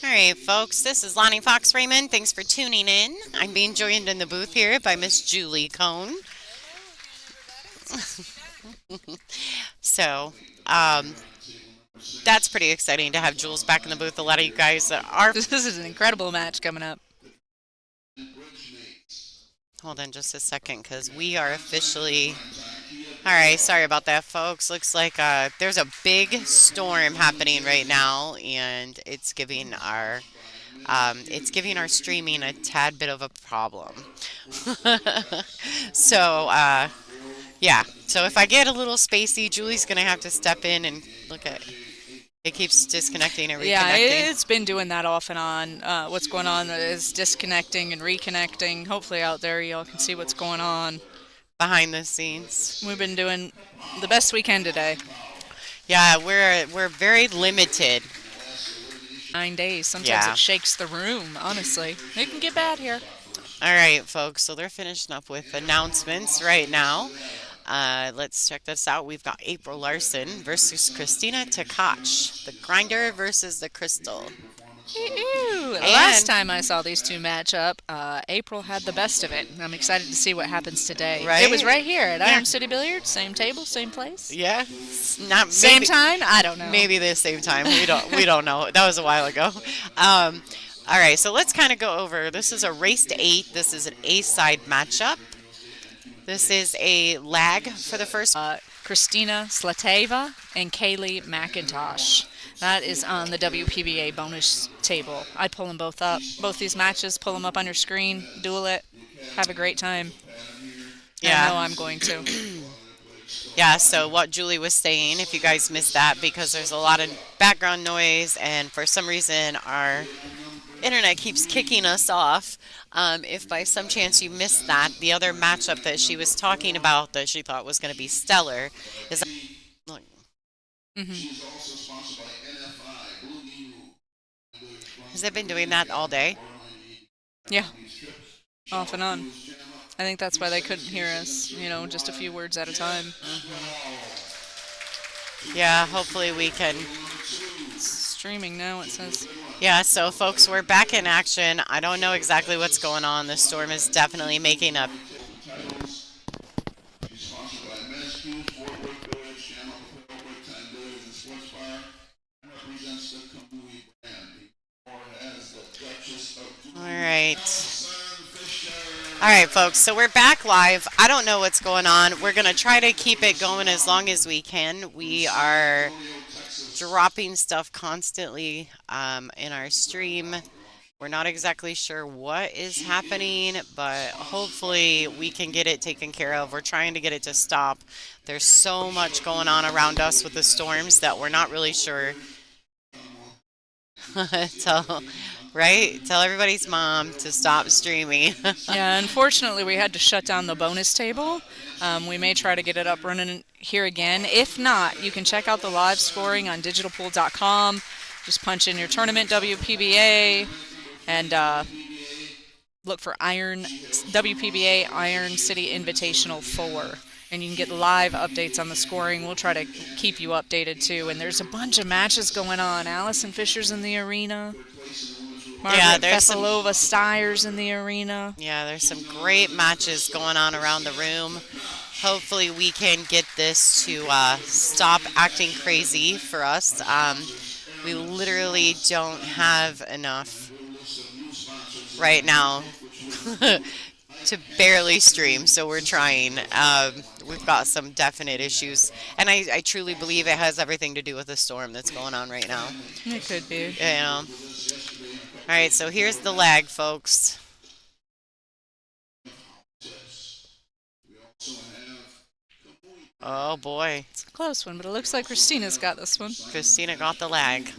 All right, folks, this is Lonnie Fox Raymond. Thanks for tuning in. I'm being joined in the booth here by Miss Julie Cohn. So, um, that's pretty exciting to have Jules back in the booth. A lot of you guys are. This is an incredible match coming up. Hold on just a second because we are officially. All right, sorry about that, folks. Looks like there's a big storm happening right now, and it's giving our streaming a tad bit of a problem. so, yeah. So if I get a little spacey, Julie's gonna have to step in and look at. It keeps disconnecting and Yeah, reconnecting it's been doing that off and on. What's going on is disconnecting and reconnecting. Hopefully, out there, y'all can see what's going on. behind the scenes. We've been doing the best we can today. Yeah, we're very limited. 9 days. Sometimes Yeah. it shakes the room, honestly. It can get bad here. All right, folks. So they're finishing up with announcements right now. Let's check this out. We've got April Larson versus Christina Tkach. The Grinder versus the Crystal. Ew. Last And time I saw these two match up, April had the best of it. I'm excited to see what happens today. It was right? right here at Yeah. Iron City Billiards. Same table, same place. Yeah. Not Same maybe time? I don't know. maybe the same time. We don't know. That was a while ago. Um, all right, so let's kind of go over. This is a race to 8. This is an A-side matchup. This is a lag for the first. Christina Slateva and Kaylee McIntosh. That is on the WPBA bonus table. I pull them both up. Both these matches, pull them up on your screen, duel it, have a great time. I Yeah. know I'm going to. Yeah, so what Julie was saying, if you guys missed that, because there's a lot of background noise, and for some reason our internet keeps kicking us off. If by some chance you missed that, the other matchup that she was talking about that she thought was going to be stellar is. Look, Hmm. has it been doing that all day? Yeah, off and on. I think that's why they couldn't hear us, just a few words at a time. Yeah, hopefully we can. It's streaming now, it says. Yeah, so folks, we're back in action. I don't know exactly what's going on. The storm is definitely making a. All right. All right, folks. So we're back live. I don't know what's going on. We're going to try to keep it going as long as we can. We are dropping stuff constantly in our stream. We're not exactly sure what is happening, but hopefully we can get it taken care of. We're trying to get it to stop. There's so much going on around us with the storms that we're not really sure. Tell, right? Tell everybody's mom to stop streaming. Yeah, unfortunately, we had to shut down the bonus table. We may try to get it up running here again. If not, you can check out the live scoring on digitalpool.com. Just punch in your tournament WPBA and look for Iron WPBA Iron City Invitational 4. And you can get live updates on the scoring. We'll try to keep you updated too. And there's a bunch of matches going on. Allison Fisher's in the arena. Yeah, Margaret there's some. Fesalova Steyer's in the arena. Yeah, there's some great matches going on around the room. Hopefully, we can get this to stop acting crazy for us. We literally don't have enough right now to barely stream, so we're trying. We've got some definite issues, and I truly believe it has everything to do with the storm that's going on right now. It could be. You know. All right, so here's the lag, folks. Oh boy, It's a close one, but it looks like Christina's got this one. Christina got the lag.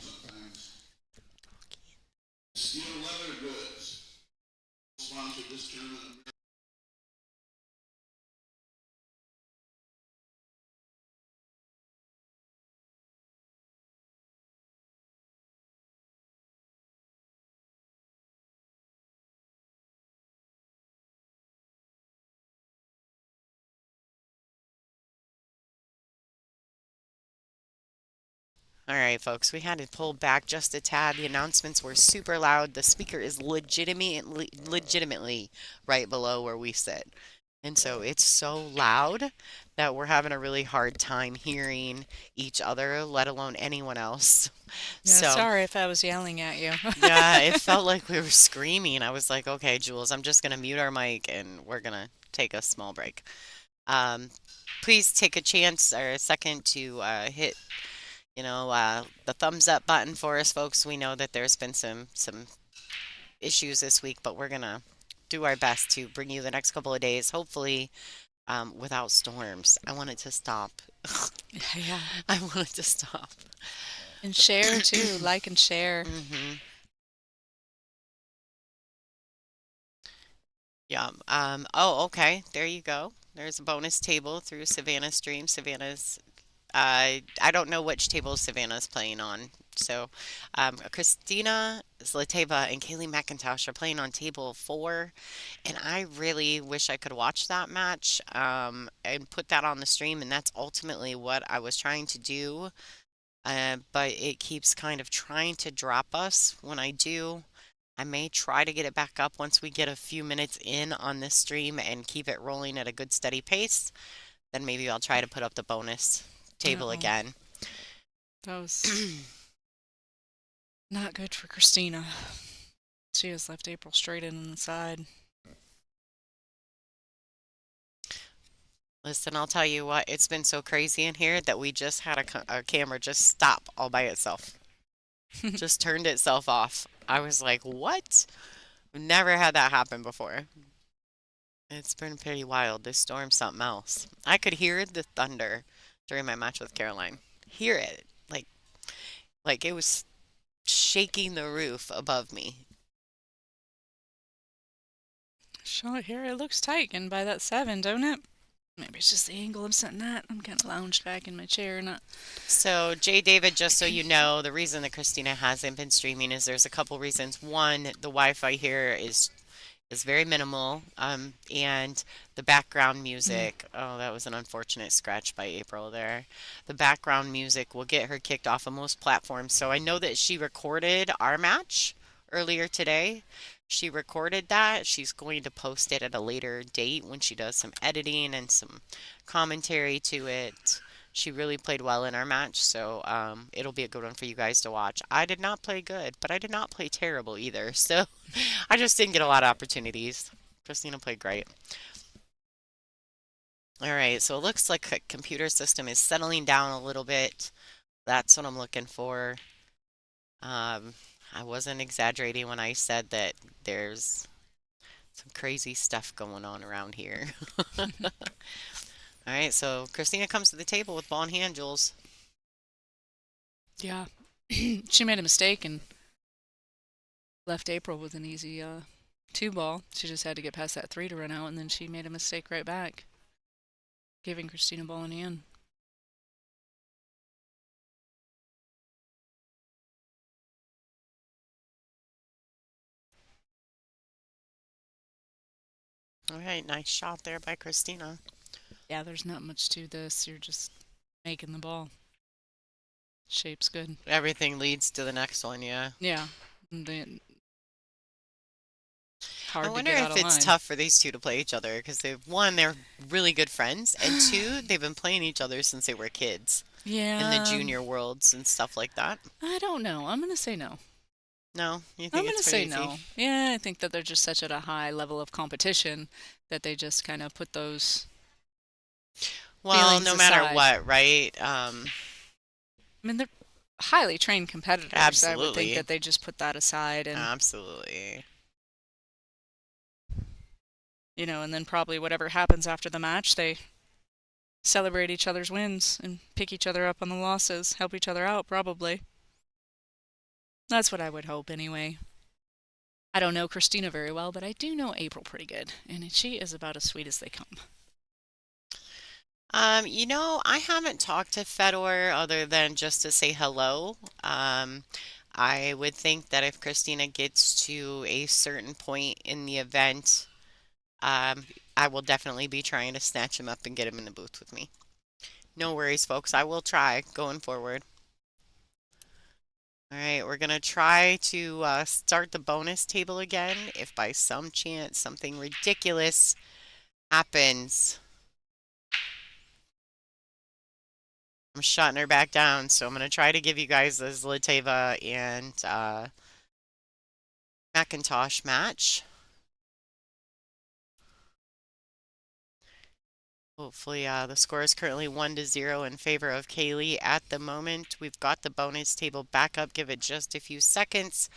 All right, folks, we had to pull back just a tad. The announcements were super loud. The speaker is legitimately right below where we sit. And so it's so loud that we're having a really hard time hearing each other, let alone anyone else. Yeah, So, sorry if I was yelling at you. yeah, it felt like we were screaming. I was like, okay, Jules, I'm just going to mute our mic and we're going to take a small break. Um, Please take a chance or a second to hit the thumbs up button for us, folks. We know that there's been some issues this week, but we're gonna do our best to bring you the next couple of days, hopefully without storms. I want it to stop. Yeah. I want it to stop. And share too, like and share. hmm Yeah. Oh, okay. There you go. There's a bonus table through Savannah's stream. I don't know which table Savannah's playing on. So, Christina Zlateva and Kaylee McIntosh are playing on table 4, and I really wish I could watch that match and put that on the stream, and that's ultimately what I was trying to do. But it keeps kind of trying to drop us when I do. I may try to get it back up once we get a few minutes in on this stream and keep it rolling at a good steady pace. Then maybe I'll try to put up the bonus table Uh-oh. again. That was not good for Christina. She has left April straight in the side. Listen, I'll tell you what, it's been so crazy in here that we just had a camera just stop all by itself. Just turned itself off. I was like, what? Never had that happen before. It's been pretty wild. This storm's something else. I could hear the thunder during my match with Caroline. Hear it. Like it was shaking the roof above me. Shot here, it looks tight and by that 7, don't it? Maybe it's just the angle I'm sitting at. I'm kind of lounged back in my chair, not. So, Jay David, just so you know, the reason that Christina hasn't been streaming is there's a couple reasons. One, the Wi-Fi here is very minimal, and the background Mm. music. Oh, that was an unfortunate scratch by April there. The background music will get her kicked off of most platforms. So I know that she recorded our match earlier today. She recorded that. She's going to post it at a later date when she does some editing and some commentary to it. She really played well in our match, so it'll be a good one for you guys to watch. I did not play good, but I did not play terrible either. So I just didn't get a lot of opportunities. Christina played great. All right, so it looks like the computer system is settling down a little bit. That's what I'm looking for. Um, I wasn't exaggerating when I said that there's some crazy stuff going on around here. All right, so Christina comes to the table with ball in hand, Jules. Yeah. She made a mistake and left April with an easy 2 ball. She just had to get past that 3 to run out, and then she made a mistake right back, giving Christina ball in hand. All right, nice shot there by Christina. Yeah, there's not much to this. You're just making the ball. Shape's good. Everything leads to the next one, yeah. Yeah. And then I hard to wonder get out if of it's line. tough for these two to play each other because they're really good friends, and two, they've been playing each other since they were kids in the Yeah. junior worlds and stuff like that. I don't know. I'm going to say no. No, you I'm think going it's to pretty say easy? no. Yeah, I think that they're just such at a high level of competition that they just kind of put those Well, feelings no matter aside. what, right? I mean, they're highly trained competitors. I would think Absolutely, that they just put that aside and, absolutely. and then probably whatever happens after the match, they celebrate each other's wins and pick each other up on the losses, help each other out, probably. That's what I would hope anyway. I don't know Christina very well, but I do know April pretty good, and she is about as sweet as they come. I haven't talked to Fedor other than just to say hello. I would think that if Christina gets to a certain point in the event, um, I will definitely be trying to snatch him up and get him in the booth with me. No worries, folks. I will try going forward. All right, we're gonna try to start the bonus table again. If by some chance something ridiculous happens, I'm shutting her back down. So I'm gonna try to give you guys the Zliteva and Macintosh match. Hopefully, the score is currently 1-0 in favor of Kaylee at the moment. We've got the bonus table back up. Give it just a few seconds.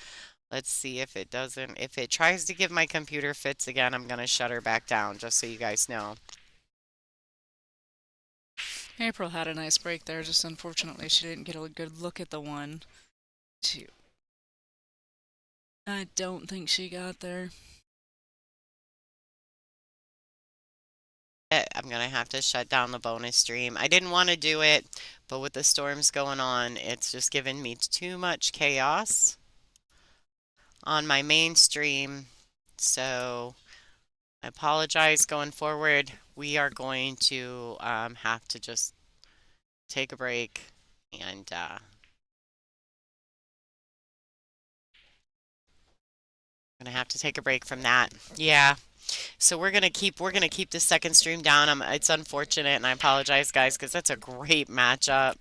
Let's see if it doesn't. If it tries to give my computer fits again, I'm gonna shut her back down, just so you guys know. April had a nice break there, just unfortunately she didn't get a good look at the one. I don't think she got there. I'm gonna have to shut down the bonus stream. I didn't want to do it, but with the storms going on, it's just given me too much chaos on my main stream. So I apologize going forward. We are going to have to just take a break and gonna have to take a break from that. Yeah. So we're gonna keep the second stream down. It's unfortunate, and I apologize, guys, because that's a great matchup.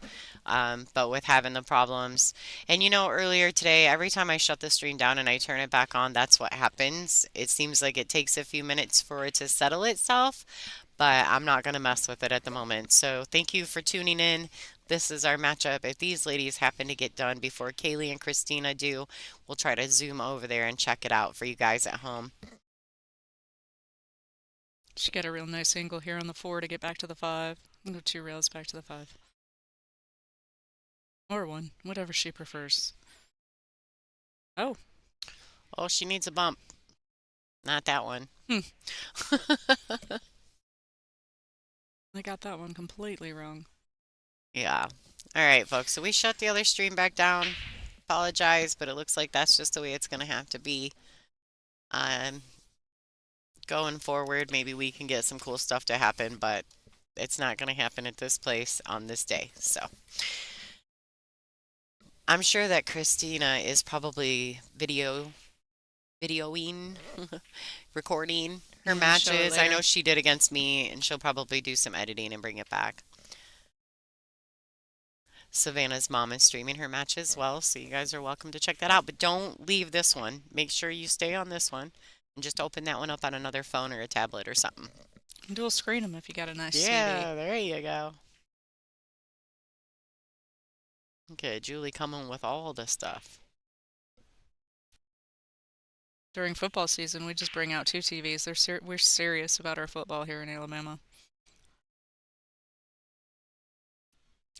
But with having the problems, and earlier today, every time I shut the stream down and I turn it back on, that's what happens. It seems like it takes a few minutes for it to settle itself, but I'm not gonna mess with it at the moment. So thank you for tuning in. This is our matchup. If these ladies happen to get done before Kaylee and Christina do, we'll try to zoom over there and check it out for you guys at home. She got a real nice angle here on the 4 to get back to the 5. Go 2 rails back to the 5. Or 1, whatever she prefers. Oh. Oh, she needs a bump. Not that one. I got that one completely wrong. Yeah. All right, folks. So we shut the other stream back down. Apologize, but it looks like that's just the way it's going to have to be. Um, Going forward, maybe we can get some cool stuff to happen, but it's not going to happen at this place on this day. So I'm sure that Christina is probably videoing, recording her Yeah, show it matches. I know later. she did against me, and she'll probably do some editing and bring it back. Savannah's mom is streaming her match as well, so you guys are welcome to check that out. But don't leave this one. Make sure you stay on this one and just open that one up on another phone or a tablet or something. Dual screen them if you got a nice TV. Yeah, there you go. Okay, Julie coming with all the stuff. During football season, we just bring out 2 TVs. We're serious about our football here in Alabama.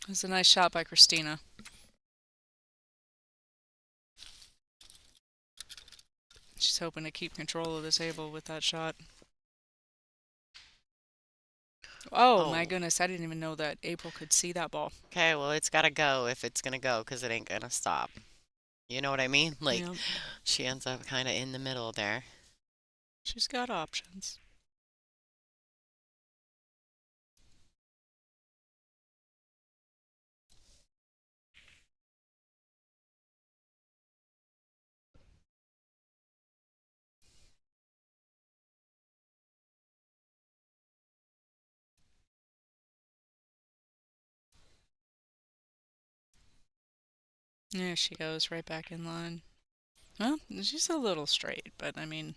It's a nice shot by Christina. She's hoping to keep control of the table with that shot. Oh my goodness, I didn't even know that April could see that ball. Okay, well, it's got to go if it's going to go because it ain't going to stop. You know what I mean? Like, Yep. she ends up kind of in the middle there. She's got options. There she goes, right back in line. Well, she's a little straight, but I mean,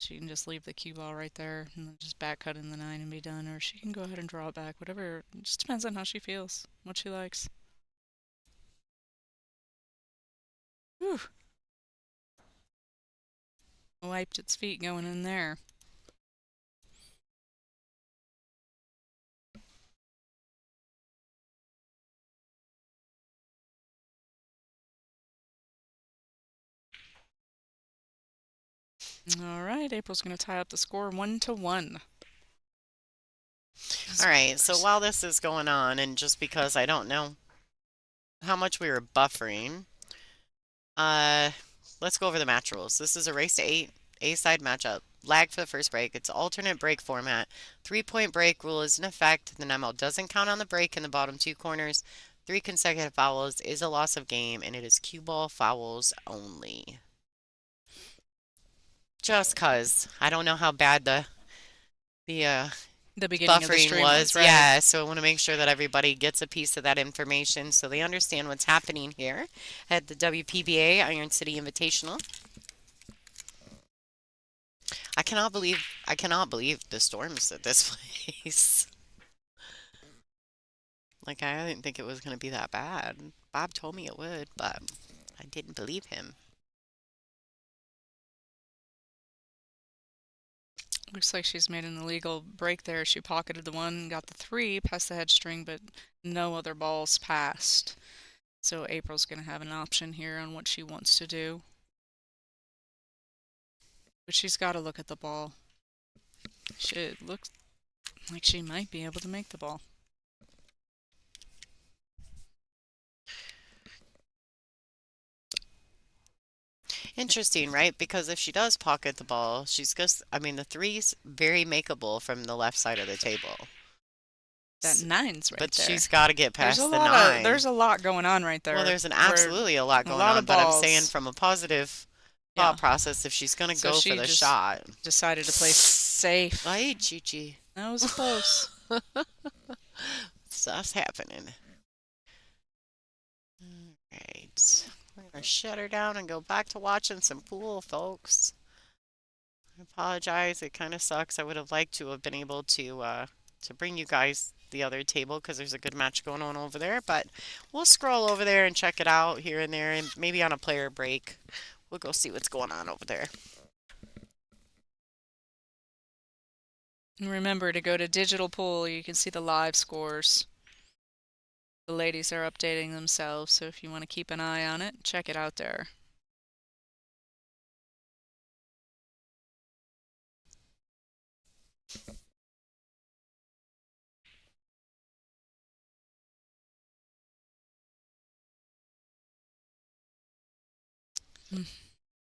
she can just leave the cue ball right there and then just back cut in the 9 and be done, or she can go ahead and draw it back. Whatever, it just depends on how she feels, what she likes. Whew. Wiped its feet going in there. All right, April's going to tie up the score 1-1. All right, so while this is going on, and just because I don't know how much we were buffering, let's go over the match rules. This is a race to 8, A-side matchup. Lag for the first break. It's alternate break format. 3-point break rule is in effect. The ammo doesn't count on the break in the bottom 2 corners. Three consecutive fouls is a loss of game, and it is cue ball fouls only. Just 'cause I don't know how bad the The beginning of the buffering stream was, was. right? Yeah, so I want to make sure that everybody gets a piece of that information so they understand what's happening here at the WPBA Iron City Invitational. I cannot believe the storms at this place. Like I didn't think it was going to be that bad. Bob told me it would, but I didn't believe him. Looks like she's made an illegal break there. She pocketed the one, got the three past the head string, but no other balls passed. So April's going to have an option here on what she wants to do. But she's got to look at the ball. It looks like she might be able to make the ball. Interesting, right? Because if she does pocket the ball, I mean, the three's very makeable from the left side of the table. That nine's right But there. she's got to get past the nine. There's a lot going on right Well, there. there's Where absolutely a lot a going lot on, of but I'm saying balls. from a positive Yeah. thought process, if she's going to So go she for the just shot. decided to play safe. Hi, Chi-Chi. That was close. Stuff's happening. All right. We're going to shut her down and go back to watching some pool, folks. I apologize. It kind of sucks. I would have liked to have been able to bring you guys the other table because there's a good match going on over there, but we'll scroll over there and check it out here and there, and maybe on a player break we'll go see what's going on over there. And remember to go to Digital Pool. You can see the live scores. The ladies are updating themselves, so if you want to keep an eye on it, check it out there.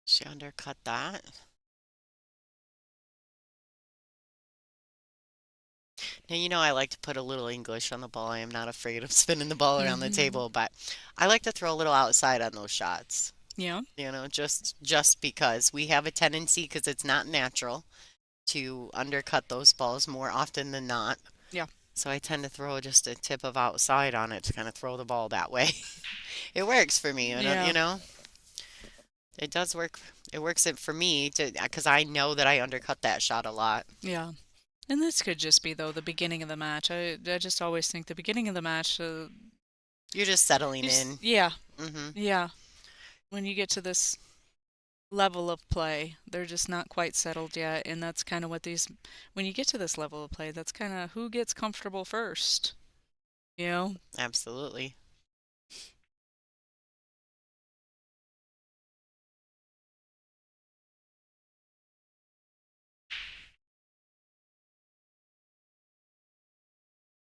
She undercut that. Now, you know I like to put a little English on the ball. I am not afraid of spinning the ball around the table, but I like to throw a little outside on those shots. Yeah. You know, just because we have a tendency, because it's not natural, to undercut those balls more often than not. Yeah. So I tend to throw just a tip of outside on it to kind of throw the ball that way. It works for me, Yeah. you know. It does work. It works it for me because I know that I undercut that shot a lot. Yeah. And this could just be, though, the beginning of the match. I just always think the beginning of the match, You're just settling in. yeah, Hmm. yeah. When you get to this level of play, they're just not quite settled yet. And that's kind of when you get to this level of play, that's kind of who gets comfortable first, you know? Absolutely.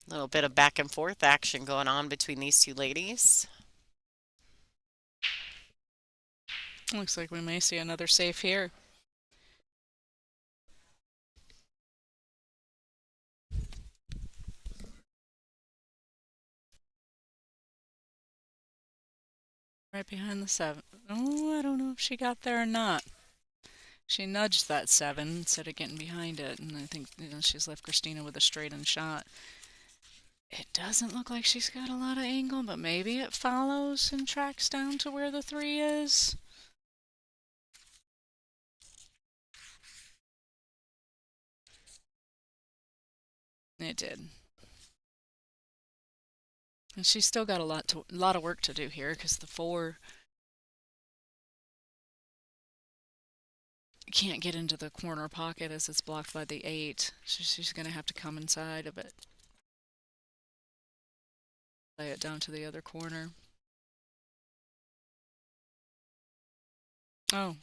A little bit of back and forth action going on between these two ladies. Looks like we may see another save here. Right behind the 7. Oh, I don't know if she got there or not. She nudged that 7 instead of getting behind it, and I think she's left Christina with a straight-in shot. It doesn't look like she's got a lot of angle, but maybe it follows and tracks down to where the 3 is. It did. And she's still got a lot of work to do here because the 4 can't get into the corner pocket as it's blocked by the 8. She's going to have to come inside of it. Play it down to the other corner. Oh.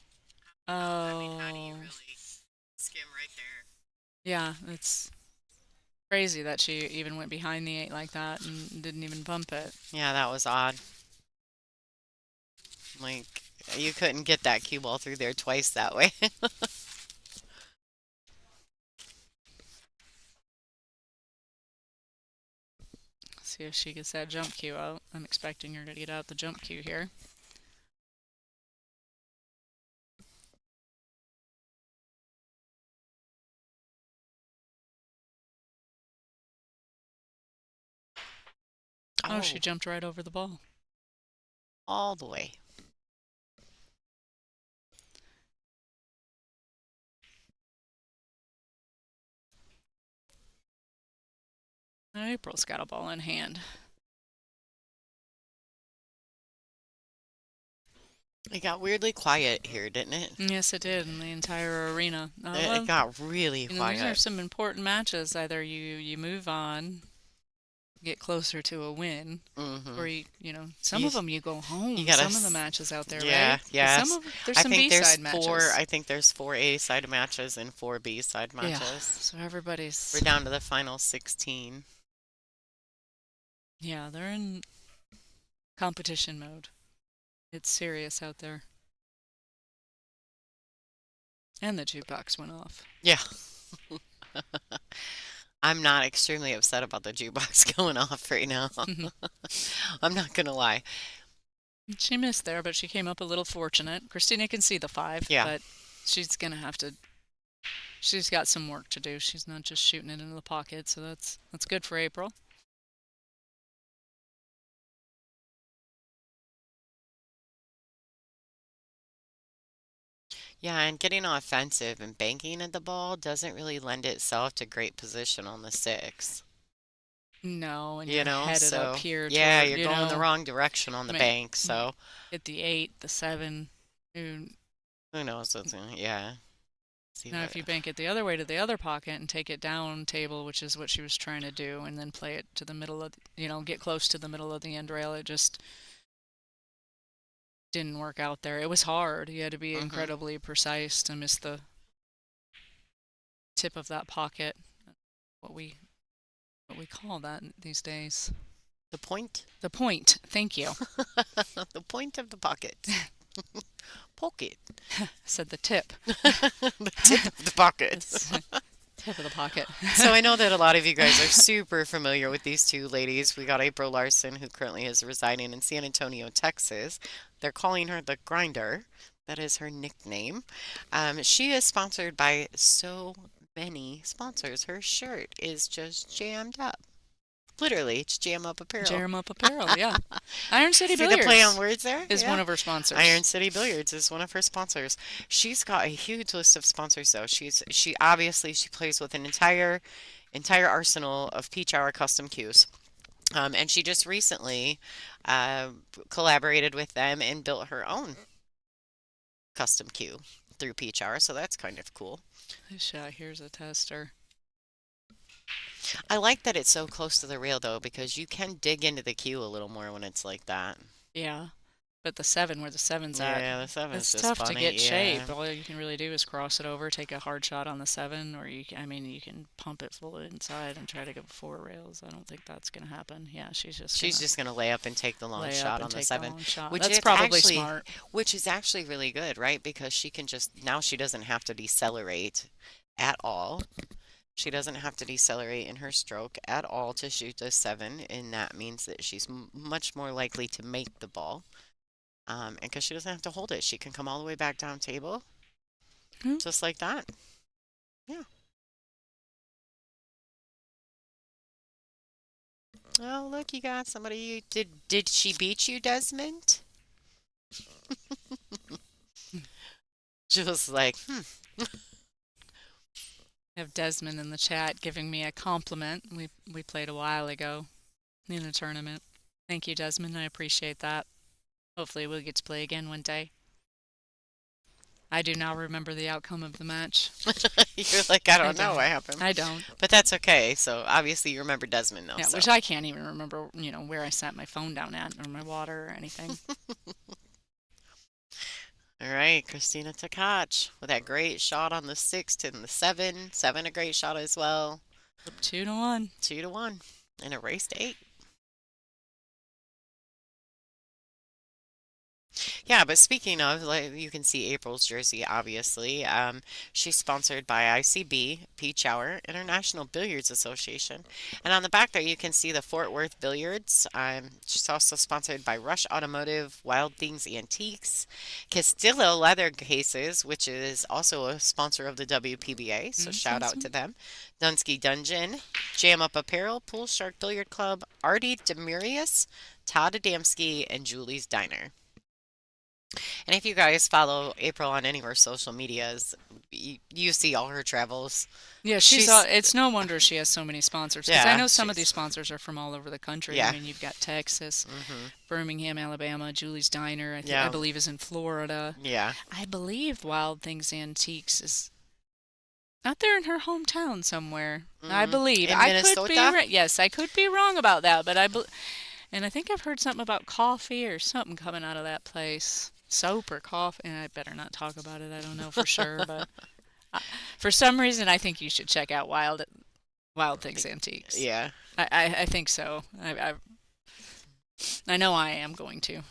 Oh. How do you really skim right there? Yeah, it's crazy that she even went behind the 8 like that and didn't even bump it. Yeah, that was odd. Like, you couldn't get that cue ball through there twice that way. See if she gets that jump cue out. I'm expecting her to get out the jump cue here. Oh, she Oh, jumped right over the ball. all the way. April's got a ball in hand. It got weirdly quiet here, didn't it? Yes, it did in the entire arena. It Well, got really these are quiet. some important matches. Either you move on, get closer to a win, Mm-hmm. or some You, of them you go you home. gotta, Some of the matches out there, yeah, right? 'Cause some yes. of there's I some think there's B-side four. matches. I think there's four A-side matches and four B-side Yeah. matches. So We're everybody's down to the final 16. yeah, they're in competition mode. It's serious out there. And the jukebox went off. Yeah. I'm not extremely upset about the jukebox going off right now. I'm not gonna lie. She missed there, but she came up a little fortunate. Christina can see the 5, Yeah. but she's gonna have to. She's got some work to do. She's not just shooting it into the pocket, so that's good for April. Yeah, and getting offensive and banking at the ball doesn't really lend itself to great position on the 6. No, and you're headed up So here yeah, toward, you're going the wrong direction on I the mean, bank, so hit the 8, the 7. who knows what's gonna, yeah. See Now, what, if you bank it the other way to the other pocket and take it down table, which is what she was trying to do, and then play it to the middle of, get close to the middle of the end rail, it just didn't work out there. It was hard. You had to be hmm incredibly precise to miss the tip of that pocket. What we what we call that these days. the point, The point. Thank you. the point of the pocket, pocket, Said the tip. the tip of the pocket. It's tip of the pocket. So I know that a lot of you guys are super familiar with these two ladies. We got April Larson, who currently is residing in San Antonio, Texas. They're calling her the Grinder. That is her nickname. She is sponsored by so many sponsors. Her shirt is just jammed up. Literally, it's Jam Up Apparel. Jam Up Apparel, yeah. Iron City See the play on Billiards words there? is one Yeah. of her sponsors. Iron City Billiards is one of her sponsors. She's got a huge list of sponsors though. She obviously she plays with an entire arsenal of Peach Hour custom cues. And she just recently uh, collaborated with them and built her own custom cue through Peach Hour, so that's kind of cool. Nice shot. Here's a tester. I like that it's so close to the rail though, because you can dig into the cue a little more when it's like that. Yeah. But the 7, where the 7's at, Yeah, the seven's it's just tough to funny. get Yeah. shape. All you can really do is cross it over, take a hard shot on the 7, or you can pump it full inside and try to go 4 rails. I don't think that's going to happen. Yeah, she's She's just gonna lay up and take the long lay shot up on and the take the 7, long shot. which That's is probably actually smart. which is actually really good, right? Because she can just now she doesn't have to decelerate at all. She doesn't have to decelerate in her stroke at all to shoot the 7, and that means that she's much more likely to make the ball. And because she doesn't have to hold it, she can come all the way back down table, Hmm. just like that. Yeah. Oh, look, you got somebody. Did she beat you, Desmond? She was like, I have Desmond in the chat giving me a compliment. We played a while ago in a tournament. Thank you, Desmond. I appreciate that. Hopefully we'll get to play again one day. I do now remember the outcome of the match. you're like, I don't know don't. what happened. I don't. But that's okay. So obviously you remember Desmond though. Yeah, So which I can't even remember, where I set my phone down at or my water or anything. all right, Christina Tkach with that great shot on the 6 and the 7. 7 a great shot as well. 2-1. 2-1 in a race to 8. Yeah, but speaking of, like, you can see April's jersey, obviously. She's sponsored by ICB, Peach Hour, International Billiards Association. And on the back there, you can see the Fort Worth Billiards. She's also sponsored by Rush Automotive, Wild Things Antiques, Castillo Leather Cases, which is also a sponsor of the WPBA, so That's shout out awesome. to them. Dunsky Dungeon, Jam Up Apparel, Pool Shark Billiard Club, Artie Demurius, Todd Adamski, and Julie's Diner. And if you guys follow April on any of her social medias, you see all her travels. Yeah, She's, it's no wonder she has so many sponsors because I yeah, know some of these she's, sponsors are from all over the country. I yeah, mean, you've got Texas, hmm, Birmingham, Alabama, Julie's Diner, I yeah, believe is in Florida. yeah. I believe Wild Things Antiques is out there in her hometown somewhere. I believe. In I could be Minnesota? yes, I could be wrong about that, but and I think I've heard something about coffee or something coming out of that place. Soap or coffee, and I better not talk about it. I don't know for sure, but uh, for some reason, I think you should check out Wild Things Antiques. Yeah. I think so. I know I am going to.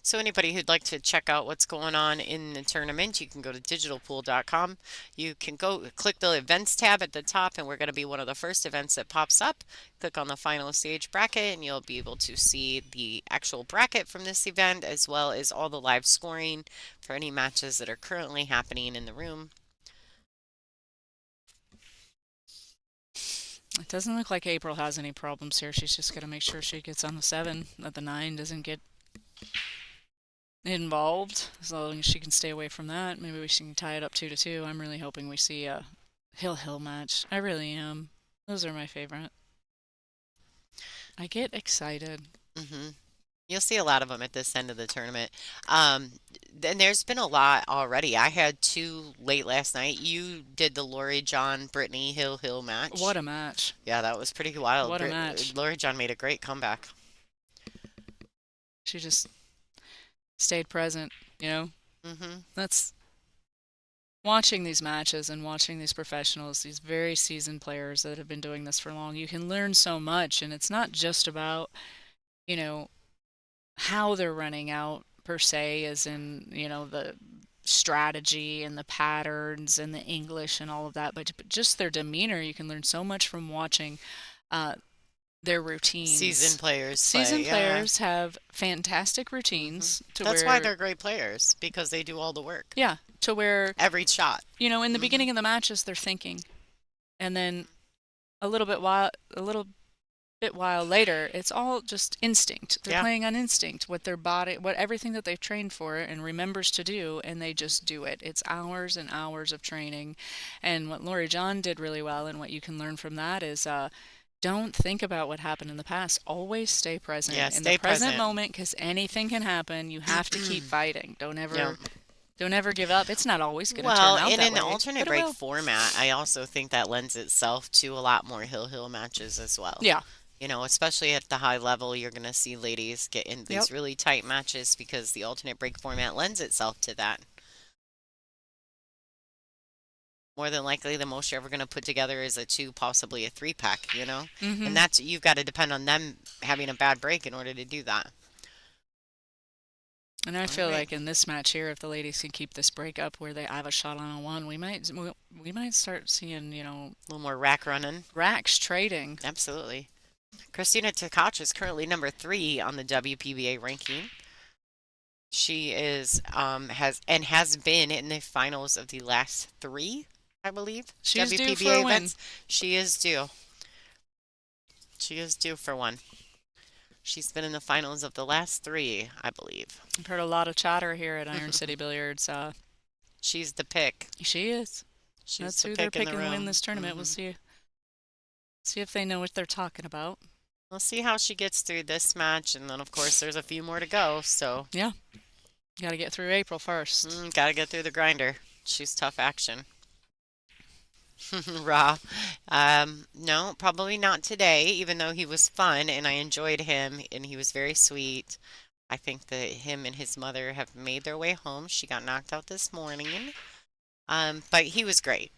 So anybody who'd like to check out what's going on in the tournament, you can go to digitalpool.com. You can go click the events tab at the top, and we're going to be one of the first events that pops up. Click on the final stage bracket, and you'll be able to see the actual bracket from this event, as well as all the live scoring for any matches that are currently happening in the room. It doesn't look like April has any problems here. She's just got to make sure she gets on the 7, that the 9 doesn't get involved. As long as she can stay away from that, maybe we can tie it up 2-2. I'm really hoping we see a Hill match. I really am. Those are my favorite. I get excited. Hmm. You'll see a lot of them at this end of the tournament. Um, and there's been a lot already. I had two late last night. You did the Lori John Brittany Hill match. What a match. Yeah, that was pretty wild. What a match. Lori John made a great comeback. She just stayed present, you know? Hmm. That's watching these matches and watching these professionals, these very seasoned players that have been doing this for long. You can learn so much, and it's not just about, you know, how they're running out per se, as in, the strategy and the patterns and the English and all of that, but just their demeanor. You can learn so much from watching uh, their Seasoned routines. players play, Seasoned yeah. players have fantastic Hmm. routines to That's why where, they're great players, because they do all the work. yeah, to where, Every shot. in the Hmm. beginning of the matches they're thinking, and then a little bit while later, it's all just instinct. They're Yeah. playing on instinct, what their body, what everything that they've trained for and remembers to do, and they just do it. It's hours and hours of training. And what Lori John did really well, and what you can learn from that is, don't think about what happened in the past. Always stay Yeah, present in the stay present present. moment, because anything can happen. You have to keep fighting. Yeah. Don't ever give up. It's not always going to Well, turn out in that an way, alternate but it break will. format, I also think that lends itself to a lot more hill matches as well. Yeah. Especially at the high level, you're going to see ladies get in Yep. these really tight matches because the alternate break format lends itself to that. More than likely, the most you're ever going to put together is a two, possibly a three pack. And Mhm. you've got to depend on them having a bad break in order to do that. And I All feel right. like in this match here, if the ladies can keep this break up where they have a shot on a 1, we might start seeing, A little more rack running. racks trading. Absolutely. Christina Tkach is currently number 3 on the WPBA ranking. She has been in the finals of the last 3, I believe, She's due for WPBA a win. events. She is due. She is due for one. She's been in the finals of the last 3, I believe. I've heard a lot of chatter here at Iron City Billiards. She's the pick. She is. She's That's the who they're pick in the picking to win room. this tournament. We'll Hmm. see if they know what they're talking about. We'll see how she gets through this match, and then of course there's a few more to go. So, Yeah, got to get through April first. gotta get through the grinder. She's tough action. Raw. No, probably not today, even though he was fun and I enjoyed him and he was very sweet. I think that him and his mother have made their way home. She got knocked out this morning. But he was great.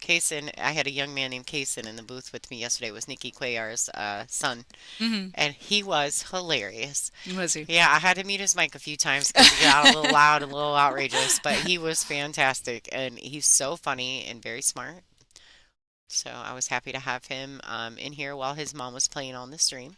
Kaysen, I had a young man named Kaysen in the booth with me yesterday. It was Nikki Cuellar's son, Mm-hmm. and he was hilarious. Was he? Yeah, I had to mute his mic a few times because he got a little loud and a little outrageous, but he was fantastic, and he's so funny and very smart. So I was happy to have him in here while his mom was playing on the stream.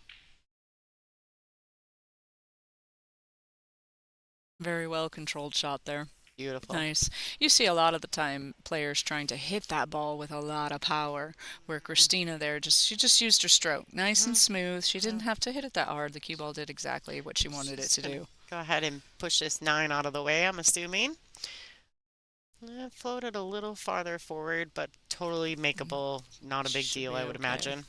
Very well controlled shot there. Beautiful. Nice. You see a lot of the time players trying to hit that ball with a lot of power, where Christina there she just used her stroke, nice and Hmm. smooth. She Yeah. didn't have to hit it that hard. The cue ball did exactly what she wanted it Just to gonna do. go ahead and push this nine out of the way, I'm assuming. Floated a little farther forward, but totally makeable. Not a big Should deal, be I would okay. imagine.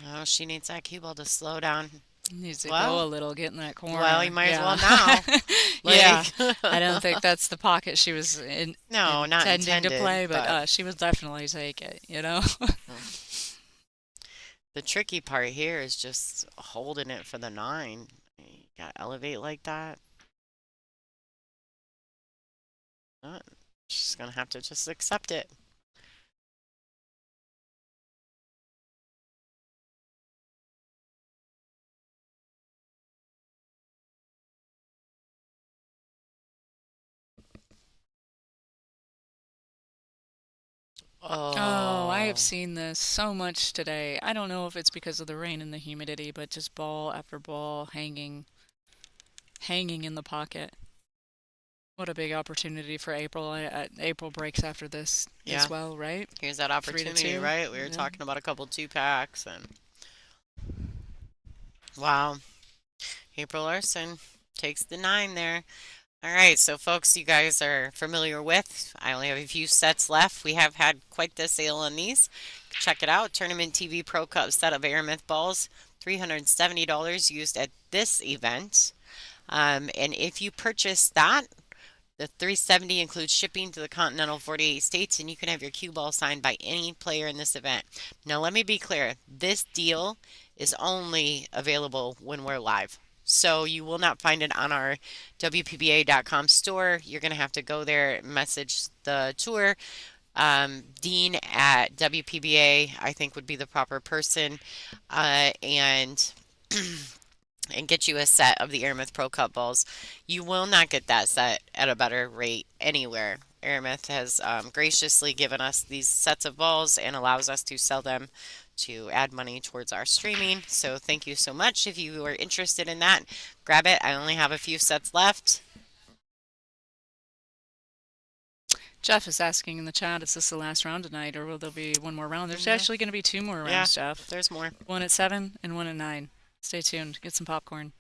Oh, she needs that cue ball to slow down. Needs to go Well, a little, get in that well, you corner. might as well Yeah. now. Yeah. Like, I don't think that's the pocket she was no, not intending to intended, play, but but she would definitely take it, you know? the tricky part here is just holding it for the nine. You gotta elevate like that. Uh, She's gonna have to just accept it. Oh, I have Oh, seen this so much today. I don't know if it's because of the rain and the humidity, but just ball after ball hanging in the pocket. What a big opportunity for April. April breaks after this yeah. as well, right? Here's that Three to opportunity, two. right? We were Yeah. talking about a couple two packs, and wow, April Larson takes the nine there. All right, so folks, you guys are familiar with. I only have a few sets left. We have had quite the sale on these. Check it out. Tournament TV Pro Cup set of Aramith balls, $370 used at this event. And if you purchase that, the 370 includes shipping to the continental 48 states, and you can have your cue ball signed by any player in this event. Now, let me be clear. This deal is only available when we're live. So you will not find it on our WPBA.com store. You're going to have to go there, message the tour. Dean at WPBA, I think, would be the proper person. And get you a set of the Aramith Pro Cup balls. You will not get that set at a better rate anywhere. Aramith has graciously given us these sets of balls and allows us to sell them to add money towards our streaming. So thank you so much. If you are interested in that, grab it. I only have a few sets left. Jeff is asking in the chat, is this the last round tonight, or will there be one more round? There's No. actually going to be two more Yeah, rounds, Jeff. there's more. One at 7 and one at 9. Stay tuned. Get some popcorn.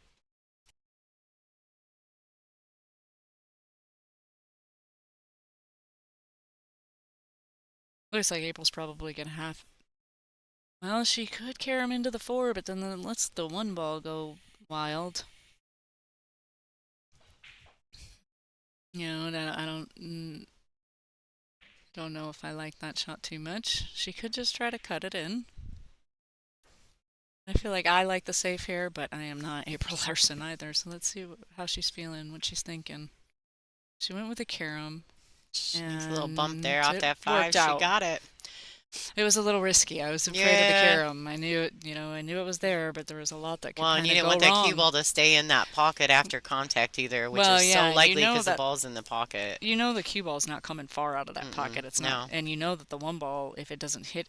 Looks like April's probably going to have. Well, she could carry him into the 4, but then lets the one ball go wild. You know, I don't know if I like that shot too much. She could just try to cut it in. I feel like I like the safe here, but I am not April Larson either. So let's see how she's feeling, what she's thinking. She went with a carom, She needs a little bump and there off it that five. worked She out. got it. It was a little risky. I was afraid of the Yeah. carom. I knew it, I knew it was there, but there was a lot that could Well, and kind you of didn't go want that cue wrong. ball to stay in that pocket after contact either, which Well, is so yeah, you likely know because the that ball's in the pocket. you know the cue ball's not coming far out of that Mm-mm, pocket. It's not, no. and you know that the one ball, if it doesn't hit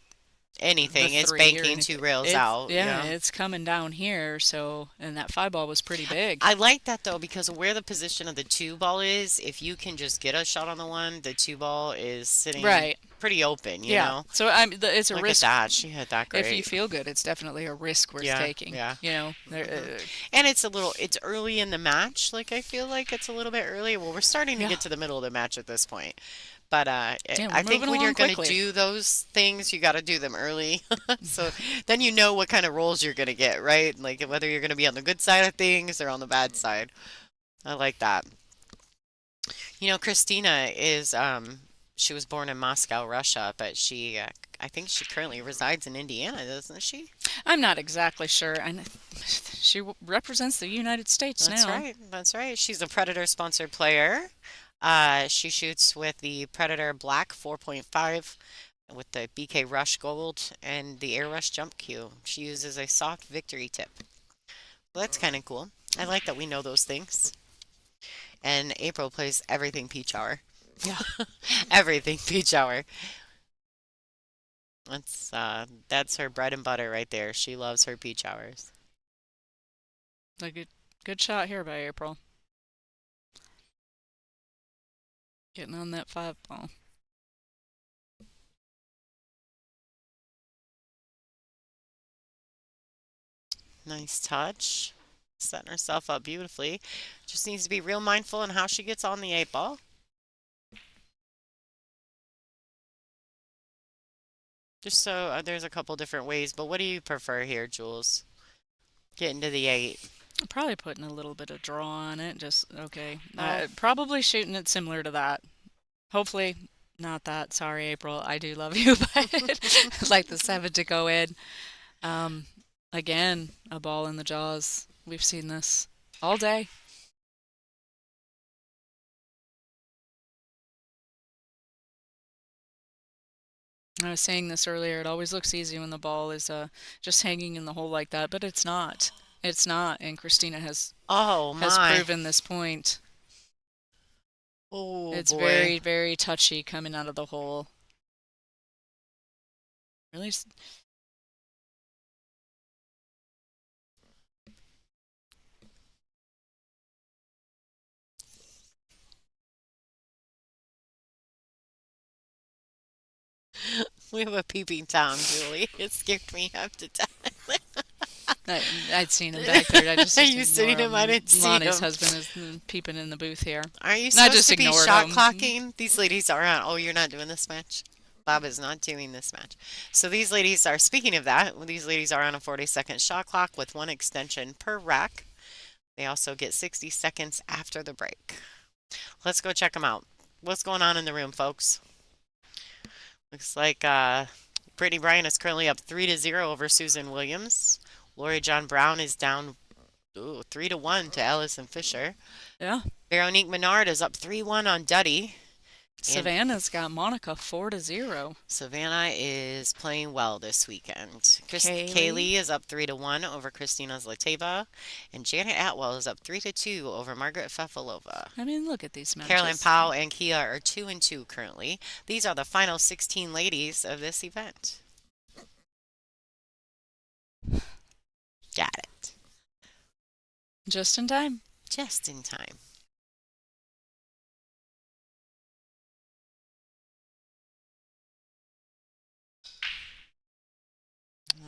the Anything. It's three or banking anything. 2 rails It's out. yeah, Yeah. it's coming down here. So, and that 5 ball was pretty big. I like that though because where the position of the 2 ball is, if you can just get a shot on the one, the 2 ball is sitting Right. pretty open, you Yeah. know? So it's a Look at risk. that. She hit that If you great. feel good, it's definitely a risk worth Yeah, taking. yeah. There, hmm And it's early in the match. Like I feel like it's a little bit early. Well, we're starting to yeah, get to the middle of the match at this point. But yeah, we're I think moving when you're along going to quickly. do those things, you got to do them early. So then you know what kind of rolls you're going to get, right? Like whether you're going to be on the good side of things or on the bad side. I like that. Christina is she was born in Moscow, Russia, but I think she currently resides in Indiana, doesn't she? I'm not exactly sure. And she represents the United States That's now. right. That's right. She's a Predator sponsored player. She shoots with the Predator Black 4.5 with the BK Rush Gold and the Air Rush Jump Q. She uses a soft victory tip. Well, that's kind of cool. I like that we know those things. And April plays everything Peach Hour. Yeah, Everything Peach Hour. That's her bread and butter right there. She loves her Peach Hours. a good shot here by April. Getting on that 5 ball. Nice touch. Setting herself up beautifully. Just needs to be real mindful in how she gets on the 8 ball. Just so there's a couple different ways, but what do you prefer here, Jules? Getting to the 8. Probably putting a little bit of draw on it. Just okay. Oh, Probably shooting it similar to that. Hopefully not that. Sorry, April. I do love you, but I'd like the 7 to go in. Um, Again, a ball in the jaws. We've seen this all day. I was saying this earlier. It always looks easy when the ball is just hanging in the hole like that, but it's not. It's not. And Christina oh has my. proven this point. Oh It's boy. very, very touchy coming out of the hole. Really, We have a peeping Tom, Julie. It scared me half to death. I, I'd seen him back there. I just Are just you sitting ignore him? I him. didn't see Lonnie's him. husband is peeping in the booth here. Are you I supposed just to be ignored shot him. clocking? These ladies are on. Oh, you're not doing this match? Bob is not doing this match. So these ladies are, speaking of that, these ladies are on a 40-second shot clock with one extension per rack. They also get 60 seconds after the break. Let's go check them out. What's going on in the room, folks? Looks like Brittany Bryan is currently up 3-0 over Susan Williams. Lori John Brown is down 3-1 to Allison Fisher. Yeah. Veronique Menard is up 3-1 on Duddy. And Savannah's got Monica 4-0. Savannah is playing well this weekend. Kaylee. Kaylee is up 3-1 over Christina Zlateva. And Janet Atwell is up 3-2 over Margaret Fefalova. I mean, look at these Caroline matches. Powell and Kia are 2-2 currently. These are the final 16 ladies of this event. Got it. Just in time. Just in time.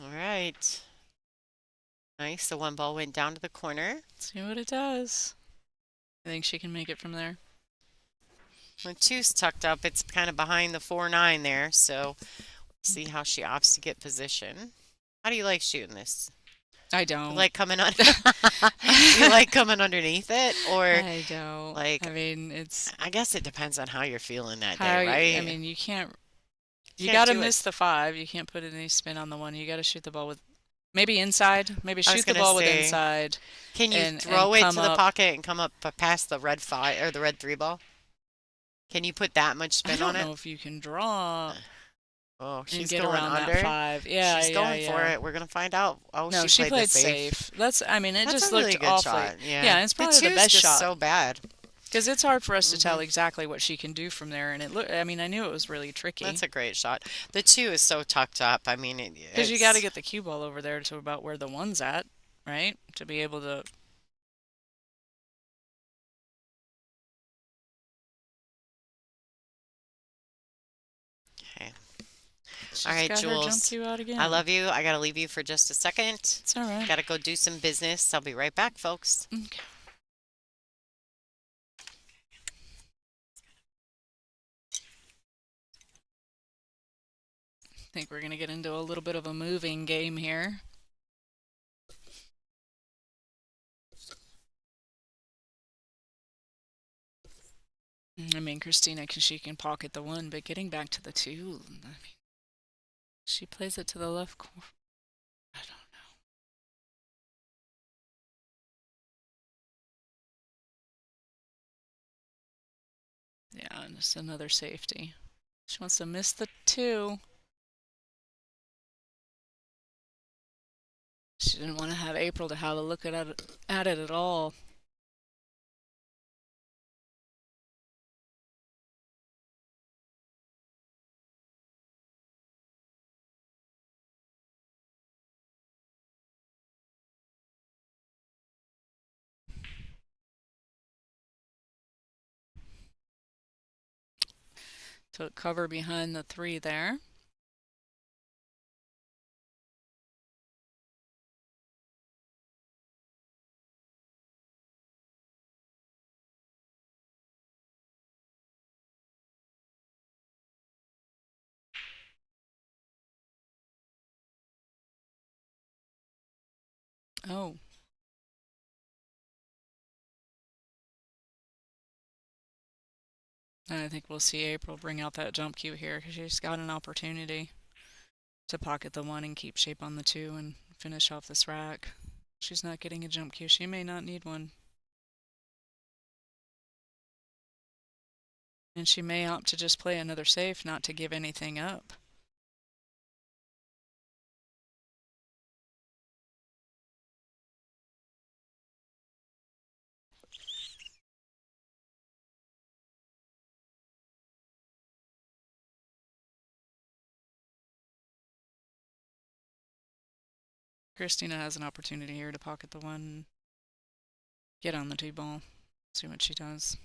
All right. Nice. The one ball went down to the corner. See what it does. I think she can make it from there. The two's tucked up. It's kind of behind the 4-9 there. So see how she opts to get position. How do you like shooting this? I You don't. like coming on? You like coming underneath it, or I don't. like? I mean, it's I guess it depends on how you're feeling that how day, I right? mean, you can't. You Can't gotta do it. miss the 5. You can't put any spin on the 1. You gotta shoot the ball with maybe inside. Maybe I was shoot the gonna ball with say, inside can you and throw it come to the up. pocket and come up past the red 5 or the red 3 ball? Can you put that much I spin on don't it? know if you can draw Oh, and she's get going around that under. 5. Yeah, She's yeah, going for yeah. it. We're gonna find out. Oh, No, she she played the played safe. safe. I mean, it That's just a really looked good awfully. shot. Yeah. Yeah, it's The probably the two's best just shot. so bad. Because it's hard for us to tell Hmm. exactly what she can do from there. And I mean, I knew it was really That's tricky. a great shot. The two is so tucked up. I mean, Because you got to it's get the cue ball over there to about where the one's at, right? To be able to. okay. All She's right, got her jump Jules. cue out I again. love you. I gotta leave you for just a second. It's all right. Gotta go do some business. I'll be right back, folks. Okay. I think we're going to get into a little bit of a moving game here. I mean, Christina, she can pocket the one, but getting back to the two, I mean, she plays it to the left corner. I don't know. Yeah, and just another safety. She wants to miss the two. She didn't want to have April to have a look at it at all. Took cover behind the three there. Oh, I think we'll see April bring out that jump cue here because she's got an opportunity to pocket the one and keep shape on the two and finish off this rack. She's not getting a jump cue. She may not need one. And she may opt to just play another safe, not to give anything up. Christina has an opportunity here to pocket the one, get on the two ball, see what she does.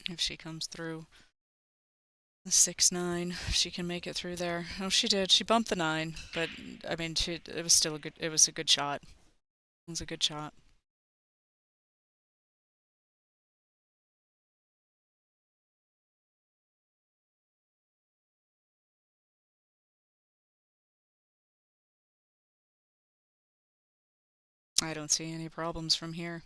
If she comes through the 6-9, if she can make it through there. Oh, she did. She bumped the 9, but I mean, it was still a good. It was a good shot. It was a good shot. I don't see any problems from here.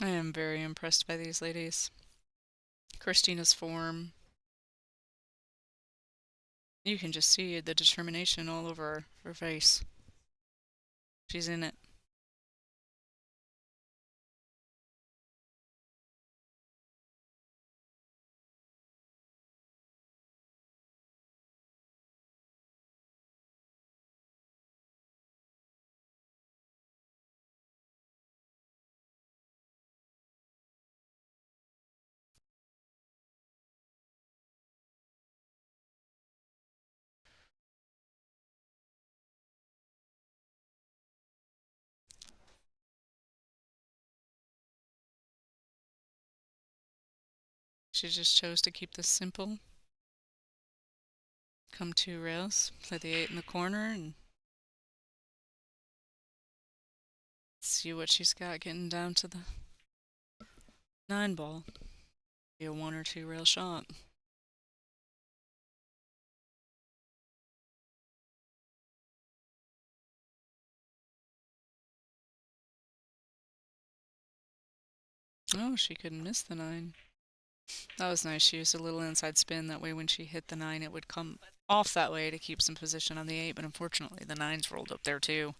I am very impressed by these ladies. Christina's form. You can just see the determination all over her face. She's in it. She just chose to keep this simple. Come two rails, play the 8 in the corner, and see what she's got getting down to the 9 ball. Be a 1 or 2 rail shot. Oh, she couldn't miss the 9. That was nice. She used a little inside spin. That way, when she hit the 9, it would come off that way to keep some position on the 8. But unfortunately, the 9's rolled up there too.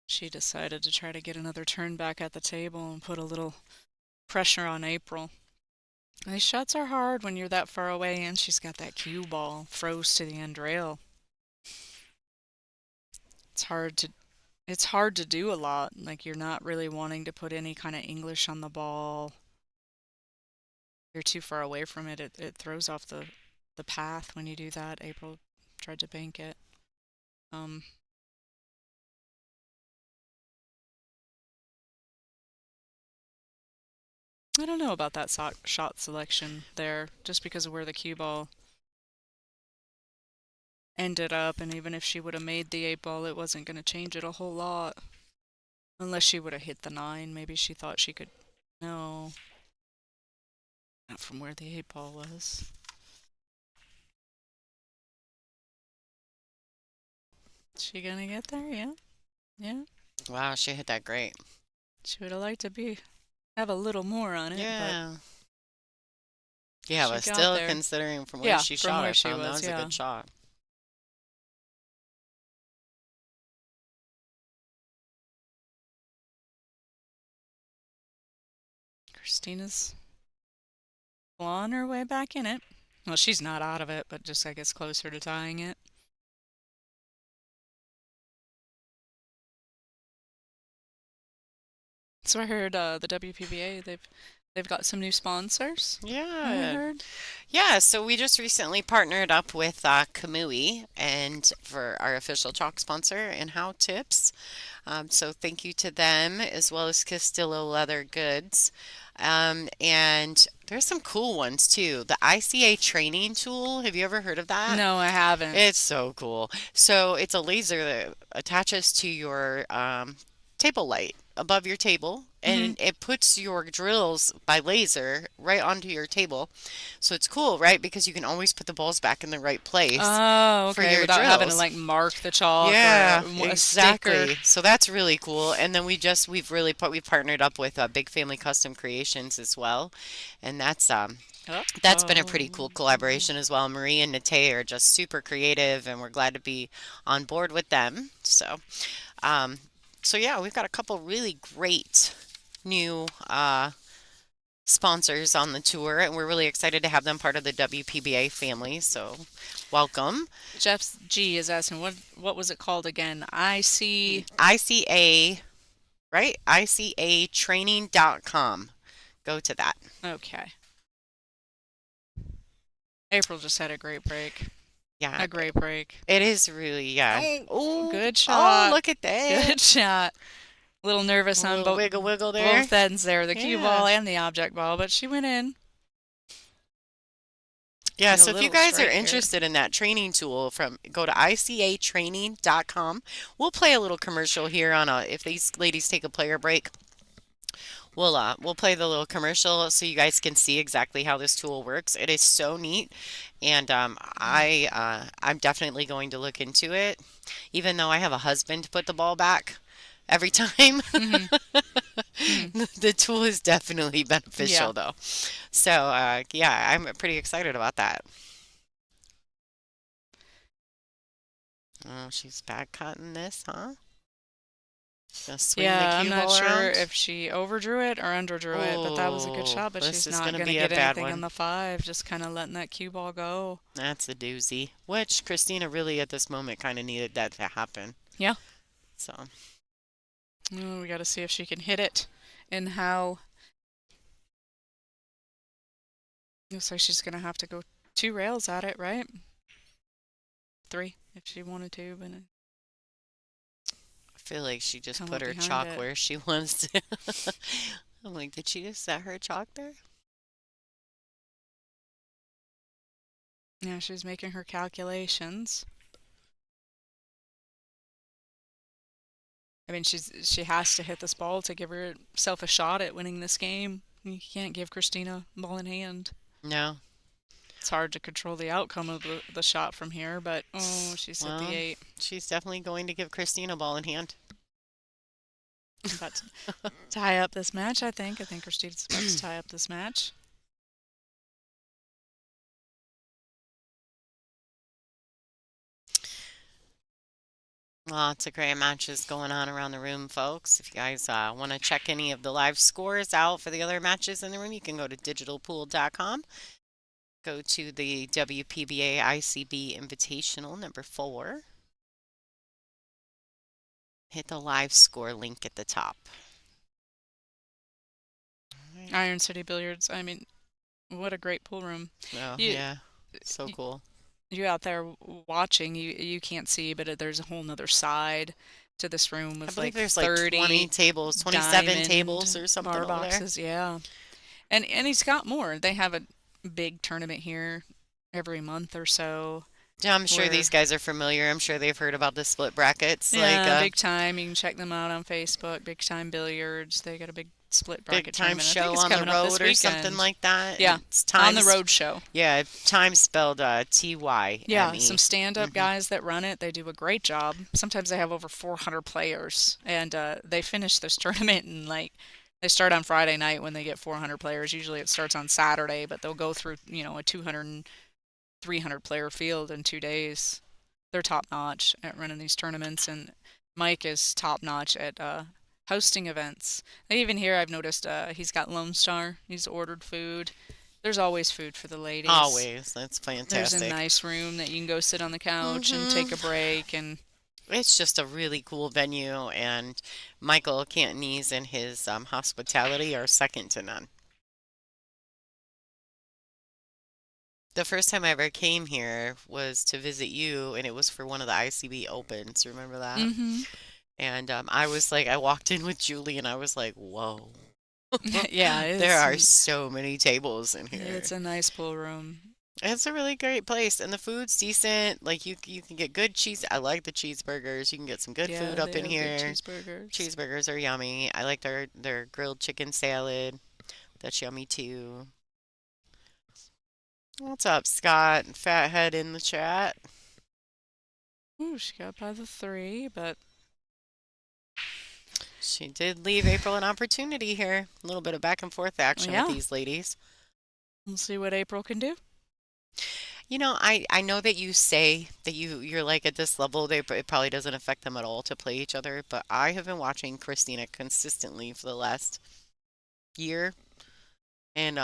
She decided to try to get another turn back at the table and put a little pressure on April. These shots are hard when you're that far away, and she's got that cue ball froze to the end rail. It's hard to it's hard to do a lot. Like, you're not really wanting to put any kind of English on the ball. You're too far away from it. It throws off the path when you do that. April tried to bank it. Um, I don't know about that shot selection there, just because of where the cue ball ended up, and even if she would have made the 8 ball, it wasn't going to change it a whole lot. Unless she would have hit the 9, maybe she thought she could. No, not from where the 8 ball was. She gonna get there? Yeah, yeah. Wow, she hit that great. She would have liked to have a little more on it, but Yeah. Yeah, she but got still, there. considering from where Yeah, she from shot, where I she found that was. was a Yeah. good shot. Christina's clawing her way back in it. Well, she's not out of it, but just, I guess, closer to tying it. So I heard the WPBA, they've got some new sponsors. I Yeah. heard. Yeah, so we just recently partnered up with Kamui and for our official chalk sponsor and How Tips. So thank you to them as well as Castillo Leather Goods. And there's some cool ones too. The ICA training tool, have you ever heard of that? No, I haven't. It's so cool. So it's a laser that attaches to your table light above your table, Hmm. and it puts your drills by laser right onto your table. So it's cool, right? Because you can always put the balls back in the right place Oh, for okay. your Without having to drills. like mark the chalk or Yeah, a sticker. exactly. So that's really cool. And then we've partnered up with Big Family Custom Creations as well, and that's been a Oh. pretty cool collaboration as well. Marie and Nate are just super creative, and we're glad to be on board with them. Um, so yeah, we've got a couple really great new sponsors on the tour, and we're really excited to have them part of the WPBA family. So welcome. Jeff G is asking what was it called again? I see. ICA, right? ICAtraining.com. Go to that. Okay. April just had a great break. Yeah, A great break. it is really, yeah. Oh, Oh, good oh, shot. look at that. Good shot. A little nervous A on little wiggle wiggle there. both ends there, the cue Yeah. ball and the object ball, but she went in. Yeah, And a so if you little guys are straight here. interested in that training tool go to icatraining.com. We'll play a little commercial here if these ladies take a player break. We'll play the little commercial so you guys can see exactly how this tool works. It is so neat, and I'm definitely going to look into it, even though I have a husband to put the ball back every time. Hmm. Hmm. The tool is definitely Yeah. beneficial though. So yeah, I'm pretty excited about that. Oh, she's back cutting this, huh? Gonna swing the Yeah, I'm cue not ball sure around. if she overdrew it or underdrew it, but that was a good Oh, shot, but this she's is not gonna going to be a get bad anything on one. the 5, just kind of letting that cue ball go. That's a doozy. Which Christina really at this moment kind of needed that to happen. Yeah. So Oh, we got to see if she can hit it and how. Looks like she's going to have to go 2 rails at it, right? 3 if she wanted to, but feel like she just come put up her behind chalk it. where she wants to. I'm like, did she just set her chalk there? Yeah, she's making her calculations. I mean, she has to hit this ball to give herself a shot at winning this game. You can't give Christina ball in hand. No. It's hard to control the outcome of the shot from here, but oh, she's hit the Well, eight. she's definitely going to give Christina ball in hand. About to tie up this match, I think. I think Christina's about to tie up this match. Lots of great matches going on around the room, folks. If you guys want to check any of the live scores out for the other matches in the room, you can go to digitalpool.com. Go to the WPBA ICB Invitational number 4. Hit the live score link at the top. Iron City Billiards. I mean, what a great pool room. Oh, You, yeah. So cool. you out there watching, you can't see, but there's a whole nother side to this room I with believe like there's like 20 30 tables, 27 tables diamond or something bar over there. boxes. Yeah, and he's got more. They have a big tournament here every month or so. Yeah, I'm sure Where these guys are familiar. I'm sure they've heard about the split brackets. Like yeah, Big Time. You can check them out on Facebook. Big Time Billiards. They got a big split big bracket time tournament. I think show it's on the coming up this road or something weekend. like that. Yeah, It's on the times. road show. Yeah, time spelled Tyme. Yeah, some stand-up Hmm. guys that run it. They do a great job. Sometimes they have over 400 players, and they finish this tournament and like they start on Friday night when they get 400 players. Usually it starts on Saturday, but they'll go through a 200 and 300 player field in 2 days. They're top notch at running these tournaments, and Mike is top notch at hosting events. Even here, I've noticed he's got Lone Star. He's ordered food. There's always food for the ladies. Always. That's There's a fantastic. nice room that you can go sit on the couch and take Hmm. a break. And It's just a really cool venue, and Michael Cantonese and his hospitality are second to none. The first time I ever came here was to visit you, and it was for one of the ICB Opens. Remember that? hmm And I was like, I walked in with Julie, and I was like, whoa. yeah, There are so many tables in it's here. a nice pool room. It's a really great place, and the food's decent. Like you can get good cheese. I like the cheeseburgers. You can get some good food Yeah, up they in have good here. cheeseburgers. Cheeseburgers are yummy. I like their grilled chicken salad. That's yummy too. What's up, Scott? Fathead in the chat. Ooh, she got by the three, but She did leave April an opportunity here. A little bit of back and forth action with yeah, these ladies. we'll see what April can do. I know that you say that you're like at this level, it probably doesn't affect them at all to play each other, but I have been watching Christina consistently for the last year, and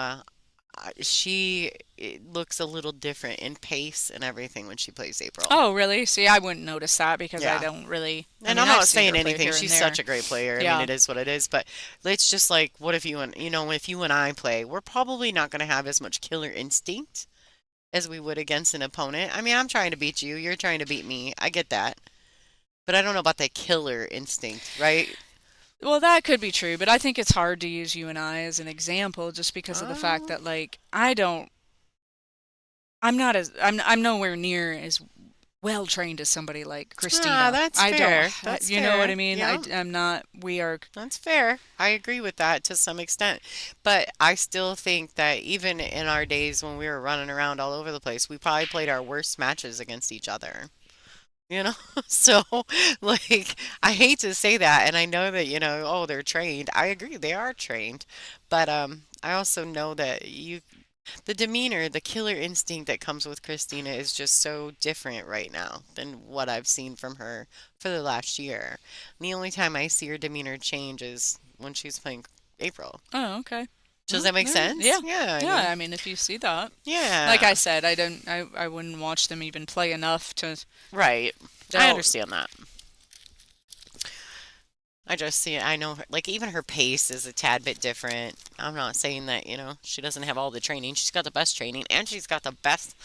she it looks a little different in pace and everything when she plays April. Oh, really? See, I wouldn't notice that because I Yeah. don't really. I And mean, I'm I've not seen saying her play anything. here and She's there. such a great player. I mean, Yeah. it is what it is. But it's just like, what if if you and I play, we're probably not going to have as much killer instinct as we would against an opponent. I mean, I'm trying to beat you. You're trying to beat me. I get that. But I don't know about that killer instinct, right? Well, that could be true, but I think it's hard to use you and I as an example just because of the fact Uh, that like I'm nowhere near as well trained as somebody like Christina. that's I don't, fair. That's you know what fair. I mean? Yeah, I'm not. We are. that's fair. I agree with that to some extent. But I still think that even in our days when we were running around all over the place, we probably played our worst matches against each other. You know? So, like, I hate to say that, and I know that, oh, they're trained. I agree, they are trained. But I also know that the demeanor, the killer instinct that comes with Christina is just so different right now than what I've seen from her for the last year. The only time I see her demeanor change is when she's playing April. Oh, okay. Does Well, that make sense? yeah, Yeah, I yeah. mean, I mean, if you see that, like yeah, I said, I don't. I wouldn't watch them even play enough to. right. I They'll. understand that. I just see it. I know, like, even her pace is a tad bit different. I'm not saying that, she doesn't have all the training. She's got the best training, and she's got the best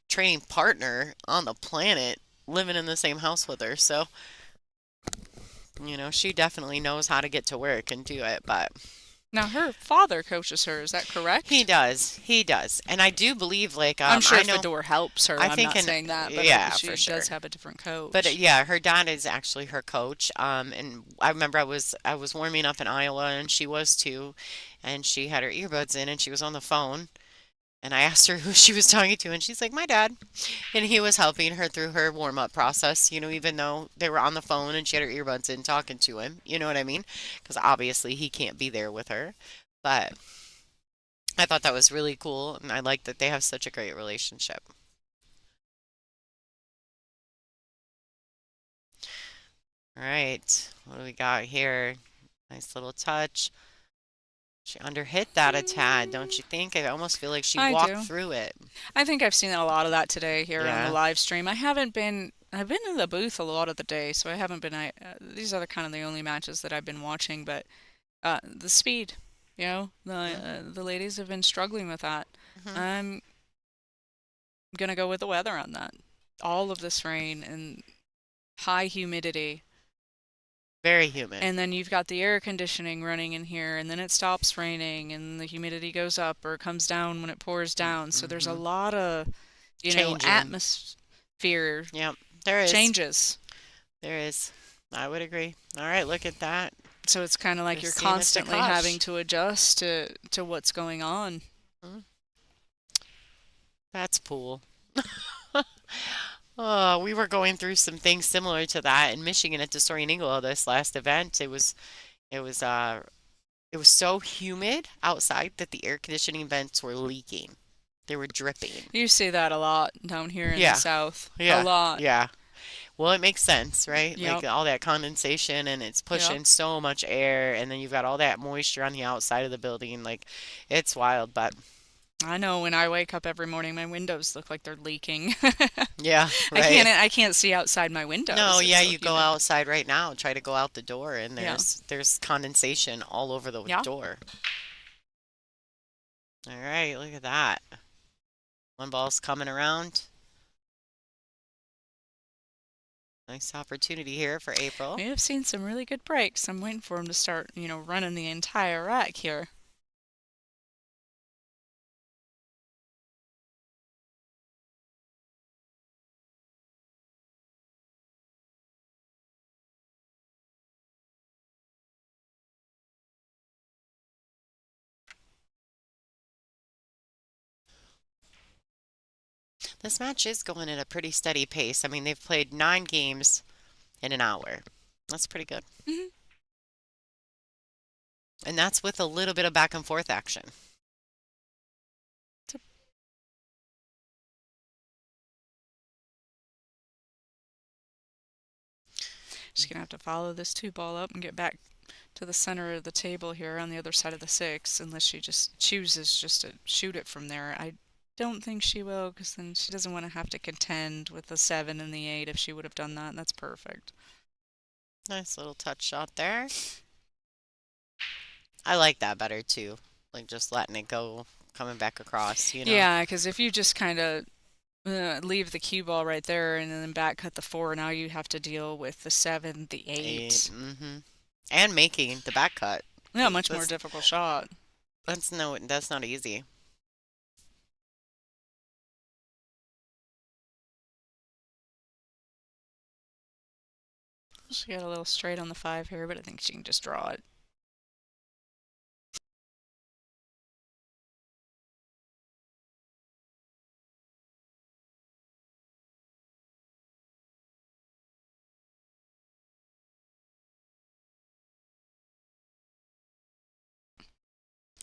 training partner on the planet living in the same house with her. So, She definitely knows how to get to work and do it, but Now, her father coaches her, is that he correct? does. He does. And I do believe, like, I'm sure I if the know, door helps her, I I'm think, not and saying that, but yeah, for she sure. does have a different But coach. yeah, her dad is actually her coach. And I remember I was warming up in Iowa, and she was too, and she had her earbuds in, and she was on the phone, and I asked her who she was talking to, and she's like, "My dad," and he was helping her through her warm up process. Even though they were on the phone and she had her earbuds in talking to him. You know what I mean? Because obviously he can't be there with her, but I thought that was really cool, and I like that they have such a great relationship. All right, what do we got here? Nice little touch. She underhit that a tad, don't Mm, you think? I almost feel like she I walked do. through it. I think I've seen a lot of that today here on the Yeah. live stream. I've been in the booth a lot of the day, so I haven't been, these are the kind of the only matches that I've been watching, but the speed, Hmm. the ladies have been struggling with that. Hmm. I'm gonna go with the weather on that. All of this rain and high humidity. Very humid. And then you've got the air conditioning running in here, and then it stops raining, and the humidity goes up or it comes down when it pours down. So there's a Hmm. lot of, Changing. atmosphere Yep, there is. changes. There is. I would agree. All right, look at that. So it's kind of like you're Christina constantly having Takash. to adjust to what's going on. Hmm. That's cool. Oh, we were going through some things similar to that in Michigan at the Soaring Eagle this last event. It was it was so humid outside that the air conditioning vents were leaking. They were dripping. You see that a lot down here in the Yeah, south. A yeah, lot. yeah. Well, it makes sense, right? Like Yep. all that condensation and it's Yep. pushing so much air, and then you've got all that moisture on the outside of the building. Like it's wild, but I know when I wake up every morning, my windows look like they're leaking. yeah, I right. can't I can't see outside my No, windows. It's yeah, so you go humid. outside right now, try to go out the door, and Yeah. there's condensation all over the Yeah. door. All right, look at that. One ball's coming around. Nice opportunity here for April. We have seen some really good breaks. I'm waiting for them to start, running the entire rack here. This match is going at a pretty steady pace. I mean, they've played 9 games in an hour. That's pretty good. Hmm. And that's with a little bit of back and forth action. She's gonna have to follow this two ball up and get back to the center of the table here on the other side of the six, unless she just chooses just to shoot it from there. I don't think she will, because then she doesn't want to have to contend with the seven and the eight if she would have done that. That's perfect. Nice little touch shot there. I like that better too. Like just letting it go, coming back across. Yeah, because if you just kind of leave the cue ball right there and then back cut the four, now you have to deal with the seven, the eight. Mm-hmm. And making the back cut. Yeah, much more That's difficult shot. that's not easy. She got a little straight on the five here, but I think she can just draw it.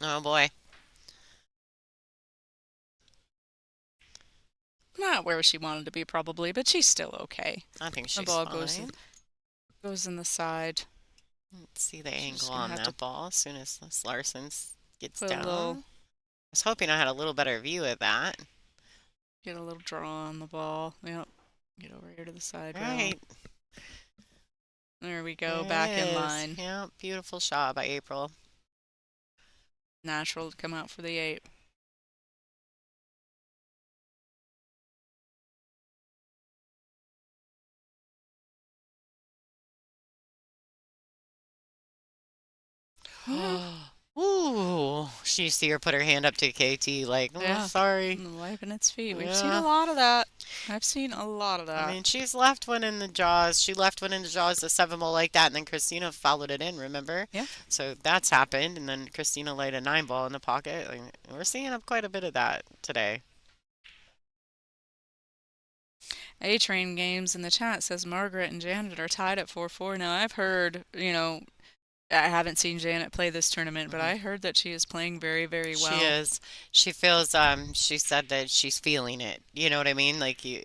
Oh boy. Not where she wanted to be probably, but she's still okay. I think The she's ball goes fine. goes in the side. Let's see the She's angle just gonna on have to that ball as soon as this Larson gets put a little down. I was hoping I had a little better view of that. get a little draw on the ball. Yep. Get over here to the side rail. Right. There we go, There back in it is. line. Yeah, beautiful shot by April. Natural to come out for the eight. Ooh, she see her put her hand up to KT like, oh, Yeah, sorry. wiping its feet. We've seen a Yeah. lot of that. I've seen a lot of I that. mean, she's left one in the jaws. She left one in the jaws of seven ball like that, and then Christina followed it in, remember? Yeah. So that's happened, and then Christina laid a nine ball in the pocket. Like, we're seeing quite a bit of that today. A Train Games in the chat says Margaret and Janet are tied at 4-4. Now, I've heard, I haven't seen Janet play this tournament, but hmm I heard that she is playing very, very She well. is. She feels. She said that she's feeling it. You know what I mean? Like you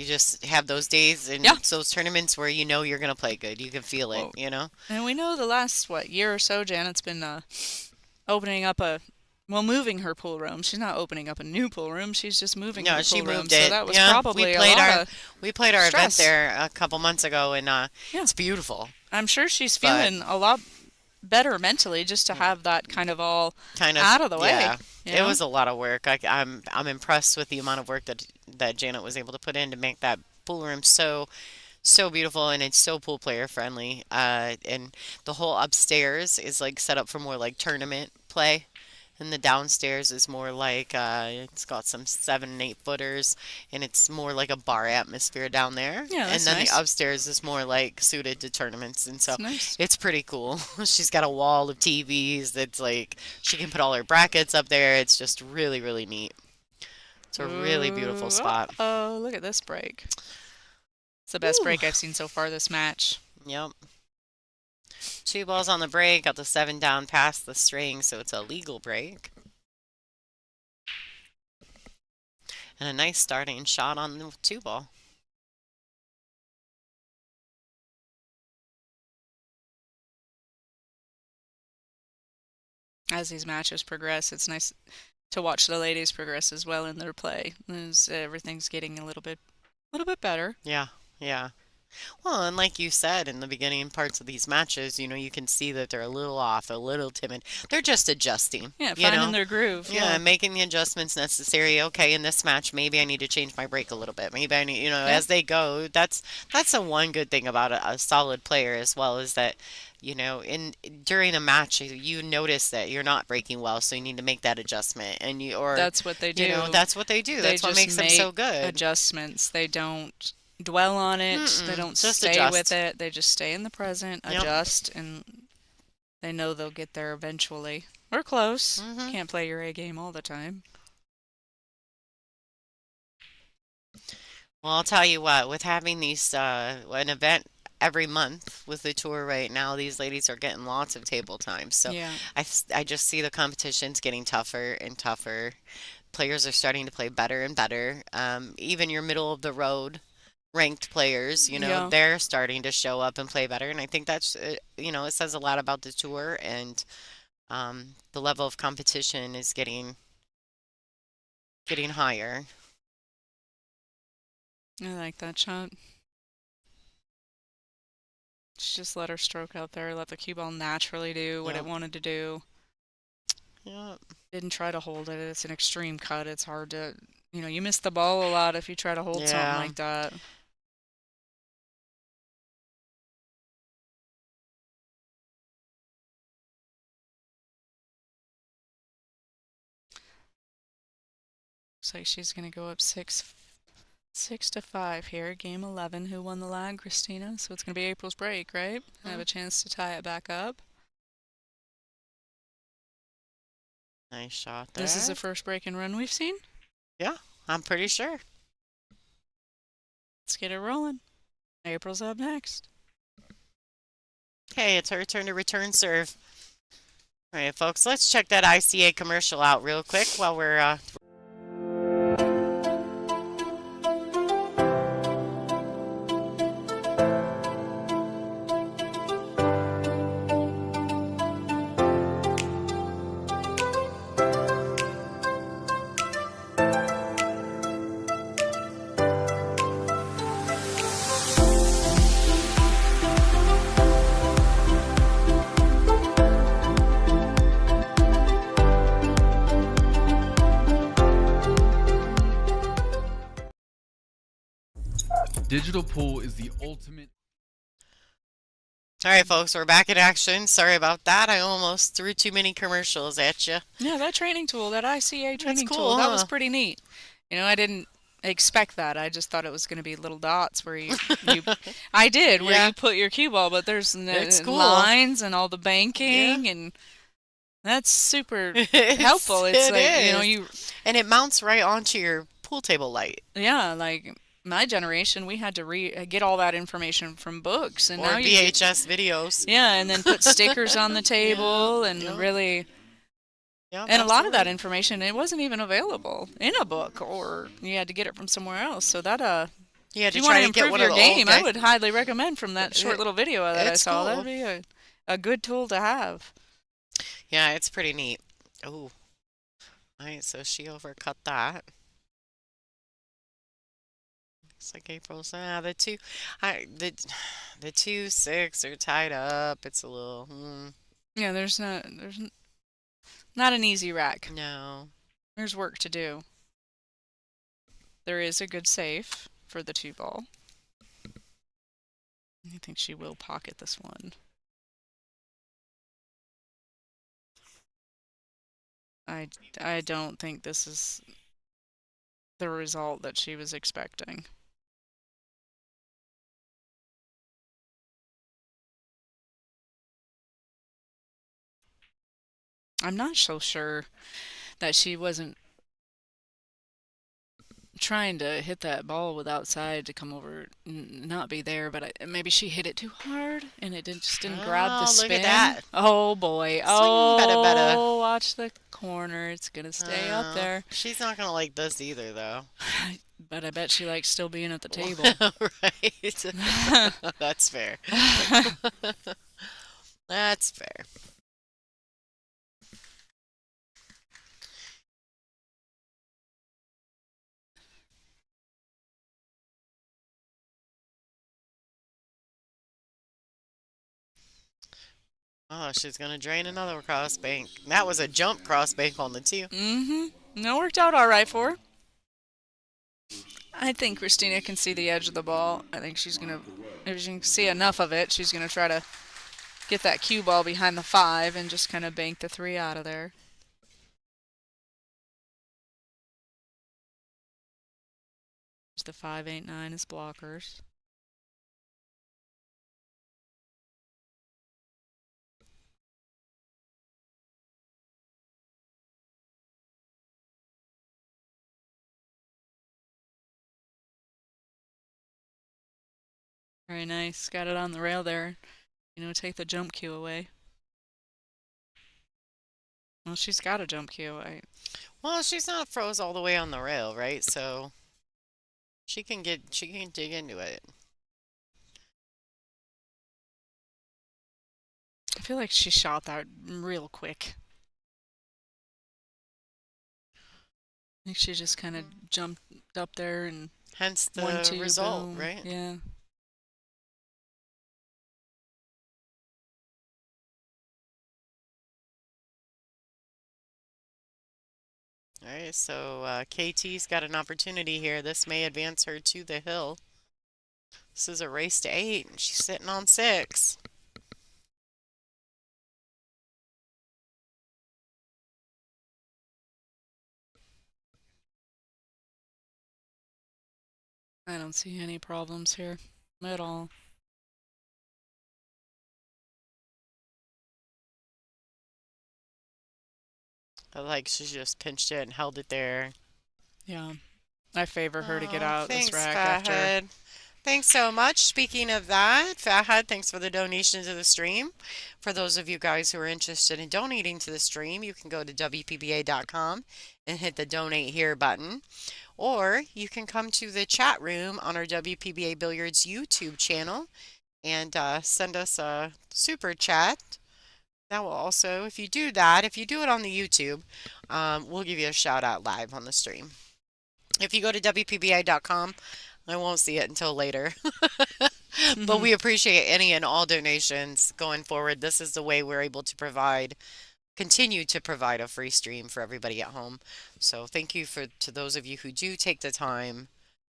just have those days and Yeah. those tournaments where you know you're gonna play good. You can feel it. Well, You know. and we know the last, year or so, Janet's been opening up moving her pool room. She's not opening up a new pool room. She's just moving Yeah, her she pool room. moved So it. that was Yeah, probably a lot of we played our event stress. there a couple months ago, and Yeah. it's beautiful. I'm sure she's But feeling a lot better mentally just to have that kind of all kind of, out of the way. yeah, You it know? was a lot of work. I'm impressed with the amount of work that Janet was able to put in to make that pool room so beautiful, and it's so pool player friendly. And the whole upstairs is like set up for more like tournament play. And the downstairs is more like it's got some 7 and 8 footers, and it's more like a bar atmosphere down there. Yeah, And that's then the nice. upstairs is more like suited to tournaments, and so It's nice. it's pretty cool. She's got a wall of TVs that's like she can put all her brackets up there. It's just really, really neat. It's a really beautiful Ooh, spot. oh, look at this break. It's the best Woo. break I've seen so far this match. Yep. 2 balls on the break, got the 7 down past the string, so it's a legal break. And a nice starting shot on the 2 ball. As these matches progress, it's nice to watch the ladies progress as well in their play. As everything's getting a little bit better. Yeah, yeah. Well, and like you said in the beginning parts of these matches, you can see that they're a little off, a little timid. They're just adjusting, Yeah, you finding know? their groove. Yeah, Yeah. making the adjustments necessary. Okay, in this match, maybe I need to change my break a little bit. Maybe I need, Yeah. as they go. That's the one good thing about a solid player as well is that, in during a match, you notice that you're not breaking well, so you need to make that adjustment. And That's what they do. that's what they do. They That's what just makes them so make good. adjustments. They don't dwell on it. They Mm-mm, don't just stay with adjust. it. They just stay in the present, Yep. adjust, and they know they'll get there eventually. We're close. hmm Can't play your A game all the time. Well, I'll tell you what, with having these an event every month with the tour right now, these ladies are getting lots of table time. So Yeah. I just see the competition's getting tougher and tougher. Players are starting to play better and better. Even your middle of the road ranked players, Yeah. they're starting to show up and play better. And I think that's, it says a lot about the tour and the level of competition is getting higher. I like that shot. Just let her stroke out there, let the cue ball naturally do what it Yep. wanted to do. Yep. Didn't try to hold it. It's an extreme cut. It's hard to, you miss the ball a lot if you try to hold something Yeah. like that. Looks like she's gonna go up 6-5 here. Game 11. Who won the lag? Christina. So it's gonna be April's break, right? Have a chance to tie it back up. Nice shot This is there. the first break and run we've seen. Yeah, I'm pretty sure. Let's get it rolling. April's up next. Okay, it's her turn to return serve. All right, folks, let's check that ICA commercial out real quick while we're Digital pool is the ultimate. All right, folks, we're back in action. Sorry about that. I almost threw too many commercials at you. Yeah, that training tool, that ICA That's training tool, cool, that was huh? pretty neat. I didn't expect that. I just thought it was going to be little dots where you I did, where Yeah, you put your cue ball, but there's it's cool. lines and all the Yeah, banking, and that's super helpful. It's it like, is. And it mounts right onto your pool table light yeah, like my generation, we had to get all that information from books, and or now you get, VHS videos. yeah, and then put stickers on the Yeah, table and yeah, really. yeah, And a lot of that absolutely. information, it wasn't even available in a book, or you had to get it from somewhere else. So that, You had if to you want try to to get improve one of your the old game, I guy. would highly recommend from that short It, little video that I it's saw. That'd cool. be a good tool to have. Yeah, it's pretty neat. Oh, all right, so she overcut that. Looks like April's the 2-6 are tied up. It's a little Yeah, not an easy rack. no. There's work to do. There is a good safe for the two ball. I think she will pocket this one. I, I don't think this is the result that she was expecting. I'm not so sure that she wasn't trying to hit that ball with outside to come over, not be there, but maybe she hit it too hard and just didn't grab the Oh, look at spin. that. Oh boy. Swing better, better. Oh, watch the corner. It's gonna stay up there. She's not gonna like this either, though. But I bet she likes still being at the table. Right? That's fair. That's fair. Oh, she's gonna drain another cross bank. That was a jump cross bank on the two. No, worked out all right for her. I think Christina can see the edge of the ball. I think she's gonna, if she can see enough of it, she's gonna try to get that cue ball behind the 5 and just kind of bank the 3 out of there. There's the 5, 8, 9 as blockers. Very nice. Got it on the rail there. Take the jump cue away. Well, she's got a jump cue. Well, she's not froze all the way on the rail, right? So she can dig into it. I feel like she shot that real quick. I think she just kind of jumped up there and Hence 1, the 2, result, boom. right? Yeah. All right, so KT's got an opportunity here. This may advance her to the hill. This is a race to 8, and she's sitting on 6. I don't see any problems here at all. I like she just pinched it and held it there. Yeah. I favor her to get Oh, out this thanks, rack after. Fathead. Thanks so much. Speaking of that, Fathead, thanks for the donation to the stream. For those of you guys who are interested in donating to the stream, you can go to WPBA.com and hit the donate here button. Or you can come to the chat room on our WPBA Billiards YouTube channel and send us a super chat. That will also, if you do that, if you do it on the YouTube, we'll give you a shout out live on the stream. If you go to WPBA.com, I won't see it until later. But we appreciate any and all donations going forward. This is the way we're able to continue to provide a free stream for everybody at home. So thank you to those of you who do take the time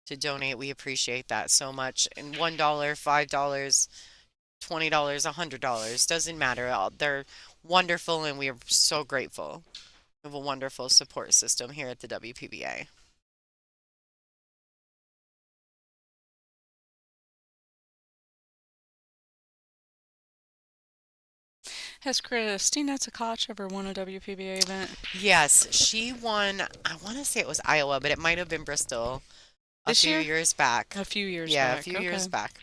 to donate. We appreciate that so much. And $1, $5, $20, $100, doesn't matter. They're wonderful, and we are so grateful. We have a wonderful support system here at the WPBA. Has Christina Tkach ever won a WPBA event? Yes, she won. I want to say it was Iowa, but it might have been Bristol a This few year? years back. A few years Yeah, a back. few years Okay. back.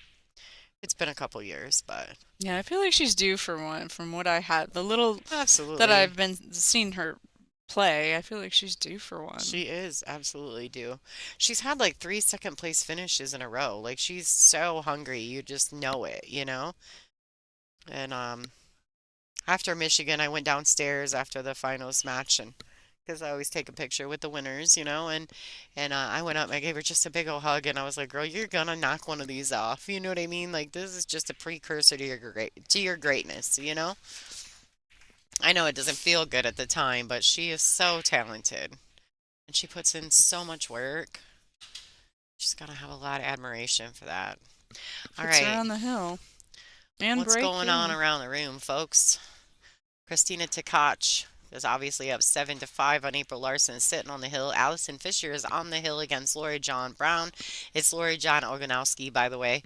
It's been a couple years, but Yeah, I feel like she's due for one from what I had. The little that absolutely. I've been seeing her play, I feel like she's due for one. She is absolutely due. She's had like three second place finishes in a row. Like she's so hungry, you just know it, you know? And after Michigan, I went downstairs after the finals match and because I always take a picture with the winners, you know, and I went up and I gave her just a big old hug and I was like, "Girl, you're gonna knock one of these off." You know what I mean? Like this is just a precursor to your greatness, you know? I know it doesn't feel good at the time, but she is so talented and she puts in so much work. She's got to have a lot of admiration for that. All Puts her right, on the hill. And what's break, going on yeah. around the room, folks? Christina Tkach is obviously up 7-5 on April Larson sitting on the hill. Allison Fisher is on the hill against Lori John Brown. It's Lori John Oganowski, by the way.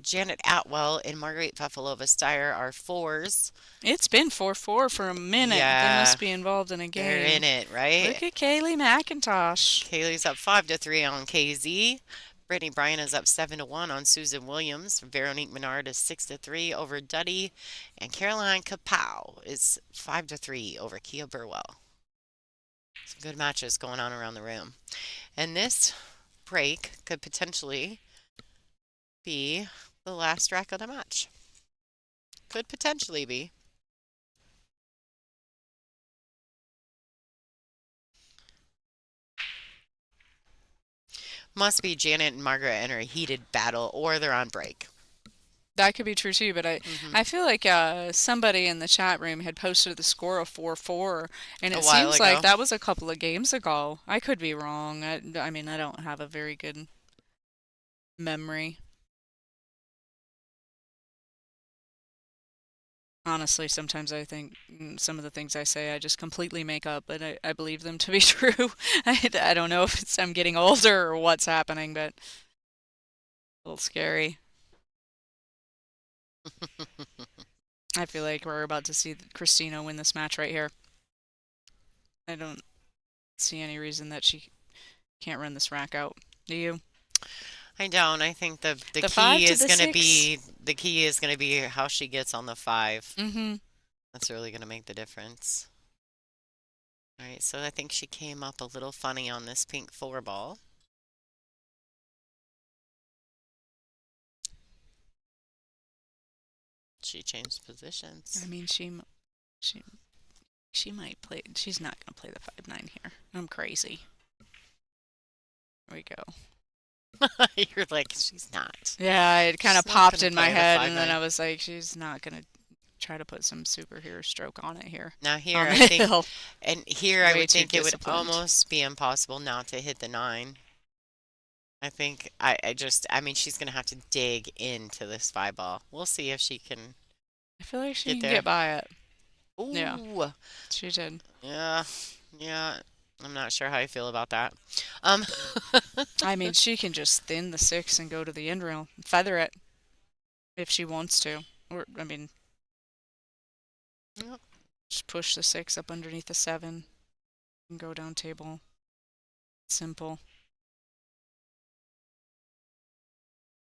Janet Atwell and Marguerite Pefalova Steyer are fours. It's been 4-4 for a minute. They Yeah, must be involved in a they're in game. it, right? Look at Kaylee McIntosh. Kaylee's up 5-3 on KZ. Brittany Bryan is up 7-1 on Susan Williams. Veronique Menard is 6-3 over Duddy. And Caroline Kapow is 5-3 over Kia Burwell. Some good matches going on around the room. And this break could potentially be the last rack of the match. Could potentially be. Must be Janet and Margaret in a heated battle, or they're on break. That could be true too, but Hmm. I feel like somebody in the chat room had posted the score of 4-4, and A it while seems like ago. that was a couple of games ago. I could be wrong. I mean, I don't have a very good memory. Honestly, sometimes I think some of the things I say I just completely make up, but I believe them to be true. I don't know if I'm getting older or what's happening, but a little scary. I feel like we're about to see Christina win this match right here. I don't see any reason that she can't run this rack out. Do you? I don't. I think the The five key to is the gonna six. be how she gets on the five. Mm-hmm. That's really gonna make the difference. All right, so I think she came up a little funny on this pink four ball. She changed I positions. mean, she she might play. She's not gonna play the 5-9 here. I'm crazy. Here we go. You're like, she's not. Yeah, it kind She's of not popped gonna in my play the head, five and then nine. I was like, she's not gonna try to put some superhero stroke on it here Now here, on the I think, hill. and here I Way would too think it would disciplined. almost be impossible not to hit the nine. I think I mean, she's gonna have to dig into this five ball. We'll see if she can I feel like she get can there. get by it. Yeah, Ooh, she did. yeah, yeah. I'm not sure how I feel about that. Um, I mean, she can just thin the six and go to the end rail, feather it if she wants to. Or, I mean, Yep. just push the six up underneath the seven and go down table. Simple.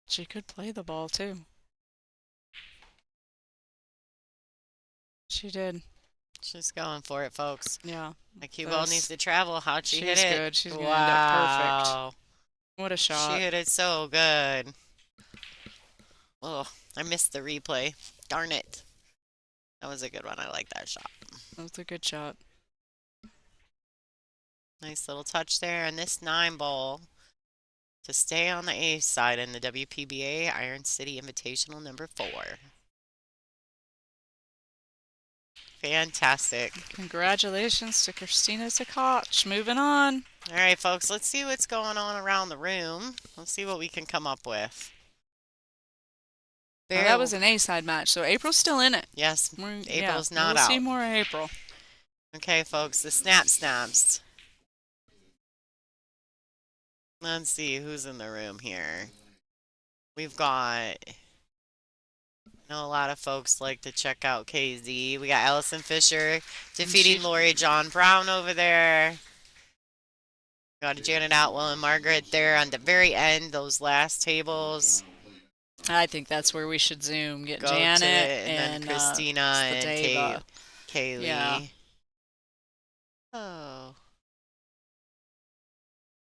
She could play the ball too. She did. She's going for it, folks. Yeah. My cue ball needs This. to travel. How'd she hit She's it? good. She's gonna end up perfect. Wow. What a She shot. hit it so good. Oh, I missed the replay. Darn it. That was a good one. I like that shot. That was a good shot. Nice little touch there. And this nine ball to stay on the A side in the WPBA Iron City Invitational number 4. Fantastic. Congratulations to Christina Tkach. Moving on. All right, folks, let's see what's going on around the room. Let's see what we can come up with. Now that Very, was an A-side match, so April's still in it. yes, Yeah, April's not we'll see out. more of April. Okay, folks, the snap snaps. Let's see who's in the room here. We've got, I know a lot of folks like to check out KZ. We got Allison Fisher defeating Lori John Brown over there. Got Janet Outwell and Margaret there on the very end, those last tables. I think that's where we should zoom. Get Go to the, Janet and then and Christina and Stadeva. Yeah. Kaylee. Oh.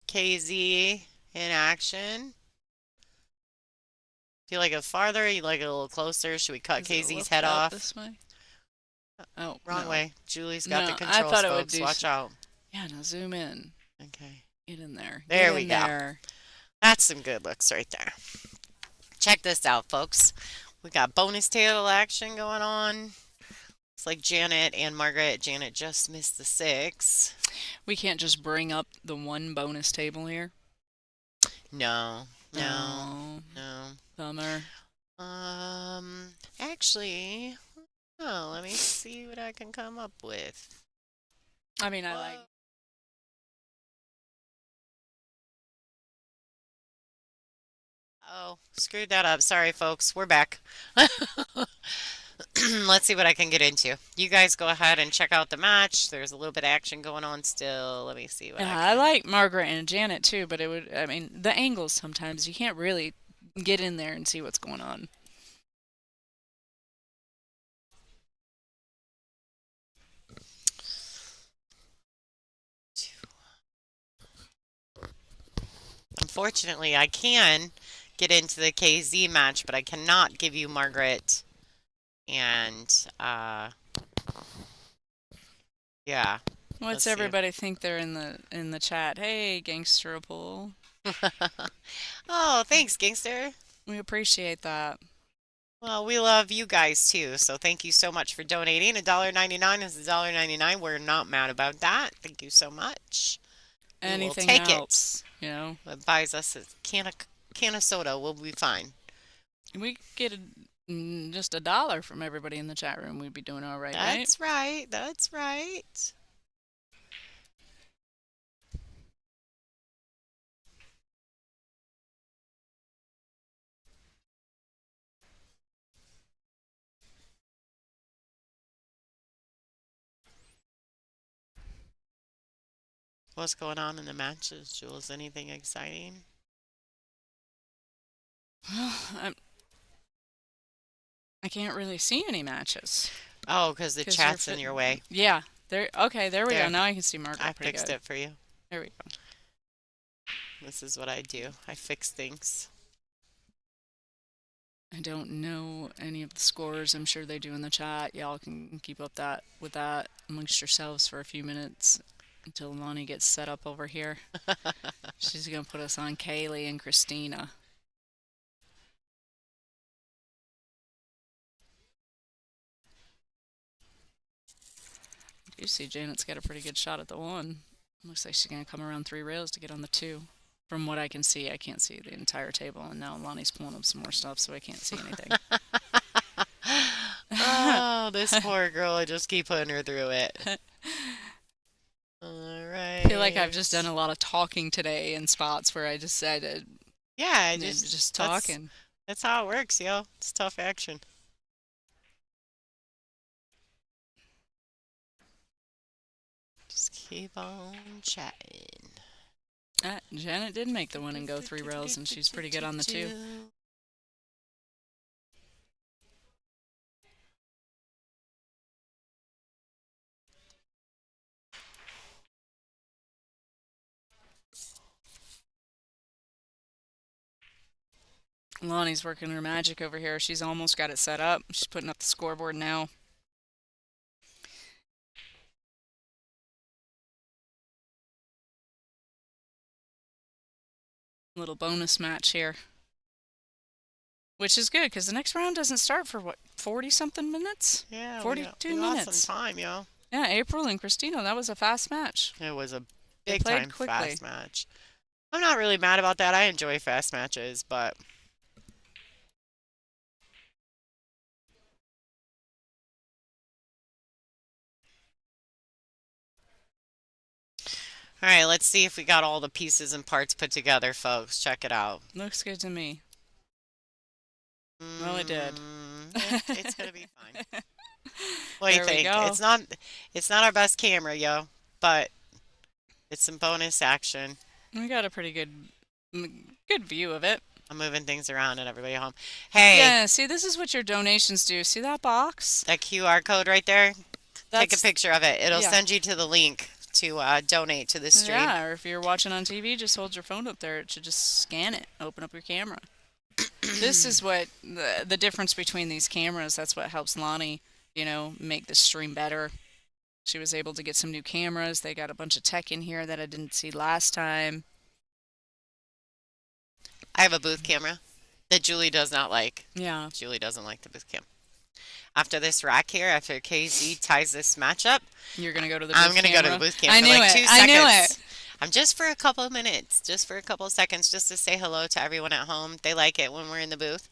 KZ in action. Do you like it farther? You like it a little closer? Should we cut Is it KZ's lift head out off? this way? Oh, Wrong no. way. Julie's got the No, I controls, thought it would folks. do. Watch out. Yeah, now zoom in. Okay. Get in there. There Get we in go. there. That's some good looks right there. Check this out, folks. We got bonus table action going on. It's like Janet and Margaret. Janet just missed the 6. We can't just bring up the one bonus table here. No. No. Oh, No. bummer. Actually, oh, let me see what I can come up with. I mean, I like. Oh, screwed that up. Sorry, folks. We're back. Let's see what I can get into. You guys go ahead and check out the match. There's a little bit of action going on still. Let me see what Yeah, I I can. like Margaret and Janet too, but it would. I mean, the angles sometimes you can't really get in there and see what's going on. Unfortunately, I can get into the KZ match, but I cannot give you Margaret and yeah. What's Let's see. everybody think they're in the chat? Hey, Gangster Pool. Oh, thanks, gangster. We appreciate that. Well, we love you guys too, so thank you so much for donating. $1.99 is $1.99. We're not mad about that. Thank you so much. We will Anything take helps, you know. it. It buys us a can of soda. We'll be fine. We get just $1 from everybody in the chat room. We'd be doing all right, right? That's right. That's right. What's going on in the matches, Jules? Anything exciting? I can't really see any matches. Oh, because the 'Cause chat's in your way. Yeah. There. Okay, there we There. go. Now I can see Margaret I pretty fixed good. it for you. There we go. This is what I do. I fix things. I don't know any of the scores. I'm sure they do in the chat. Y'all can keep up with that amongst yourselves for a few minutes until Lonnie gets set up over here. She's gonna put us on Kaylee and Christina. You see Janet's got a pretty good shot at the 1. Looks like she's gonna come around 3 rails to get on the 2. From what I can see, I can't see the entire table, and now Lonnie's pulling up some more stuff, so I can't see anything. Oh, this poor girl. I just keep putting her through it. All right. I feel like I've just done a lot of talking today in spots where I just said, Yeah, just that's- talking. That's how it works, yo. It's tough action. Just keep on chatting. Janet did make the 1 and go 3 rails, and she's pretty good on the 2. Lonnie's working her magic over here. She's almost got it set up. She's putting up the scoreboard now. Little bonus match here. Which is good, because the next round doesn't start for, what, 40-something minutes? Yeah, 42 we got minutes. some time, yo. Yeah, April and Christina, that was a fast match. It was a They big played time quickly. fast match. I'm not really mad about that. I enjoy fast matches, but All right, let's see if we got all the pieces and parts put together, folks. Check it out. Looks good to me. Well, it did. It's gonna be fine. What do you There we think? go. It's not our best camera, yo, but it's some bonus action. We got a pretty good view of it. I'm moving things around and everybody at home. Hey, Yeah, see, this is what your donations do. See that box? that QR code right there. Take a That's picture of it. It'll yeah. send you to the link to donate to the stream. Yeah, or if you're watching on TV, just hold your phone up there. It should just scan it. Open up your camera. This is what the difference between these cameras. That's what helps Lonnie, make the stream better. She was able to get some new cameras. They got a bunch of tech in here that I didn't see last time. I have a booth camera that Julie does not like. Yeah. Julie doesn't like the booth cam. After this rack here, after KZ ties this match up, You're gonna go to the I'm booth going to go to the camera? booth cam I for knew like it. 2 I knew seconds. it. I'm just for a couple of minutes, just for a couple of seconds, just to say hello to everyone at home. They like it when we're in the booth.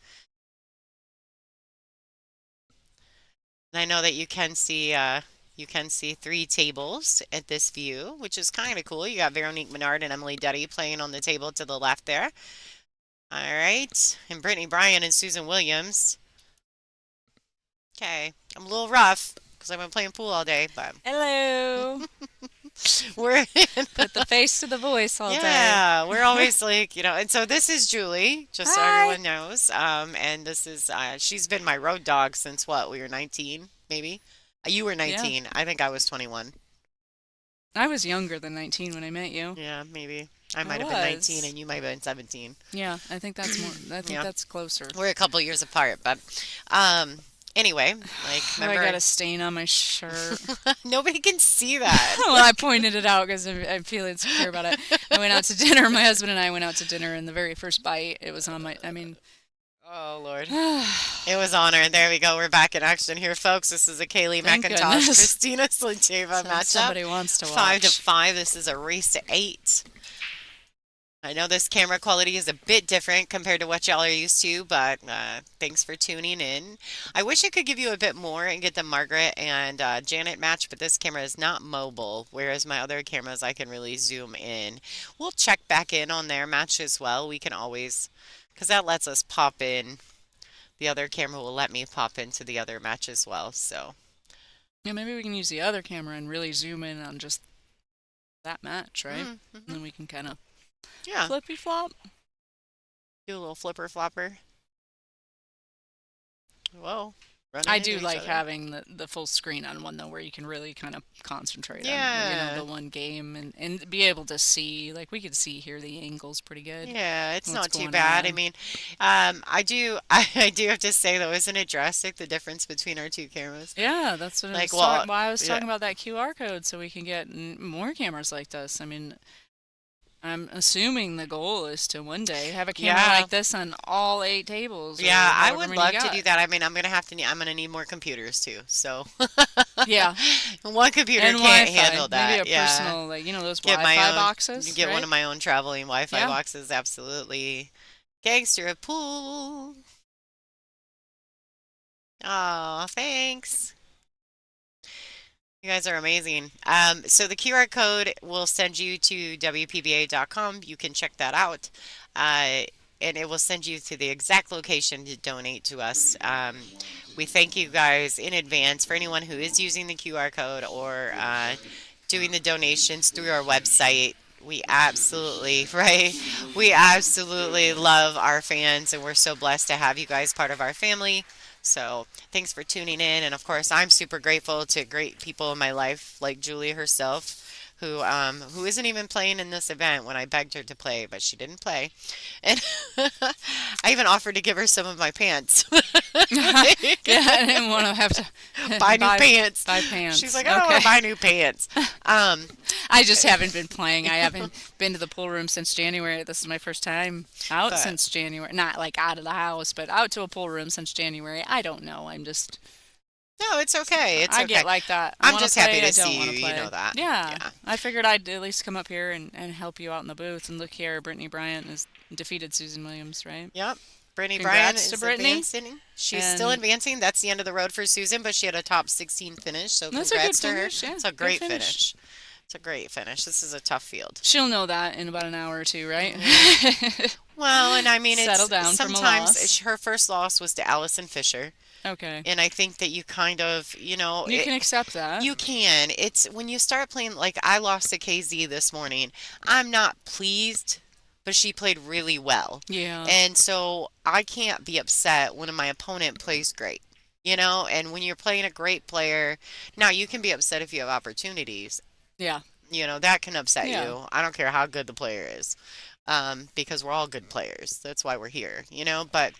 And I know that you can see 3 tables at this view, which is kind of cool. You got Veronique Menard and Emily Duddy playing on the table to the left there. All right, and Brittany Bryan and Susan Williams. Okay, I'm a little rough because I've been playing pool all day, but Hello. we're Put the face to the voice all day. yeah, we're always like, and so this is Julie, just so Hi. everyone knows. And this is she's been my road dog since what? We were 19, maybe. You were Yeah. 19. I think I was 21. I was younger than 19 when I met you. Yeah, maybe. I I might have been 19 was. and you might have been 17. Yeah, I think that's more. I think Yeah, that's closer. we're a couple years apart, but um, anyway, like Oh, I remember, got a stain on my shirt. nobody can see that. Well, I pointed it out because I'm feeling insecure about it. I went out to dinner. My husband and I went out to dinner, and the very first bite, it was on my. I mean, Oh Lord. thank It was on her, and there we go. We're back in action here, folks. This is a Kaylee McIntosh, goodness. Christina Slicheva matchup. Somebody wants to 5-5. This is a race to 8. I know this camera quality is a bit different compared to what y'all are used to, but thanks for tuning in. I wish I could give you a bit more and get the Margaret and Janet match, but this camera is not mobile, whereas my other cameras I can really zoom in. We'll check back in on their match as well. We can always, because that lets us pop in. The other camera will let me pop into the other match as well, so. Yeah, maybe we can use the other camera and really zoom in on just that match, right? Mm-hmm. And then we can kind of Yeah, flippy flop. do a little flipper flopper. Whoa, running I into do each like other. having the full screen on one though, where you can really kind of concentrate on Yeah. the one game and be able to see, like we could see here the angles pretty good. Yeah, it's What's not too going bad. I on? mean, I do have to say though, isn't it drastic the difference between our two cameras? Yeah, that's what Like, well, why I was yeah, talking about that QR code so we can get more cameras like this. I mean, I'm assuming the goal is to one day have a camera yeah, like this on all 8 tables or yeah. I however would many you love to got. do that. I mean, I'm gonna need more computers too. So Yeah, one computer and can't Wi-Fi. handle Maybe that. a Yeah, personal, like those get my Wi-Fi own. boxes, Get one right? of my own traveling Wi-Fi Yeah. boxes. Absolutely, gangster pool. Oh, thanks. You guys are amazing. So the QR code will send you to WPBA.com. You can check that out. And it will send you to the exact location to donate to us. We thank you guys in advance for anyone who is using the QR code or doing the donations through our website. We absolutely, right? We absolutely love our fans, and we're so blessed to have you guys part of our family. So thanks for tuning in. And of course, I'm super grateful to great people in my life like Julie herself, who isn't even playing in this event when I begged her to play, but she didn't play. And I even offered to give her some of my pants. Yeah, I didn't want to have to Buy new pants. buy pants. She's like, I don't want to Okay. buy new pants. Um, I just haven't been playing. I haven't been to the pool room since January. This is my first time out but since January. Not like out of the house, but out to a pool room since January. I don't know. I'm just no, it's okay. It's I okay. get like that. I I'm want just to happy play. to I don't see want you. to You play. know that. Yeah, Yeah. I figured I'd at least come up here and help you out in the booth. And look here, Brittany Bryant has defeated Susan Williams, right? Yep. Brittany Bryan Congrats to is Brittany. advancing. She's still And advancing. That's the end of the road for Susan, but she had a top 16 finish, so that's a good congrats to her. finish. Yeah, It's a good great finish. finish. It's a great finish. This is a tough field. She'll know that in about an hour or two, right? Hmm. Well, and I mean, Settle it's down from a sometimes loss. her first loss was to Allison Fisher, Okay. and I think that you kind of, You can accept that. you can. It's when you start playing, like I lost to KZ this morning. I'm not pleased, but she played really well. Yeah. And so I can't be upset when my opponent plays great. And when you're playing a great player, now you can be upset if you have opportunities. Yeah. That can upset Yeah. you. I don't care how good the player is, because we're all good players. That's why we're here, but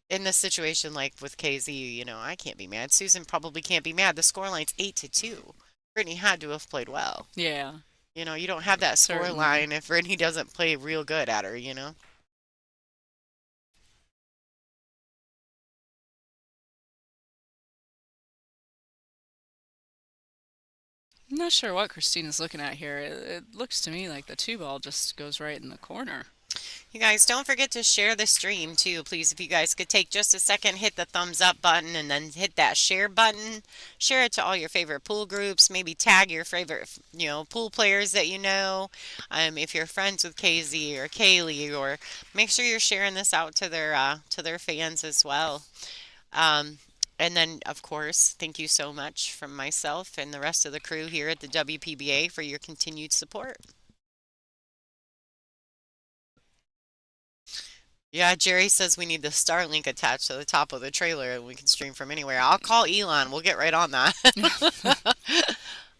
in this situation, like with KZ, I can't be mad. Susan probably can't be mad. The scoreline's 8-2. Brittany had to have played well. Yeah. You don't have that Certainly. scoreline if Brittany doesn't play real good at her. I'm not sure what Christina's looking at here. It looks to me like the two ball just goes right in the corner. You guys don't forget to share the stream too, please. If you guys could take just a second, hit the thumbs up button and then hit that share button. Share it to all your favorite pool groups. Maybe tag your favorite, pool players that you know. If you're friends with KZ or Kaylee, or make sure you're sharing this out to their fans as well. Um, and then, of course, thank you so much from myself and the rest of the crew here at the WPBA for your continued support. Yeah, Jerry says we need the Starlink attached to the top of the trailer and we can stream from anywhere. I'll call Elon. We'll get right on that.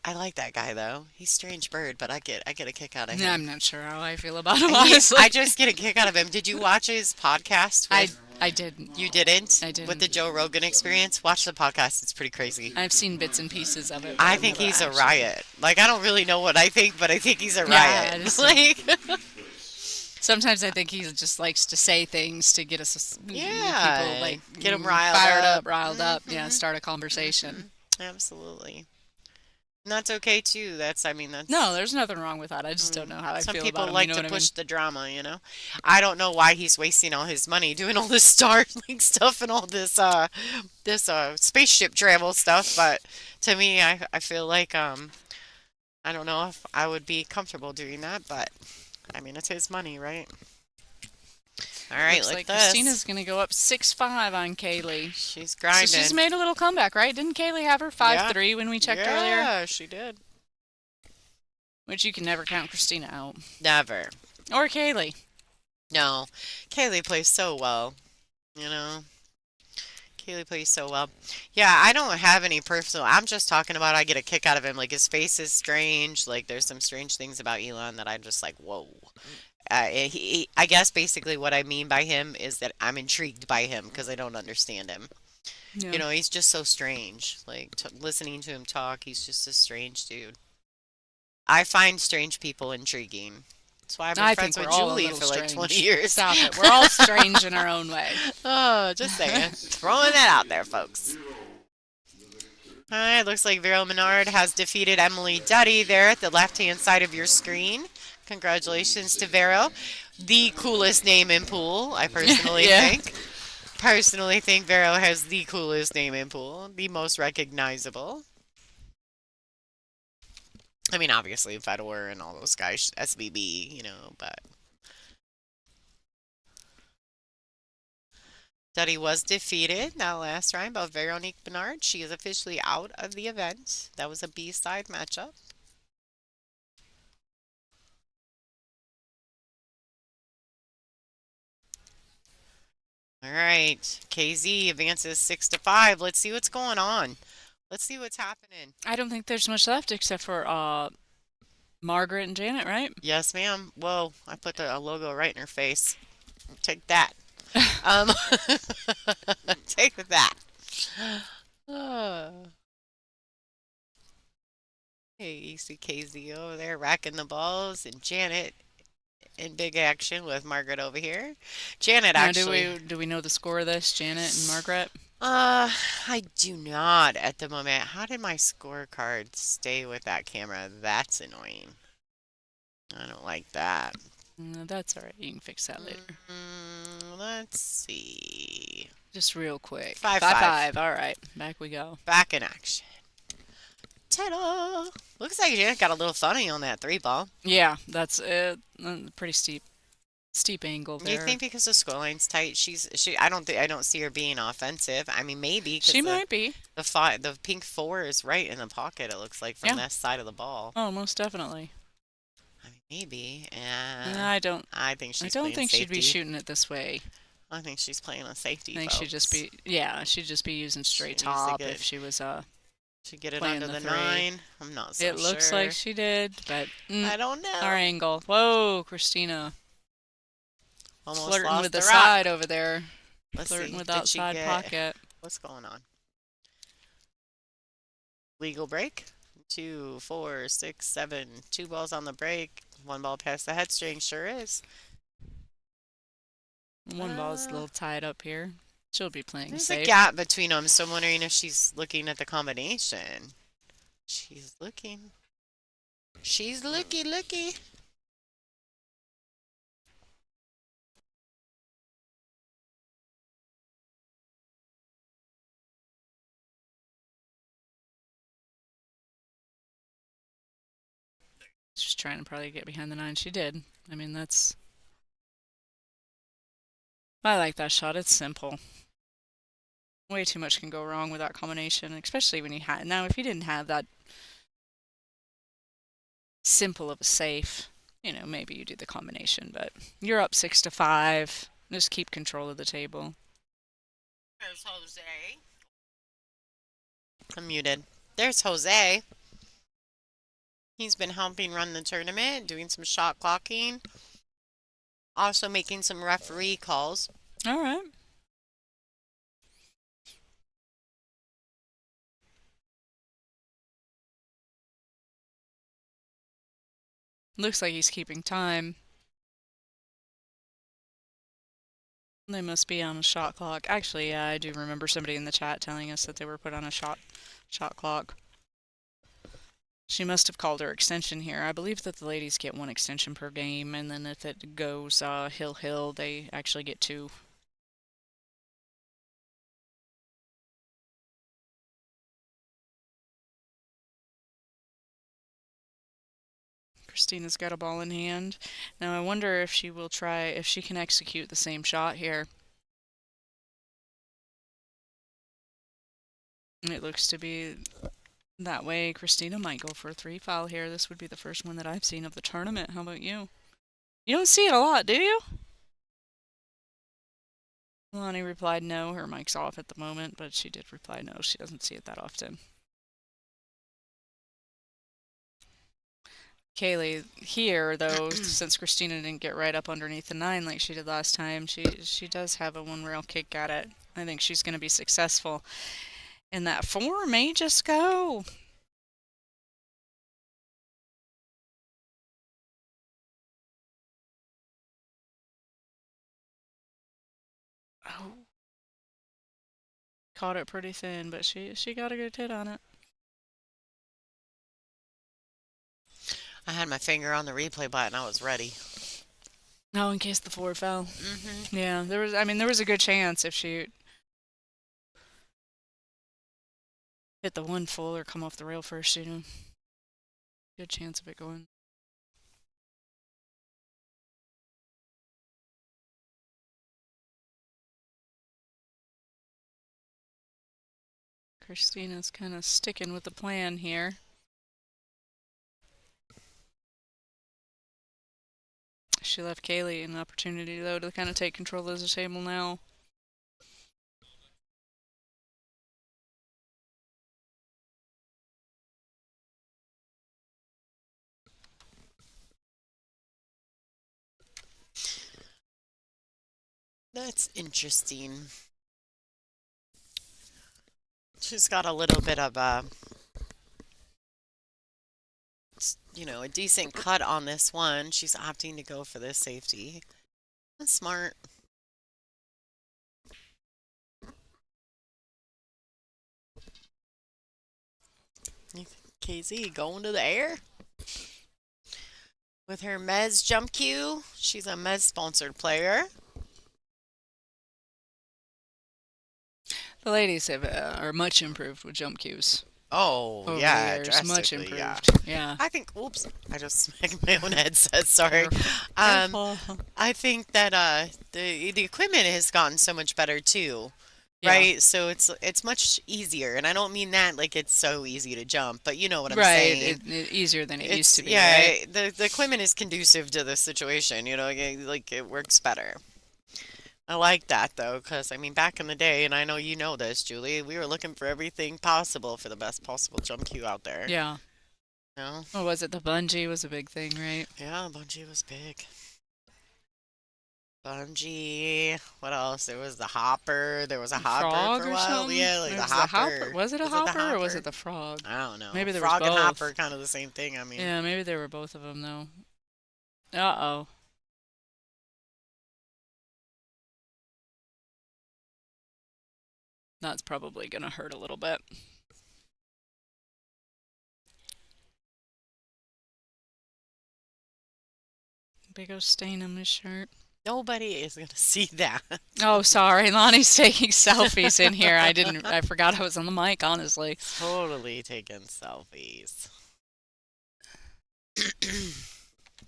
I like that guy though. He's a strange bird, but I get a kick out of him. I'm not sure how I feel about him, honestly. I just get a kick out of him. Did you watch his podcast I with I didn't. you didn't I with didn't. the Joe Rogan experience? Watch the podcast. It's pretty crazy. I've seen bits and pieces of it, but I I've think never he's a actually. riot. Like I don't really know what I think, but I think he's a Yeah, I riot. just Like sometimes I think he just likes to say things to get us people yeah, like get him riled fired up. up, riled up. Yeah, Hmm. start a conversation. Absolutely. And that's okay too. I mean, No, there's nothing wrong with that. I just don't mm, know how I some feel people about him. You like know to what I mean? push the drama. I don't know why he's wasting all his money doing all this Starlink stuff and all this spaceship travel stuff, but to me, I feel like I don't know if I would be comfortable doing that, but I mean, it's his money, right? All right, Looks like like this. Christina's gonna go up 6-5 on Kaylee. She's So she's grinding. made a little comeback, right? Didn't Kaylee have her Yeah. 5-3 when we checked earlier? Yeah, she did. Which you can never count Christina out. Never. Or Kaylee. No. Kaylee plays so well, you know. Kaylee plays so well. Yeah, I don't have any personal. I'm just talking about I get a kick out of him. Like his face is strange. Like there's some strange things about Elon that I'm just like, whoa. I guess basically what I mean by him is that I'm intrigued by him because I don't understand him. Yeah. He's just so strange. Like listening to him talk, he's just a strange dude. I find strange people intriguing. That's why I've been I friends think with we're all a Julie little for like 20 strange. years. Stop it. We're all strange in our own way. Oh, just saying. Throwing that out there, folks. All right, looks like Vero Menard has defeated Emily Duddy there at the left-hand side of your screen. Congratulations to Vero. The coolest name in pool, I personally Yeah. think. Personally think Vero has the coolest name in pool, the most recognizable. I mean, obviously Fedor and all those guys, SBB, but Duddy was defeated that last round by Veronique Bernard. She is officially out of the event. That was a B-side matchup. All right, KZ advances 6-5. Let's see what's going on. Let's see what's happening. I don't think there's much left except for Margaret and Janet, right? Yes, ma'am. Whoa, I put a logo right in her face. Take that. Um, take that. Uh, hey, you see KZ over there racking the balls, and Janet in big action with Margaret over here. Janet Now, do actually. we know the score of this, Janet and Margaret? Uh, I do not at the moment. How did my scorecard stay with that camera? That's annoying. I don't like that. No, that's all right. You can fix that later. Let's see. Just real quick. 5-5. 5-5. All right, back we go. Back in action. Ta-da! Looks like Janet got a little funny on that three ball. Yeah, that's it. Pretty steep angle You there. think because the scoreline's tight, I don't think I don't see her being offensive. I mean, maybe because She might be. the pink four is right in the pocket. It looks like from Yeah. that side of the ball. Oh, most definitely. I mean, maybe. I don't. I think I she's don't playing think she'd be safety. shooting it this way. I think she's playing a safety, I think she'd just folks. be. Yeah, she'd just be using She straight needs to top get if she was to get it playing under the the three. nine. I'm not so It looks like sure. she did, but I don't our know. angle. Whoa, Christina, Almost flirting with lost the the side rock. over there. Let's Flirting see. with Did she outside get pocket. what's going on? Legal break. Two, four, six, seven. Two balls on the break. One ball past the head string. Sure is. One ball's a Uh, little tied up here. She'll be playing there's a safe. gap between them, so I'm wondering if she's looking at the combination. She's looking. She's looky. She's trying to probably get behind the nine. She did. I mean, that's. I like that shot. It's simple. Way too much can go wrong with that combination, especially when you had. Now, if you didn't have that simple of a safe, maybe you do the combination, but you're up 6-5. Just keep control of the table. There's Jose. I'm muted. There's Jose. He's been helping run the tournament, doing some shot clocking, also making some referee calls. All right. Looks like he's keeping time. They must be on a shot clock. Actually, yeah, I do remember somebody in the chat telling us that they were put on a shot clock. She must have called her extension here. I believe that the ladies get one extension per game, and then if it goes hill, they actually get two. Christina's got a ball in hand. Now I wonder if she will try, if she can execute the same shot here. It looks to be that way. Christina might go for a three foul here. This would be the first one that I've seen of the tournament. How about you? You don't see it a lot, do you? Lonnie replied no. Her mic's off at the moment, but she did reply no. She doesn't see it that often. Kaylee here, though, since Christina didn't get right up underneath the nine like she did last time, she does have a one rail kick at it. I think she's going to be successful. And that four may just go. Oh, caught it pretty thin, but she got a good hit on it. I had my finger on the replay button. I was ready. Oh, in case the four fell. Mm-hmm. Yeah, there was. I mean, there was a good chance if she hit the one full or come off the rail first. Good chance of it going. Christina's kind of sticking with the plan here. She left Kaylee an opportunity, though, to kind of take control of the table now. That's interesting. She's got a little bit of a decent cut on this one. She's opting to go for this safety. That's smart. KZ going to the air with her Mez jump cue. She's a Mez sponsored player. The ladies are much improved with jump cues. Oh, over the yeah, years. Much drastically, yeah. improved. Yeah. I think, oops, I just smacked my own headset, sorry. Careful. Um, Careful. I think that the equipment has gotten so much better too, Yeah. right? So it's much easier, and I don't mean that like it's so easy to jump, but you know what I'm Right. saying. Easier than it used It's to be, right? yeah, the equipment is conducive to the situation, you know, like it works better. I like that though, because I mean, back in the day, and I know you know this, Julie, we were looking for everything possible for the best possible jump cue out there. Yeah. You know? What was it? The bungee was a big thing, right? Yeah, bungee was big. Bungee. What else? There was the hopper. There was a hopper Frog for a or while. something? Yeah, like It the was the hopper. hopper. Was it a Was it the hopper or was it hopper? the frog? I don't know. Maybe there was Frog and hopper, both. kind of the same thing. I mean, Yeah, maybe there were both of them though. Uh-oh. That's probably gonna hurt a little bit. Big old stain on my shirt. nobody is gonna see that. Oh, sorry. Lonnie's taking selfies in here. I forgot I was on the mic, honestly. Totally taking selfies.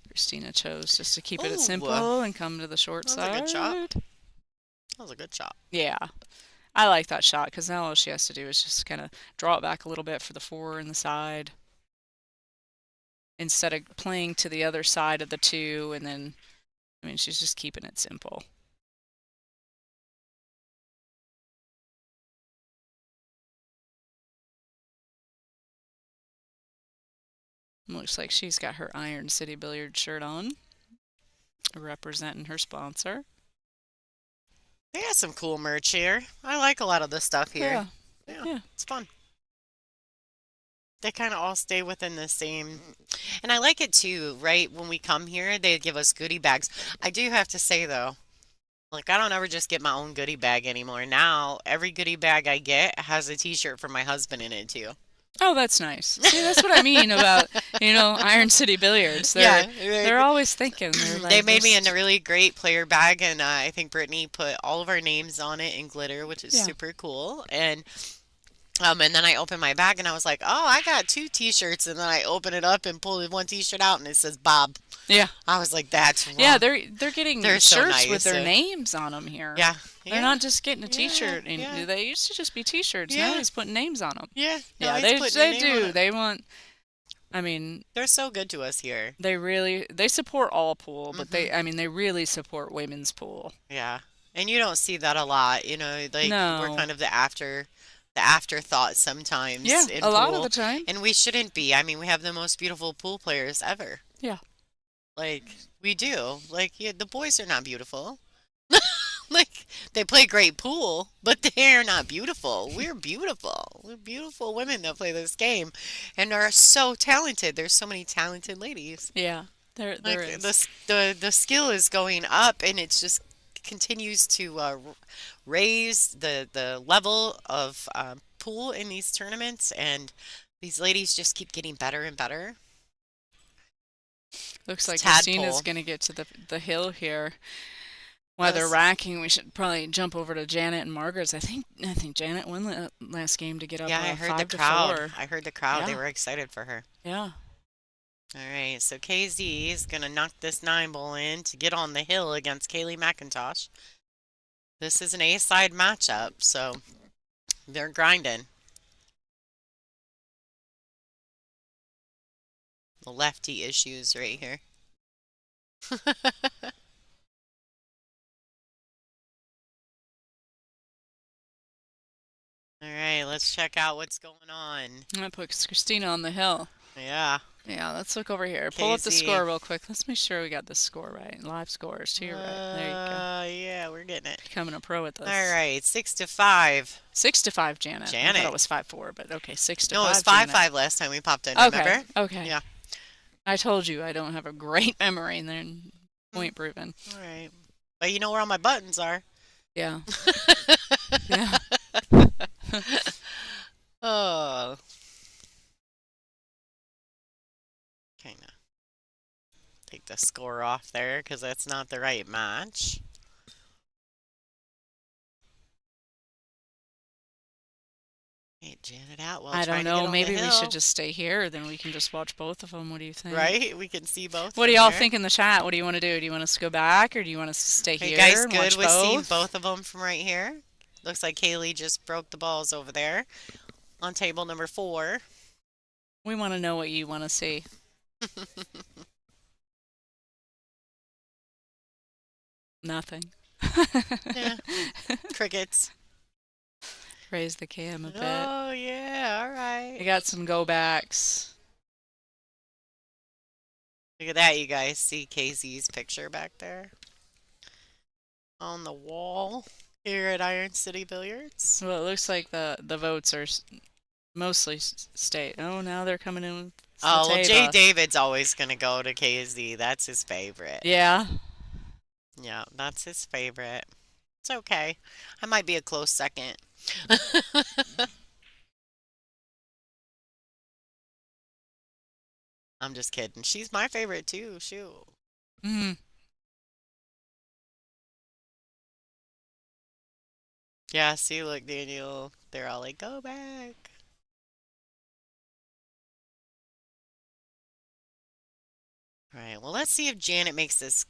Christina chose just to keep it Ooh, simple and come to the short that was a good shot. side. That was a good shot. Yeah. I like that shot because now all she has to do is just kind of draw it back a little bit for the four and the side instead of playing to the other side of the two. And then, I mean, she's just keeping it simple. Looks like she's got her Iron City Billiard shirt on, representing her sponsor. They got some cool merch here. I like a lot of the stuff here. Yeah. Yeah, Yeah. it's fun. They kind of all stay within the same. And I like it too, right? When we come here, they give us goodie bags. I do have to say though, like I don't ever just get my own goodie bag anymore. Now, every goodie bag I get has a t-shirt for my husband in it too. Oh, that's nice. See, that's what I mean about, Iron City Billiards. Yeah, They're always thinking. They're they like made me just, a really great player bag, and I think Brittany put all of our names on it in glitter, which is yeah. super cool. And then I opened my bag and I was like, oh, I got two t-shirts. And then I open it up and pull one t-shirt out and it says Bob. Yeah. I was like, that's Yeah, wrong. they're getting They're so shirts with nice. their names on them here. Yeah. They're Yeah. not just getting a Yeah. t-shirt. Yeah. They used to just be t-shirts. Now Yeah. he's putting names on them. Yeah. No, Yeah, he's putting your they name on do. it. They want. I mean, They're so good to us here. they support all pool, but Hmm. they really support women's pool. Yeah. And you don't see that a lot, like we're No. kind of the afterthought sometimes Yeah, in a lot of the pool. time. And we shouldn't be. I mean, we have the most beautiful pool players ever. Yeah. Like, we do. Like, yeah, the boys are not beautiful. Like, they play great pool, but they're not beautiful. We're beautiful. We're beautiful women that play this game and are so talented. There's so many talented ladies. Yeah. There Like, is. the skill is going up and it's just continues to raise the level of pool in these tournaments, and these ladies just keep getting better and better. Looks It's like Christina's tadpole. gonna get to the hill here. While they're Yes. racking, we should probably jump over to Janet and Margaret's. I think Janet won the last game to get up Yeah, I heard the 5-4. crowd. I heard the crowd. They Yeah. were excited for her. Yeah. All right, so KZ is going to knock this 9 ball in to get on the hill against Kaylee McIntosh. This is an A-side matchup, so they're grinding. The lefty issues right here. All right, let's check out what's going on. That puts Christina on the hill. Yeah, Yeah, let's look over here. Pull up the KZ. score real quick. Let's make sure we got the score right. Live scores to your right. There you go. Yeah, we're getting it. Becoming a pro at this. All right, 6-5. 6-5, Janet. I Janet. thought it was 5-4, but okay, 6-5. No, it was Janet. 5-5 last time we popped in, Okay. remember? Okay. Yeah. I told you I don't have a great memory, and then point proven. All right. But you know where all my buttons are. Yeah. Yeah. Oh. Okay, now take the score off there because that's not the right match. Right, Janet Atwell I don't trying to get know. on the Maybe we should hill. just stay here. Then we can just watch both of them. What do you think? Right? We can see both What do from y'all here. think in the chat? What do you want to do? Do you want us to go back or do you want us to stay Are you here guys and good watch with seeing both? both of them from right here? Looks like Kaylee just broke the balls over there on table number 4. We want to know what you want to see. Nothing. Yeah, crickets. Raise the cam a bit. Oh, yeah, all We right. got some go backs. Look at that, you guys. See Casey's picture back there on the wall here at Iron City Billiards. Well, it looks like the votes are mostly state. Oh, now they're coming in with Oh, well, Jay Sateva. David's always going to go to KZ. That's his favorite. Yeah. Yeah, that's his favorite. It's okay. I might be a close second. I'm just kidding. She's my favorite too. Shoot. Mm. Yeah, see, look, Daniel. They're all like, go back. All right, well, let's see if Janet makes this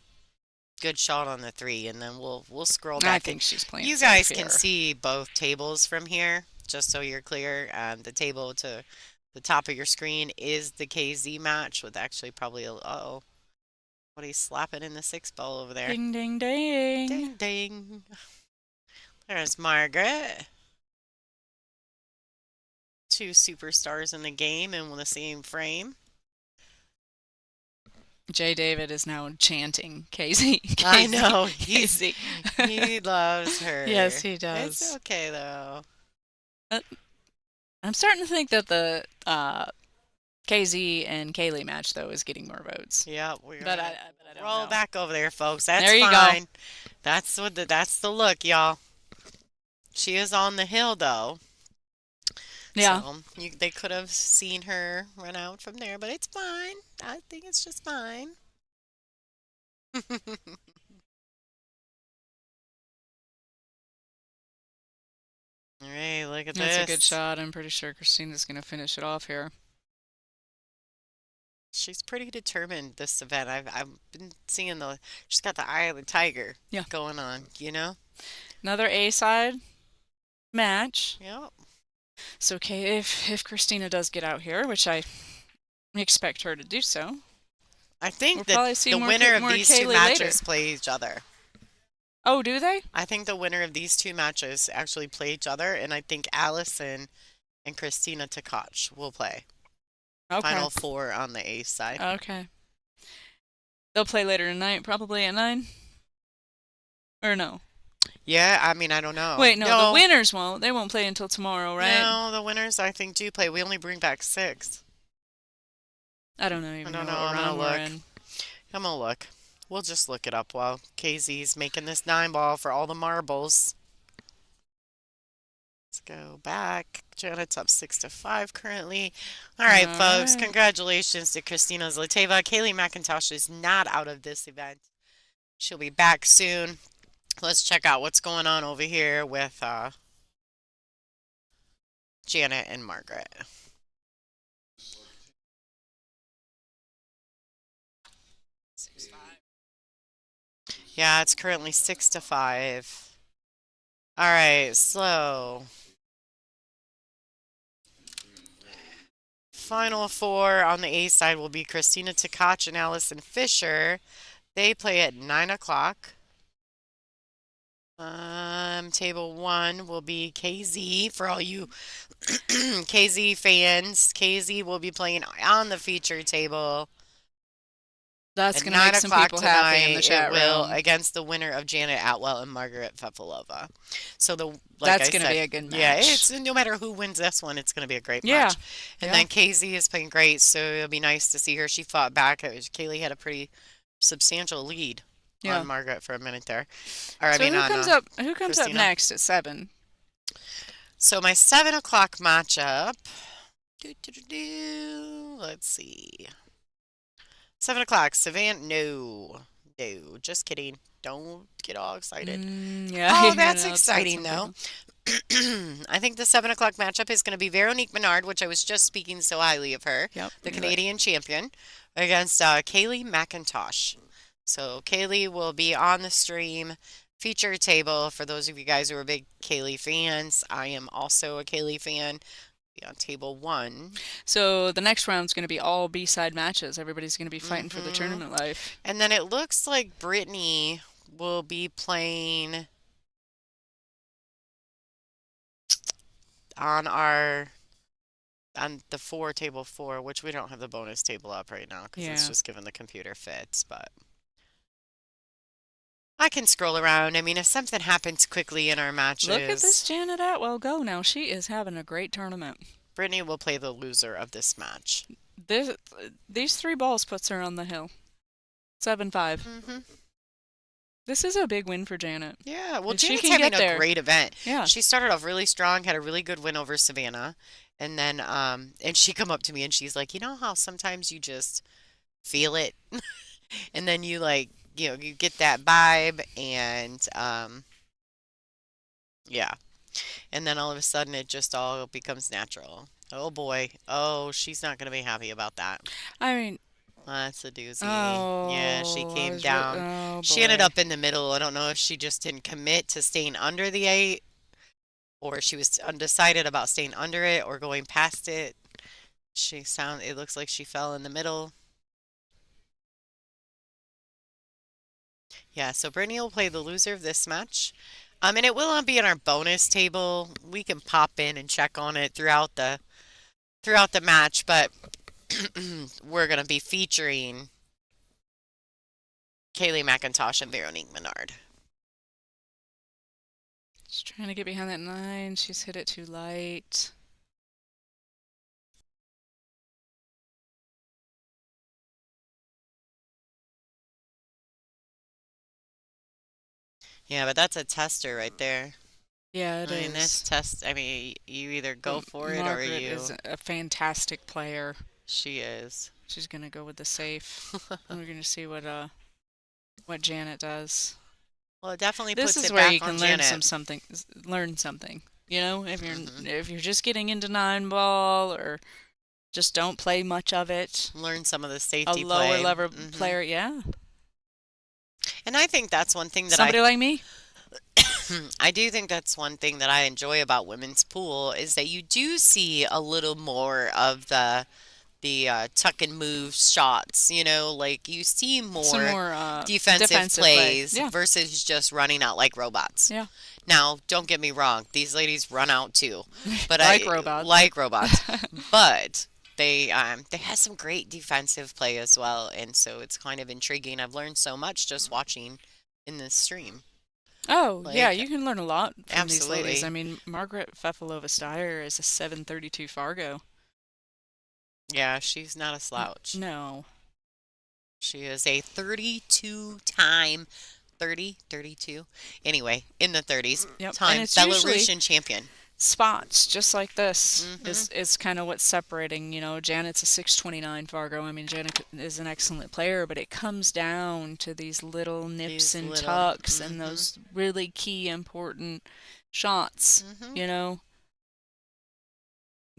good shot on the 3, and then we'll scroll I back. And think she's playing you safe guys can here. see both tables from here, just so you're clear. The table to the top of your screen is the KZ match with actually probably a, uh-oh, what he's slapping in the 6 ball over there. Ding, ding, ding. Ding, ding. There's Margaret. 2 superstars in the game and in the same frame. Jay David is now chanting Casey. I know. Casey. He loves her. Yes, he It's does. okay, though. I'm starting to think that the KZ and Kaylee match, though, is getting more votes. Yeah, we're But gonna I don't roll know. back over there, folks. That's There you go. fine. That's the look, y'all. She is on the hill, though. Yeah. So they could have seen her run out from there, but it's fine. I think it's just fine. All right, look at That's this. a good shot. I'm pretty sure Christina's going to finish it off here. She's pretty determined this event. I've been seeing she's got the eye of the tiger going on, you know? Another A-side match. Yep. So, okay, if Christina does get out here, which I expect her to do so, I think we'll that probably see the more winner of more these 2 Kaylee matches later. play each other. Oh, do they? I think the winner of these 2 matches actually play each other, and I think Allison and Christina Tkach will play. Okay. Final 4 on the ace side. Okay. They'll play later tonight, probably at 9? Or no? Yeah, I mean, I don't know. Wait, no, the winners won't. They won't play until tomorrow, right? No, the winners I think do play. We only bring back 6. I don't know even know what I'm gonna round we're look. in. I'm gonna look. We'll just look it up while KZ's making this 9 ball for all the marbles. Let's go back. Janet's up 6-5 currently. All right, folks. right. Congratulations to Christina Zlateva. Kaylee McIntosh is not out of this event. She'll be back soon. Let's check out what's going on over here with Janet and Margaret. Yeah, it's currently 6-5. All right, so final 4 on the A side will be Christina Tkach and Allison Fisher. They play at 9 o'clock. Table 1 will be KZ for all you KZ fans. KZ will be playing on the feature table. That's At going to 9 make some o'clock people happy in the tonight, chat it will room. against the winner of Janet Atwell and Margaret Fefilova. So That's going to be a good match. Yeah, it's no matter who wins this one, it's going to be a great Yeah. match. And then KZ is playing great, so it'll be nice to see her. She fought back. Kaylee had a pretty substantial lead on Margaret for a minute there. Or, So who comes up Christina. next at 7? So my 7 o'clock matchup. Let's see. 7 o'clock. Savannah. No, just kidding. Don't get all excited. Yeah. Oh, that's exciting though. I think the 7 o'clock matchup is going to be Veronique Menard, which I was just speaking so highly of her, Yep. the You're right. Canadian champion, against Kaylee McIntosh. So Kaylee will be on the stream feature table for those of you guys who are big Kaylee fans. I am also a Kaylee fan. Be on table one. So the next round's going to be all B-side matches. Everybody's going to be fighting for the hmm tournament life. And then it looks like Brittany will be playing on our on the four table four, which we don't have the bonus table up right now because it's Yeah. just given the computer fits, but I can scroll around. I mean, if something happens quickly in our Look at this matches, Janet Atwell go now. She is having a great tournament. Brittany will play the loser of this match. This, these three balls puts her on the hill. 7-5. hmm This is a big win for Janet. Yeah, well, And she Janet's can having get a there. great event. Yeah. She started off really strong, had a really good win over Savannah, and then and she come up to me and she's like, you know how sometimes you just feel it, and then you like, you get that vibe, and yeah, and then all of a sudden it just all becomes natural. Oh boy, oh, she's not gonna be happy about that. I mean, That's a doozy. Yeah, she oh, came down. oh She ended boy. up in the middle. I don't know if she just didn't commit to staying under the 8 or she was undecided about staying under it or going past it. It looks like she fell in the middle. Yeah, so Brittany will play the loser of this match. And it will not be in our bonus table. We can pop in and check on it throughout the match, but we're gonna be featuring Kaylee McIntosh and Veronique Menard. She's trying to get behind that 9. She's hit it too light. Yeah, but that's a tester right there. Yeah, it I mean, that's is. test. I mean, you either go But for it or Margaret you. is a fantastic player. She is. She's gonna go with the safe. And we're gonna see what Janet does. Well, it definitely This puts is it where you back on can learn Janet. learn something. You know, hmm if you're just getting into 9 ball or just don't play much of it, Learn some of the a safety lower play. level player, yeah. And I think that's one thing that Somebody like me. I do think that's one thing that I enjoy about women's pool is that you do see a little more of the tuck and move shots. Like you see Some more more defensive defensive play. plays Yeah, versus just running out like robots. yeah. Now, don't get me wrong, these ladies run out too, but Like I robots. like robots, but they have some great defensive play as well, and so it's kind of intriguing. I've learned so much just watching in this stream. Oh, yeah, Like you can learn a lot from these ladies. I absolutely, mean, Margaret Fefalova-Steyer is a 732 Fargo. yeah, she's not a slouch. No. She is a 32 time 32 anyway in the 30s Yep. And time it's usually Belarusian champion. spots just like this hmm is kind of what's separating. Janet's a 629 Fargo. I mean, Janet is an excellent player, but it comes down to these little nips These and little. tucks and hmm those really key important shots. hmm You know,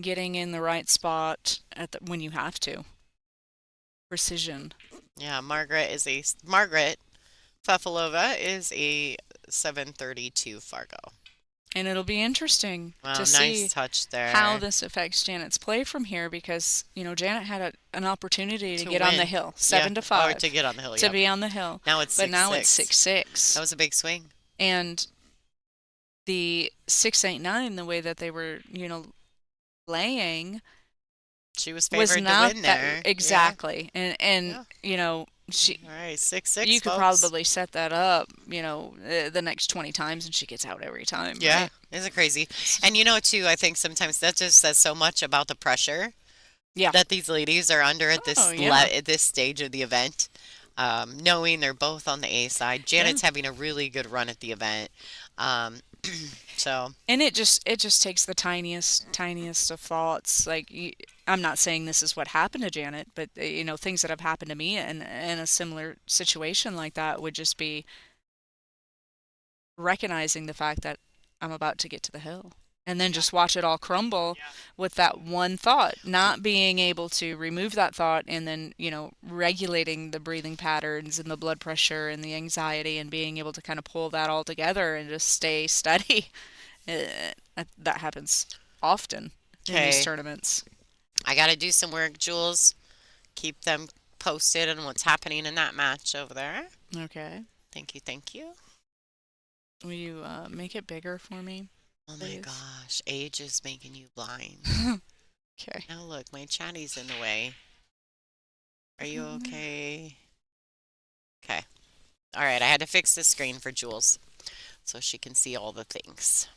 getting in the right spot when you have to. Precision. Yeah, Margaret Fefalova is a 732 Fargo. And it'll be interesting Wow, to nice see touch how there this affects Janet's play from here because, Janet had an opportunity to to get on the win. hill, Yeah, 7 to or 5, to get on the hill. to Yep. be on the hill. Now it's But six now it's six. That 6-6. was a big swing. And the 6-8-9, the way that they were, playing She was was favored to not win that there. Yeah, exactly. And yeah. she All right, 6-6, you could folks. probably set that up, the next 20 times and she gets out every time, Yeah, right? isn't it crazy? And too, I think sometimes that just says so much about the pressure Yeah. that these ladies are under at Oh, yeah. at this stage of the event. Knowing they're both on the A side, Yeah. Janet's having a really good run at the event. Um, so And it just takes the tiniest of thoughts. Like I'm not saying this is what happened to Janet, but things that have happened to me in a similar situation like that would just be recognizing the fact that I'm about to get to the hill. And then just watch it all crumble with that one thought, not being able to remove that thought and then, regulating the breathing patterns and the blood pressure and the anxiety and being able to kind of pull that all together and just stay steady. That happens often in these Okay. tournaments. I got to do some work, Jules. Keep them posted on what's happening in that match over there. Okay. Thank you. Thank you. Will you make it bigger for me, Oh my please? gosh. Age is making you blind. Okay. Now look, my chatty's in the way. Are you okay? Okay. All right. I had to fix the screen for Jules so she can see all the things.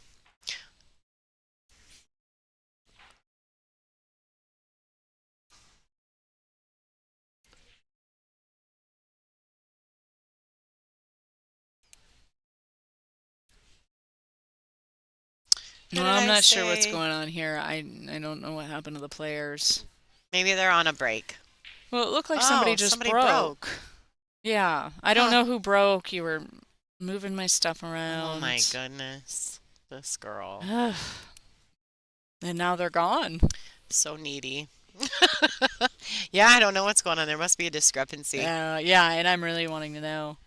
What Well, did I'm I not sure what's say? going on here. I don't know what happened to the players. Maybe they're on a break. Well, it looked like somebody Oh, just somebody broke. broke. Yeah, I don't Huh. know who broke. You were moving my stuff Oh my around. goodness. This girl. And now they're gone. So needy. Yeah, I don't know what's going on. There must be a discrepancy. Yeah, and I'm really wanting to know.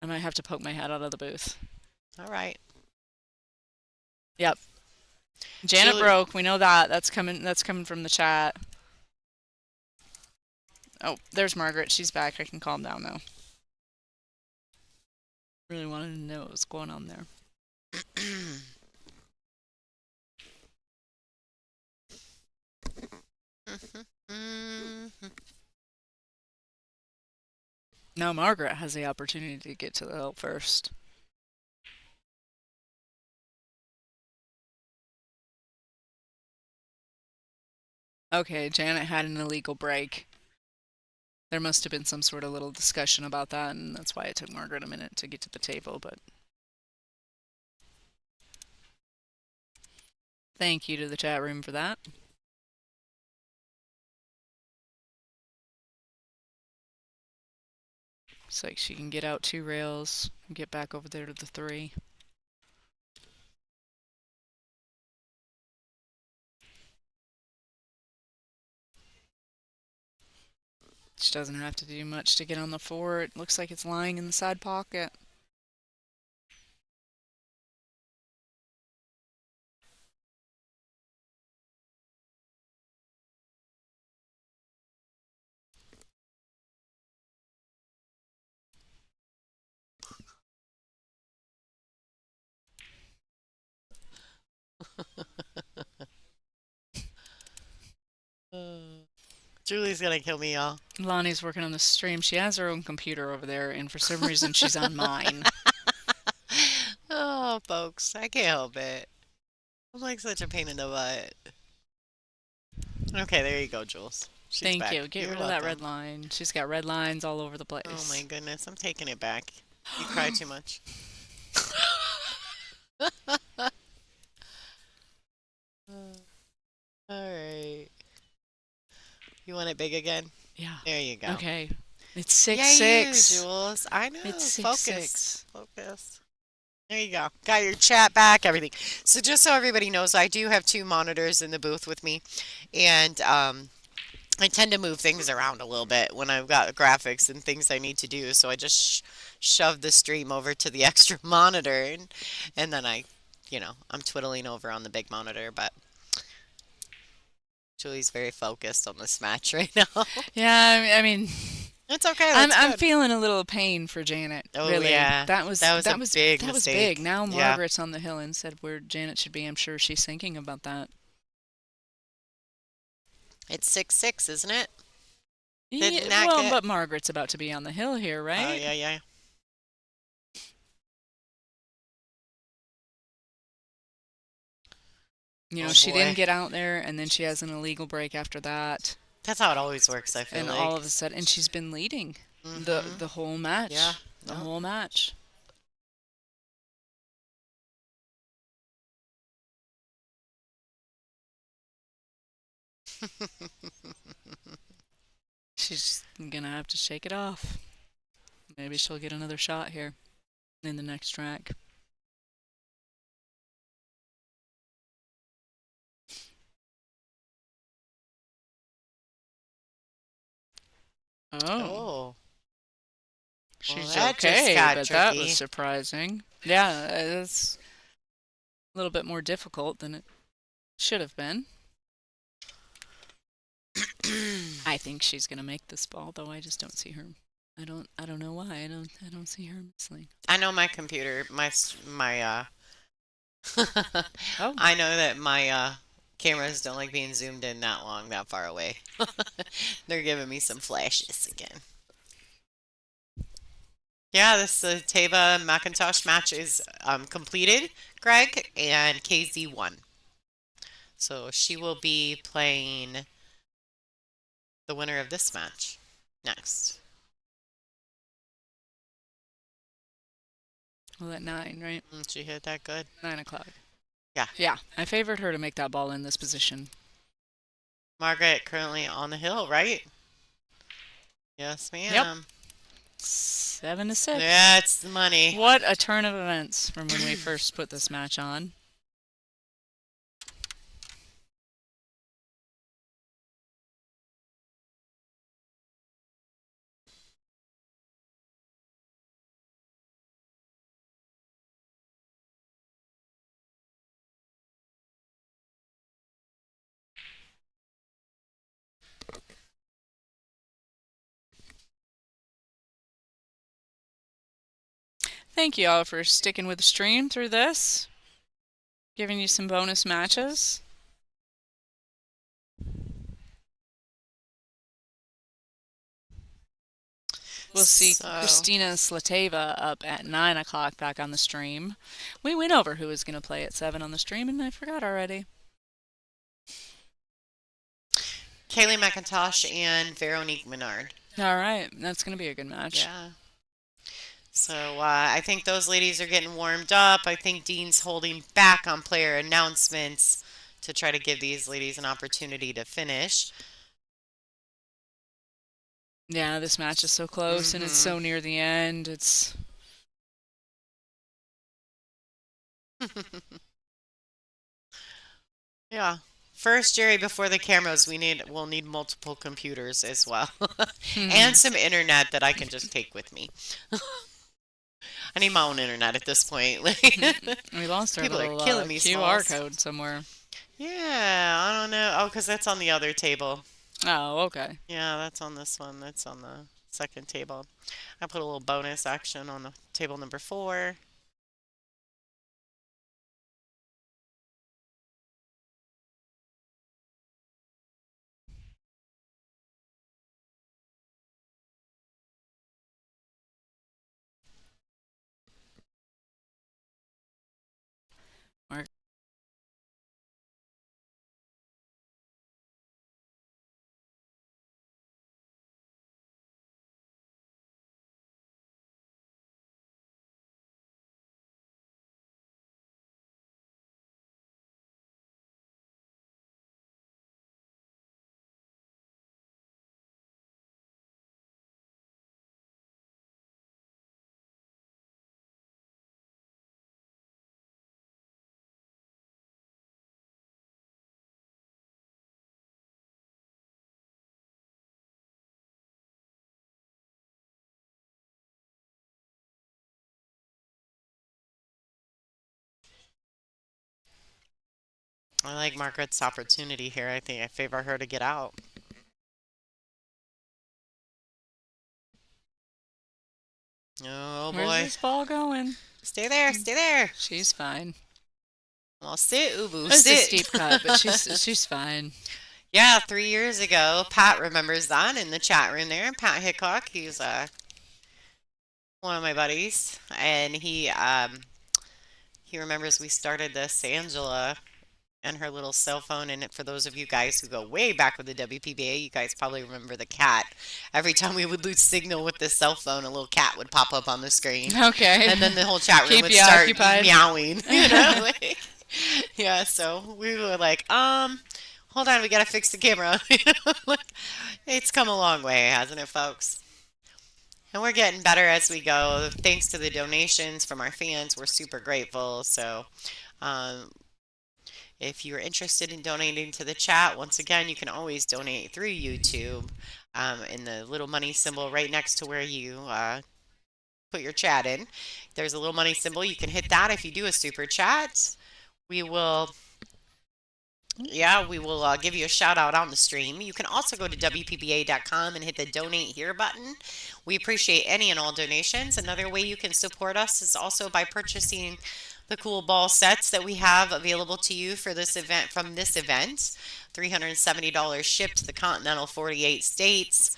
I might have to poke my head out of the booth. All right. Yep. Janet Julie, broke. We know that. That's coming from the chat. Oh, there's Margaret. She's back. I can calm down now. Really wanted to know what was going on there. Now Margaret has the opportunity to get to the hill first. Okay, Janet had an illegal break. There must have been some sort of little discussion about that, and that's why it took Margaret a minute to get to the table, but thank you to the chat room for that. Looks like she can get out 2 rails and get back over there to the 3. She doesn't have to do much to get on the 4. It looks like it's lying in the side pocket. Julie's gonna kill me, y'all. Lonnie's working on the stream. She has her own computer over there, and for some reason she's on mine. Oh, folks, I can't help it. I'm like such a pain in the butt. Okay, there you go, Jules. She's Thank back. you. Get You're rid of that red welcome. line. She's got red lines all over the Oh my place. goodness, I'm taking it back. You cry too much. All right. You want it big again? Yeah. There you go. Okay. It's 6 Yay, you, 6. Jules. I It's know. 6 Focus. 6. Focus. There you go. Got your chat back, everything. So just so everybody knows, I do have two monitors in the booth with me, and I tend to move things around a little bit when I've got graphics and things I need to do. So I just shove the stream over to the extra monitor, and then I'm twiddling over on the big monitor. But Julie's very focused on this match right now. Yeah, I mean, It's okay. I'm That's I'm good. feeling a little pain for Janet, Oh really. yeah, That was that was a that was big that was big. mistake. Now Yeah, Margaret's on the hill and said where Janet should be. I'm sure she's thinking about that. it's 6-6, isn't it? Didn't Yeah, that well, get? but Margaret's about to be on the hill here, Oh right? yeah, yeah. Oh She didn't boy, get out there, and then she has an illegal break after that, that's how it always works. I feel and all like. of a sudden, and she's been leading the Mhm. the whole Yeah. match, the No. whole match. She's gonna have to shake it off. Maybe she'll get another shot here in the next track. Oh, Oh, well, she's that just okay, got but that was tricky. surprising. Yeah, it's a little bit more difficult than it should have been. I think she's gonna make this ball, though. I just don't see her. I don't know why. I don't see her missing. I know my computer, Oh, I know that my cameras don't like being zoomed in that long, that far away. They're giving me some flashes again. Yeah, this Teva McIntosh match is completed, Greg, and KZ won. So she will be playing the winner of this match next. well, at 9, right? She hit that good. 9 o'clock. Yeah. Yeah, I favored her to make that ball in this position. Margaret currently on the hill, right? Yes, Yep, ma'am. 7-6. That's the money. What a turn of events from when we first put this match on. Thank you all for sticking with the stream through this, giving you some bonus matches. We'll see So, Christina Slateva up at 9 o'clock back on the stream. We went over who was going to play at 7 on the stream, and I forgot already. Kaylee McIntosh and Veronique Menard. All right, that's going to be a good match. Yeah. So I think those ladies are getting warmed up. I think Dean's holding back on player announcements to try to give these ladies an opportunity to finish. Yeah, this match is so close and it's so near the end. It's Yeah. First, Jerry, before the cameras, we'll need multiple computers as well. And some internet that I can just take with me. I need my own internet at this point. we lost our People are little killing me, QR Smalls. code somewhere. Yeah, I don't know. Oh, because that's on the other table. Oh, okay. Yeah, that's on this one. That's on the second table. I put a little bonus action on the table number 4. Mark. I like Margaret's opportunity here. I think I favor her to get out. Oh Where's boy. this ball going? Stay there, stay there. She's fine. Well, sit, Ubu, It's a sit. steep cut, but she's fine. Yeah, 3 years ago, Pat remembers that in the chat room there. Pat Hickok, he's one of my buddies, and he remembers we started this Angela and her little cell phone. And for those of you guys who go way back with the WPBA, you guys probably remember the cat. Every time we would lose signal with this cell phone, a little cat would pop up on the screen. Okay. And then the whole chat room Keep would you start occupied. meowing, you know? Like, yeah, so we were like, hold on, we gotta fix the camera. You know, like, it's come a long way, hasn't it, folks? And we're getting better as we go. Thanks to the donations from our fans, we're super grateful. So, um, if you're interested in donating to the chat, once again, you can always donate through YouTube. in the little money symbol right next to where you put your chat in. There's a little money symbol. You can hit that if you do a super chat. We will Yeah, we will give you a shout out on the stream. You can also go to WPBA.com and hit the donate here button. We appreciate any and all donations. Another way you can support us is also by purchasing the cool ball sets that we have available to you for this event from this event. $370 shipped to the continental 48 states.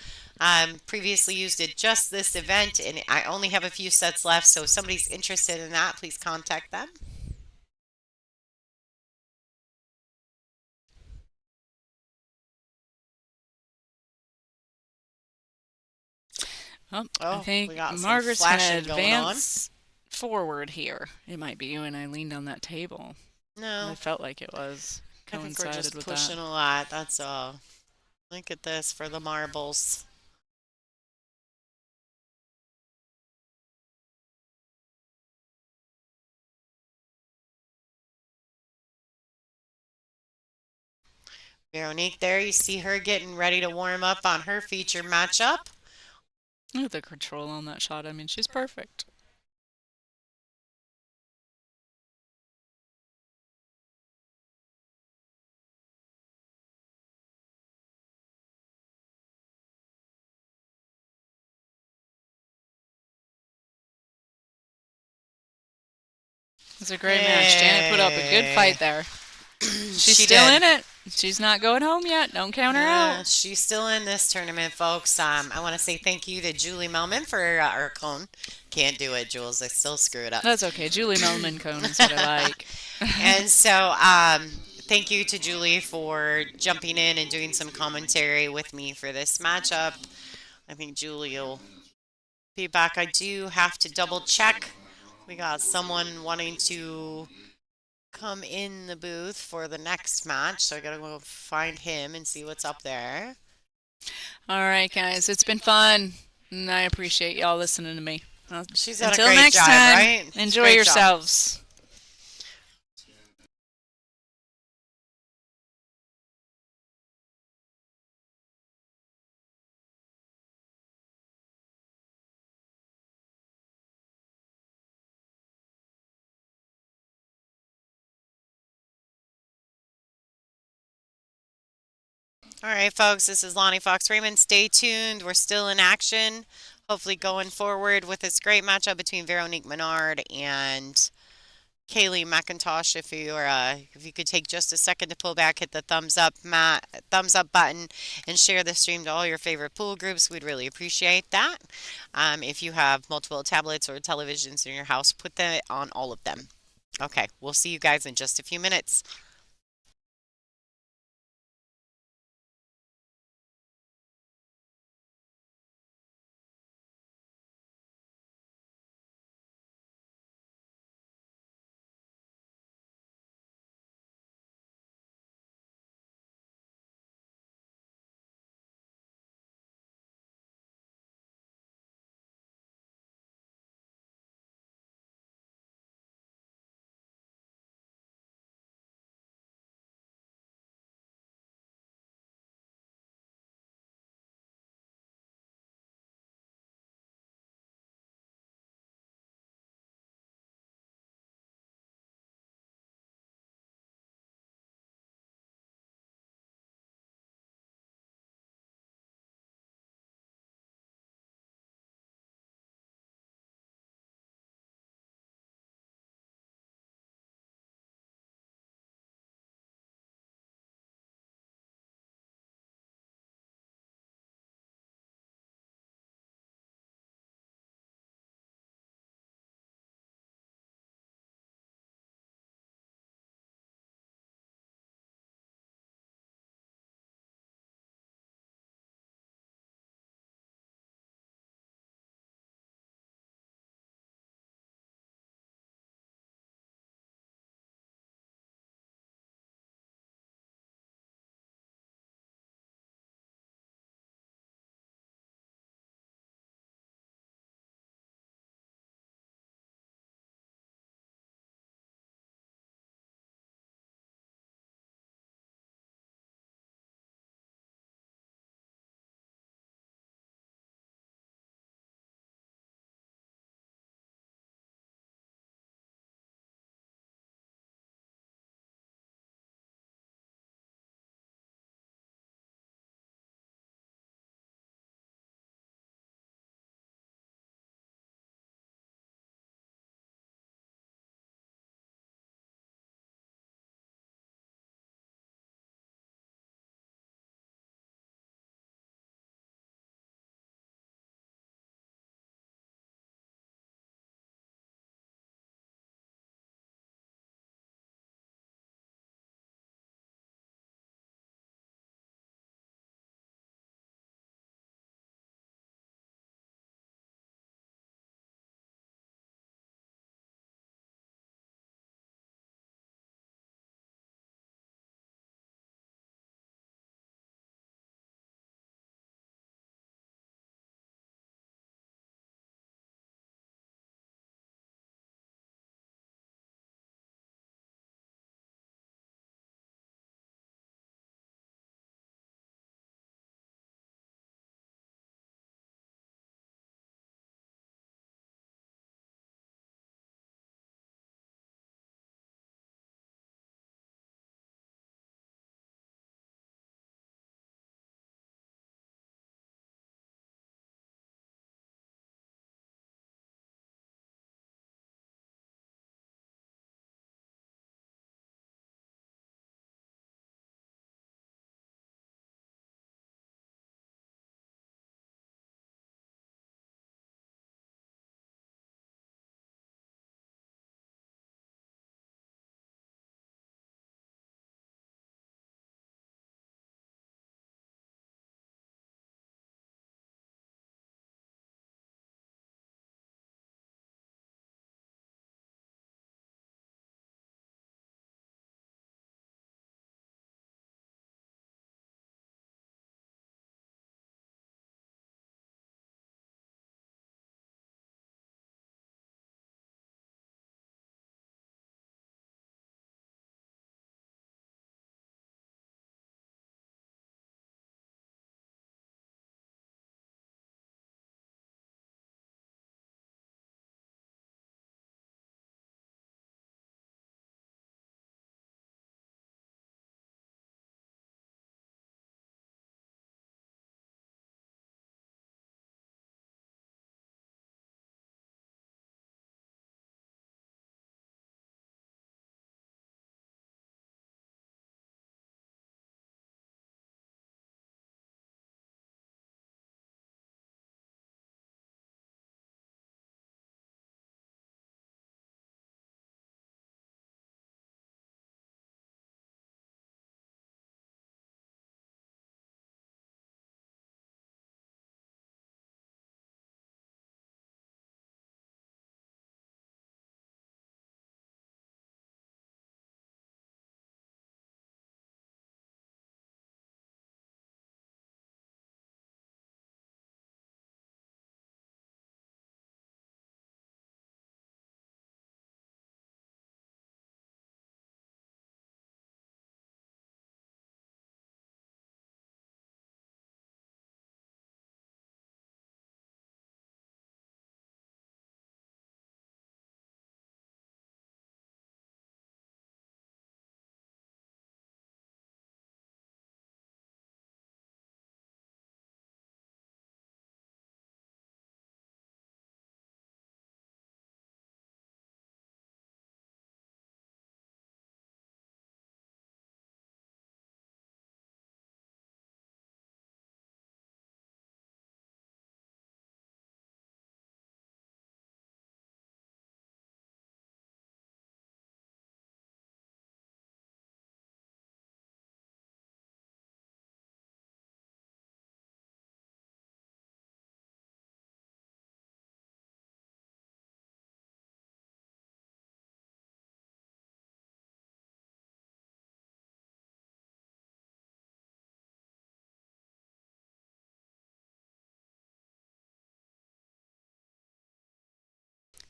Previously used it just this event, and I only have a few sets left. So if somebody's interested in that, please contact them. Oh, I Oh, we think got some Margaret's going to flashing going on. advance forward here. It might be you and I leaned on that table. I No, felt like it was I think we're coincided just with that. pushing a lot. That's all. Look at this for the marbles. Veronique there, you see her getting ready to warm up on her feature matchup. Look at the control on that shot. I mean, she's perfect. It's a great match. Janet put up a good Hey. fight there. She's She still did. in it. She's not going home yet. Don't count her out. She's still in this tournament, folks. I want to say thank you to Julie Melman for our cone. Can't do it, Jules. I still screw it up. That's okay. Julie Melman cone is what I like. And so, thank you to Julie for jumping in and doing some commentary with me for this matchup. I think Julie will be back. I do have to double check. We got someone wanting to come in the booth for the next match, so I gotta go find him and see what's up there. All right, guys. It's been fun. And I appreciate y'all listening to me. She's done a Until great next job, time, right? It's a enjoy great job. yourselves. All right, folks, this is Lonnie Fox Raymond. Stay tuned. We're still in action. Hopefully, going forward with this great matchup between Veronique Menard and Kaylee McIntosh. If you could take just a second to pull back, hit the thumbs up button, and share the stream to all your favorite pool groups, we'd really appreciate that. If you have multiple tablets or televisions in your house, put that on all of them. Okay, we'll see you guys in just a few minutes.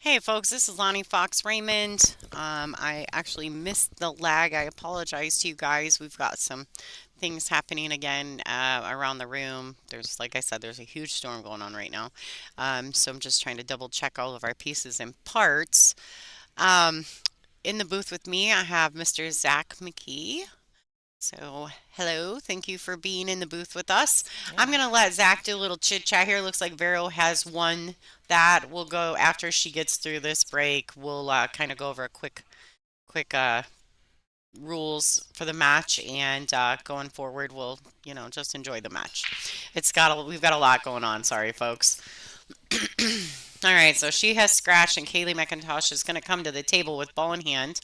Hey folks, this is Lonnie Fox Raymond. I actually missed the lag. I apologize to you guys. We've got some things happening again around the room. There's, like I said, there's a huge storm going on right now. So I'm just trying to double check all of our pieces and parts. Um, in the booth with me, I have Mr. Zach McKee. So, hello. Thank you for being in the booth with us. I'm Yeah. going to let Zach do a little chit chat here. Looks like Vero has won that. We'll go after she gets through this break. We'll kind of go over a quick rules for the match, and going forward, we'll just enjoy the match. We've got a lot going on. Sorry, folks. All right, so she has scratched, and Kaylee McIntosh is going to come to the table with ball in hand.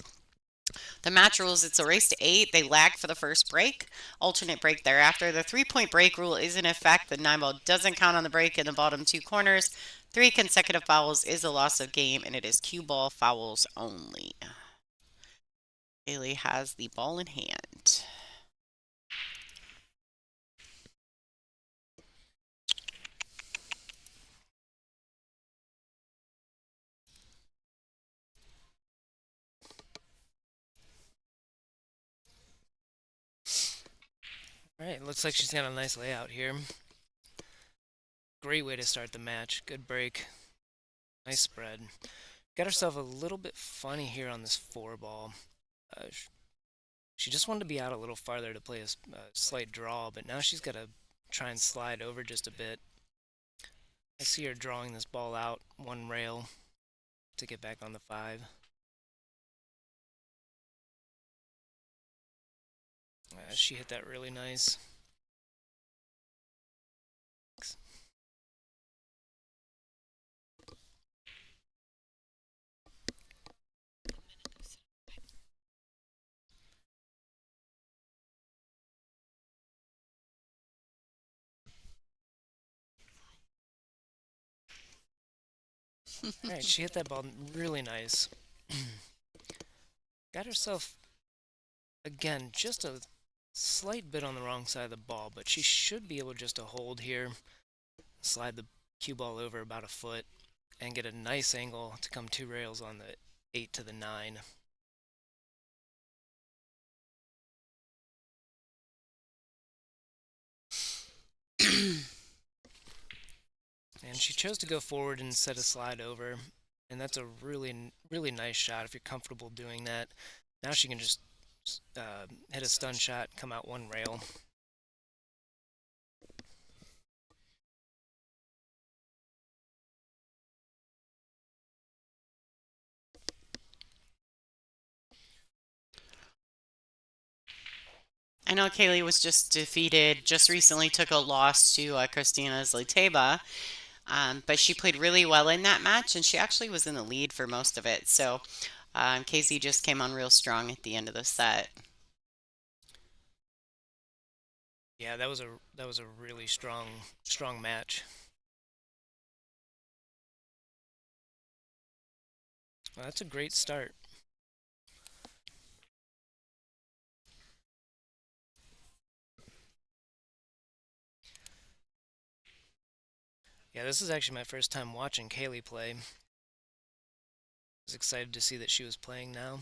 The match rules, it's a race to 8. They lag for the first break, alternate break thereafter. The 3-point break rule is in effect. The 9 ball doesn't count on the break in the bottom 2 corners. 3 consecutive fouls is a loss of game, and it is cue ball fouls only. Bailey has the ball in hand. All right, looks like she's got a nice layout here. Great way to start the match. Good break. Nice spread. Got herself a little bit funny here on this 4 ball. She just wanted to be out a little farther to play a slight draw, but now she's got to try and slide over just a bit. I see her drawing this ball out 1 rail to get back on the 5. She hit that really nice. All right, she hit that ball really nice. Got herself, again, just a slight bit on the wrong side of the ball, but she should be able just to hold here, slide the cue ball over about a foot, and get a nice angle to come 2 rails on the 8 to the 9. And she chose to go forward instead of slide over, and that's a really nice shot if you're comfortable doing that. Now she can just hit a stun shot, come out 1 rail. I know Kaylee was just defeated, just recently took a loss to Christina Zliteva, but she played really well in that match, and she actually was in the lead for most of it. So KZ just came on real strong at the end of the set. Yeah, that was a really strong match. Well, that's a great start. Yeah, this is actually my first time watching Kaylee play. I was excited to see that she was playing now.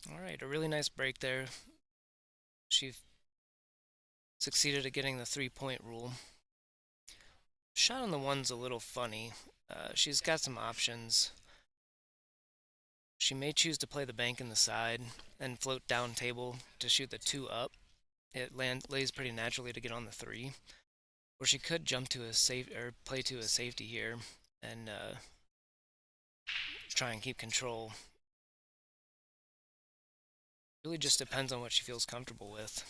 All right, a really nice break there. She succeeded at getting the 3-point rule. Shot on the 1's a little funny. She's got some options. She may choose to play the bank in the side and float down table to shoot the 2 up. It lays pretty naturally to get on the 3. Or she could jump to a safe or play to a safety here and try and keep control. Really just depends on what she feels comfortable with.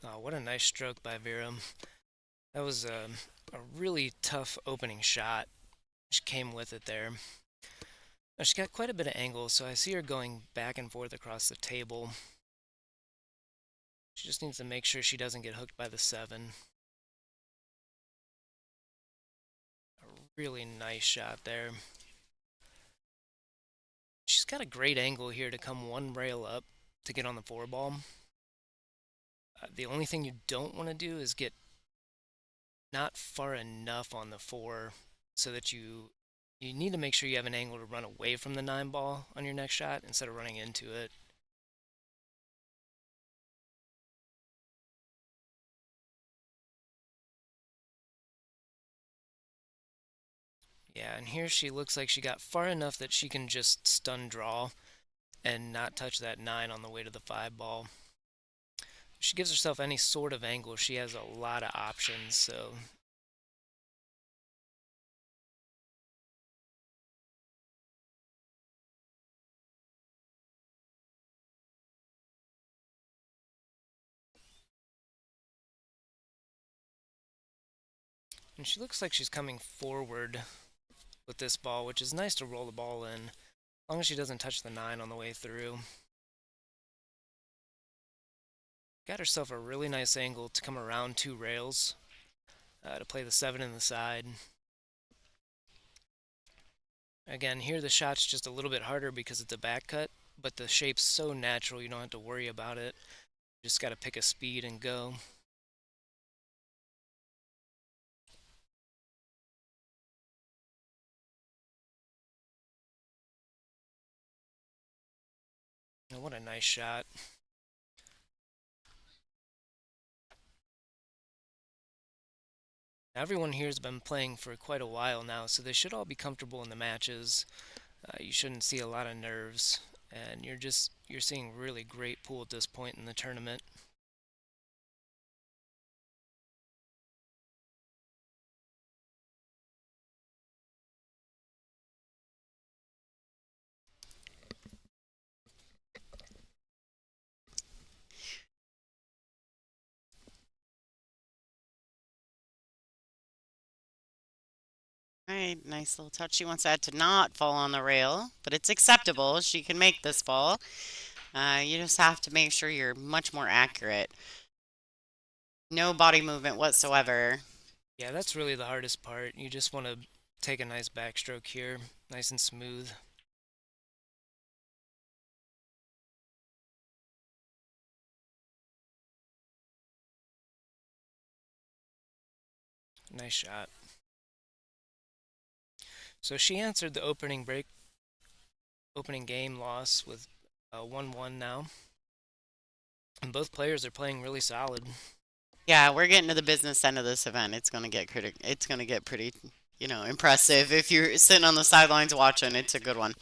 Oh, what a nice stroke by Vera. That was a really tough opening shot. She came with it there. Now, she got quite a bit of angle, so I see her going back and forth across the table. She just needs to make sure she doesn't get hooked by the 7. A really nice shot there. She's got a great angle here to come one rail up to get on the 4 ball. The only thing you don't want to do is get not far enough on the 4 so that you need to make sure you have an angle to run away from the 9 ball on your next shot instead of running into it. Yeah, and here she looks like she got far enough that she can just stun draw and not touch that 9 on the way to the 5 ball. If she gives herself any sort of angle, she has a lot of options, so and she looks like she's coming forward with this ball, which is nice to roll the ball in, as long as she doesn't touch the 9 on the way through. Got herself a really nice angle to come around 2 rails to play the 7 in the side. Again, here the shot's just a little bit harder because it's a back cut, but the shape's so natural you don't have to worry about it. You just got to pick a speed and go. Oh, what a nice shot. Everyone here has been playing for quite a while now, so they should all be comfortable in the matches. You shouldn't see a lot of nerves, and you're seeing really great pool at this point in the tournament. All right, nice little touch. She wants that to not fall on the rail, but it's acceptable. She can make this fall. You just have to make sure you're much more accurate. No body movement whatsoever. Yeah, that's really the hardest part. You just want to take a nice backstroke here, nice and smooth. Nice shot. So she answered the opening game loss with a 1-1 now. And both players are playing really solid. Yeah, we're getting to the business end of this event. It's gonna get pretty, impressive. If you're sitting on the sidelines watching, it's a good one.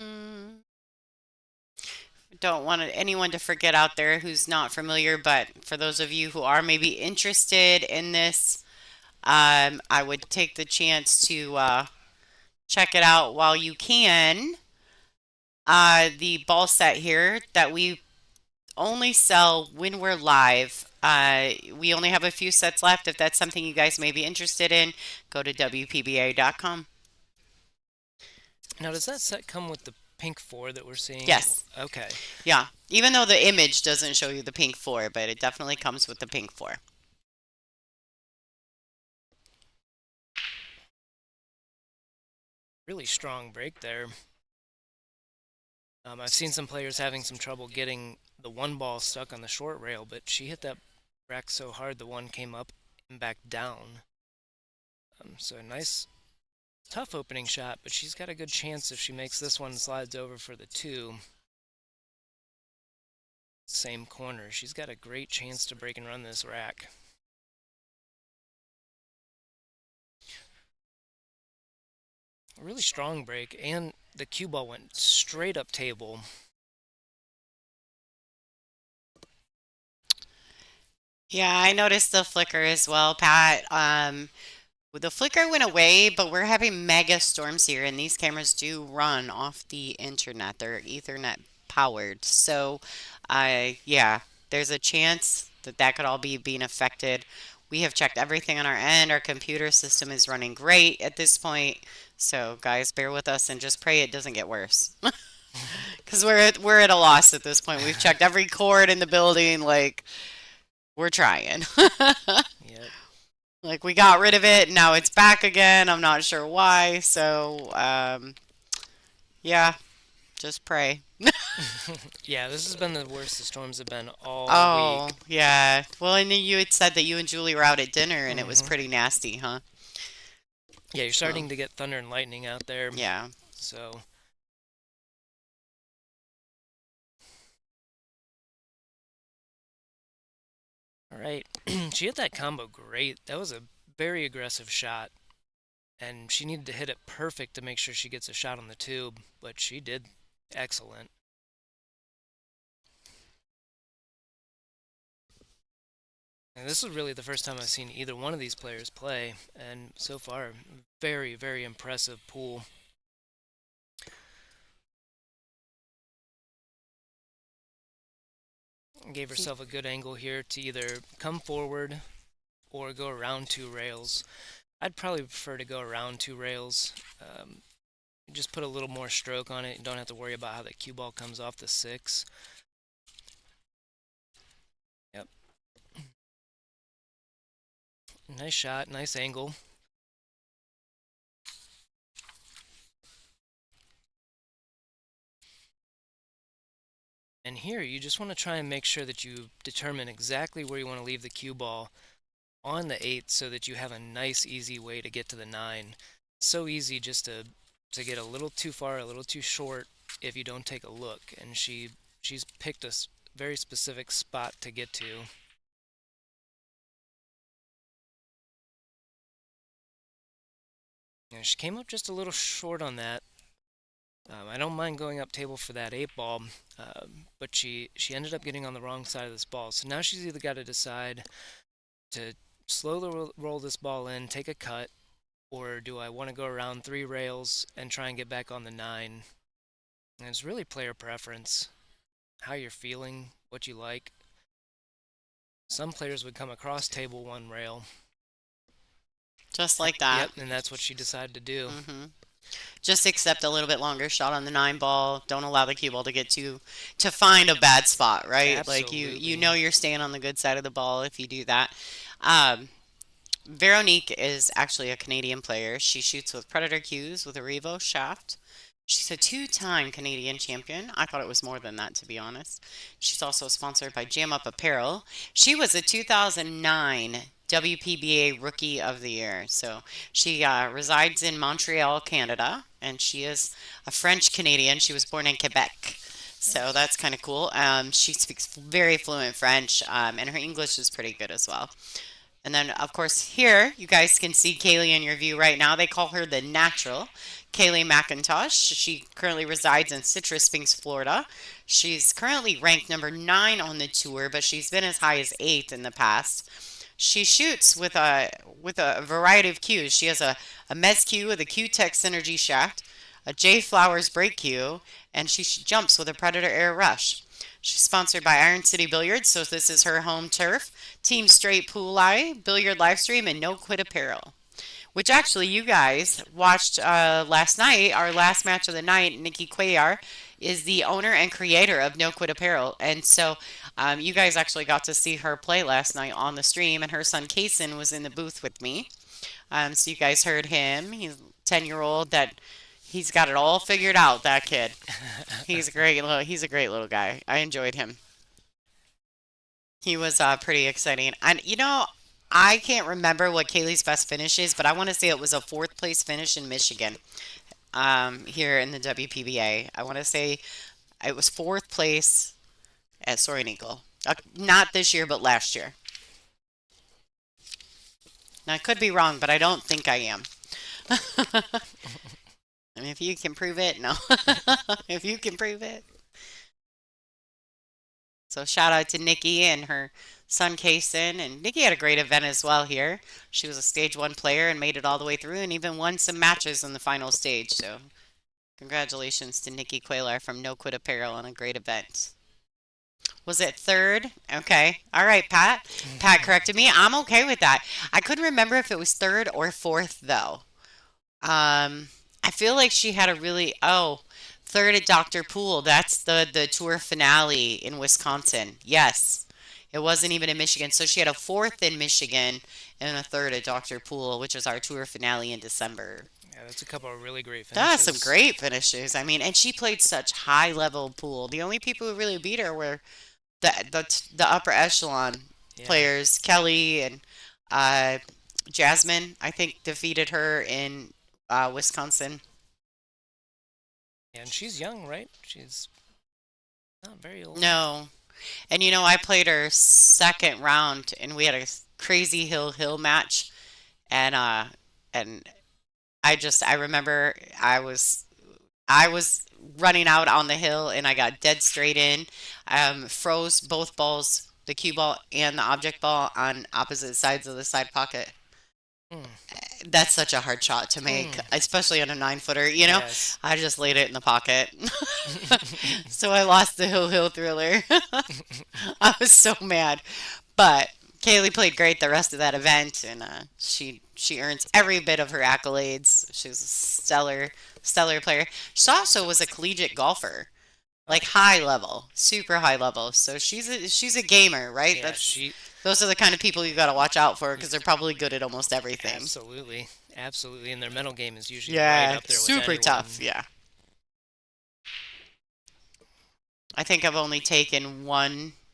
Mm. Don't want anyone to forget out there who's not familiar, but for those of you who are maybe interested in this, I would take the chance to check it out while you can. The ball set here that we only sell when we're live. We only have a few sets left. If that's something you guys may be interested in, go to WPBA.com. Now, does that set come with the pink 4 that we're seeing? Yes. Okay. Yeah. Even though the image doesn't show you the pink 4, but it definitely comes with the pink 4. Really strong break there. I've seen some players having some trouble getting the 1 ball stuck on the short rail, but she hit that rack so hard the 1 came up and back down. So a nice, tough opening shot, but she's got a good chance if she makes this one slides over for the 2. Same corner. She's got a great chance to break and run this rack. A really strong break, and the cue ball went straight up table. Yeah, I noticed the flicker as well, Pat. The flicker went away, but we're having mega storms here, and these cameras do run off the internet. They're Ethernet powered. So, yeah, there's a chance that that could all be being affected. We have checked everything on our end. Our computer system is running great at this point. So, guys, bear with us and just pray it doesn't get worse. Because we're at a loss at this point. We've checked every cord in the building. Like, we're trying. Yep. Like, we got rid of it. Now it's back again. I'm not sure why. So, yeah, just pray. Yeah, this has been the worst the storms have been all Oh, week. yeah. Well, and then you had said that you and Julie were out at dinner and it was Hmm. pretty nasty, huh? Yeah, you're So, starting to get thunder and lightning out there. yeah. So, all right. She hit that combo great. That was a very aggressive shot, and she needed to hit it perfect to make sure she gets a shot on the tube, but she did excellent. And this is really the first time I've seen either one of these players play, and so far, very, very impressive pool. Gave herself a good angle here to either come forward or go around two rails. I'd probably prefer to go around two rails. Just put a little more stroke on it. You don't have to worry about how the cue ball comes off the six. Yep. Nice shot, nice angle. And here, you just want to try and make sure that you determine exactly where you want to leave the cue ball on the 8 so that you have a nice, easy way to get to the 9. It's so easy just to get a little too far, a little too short if you don't take a look. And she's picked a very specific spot to get to. And she came up just a little short on that. I don't mind going up table for that 8 ball, but she ended up getting on the wrong side of this ball. So now she's either got to decide to slowly roll this ball in, take a cut, or do I want to go around 3 rails and try and get back on the 9? And it's really player preference, how you're feeling, what you like. Some players would come across table 1 rail. Just like that. Yep, and that's what she decided to do. Hmm. Just accept a little bit longer shot on the 9 ball. Don't allow the cue ball to find a bad spot, right? Like you Absolutely. know you're staying on the good side of the ball if you do that. Um, Veronique is actually a Canadian player. She shoots with Predator cues with a Revo shaft. She's a two-time Canadian champion. I thought it was more than that, to be honest. She's also sponsored by Jam Up Apparel. She was a 2009 WPBA Rookie of the Year. So she resides in Montreal, Canada, and she is a French Canadian. She was born in Quebec. So that's kind of cool. She speaks very fluent French, and her English is pretty good as well. And then, of course, here you guys can see Kaylee in your view right now. They call her the natural. Kaylee McIntosh. She currently resides in Citrus Springs, Florida. She's currently ranked number 9 on the tour, but she's been as high as 8 in the past. She shoots with a variety of cues. She has a Mez cue with a Q-Tech Synergy shaft, a J Flowers brake cue, and she jumps with a Predator Air Rush. She's sponsored by Iron City Billiards, so this is her home turf. Team Straight Pool Eye, Billiard Livestream, and No Quit Apparel. Which actually you guys watched last night, our last match of the night. Nikki Cuellar is the owner and creator of No Quit Apparel. And so you guys actually got to see her play last night on the stream, and her son Kason was in the booth with me. So you guys heard him. He's a 10-year-old that he's got it all figured out, that kid. He's a great little guy. I enjoyed him. He was pretty exciting. And I can't remember what Kaylee's best finish is, but I want to say it was a fourth place finish in Michigan, here in the WPBA. I want to say it was fourth place at Soaring Eagle. Not this year, but last year. Now, I could be wrong, but I don't think I am. I mean, if you can prove it, no. If you can prove it. So shout out to Nikki and her son Kason. And Nikki had a great event as well here. She was a stage 1 player and made it all the way through and even won some matches in the final stage. So Congratulations to Nikki Quaylar from No Quit Apparel on a great event. Was it third? Okay. All right, Pat. Pat corrected me. I'm okay with that. I couldn't remember if it was third or fourth though. I feel like she had a really third at Dr. Pool. That's the tour finale in Wisconsin. Yes. It wasn't even in Michigan. So she had a fourth in Michigan and a third at Dr. Pool, which is our tour finale in December. Yeah, that's a couple of really great That's some finishes. great finishes. I mean, and she played such high level pool. The only people who really beat her were the upper echelon Yeah, players. Kelly and uh, Jasmine, I think, defeated her in Wisconsin. and she's young, right? She's not very old. No. And I played her second round and we had a crazy hill match and and I remember I was running out on the hill and I got dead straight in. Froze both balls, the cue ball and the object ball on opposite sides of the side pocket. Mm, That's such a hard shot to make, mm, especially on a 9 footer, yes. I just laid it in the pocket. So I lost the hill thriller. I was so mad. But Kaylee played great the rest of that event, and she earns every bit of her accolades. She's a stellar player. She also was a collegiate golfer, like high level, super high level. So she's a gamer, right? Yeah, That's those are the kind of people you got to watch out for because they're probably good at almost everything. absolutely, absolutely, and their mental game is usually right Yeah, up there with super tough. anyone. Yeah. I think I've only taken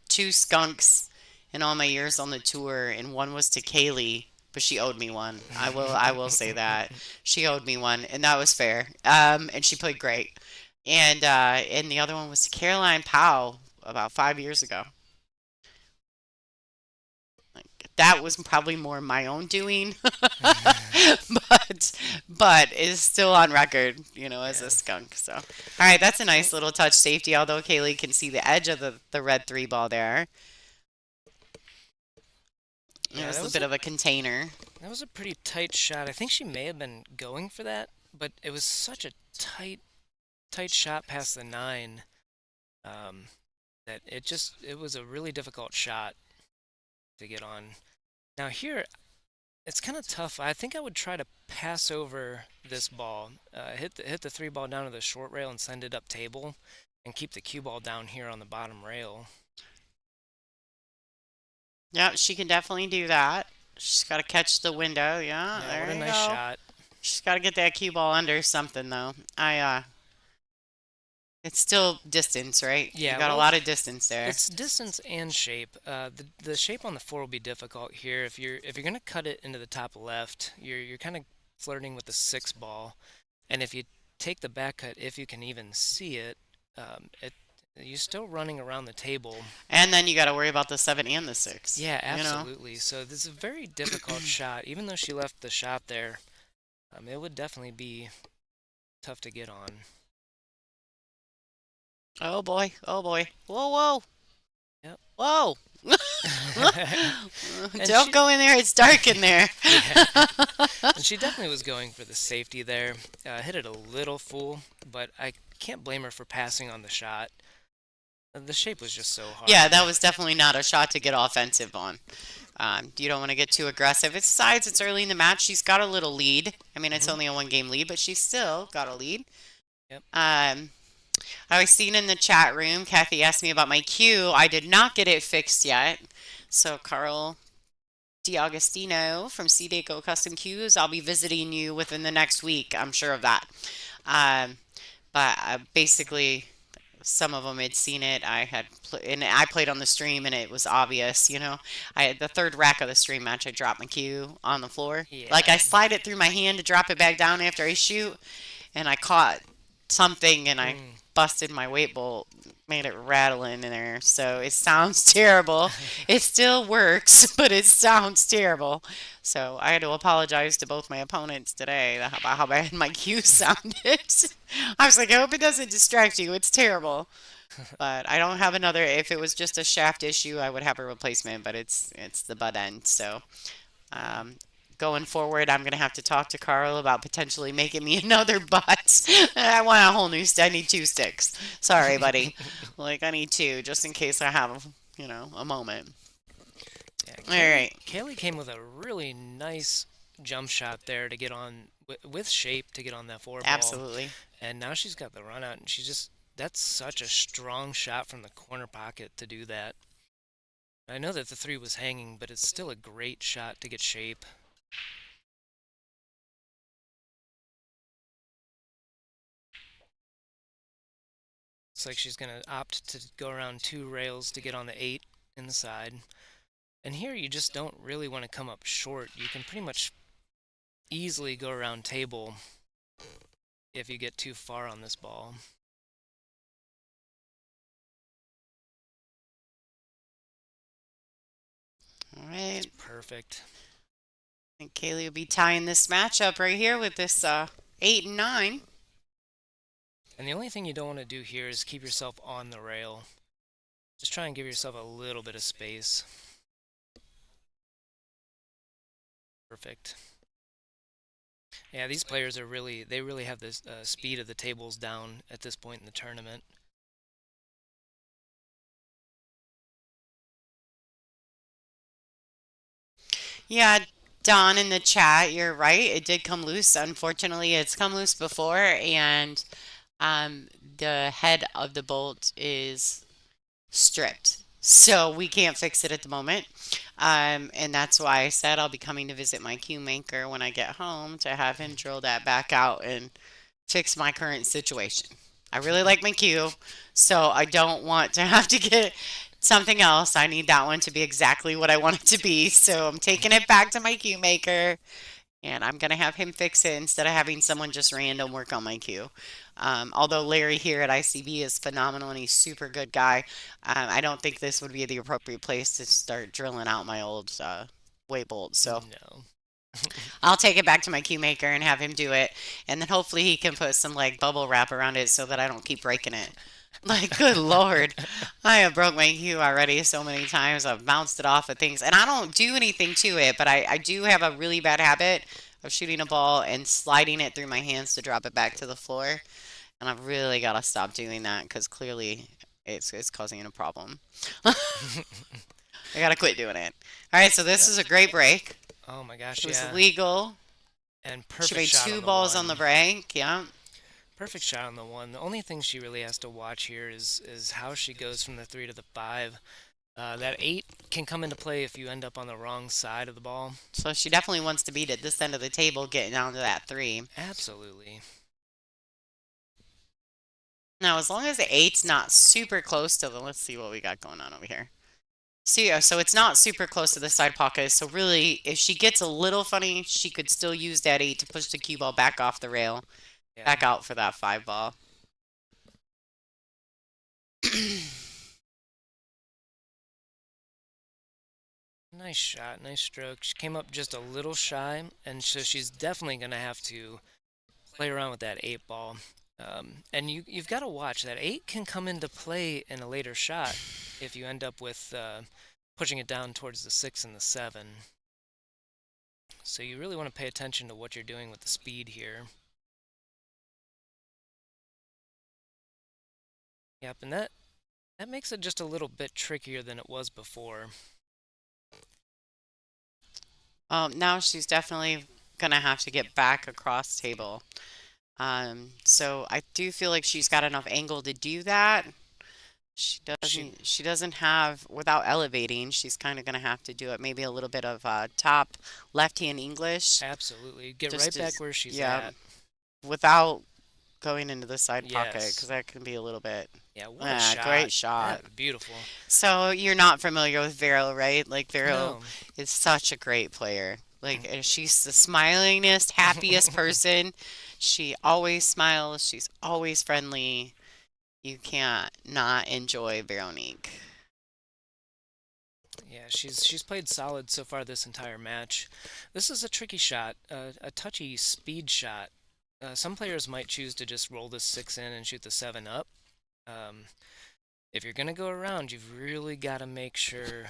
two skunks in all my years on the tour, and one was to Kaylee, but she owed me one. I will say that she owed me one, and that was fair. And she played great. And the other one was to Caroline Powell about 5 years ago. Like, that was probably more my own doing, but is still on record, as a Yeah, skunk. So, all right, that's a nice little touch safety. Although Kaylee can see the edge of the red three ball there. It yeah, was a bit of a container. that was a pretty tight shot. I think she may have been going for that, but it was such a tight shot past the nine, um, that it was a really difficult shot to get on. Now here, it's kind of tough. I think I would try to pass over this ball, hit the three ball down to the short rail and send it up table, and keep the cue ball down here on the bottom rail. Yeah, she can definitely do that. She's got to catch the window. Yeah, Yeah, what there a you nice go. shot. She's got to get that cue ball under something though. It's still distance, right? You Yeah, got a well, lot of distance there. it's distance and shape. The shape on the four will be difficult here. If you're gonna cut it into the top left, you're kind of flirting with the six ball, and if you take the back cut, if you can even see it, it you're still running around the table. And then you got to worry about the seven and the six. Yeah, You know. absolutely. So this is a very difficult shot. Even though she left the shot there, it would definitely be tough to get on. Oh boy. Oh boy. Whoa, whoa, Yep. whoa. And Don't go in there. It's dark in there. yeah, and she definitely was going for the safety there. Hit it a little full, but I can't blame her for passing on the shot. The shape was just so Yeah, hard. that was definitely not a shot to get offensive on. You don't want to get too aggressive. Besides, it's early in the match. She's got a little lead. I mean, it's Hmm. only a one-game lead, but she's still got a lead. Yep. I was seen in the chat room. Kathy asked me about my cue. I did not get it fixed yet. So, Carl D'Agostino from CDeco Custom Cues, I'll be visiting you within the next week. I'm sure of that. Um, but basically, some of them had seen it. And I played on the stream, and it was obvious. I had the third rack of the stream match. I dropped my cue on the floor. Like I Yeah. slide it through my hand to drop it back down after I shoot, and I caught something, and I Mm. busted my weight bolt, made it rattle in there. So it sounds terrible. It still works, but it sounds terrible. So I had to apologize to both my opponents today about how bad my cue sounded. I was like, I hope it doesn't distract you. It's terrible. But I don't have another. If it was just a shaft issue, I would have a replacement. But it's the butt end. So Yeah. um, going forward, I'm gonna have to talk to Carl about potentially making me another butt. sticks. I want a whole new stick. I need two sticks. Sorry, buddy. Like, I need two just in case I have, a moment. Yeah, All right. Kaylee came with a really nice jump shot there to get on with shape to get on that four ball, Absolutely. and now she's got the run out, and that's such a strong shot from the corner pocket to do that. I know that the three was hanging, but it's still a great shot to get shape. Looks like she's going to opt to go around two rails to get on the 8 in the side. And here you just don't really want to come up short. You can pretty much easily go around table if you get too far on this ball. All right. Perfect. I think Kaylee will be tying this matchup right here with this 8 and 9. And the only thing you don't want to do here is keep yourself on the rail. Just try and give yourself a little bit of space. Perfect. Yeah, these players they really have the speed of the tables down at this point in the tournament. Yeah, Don in the chat, you're right. It did come loose. Unfortunately, it's come loose before, and the head of the bolt is stripped. So we can't fix it at the moment. And that's why I said I'll be coming to visit my cue maker when I get home to have him drill that back out and fix my current situation. I really like my cue, so I don't want to have to get something else. I need that one to be exactly what I want it to be. So I'm taking it back to my cue maker and I'm going to have him fix it instead of having someone just random work on my cue. Although Larry here at ICB is phenomenal and he's super good guy, I don't think this would be the appropriate place to start drilling out my old weight bolts. So No. I'll take it back to my cue maker and have him do it, and then hopefully he can put some like bubble wrap around it so that I don't keep breaking it. Like, good Lord, I have broke my cue already so many times. I've bounced it off of things, and I don't do anything to it, but I do have a really bad habit of shooting a ball and sliding it through my hands to drop it back to the floor, and I've really got to stop doing that because clearly it's causing a problem. I got to quit doing it. All right, so this is a great break. Oh my gosh, It was yeah. legal. And She perfect made shot two on the balls one. on the break. Yeah. Perfect shot on the one. The only thing she really has to watch here is how she goes from the 3 to the 5. That 8 can come into play if you end up on the wrong side of the ball. So she definitely wants to beat at this end of the table, getting down to that 3. Absolutely. Now, as long as the 8's not super close to the, let's see what we got going on over here. See, so it's not super close to the side pocket. So really, if she gets a little funny, she could still use that 8 to push the cue ball back off the rail, Yeah. back out for that 5 ball. Nice shot, nice stroke. She came up just a little shy, and so she's definitely going to have to play around with that 8 ball. And you've got to watch that 8 can come into play in a later shot if you end up with pushing it down towards the 6 and the 7. So you really want to pay attention to what you're doing with the speed here. Yep, and that makes it just a little bit trickier than it was before. Now she's definitely going to have to get back across table. So I do feel like she's got enough angle to do that. She doesn't have, without elevating, she's kind of going to have to do it. Maybe a little bit of top left-hand English. Absolutely. Get Just right back where she's yeah, at. without going into the side pocket, Yes. because that can be a little bit. Yeah, what a shot. Great shot. Yeah, beautiful. So you're not familiar with Vero, right? Like Vero No. is such a great player. Like she's the smilingest, happiest person. She always smiles. She's always friendly. You can't not enjoy Veronique. Yeah, she's played solid so far this entire match. This is a tricky shot, a touchy speed shot. Some players might choose to just roll the 6 in and shoot the 7 up. If you're going to go around, you've really got to make sure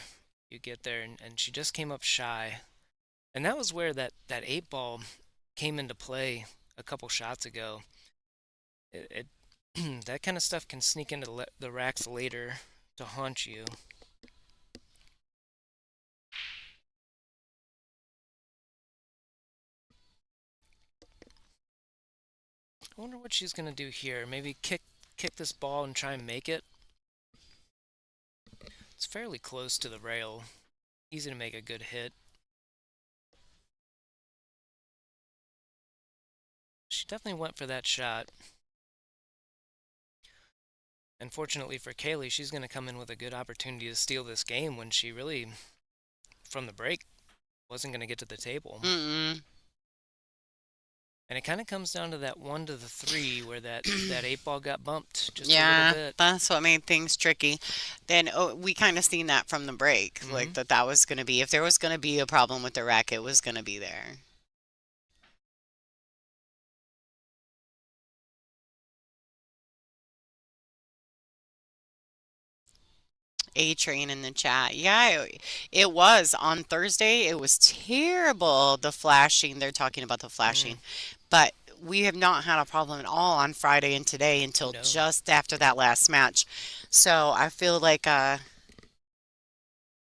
you get there. And she just came up shy. And that was where that 8 ball came into play a couple shots ago. That kind of stuff can sneak into the racks later to haunt you. I wonder what she's gonna do here. Maybe kick this ball and try and make it. It's fairly close to the rail. Easy to make a good hit. She definitely went for that shot. Unfortunately for Kaylee, she's going to come in with a good opportunity to steal this game when she really, from the break, wasn't going to get to the table. Mm-mm. And it kind of comes down to that 1 to the 3 where that 8 ball got bumped just a Yeah, little bit. that's what made things tricky. Then we kind of seen that from the break, like that was going to be, if there was going to be a problem with the rack, it was going to be there. A train in the chat. Yeah, it was on Thursday. It was terrible. The flashing. They're talking about the flashing, but we have not had a problem at all on Friday and today until No. just after that last match. So I feel like,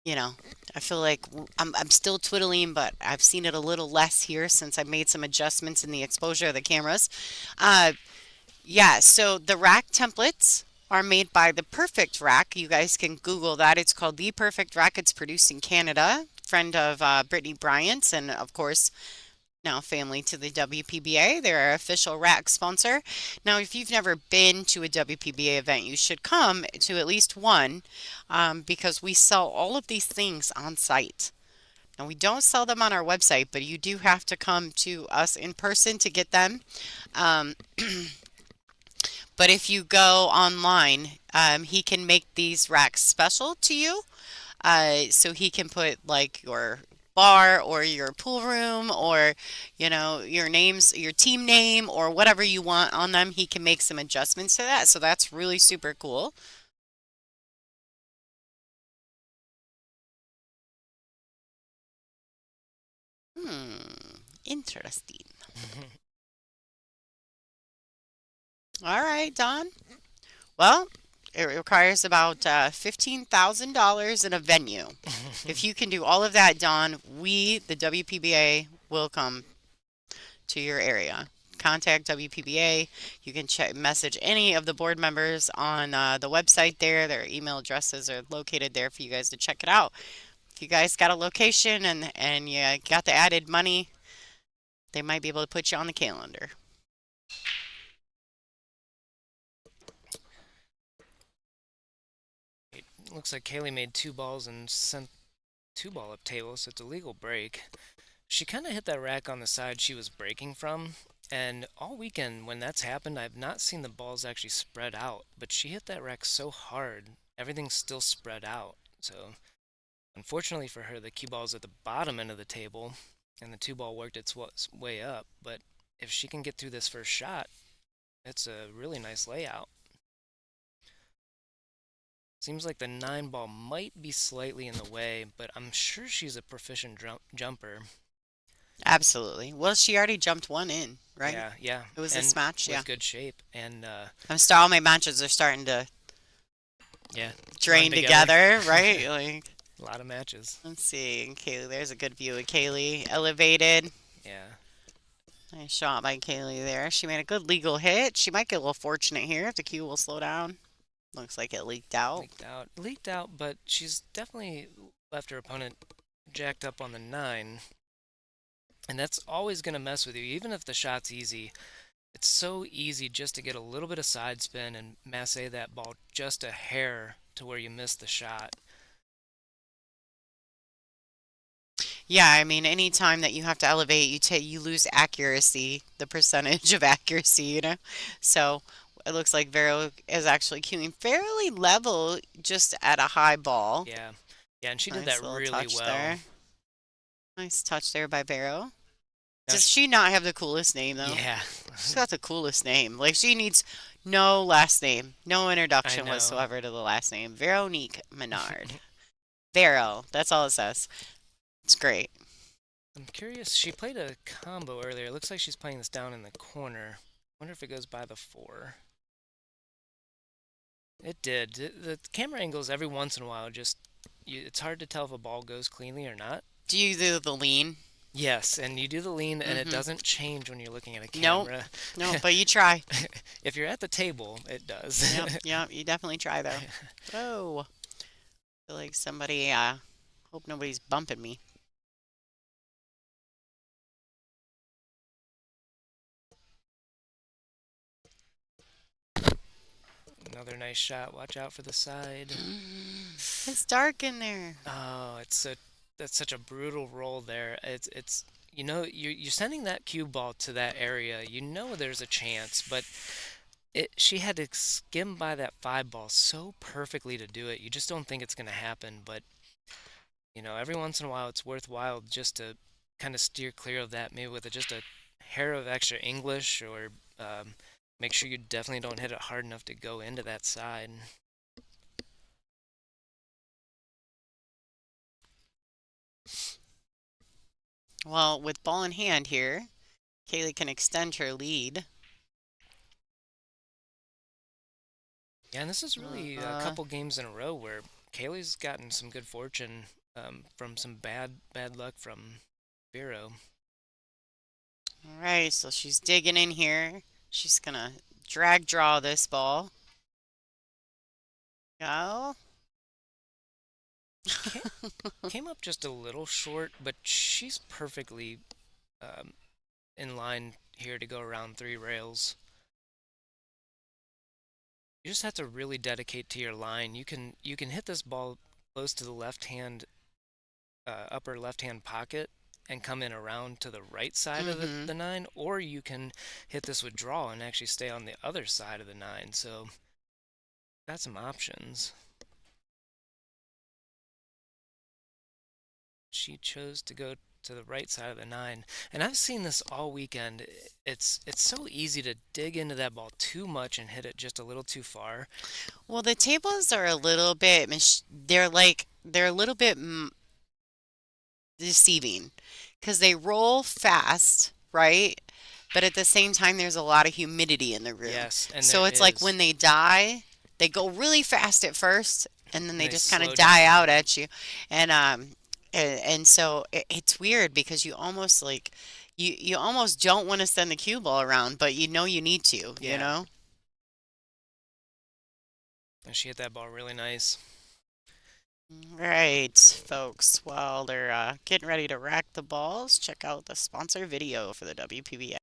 you know, I feel like I'm still twiddling, but I've seen it a little less here since I made some adjustments in the exposure of the cameras. Uh, Yeah, so the rack templates are made by The Perfect Rack. You guys can Google that. It's called The Perfect Rack. It's produced in Canada. Friend of Brittany Bryant's, and of course, now family to the WPBA. They're our official rack sponsor. Now, if you've never been to a WPBA event, you should come to at least one because we sell all of these things on site. And we don't sell them on our website, but you do have to come to us in person to get them. Um, But if you go online, he can make these racks special to you. So he can put like your bar or your pool room or, your names, your team name or whatever you want on them. He can make some adjustments to that. So that's really super cool. Interesting. All right, Don. Well, it requires about $15,000 in a venue. If you can do all of that, Don, we, the WPBA, will come to your area. Contact WPBA. You can message any of the board members on the website there. Their email addresses are located there for you guys to check it out. If you guys got a location and you got the added money, they might be able to put you on the calendar. Looks like Kaylee made 2 balls and sent 2 ball up table, so it's a legal break. She kind of hit that rack on the side she was breaking from, and all weekend when that's happened, I've not seen the balls actually spread out, but she hit that rack so hard, everything's still spread out. So, unfortunately for her, the cue ball's at the bottom end of the table, and the 2 ball worked its way up, but if she can get through this first shot, it's a really nice layout. Seems like the 9 ball might be slightly in the way, but I'm sure she's a proficient jumper. Absolutely. Well, she already jumped one in, right? Yeah, yeah. It was and this match, with yeah. good shape. And all my matches are starting to yeah, drain together, right? Like, a lot of matches. let's see. Kaylee, there's a good view of Kaylee elevated. Yeah. Nice shot by Kaylee there. She made a good legal hit. She might get a little fortunate here if the cue will slow down. Looks like it leaked out. Leaked out, but she's definitely left her opponent jacked up on the 9. And that's always going to mess with you, even if the shot's easy. It's so easy just to get a little bit of side spin and masse that ball just a hair to where you miss the shot. Yeah, I mean, any time that you have to elevate, you lose accuracy, the percentage of accuracy. So it looks like Vero is actually cueing fairly level, just at a high ball. Yeah, yeah, and she did Nice that little really touch well. there. Nice touch there by Vero. Does she not have the coolest name though? Yeah. She's got the coolest name. Like she needs no last name, no introduction know. whatsoever to the last name. Veronique Menard. Vero. That's all it says. It's great. I'm curious. She played a combo earlier. It looks like she's playing this down in the corner. Wonder if it goes by the 4. It did. The camera angles every once in a while it's hard to tell if a ball goes cleanly or not. Do you do the lean? Yes, and you do the lean and it Mm-hmm. doesn't change when you're looking at a Nope. camera. No, but you try. If you're at the table, it does. Yep, yep, you definitely try though. Oh, feel like somebody, hope nobody's bumping me. Another nice shot. Watch out for the side. It's dark in there. Oh, that's such a brutal roll there. It's you're sending that cue ball to that area. You know there's a chance, but she had to skim by that 5 ball so perfectly to do it. You just don't think it's going to happen, but every once in a while it's worthwhile just to kind of steer clear of that, maybe with just a hair of extra English, or make sure you definitely don't hit it hard enough to go into that side. Well, with ball in hand here, Kaylee can extend her lead. Yeah, and this is really a couple games in a row where Kaylee's gotten some good fortune from some bad luck from Vero. All right, so she's digging in here. She's gonna drag draw this ball. Go. Came up just a little short, but she's perfectly um, in line here to go around 3 rails. You just have to really dedicate to your line. You can hit this ball close to the upper left hand pocket and come in around to the right side of the 9, or you can hit this with draw and actually stay on the other side of the 9. So got some options. She chose to go to the right side of the 9, and I've seen this all weekend. It's so easy to dig into that ball too much and hit it just a little too far. Well, the tables are a little bit, they're a little bit deceiving because they roll fast, right? But at the same time, there's a lot of humidity in the room. Yes, and So there it's like is. when they die, they go really fast at first, and then And they they just kind of slow die down. out at you. And so it's weird because you almost you almost don't want to send the cue ball around, but you know you need to, you Yeah, know? and she hit that ball really nice. Right, folks. While they're getting ready to rack the balls, check out the sponsor video for the WPBA.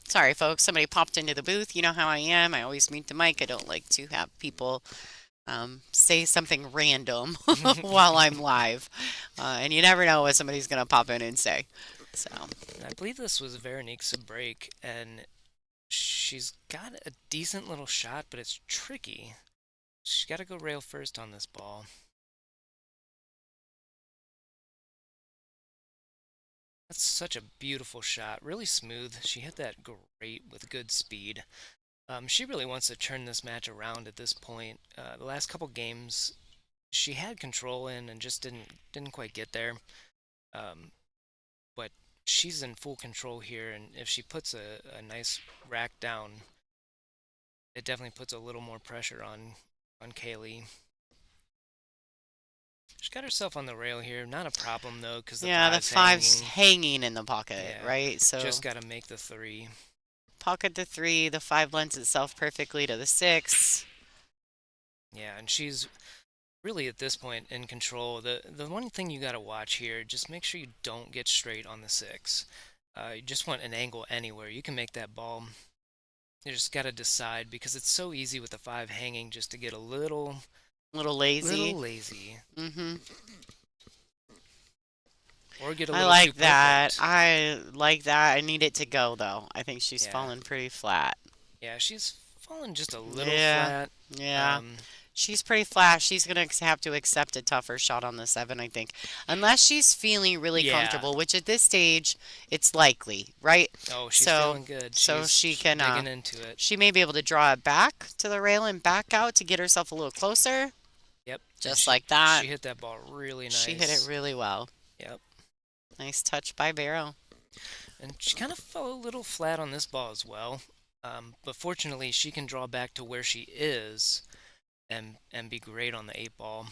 Sorry, folks. Somebody popped into the booth. You know how I am. I always mute the mic. I don't like to have people say something random while I'm live. And you never know what somebody's going to pop in and say. So, I believe this was Veronique's break, and she's got a decent little shot, but it's tricky. She's got to go rail first on this ball. That's such a beautiful shot. Really smooth. She hit that great with good speed. She really wants to turn this match around at this point. The last couple games, she had control in and just didn't quite get there. Um, but she's in full control here, and if she puts a nice rack down, it definitely puts a little more pressure on Kaylee. She got herself on the rail here. Not a problem though, because the Yeah, the five's five's hanging. hanging in the pocket, Yeah, right? So just got to make the three. pocket the three, the five lends itself perfectly to the six. Yeah, and she's really at this point in control. The one thing you got to watch here, just make sure you don't get straight on the six. You just want an angle anywhere. You can make that ball. You just got to decide because it's so easy with the five hanging just to get a Little little lazy. lazy Mm-hmm. or get a I little too like that. perfect. I like that. I need it to go though. I think she's Yeah, fallen pretty flat. yeah, she's fallen just a little Yeah, flat. yeah. Um, She's pretty flat. She's gonna have to accept a tougher shot on the seven, I think, unless she's feeling really yeah. comfortable, which at this stage it's likely, right? Oh, she's So, feeling good. so she She's can, digging into it. she may be able to draw it back to the rail and back out to get herself a little closer, Yep, and just she like that. she hit that ball really She hit it nice. really well. Yep. Nice touch by Barrow. And she kind of fell a little flat on this ball as well. But fortunately, she can draw back to where she is and be great on the eight ball.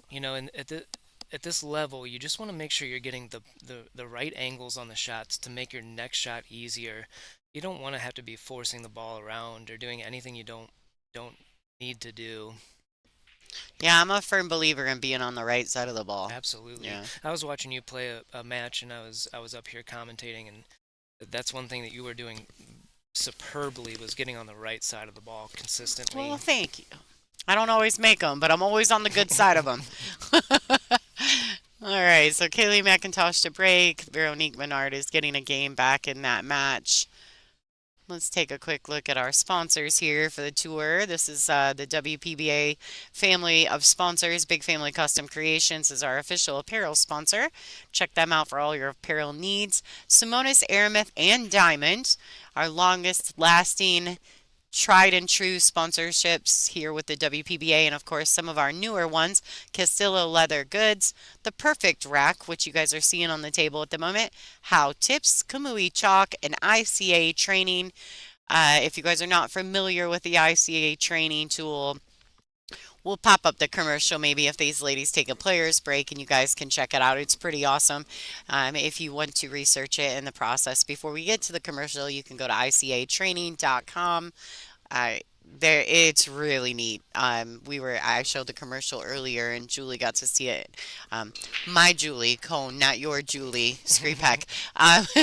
You know, and at this level, you just want to make sure you're getting the right angles on the shots to make your next shot easier. You don't want to have to be forcing the ball around or doing anything you don't need to do. Yeah, I'm a firm believer in being on the right side of the ball. Absolutely. Yeah. I was watching you play a match, and I was up here commentating, and that's one thing that you were doing superbly was getting on the right side of the ball Well, consistently. thank you. I don't always make them, but I'm always on the good side of them. All right, so Kaylee McIntosh to break. Veronique Menard is getting a game back in that match. Let's take a quick look at our sponsors here for the tour. This is the WPBA family of sponsors. Big Family Custom Creations is our official apparel sponsor. Check them out for all your apparel needs. Simonis, Aramith, and Diamond, our longest lasting tried and true sponsorships here with the WPBA, and of course some of our newer ones, Castillo Leather Goods, The Perfect Rack, which you guys are seeing on the table at the moment, How Tips, Kamui Chalk, and ICA Training. If you guys are not familiar with the ICA training tool, we'll pop up the commercial maybe if these ladies take a player's break and you guys can check it out. It's pretty awesome. If you want to research it in the process before we get to the commercial, you can go to icatraining.com. There, it's really neat. I showed the commercial earlier, and Julie got to see it. My Julie Cone, not your Julie Skripek.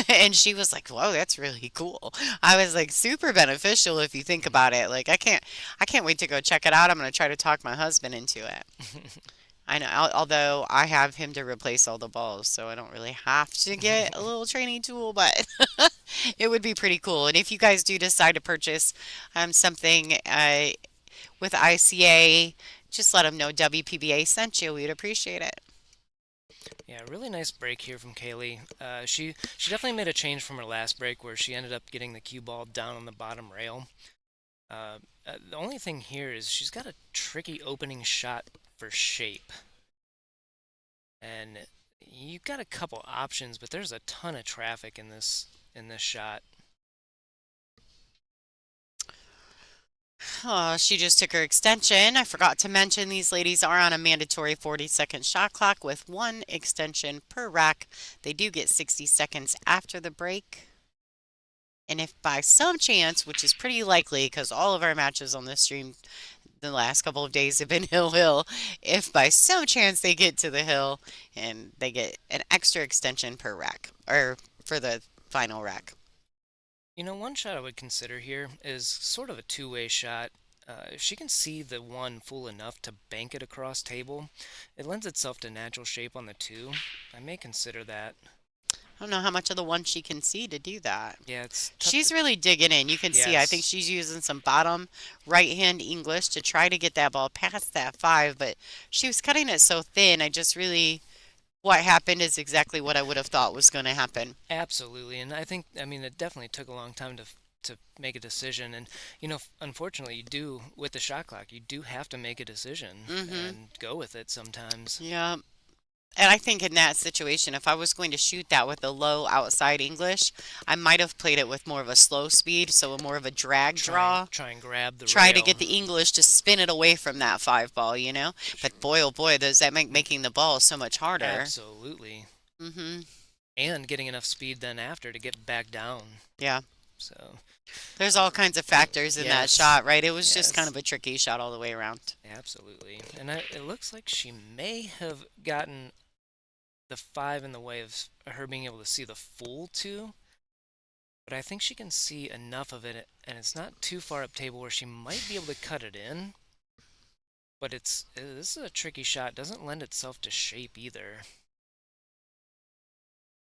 And she was like, "Whoa, that's really cool." I was like, super beneficial if you think about it. Like, I can't wait to go check it out. I'm gonna try to talk my husband into it. I know, although I have him to replace all the balls, so I don't really have to get a little training tool, but it would be pretty cool. And if you guys do decide to purchase something with ICA, just let them know WPBA sent you. We'd appreciate it. Yeah, really nice break here from Kaylee. She definitely made a change from her last break where she ended up getting the cue ball down on the bottom rail. The only thing here is she's got a tricky opening shot for shape, and you've got a couple options, but there's a ton of traffic in this shot. Oh, she just took her extension. I forgot to mention these ladies are on a mandatory 40-second shot clock with one extension per rack. They do get 60 seconds after the break. And if by some chance, which is pretty likely because all of our matches on this stream the last couple of days have been hill, if by some chance they get to the hill and they get an extra extension per rack or for the final rack. You know, one shot I would consider here is sort of a two-way shot. If she can see the one full enough to bank it across table, it lends itself to natural shape on the two. I may consider that. I don't know how much of the one she can see to do that. Yeah, it's tough She's to. really digging in. You can see, I think Yes, she's using some bottom right hand English to try to get that ball past that five, but she was cutting it so thin. I just really, what happened is exactly what I would have thought was going to happen. absolutely. And I think, I mean, it definitely took a long time to make a decision. And unfortunately, you do with the shot clock, you do have to make a decision Mm-hmm. and go with it sometimes. Yeah. And I think in that situation, if I was going to shoot that with a low outside English, I might have played it with more of a slow speed, so a more of a drag draw. Try and grab the Try to rail. get the English to spin it away from that five ball, you know? But boy, oh boy, does that make making the ball so much harder. Absolutely. Mm-hmm. And getting enough speed then after to get back down. Yeah. So, There's all kinds of factors in that yes, shot, right? It was just kind yes, of a tricky shot all the way around. absolutely. And it looks like she may have gotten the five in the way of her being able to see the full two, but I think she can see enough of it, and it's not too far up table where she might be able to cut it in. But this is a tricky shot. Doesn't lend itself to shape either.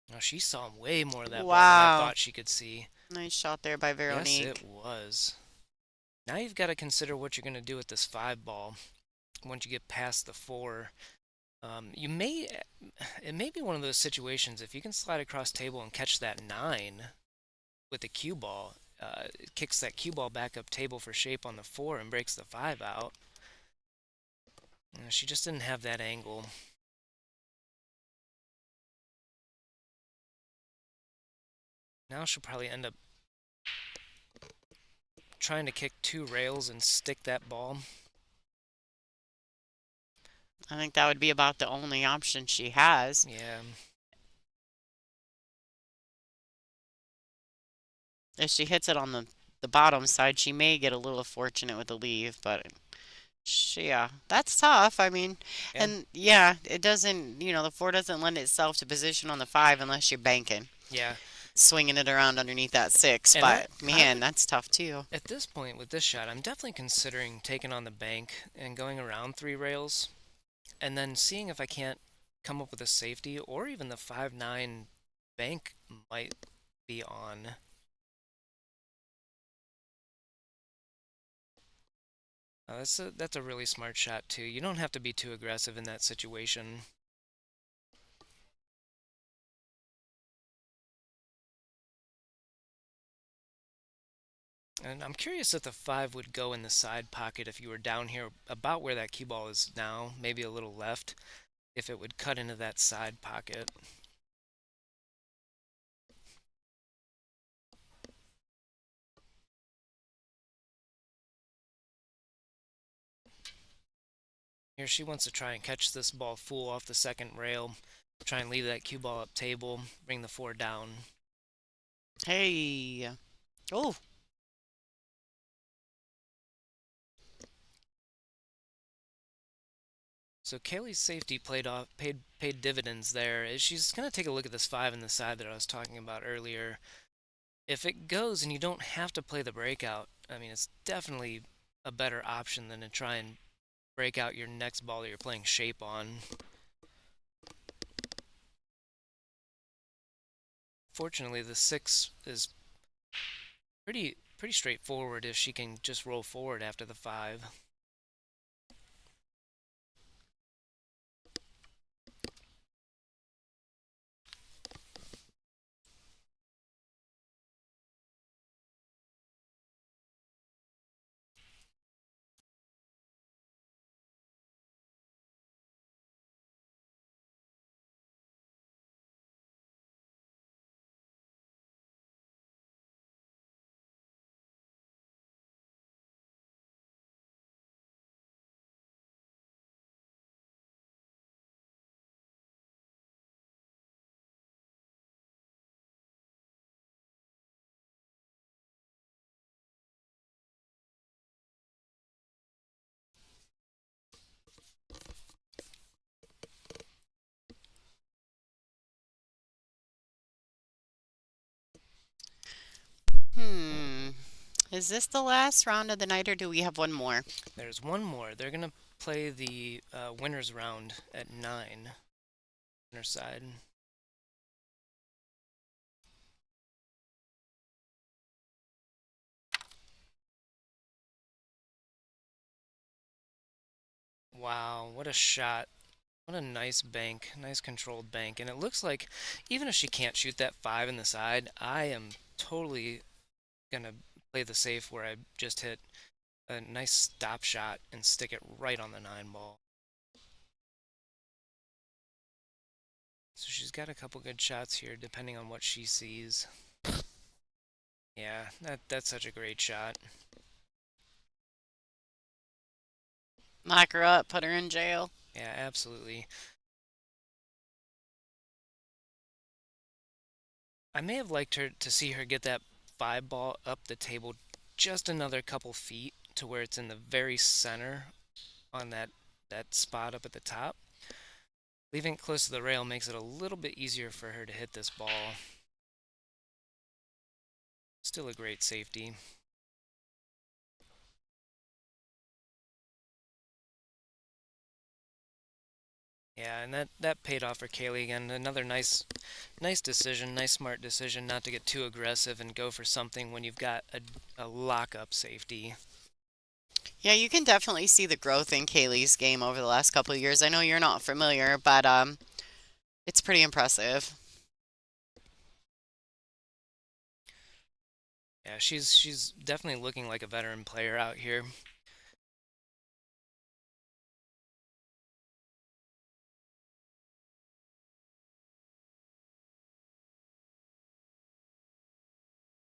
No, she saw way more of that ball than I Wow. thought she could see. Nice shot there by Yes, Veronique. it was. Now you've got to consider what you're going to do with this five ball once you get past the four. You may, it may be one of those situations if you can slide across table and catch that nine with the cue ball, it kicks that cue ball back up table for shape on the four and breaks the five out. She just didn't have that angle. Now she'll probably end up trying to kick two rails and stick that ball. I think that would be about the only option she has. Yeah, If she hits it on the bottom side, she may get a little fortunate with the leave, but yeah, that's tough. I mean, yeah, and yeah, it doesn't, the four doesn't lend itself to position on the five unless you're banking, yeah. swinging it around underneath that six. And But I man, would, that's tough too. at this point with this shot, I'm definitely considering taking on the bank and going around three rails and then seeing if I can't come up with a safety or even the 5-9 bank might be on. That's a really smart shot too. You don't have to be too aggressive in that situation. And I'm curious if the 5 would go in the side pocket if you were down here about where that cue ball is now, maybe a little left, if it would cut into that side pocket. Here she wants to try and catch this ball full off the second rail, try and leave that cue ball up table, bring the 4 down. Hey, oh, So Kaylee's safety paid dividends there. She's going to take a look at this 5 in the side that I was talking about earlier. If it goes and you don't have to play the breakout, I mean, it's definitely a better option than to try and break out your next ball that you're playing shape on. Fortunately, the 6 is pretty straightforward if she can just roll forward after the 5. hmm. Is this the last round of the night, or do we have one more? There's one more. They're going to play the winners round at 9, winner side. Wow, what a shot. What a nice bank, nice controlled bank. And it looks like even if she can't shoot that five in the side, I am totally gonna play the safe where I just hit a nice stop shot and stick it right on the nine ball. So she's got a couple good shots here depending on what she sees. Yeah, that's such a great shot. Lock her up, put her in jail. Yeah, absolutely. I may have liked her to see her get that five ball up the table just another couple feet to where it's in the very center on that spot up at the top. Leaving it close to the rail makes it a little bit easier for her to hit this ball. Still a great safety. Yeah, and that paid off for Kaylee again. Another nice decision, nice smart decision not to get too aggressive and go for something when you've got a lock-up safety. Yeah, you can definitely see the growth in Kaylee's game over the last couple of years. I know you're not familiar, but it's pretty impressive. Yeah, she's definitely looking like a veteran player out here.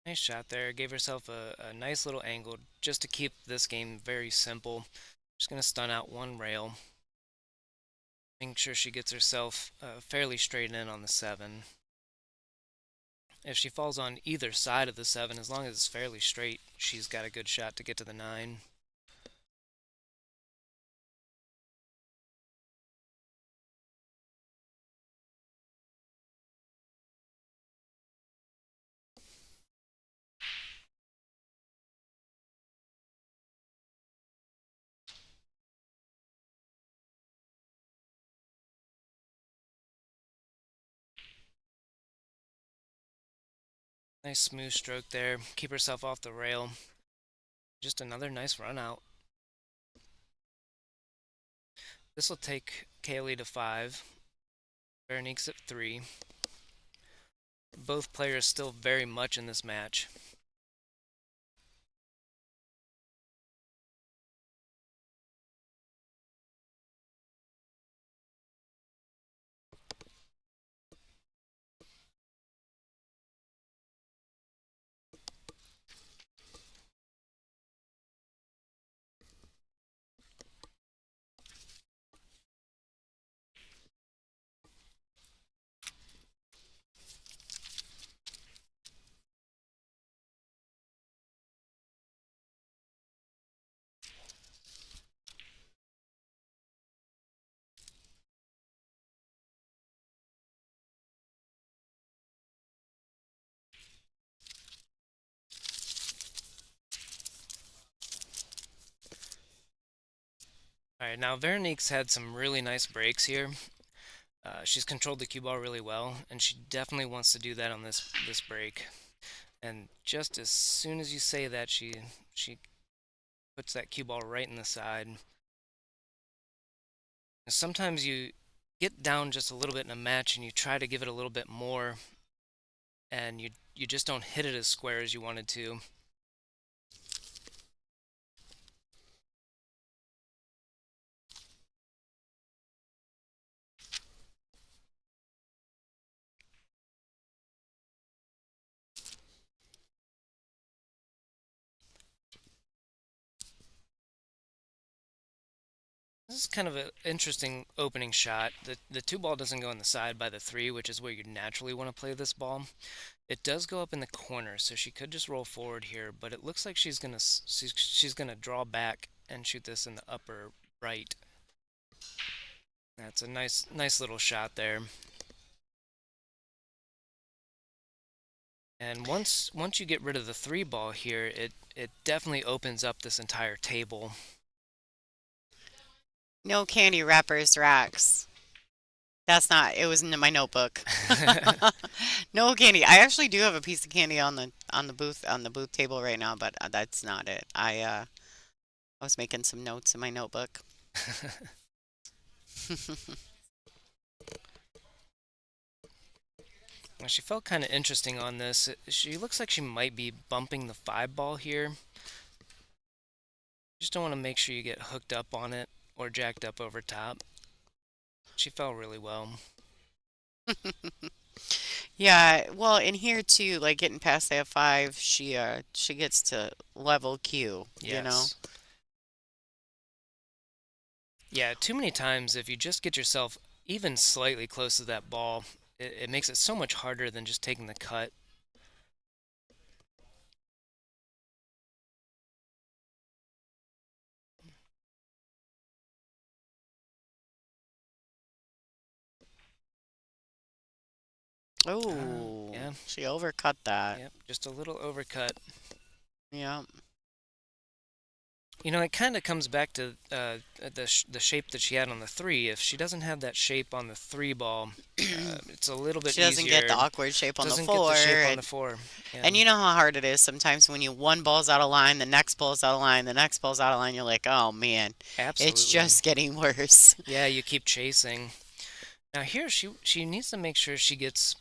Nice shot there. Gave herself a nice little angle just to keep this game very simple. Just gonna stun out one rail. Making sure she gets herself fairly straight in on the seven. If she falls on either side of the seven, as long as it's fairly straight, she's got a good shot to get to the nine. Nice smooth stroke there. Keep herself off the rail. Just another nice run out. This will take Kaylee to five. Veronique's at three. Both players still very much in this match. All right, now Veronique's had some really nice breaks here. She's controlled the cue ball really well, and she definitely wants to do that on this break. And just as soon as you say that, she puts that cue ball right in the side. Sometimes you get down just a little bit in a match, and you try to give it a little bit more, and you just don't hit it as square as you wanted to. This is kind of an interesting opening shot. The two ball doesn't go in the side by the three, which is where you naturally want to play this ball. It does go up in the corner, so she could just roll forward here, but it looks like she's gonna draw back and shoot this in the upper right. That's a nice little shot there. And once you get rid of the three ball here, it definitely opens up this entire table. No candy wrappers, racks. That's not. It was in my notebook. No candy. I actually do have a piece of candy on the booth table right now, but that's not it. I was making some notes in my notebook. Well, she felt kind of interesting on this. She looks like she might be bumping the 5 ball here. Just don't want to make sure you get hooked up on it or jacked up over top. She fell really well. Yeah, well, in here too, like getting past that five, she gets to level Q, you know. Yes. Yeah, too many times if you just get yourself even slightly close to that ball, it makes it so much harder than just taking the cut. Oh, Yeah, she overcut that. yep, just a little overcut. Yeah. You know, it kind of comes back to the shape that she had on the three. If she doesn't have that shape on the 3 ball, it's a little bit She doesn't get the easier. awkward shape on the Doesn't get four, the shape on the and 4. Yeah, and you know how hard it is sometimes when you one ball's out of line, the next ball's out of line, the next ball's out of line, you're like, oh man, it's absolutely. just getting worse. Yeah, you keep chasing. Now here she needs to make sure she gets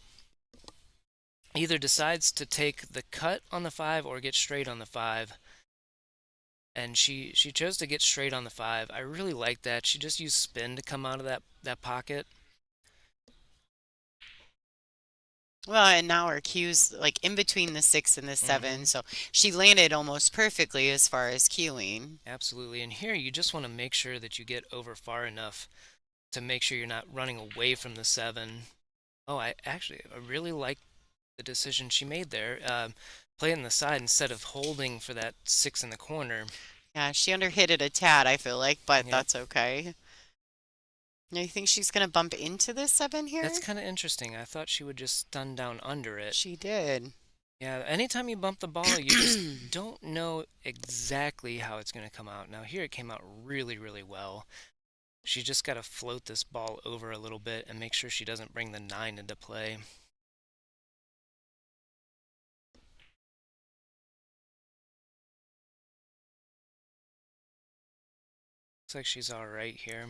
either decides to take the cut on the 5 or get straight on the 5. And she chose to get straight on the 5. I really like that. She just used spin to come out of that pocket. Well, and now her cue's like in between the six and the Hmm. seven, so she landed almost perfectly as far as cueing. Absolutely. And here you just want to make sure that you get over far enough to make sure you're not running away from the 7. Oh, I really like the decision she made there. Play in the side instead of holding for that 6 in the corner. Yeah, she underhit it a tad, I feel like, but Yep. that's okay. Now, you think she's gonna bump into this seven That's here? kind of interesting. I thought she would just stun down under it. She did. Yeah, anytime you bump the ball, you just don't know exactly how it's going to come out. Now, here it came out really, really well. She just got to float this ball over a little bit and make sure she doesn't bring the 9 into play. Looks like she's all right here.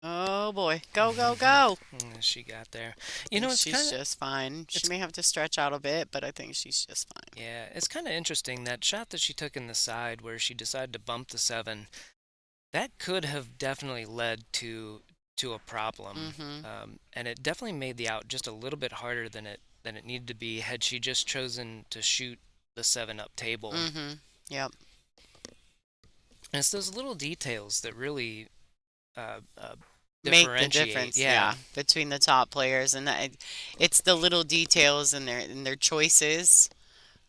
Oh boy, go, go, go. She got there. I You think know, it's she's kind of just fine. She it's may have to stretch out a bit, but I think she's just fine. yeah, it's kind of interesting that shot that she took in the side where she decided to bump the 7. That could have definitely led to a problem, Mm-hmm. and it definitely made the out just a little bit harder than it needed to be had she just chosen to shoot the 7 up table. Mm-hmm. Yep. And it's those little details that really uh, Make the differentiate. difference, Yeah, yeah, between the top players, and that it's the little details in their choices.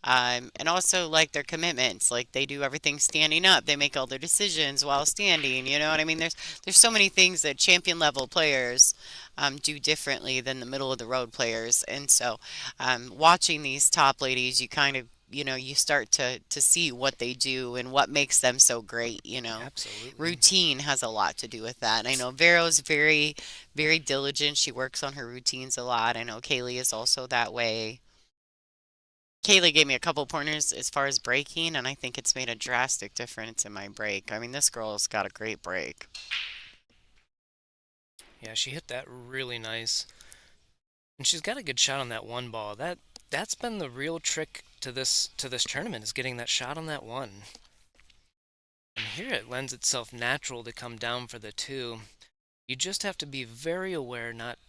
And also like their commitments, like they do everything standing up. They make all their decisions while standing. You know what I mean? There's so many things that champion level players do differently than the middle of the road players. And so, watching these top ladies, you kind of you start to see what they do and what makes them so great. absolutely. Routine has a lot to do with that. And I know Vero's very very diligent. She works on her routines a lot. I know Kaylee is also that way. Kaylee gave me a couple pointers as far as breaking, and I think it's made a drastic difference in my break. I mean, this girl's got a great break. Yeah, she hit that really nice, and she's got a good shot on that 1 ball. That's been the real trick to this tournament is getting that shot on that 1. And here it lends itself natural to come down for the 2. You just have to be very aware not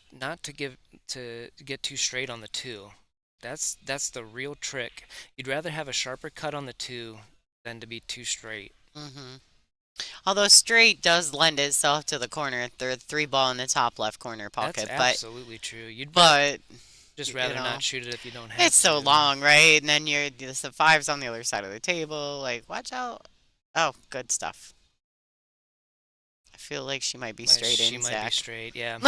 to get too straight on the 2. That's the real trick. You'd rather have a sharper cut on the 2 than to be too straight. hmm Although straight does lend itself to the corner, the three ball in the top left corner That's pocket, absolutely true. You'd but just you rather know, not shoot it if you don't it's have so to. long, right? And then the five's on the other side of the table. Like, watch out! Oh, good stuff. feel like she might be straight She in, might be Zach. straight, yeah.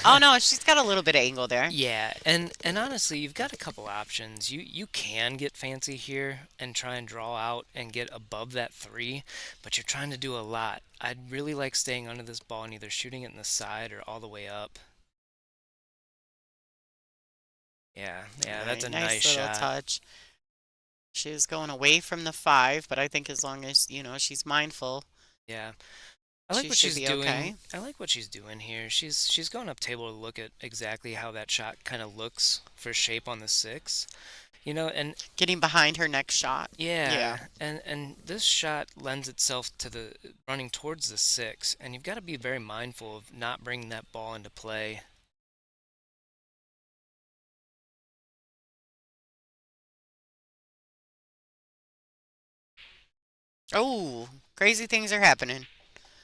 Oh no, she's got a little bit of angle there. Yeah, and honestly, you've got a couple options. You can get fancy here and try and draw out and get above that three, but you're trying to do a lot. I'd really like staying under this ball and either shooting it in the side or all the way up. Yeah, All yeah, that's right, a nice nice little shot. touch. She was going away from the five, but I think as long as, she's mindful, Yeah. I like she what should she's be doing. okay. I like what she's doing here. She's going up table to look at exactly how that shot kind of looks for shape on the six. And Getting behind her next shot. Yeah. yeah, and this shot lends itself to the running towards the six, and you've got to be very mindful of not bringing that ball into play. Oh, crazy things are happening.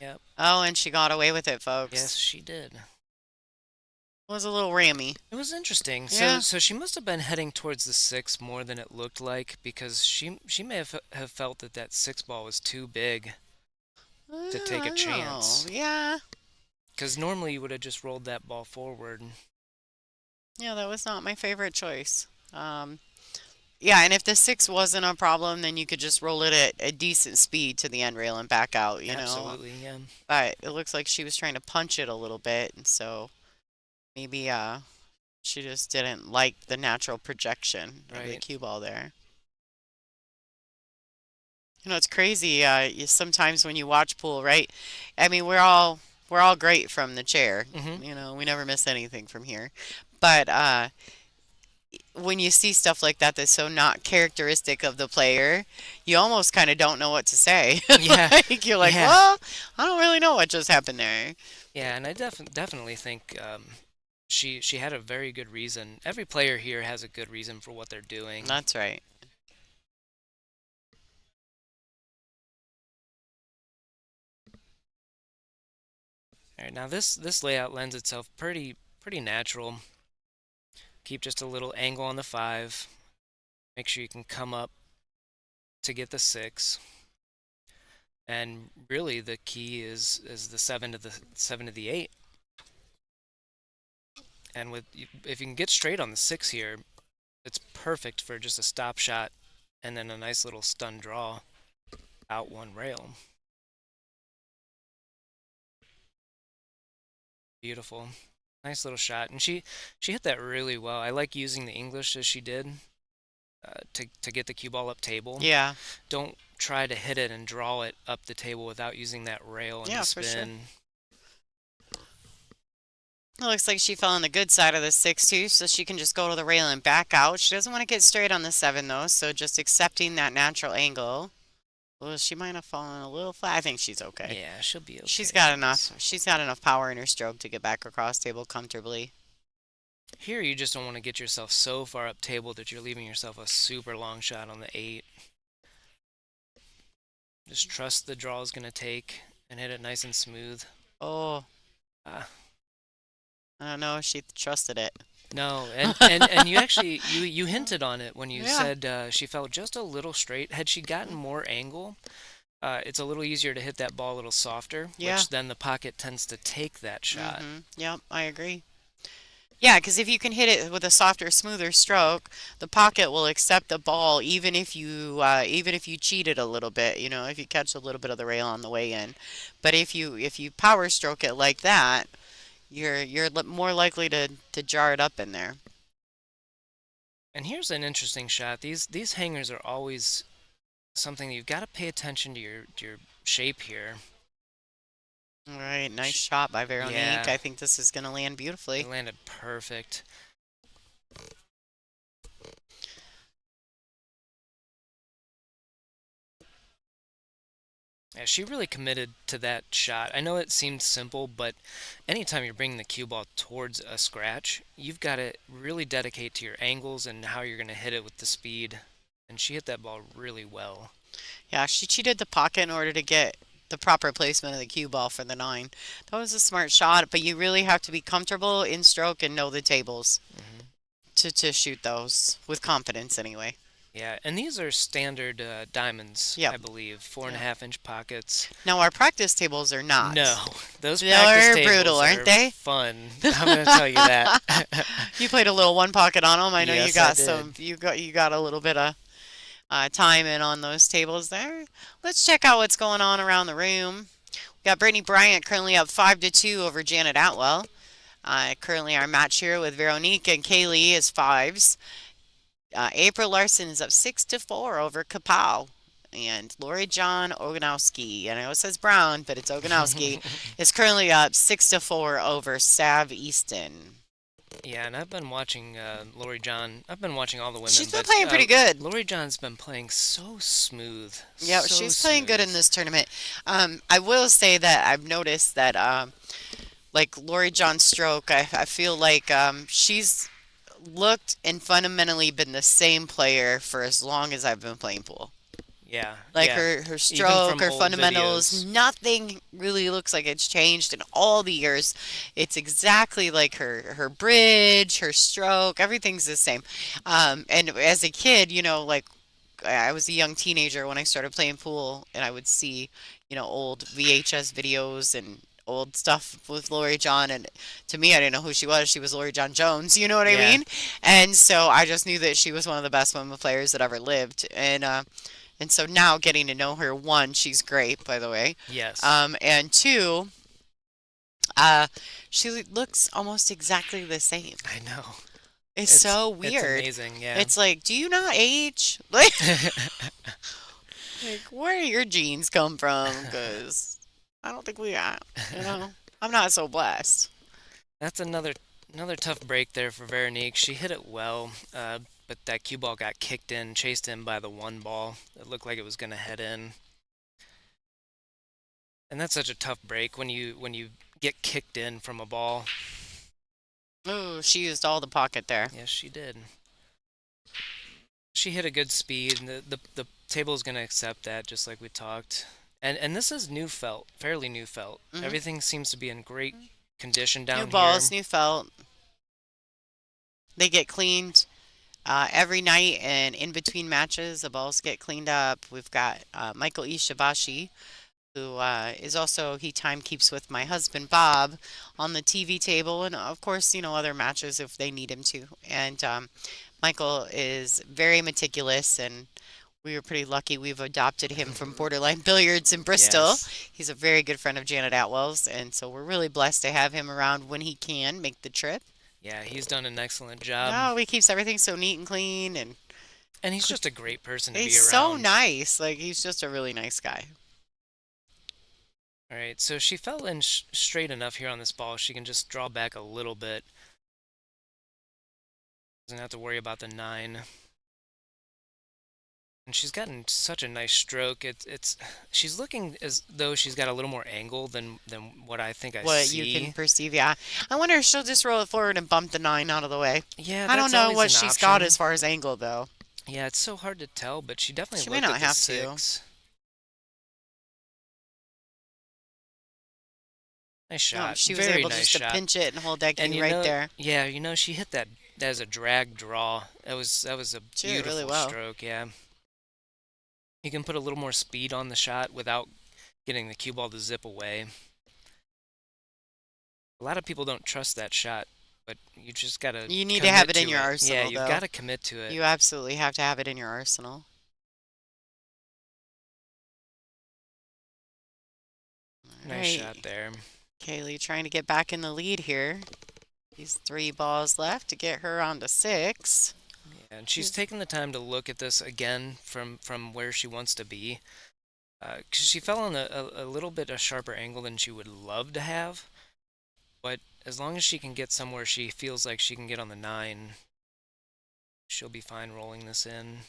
Yep. Oh, and she got away with it, Yes, folks. she did. Was a little rammy. It was interesting. So Yeah. so she must have been heading towards the six more than it looked like because she may have felt that that six ball was too big to take a I know. chance. Yeah. Because normally you would have just rolled that ball forward. Yeah, that was not my favorite choice. Um, yeah, and if the six wasn't a problem, then you could just roll it at a decent speed to the end rail and back out. Absolutely, yeah. But it looks like she was trying to punch it a little bit, and so maybe she just didn't like the natural projection of the Right. cue ball there. It's crazy. Sometimes when you watch pool, right? I mean, we're all great from the chair. Mm-hmm. We never miss anything from here. But when you see stuff like that that's so not characteristic of the player, you almost kind of don't know what to say. Yeah. Like you're like, Yeah. well, I don't really know what just happened there. Yeah, and I definitely think she had a very good reason. Every player here has a good reason for what they're doing. That's right. All right, now this layout lends itself pretty natural. Keep just a little angle on the five. Make sure you can come up to get the six. And really the key is the seven to the eight. And if you can get straight on the six here, it's perfect for just a stop shot and then a nice little stun draw out one rail. Beautiful. Nice little shot. And she hit that really well. I like using the English as she did to get the cue ball up table. Yeah. Don't try to hit it and draw it up the table without using that rail and Yeah, the for sure. spin. It looks like she fell on the good side of the six too, so she can just go to the rail and back out. She doesn't want to get straight on the seven though, so just accepting that natural angle. Well, she might have fallen a little flat. I think she's okay. Yeah, she'll be okay. She's got enough. She's got enough power in her stroke to get back across table comfortably. Here, you just don't want to get yourself so far up table that you're leaving yourself a super long shot on the eight. Just trust the draw is going to take and hit it nice and smooth. Oh, Ah, I don't know if she trusted it. no, and you actually you hinted on it when you Yeah. said she felt just a little straight. Had she gotten more angle, it's a little easier to hit that ball a little softer, Yeah. which then the pocket tends to take that shot. Yep, I agree. Yeah, because if you can hit it with a softer, smoother stroke, the pocket will accept the ball even if you cheat it a little bit. If you catch a little bit of the rail on the way in. But if you power stroke it like that, you're more likely to jar it up in there. And here's an interesting shot. These hangers are always something you've got to pay attention to your shape here. All right, nice shot by Veronique. Yeah. I think this is going to land beautifully. It landed perfect. Yeah, she really committed to that shot. I know it seemed simple, but anytime you're bringing the cue ball towards a scratch, you've got to really dedicate to your angles and how you're going to hit it with the speed. And she hit that ball really well. Yeah, she cheated the pocket in order to get the proper placement of the cue ball for the nine. That was a smart shot, but you really have to be comfortable in stroke and know the tables Hmm. to shoot those with confidence anyway. Yeah, and these are standard diamonds, Yep. I believe, four and a Yep. half inch pockets. Now our practice tables are not. No, those practice They're brutal, tables aren't are they? fun. I'm gonna tell you that. You played a little one pocket on them. I know you Yes, I got did. some. You got a little bit of time in on those tables there. Let's check out what's going on around the room. We got Brittany Bryant currently up 5-2 over Janet Atwell. Currently our match here with Veronique and Kaylee is fives. April Larson is up 6-4 over Kapow. And Lori John Oganowski, and I know it says Brown, but it's Oganowski, is currently up 6-4 over Sav Easton. Yeah, and I've been watching Lori John. I've been watching all the women, She's been but playing pretty good. Lori John's been playing so smooth, Yeah, so she's playing good in smooth. this tournament. I will say that I've noticed that, like Lori John Stroke, I feel like she's looked and fundamentally been the same player for as long as I've been playing pool. Yeah, Like yeah. her Even stroke, from her old fundamentals, videos. nothing really looks like it's changed in all the years. It's exactly like her bridge, her stroke, everything's the same. And as a kid, like I was a young teenager when I started playing pool, and I would see, old VHS videos and old stuff with Lori John, and to me, I didn't know who she was. She was Lori John Jones, you know what I Yeah. mean? And so I just knew that she was one of the best women players that ever lived, and so now getting to know her, one, she's great, by the way, Yes. and two, uh, she looks almost exactly the same. I know. It's It's so it's weird. amazing. Yeah. It's like, do you not age? Like, where do your genes come from? Because I don't think I'm not so blessed. That's another tough break there for Veronique. She hit it well, but that cue ball got kicked in, chased in by the one ball. It looked like it was gonna head in, and that's such a tough break when you get kicked in from a ball. Ooh, she used all the pocket there. Yes, she did. She hit a good speed, and the table is gonna accept that, just like we talked. And this is new felt, fairly new felt. Hmm. Everything seems to be in great condition New down balls, here. new felt. They get cleaned every night, and in between matches, the balls get cleaned up. We've got Michael Ishibashi, who is also, he timekeeps with my husband Bob on the TV table, and of course, other matches if they need him to. And Michael is very meticulous, and we were pretty lucky. We've adopted him from Borderline Billiards in Bristol. Yes. He's a very good friend of Janet Atwell's, and so we're really blessed to have him around when he can make the trip. Yeah, he's done an excellent job. No, he keeps everything so neat and clean, and And he's just a great person to he's be so around. nice. Like, he's just a really nice guy. All right, so she fell in straight enough here on this ball. She can just draw back a little bit. Doesn't have to worry about the nine. And she's gotten such a nice stroke. It's she's looking as though she's got a little more angle than what I think I What you can see. perceive, yeah. I wonder if she'll just roll it forward and bump the nine out of the way. Yeah, I don't that's know always what an she's got option. as far as angle, though. Yeah, it's so hard to tell, but she She definitely may looked not at the have to. six. Nice No, shot. she was Very able nice just to shot. pinch it and hold that And key right there. yeah, she hit that as a drag draw. That was a She did it really beautiful well. stroke. Yeah, you can put a little more speed on the shot without getting the cue ball to zip away. A lot of people don't trust that shot, but you just gotta You need to have commit it in to your it. Yeah, arsenal, you've though. gotta commit to it. You absolutely have to have it in your arsenal. All Nice right, shot there. Kaylee trying to get back in the lead here. These three balls left to get her on to six. Yeah, and she's taken the time to look at this again from where she wants to be. 'Cause she fell on a little bit a sharper angle than she would love to have. But as long as she can get somewhere she feels like she can get on the nine, she'll be fine rolling this in.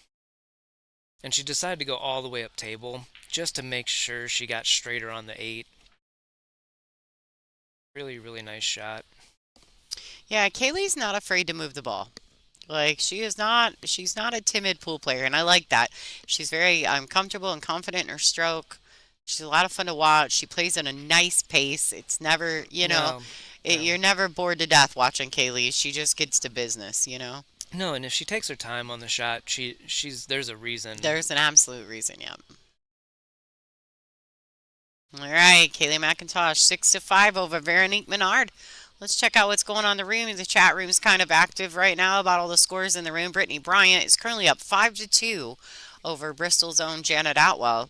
And she decided to go all the way up table just to make sure she got straighter on the eight. Really, really nice shot. Yeah, Kaylee's not afraid to move the ball. Like, she's not a timid pool player, and I like that. She's very comfortable and confident in her stroke. She's a lot of fun to watch. She plays at a nice pace. It's never, No, no. you're never bored to death watching Kaylee. She just gets to business. No, and if she takes her time on the shot, she's there's a reason. There's an absolute reason, yeah. All right, Kaylee McIntosh, 6-5 over Veronique Menard. Let's check out what's going on in the room. The chat room's kind of active right now about all the scores in the room. Brittany Bryant is currently up 5-2 over Bristol's own Janet Atwell.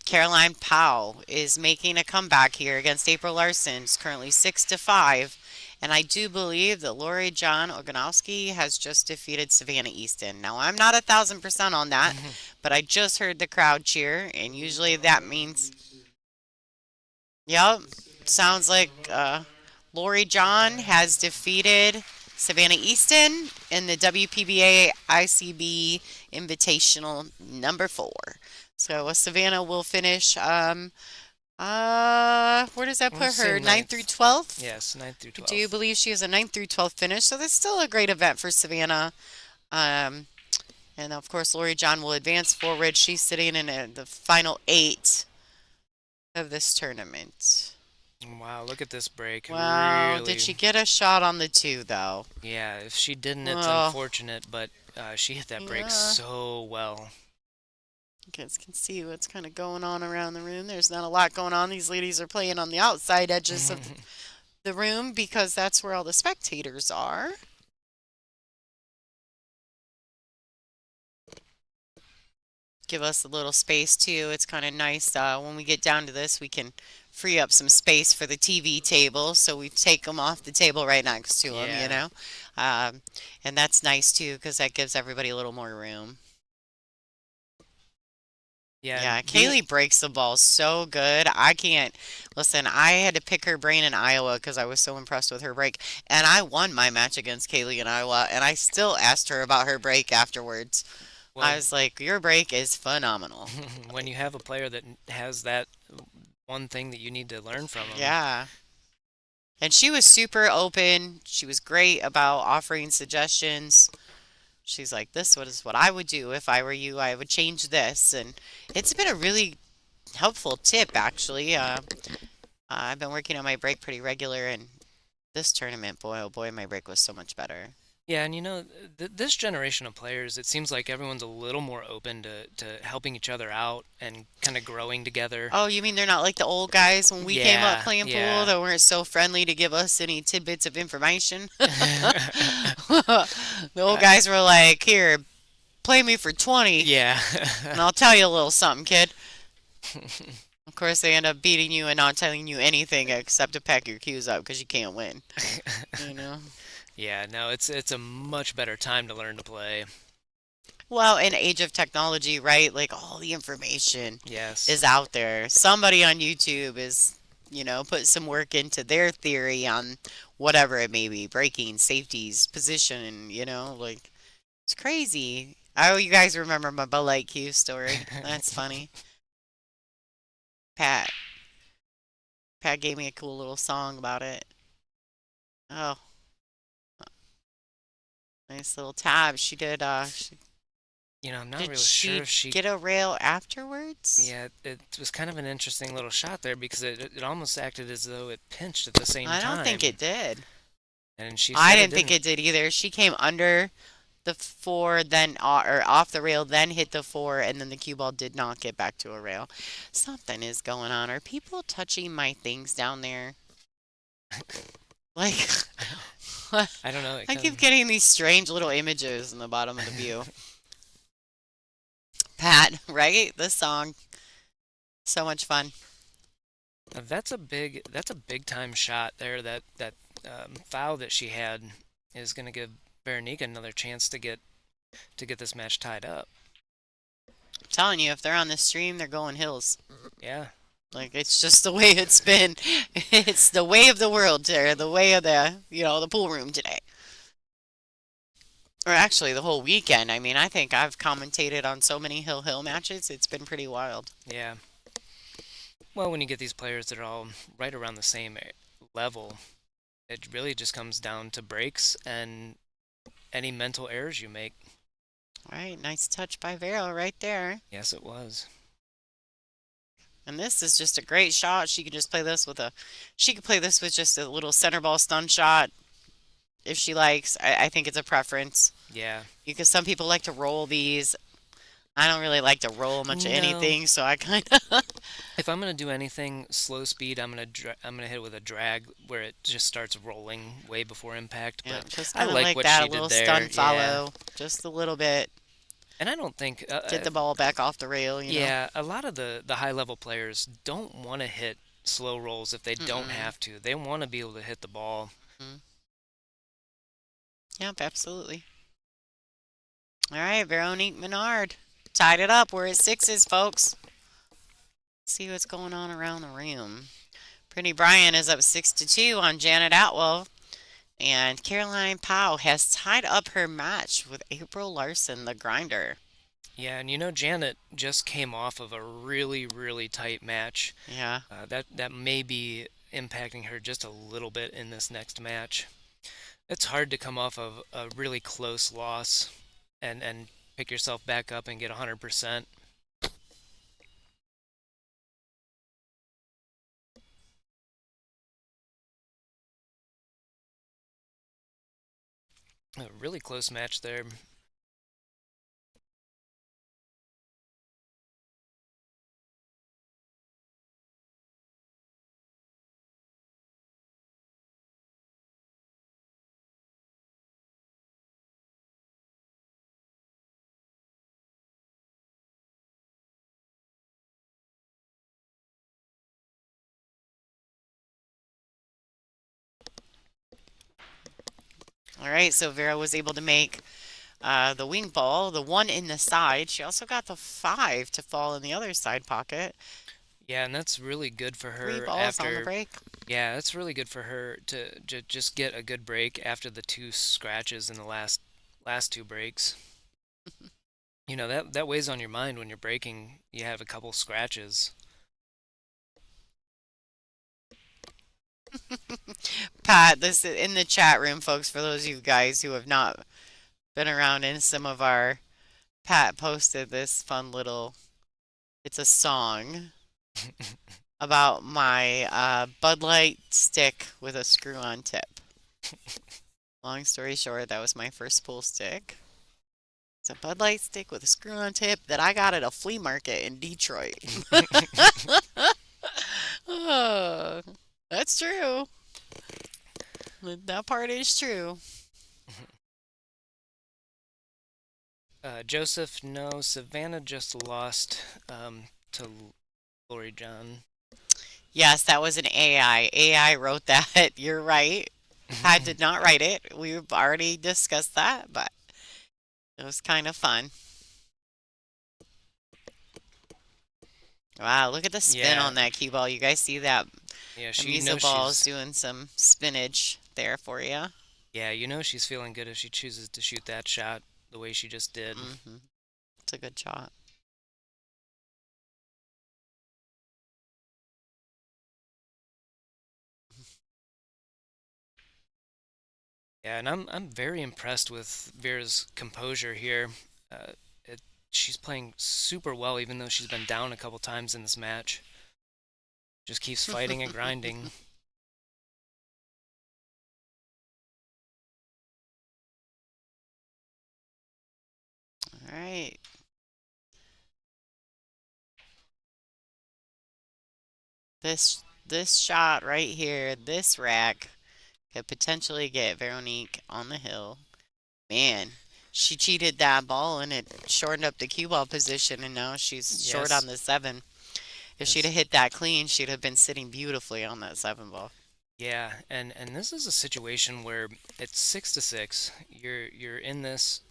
Caroline Powell is making a comeback here against April Larson. It's currently 6-5. And I do believe that Lori John Oganowski has just defeated Savannah Easton. Now, I'm not 1,000% on that, but I just heard the crowd cheer, and usually that means, yep, sounds like Lori John has defeated Savannah Easton in the WPBA ICB Invitational number 4. So Savannah will finish. Where does that I want to put say her? 9th through ninth. 12th? Yes, ninth through Do you 12th. believe she has a 9th through 12th finish? So that's still a great event for Savannah. Um, and of course, Lori John will advance forward. She's sitting in the final 8 of this tournament. Wow, look at this break. Wow, did Really, she get a shot on the 2 though? yeah, if she didn't, it's Oh, unfortunate, but she hit that break yeah. so well. You guys can see what's kind of going on around the room. There's not a lot going on. These ladies are playing on the outside edges of the room because that's where all the spectators are. Give us a little space too. It's kind of nice when we get down to this, we can free up some space for the TV table. So we take them off the table right next to them, you Yeah, know. Um, and that's nice too because that gives everybody a little more room. yeah, and Yeah, being Kaylee breaks the ball so good. I can't listen. I had to pick her brain in Iowa because I was so impressed with her break, and I won my match against Kaylee in Iowa, and I still asked her about her break afterwards. I well, was like, "Your break is phenomenal." when you have a player that has that one thing that you need to learn from them. Yeah. And she was super open. She was great about offering suggestions. She's like, "This is what I would do if I were you. I would change this." And it's been a really helpful tip, actually. I've been working on my break pretty regular, and this tournament, boy, oh boy, my break was so much better. Yeah, and this generation of players, it seems like everyone's a little more open to helping each other out and kind of growing together. Oh, you mean they're not like the old guys when we came up Yeah, playing pool yeah. that weren't so friendly to give us any tidbits of information? The old I, guys were like, "Here, play me for 20, yeah. and I'll tell you a little something, kid." Of course, they end up beating you and not telling you anything except to pack your cues up because you can't win. You know? Yeah, no, it's a much better time to learn to play. Well, in age of technology, right? Like all the information Yes. is out there. Somebody on YouTube is, put some work into their theory on whatever it may be, breaking, safeties, position, like it's crazy. Oh, you guys remember my Bud Light Q story? That's funny. Pat. Pat gave me a cool little song about it. Oh, nice little tab. She did. I'm not Did really sure she if she. get a rail afterwards? Yeah, it was kind of an interesting little shot there because it almost acted as though it pinched at the same I don't think time, it did. and she I said it didn't think didn't. it did either. She came under the four, then or off the rail, then hit the four, and then the cue ball did not get back to a rail. Something is going on. Are people touching my things down there? Like, I don't know. It I kind keep getting these strange little images in the bottom of the view. Pat, right? This song, so much fun. that's a big time shot there. That foul that she had is going to give Veronica another chance to get this match tied up. I'm telling you, if they're on the stream, they're going hills. Yeah. Like it's just the way it's been. It's the way of the world, Tara. The way of the pool room today. Or actually, the whole weekend. I mean, I think I've commentated on so many hill matches. It's been pretty wild. Yeah. Well, when you get these players that are all right around the same level, it really just comes down to breaks and any mental errors you make. All right, nice touch by Vero right there. Yes, it was. And this is just a great shot. She could play this with just a little center ball stun shot. if she likes. I think it's a preference Yeah. because some people like to roll these. I don't really like to roll much of No. anything, so I kind of If I'm gonna do anything slow speed, I'm gonna hit it with a drag where it just starts rolling way before impact. yeah, But just I kind of like like what that. she A did little there. stun Yeah. follow, just a little bit. And I don't think, Get the ball back off the rail. yeah, a lot of the high level players don't want to hit slow rolls if they don't Mm-mm. have to. They want to be able to hit the ball. Mm. Yep, absolutely. All right, Veronique Menard tied it up. We're at sixes, folks. See what's going on around the room. Brittany Bryan is up 6-2 on Janet Atwell. And Caroline Powell has tied up her match with April Larson, the grinder. Yeah, and you know Janet just came off of a really, really tight match. Yeah. That may be impacting her just a little bit in this next match. It's hard to come off of a really close loss and pick yourself back up and get 100%. A really close match there. All right, so Vera was able to make the wing ball, the one in the side. She also got the five to fall in the other side pocket. Yeah, and that's really good for Three her balls on the after. break. Yeah, that's really good for her to just get a good break after the two scratches in the last two breaks. You know, that weighs on your mind when you're breaking. You have a couple scratches. Pat, this is in the chat room, folks, for those of you guys who have not been around in some of our Pat posted this fun little it's a song about my Bud Light stick with a screw-on tip. Long story short, that was my first pool stick. It's a Bud Light stick with a screw-on tip that I got at a flea market in Detroit. Oh, that's true. That part is true. Joseph, no. Savannah just lost to Lori John. Yes, that was an AI. AI wrote that. You're right. Pat did not write it. We've already discussed that, but it was kind of fun. Wow, look at the spin Yeah, on that cue ball. You guys see that? yeah, The she Musa knows ball's she's. doing some spinach there for you. Yeah, you know she's feeling good if she chooses to shoot that shot the way she just did. It's a good shot. Yeah, and I'm very impressed with Vera's composure here. Uh, it, she's playing super well, even though she's been down a couple times in this match. Just keeps fighting and grinding. All right. This shot right here, this rack could potentially get Veronique on the hill. Man, she cheated that ball and it shortened up the cue ball position, and now she's short on Yes, the seven. If she'd yes, have hit that clean, she'd have been sitting beautifully on that seven ball. yeah, and this is a situation where it's 6-6. You're in this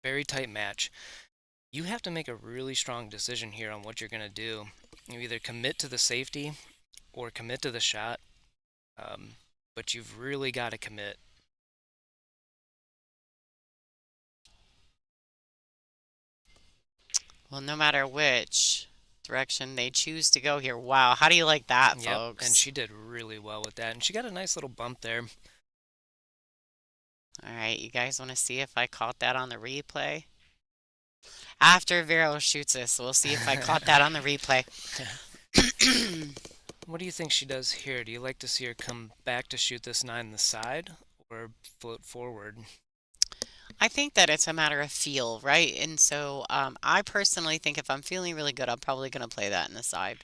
very tight match. You have to make a really strong decision here on what you're gonna do. You either commit to the safety or commit to the shot. Um, but you've really got to commit. Well, no matter which direction they choose to go here. Wow, how do you like that, Yep, and folks? she did really well with that, and she got a nice little bump there. All right, you guys want to see if I caught that on the replay? After Vero shoots this, we'll see if I caught that on the replay. What do you think she does here? Do you like to see her come back to shoot this nine on the side, or float forward. I think that it's a matter of feel, right? And so I personally think if I'm feeling really good, I'm probably going to play that in the side.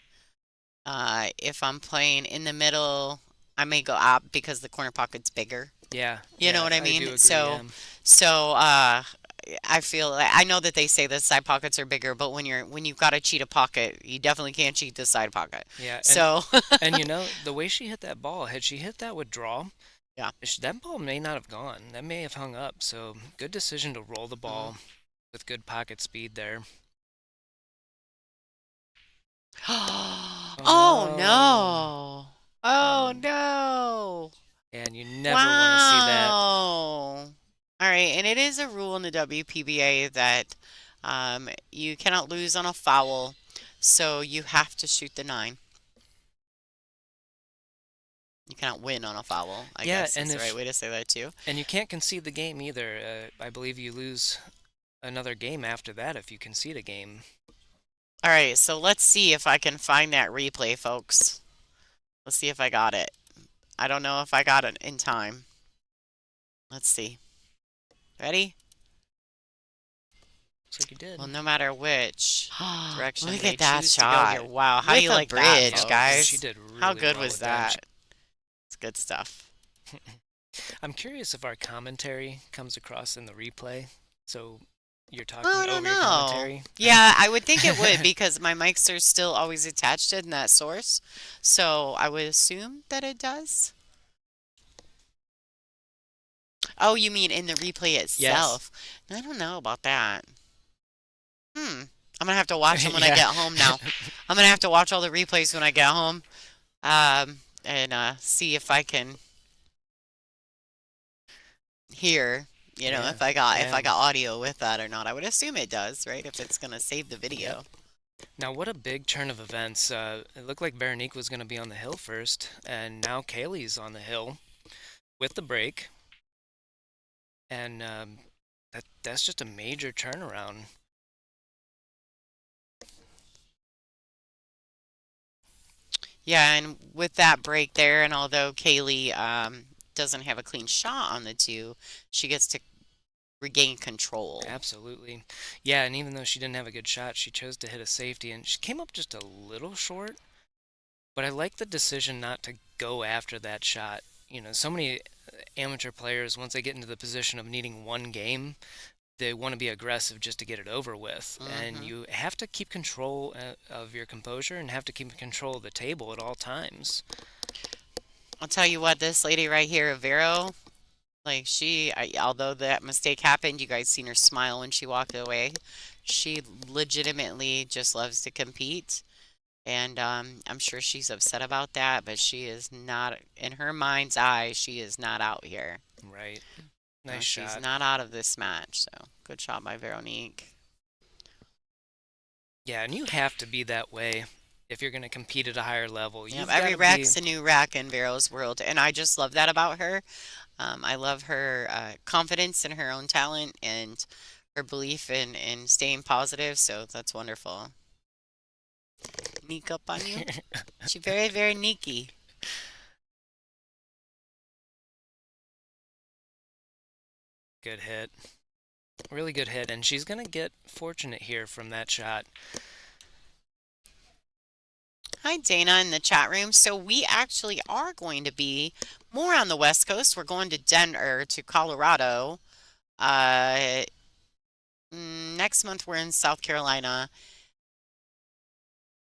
If I'm playing in the middle, I may go up because the corner pocket's bigger. Yeah, You know yeah, what I I mean? do agree. So, Yeah, so I feel I know that they say the side pockets are bigger, but when you've got to cheat a pocket, you definitely can't cheat the side pocket. yeah, So, and the way she hit that ball, had she hit that with draw, yeah. that ball may not have gone. That may have hung up. So good decision to roll the Mm. ball with good pocket speed there. Oh Oh no. no. Oh Um, no. and you never want to see that. Wow. All right, and it is a rule in the WPBA that you cannot lose on a foul, so you have to shoot the nine. You cannot win on a foul, I Yeah, guess is the right way to say that too. and you can't concede the game either. I believe you lose another game after that if you concede a game. All right, so let's see if I can find that replay, folks. Let's see if I got it. I don't know if I got it in time. Let's see. Ready? Looks like you did. Well, no matter which direction Look they at that choose to go here. shot. Wow, how do you With a like that, bridge, folks? guys. She did How really good well was with that. that? It's good stuff. I'm curious if our commentary comes across in the replay. So you're talking I don't over your know. commentary? Yeah, I would think it would because my mics are still always attached in that source. So I would assume that it does. Oh, you mean in the replay Yes. itself? I don't know about that. I'm gonna have to watch them when I Yeah. get home now. I'm gonna have to watch all the replays when I get home, and see if I can hear, Yeah, if I yeah. got audio with that or not. I would assume it does, right? If it's gonna save the Yep. video. Now, what a big turn of events. It looked like Veronique was going to be on the hill first, and now Kaylee's on the hill with the break. And that's just a major turnaround. Yeah, and with that break there, and although Kaylee doesn't have a clean shot on the two, she gets to regain control. Absolutely. Yeah, and even though she didn't have a good shot, she chose to hit a safety, and she came up just a little short. But I like the decision not to go after that shot. So many amateur players, once they get into the position of needing one game, they want to be aggressive just to get it over with. And Hmm. you have to keep control of your composure and have to keep control of the table at all times. I'll tell you what, this lady right here, Vero, like although that mistake happened, you guys seen her smile when she walked away. She legitimately just loves to compete. And I'm sure she's upset about that, but she is not, in her mind's eye, she is not out here. Right. No, Nice she's shot. not out of this match. So good shot by Veronique. Yeah, and you have to be that way if you're going to compete at a higher level. Yep, You've got every to be. rack's a new rack in Vero's world, and I just love that about her. I love her confidence in her own talent and her belief in staying positive. So that's wonderful. Sneak up on you. She's very, very sneaky. Good hit. Really good hit, and she's going to get fortunate here from that shot. Hi, Dana, in the chat room. So we actually are going to be more on the West Coast. We're going to Denver, to Colorado. Next month we're in South Carolina.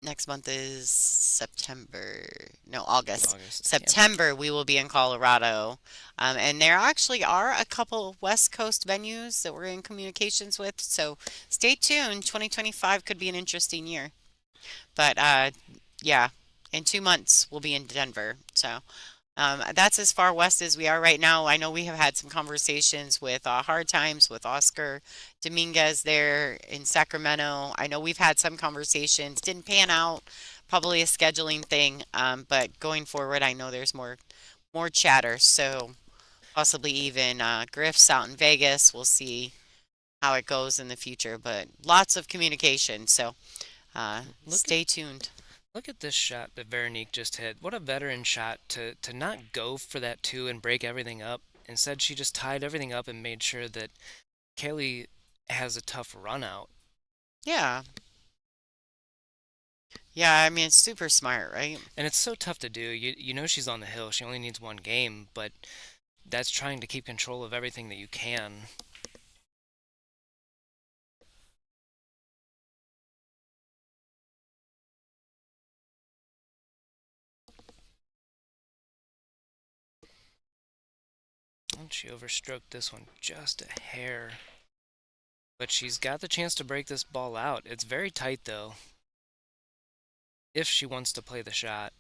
Next month is September. No, August. August. September we will be in Colorado. And there actually are a couple West Coast venues that we're in communications with. So stay tuned. 2025 could be an interesting year. But yeah, in 2 months we'll be in Denver. So that's as far west as we are right now. I know we have had some conversations with Hard Times with Oscar Dominguez there in Sacramento. I know we've had some conversations, didn't pan out, probably a scheduling thing. But going forward, I know there's more chatter. So possibly even Griff's out in Vegas. We'll see how it goes in the future. But lots of communication. So stay tuned. Look at this shot that Veronique just hit. What a veteran shot to not go for that two and break everything up. Instead, she just tied everything up and made sure that Kaylee has a tough run out. Yeah. Yeah, I mean, it's super smart, right? And it's so tough to do. You know she's on the hill. She only needs one game, but that's trying to keep control of everything that you can. And she overstroked this one just a hair. But she's got the chance to break this ball out. It's very tight, though, if she wants to play the shot,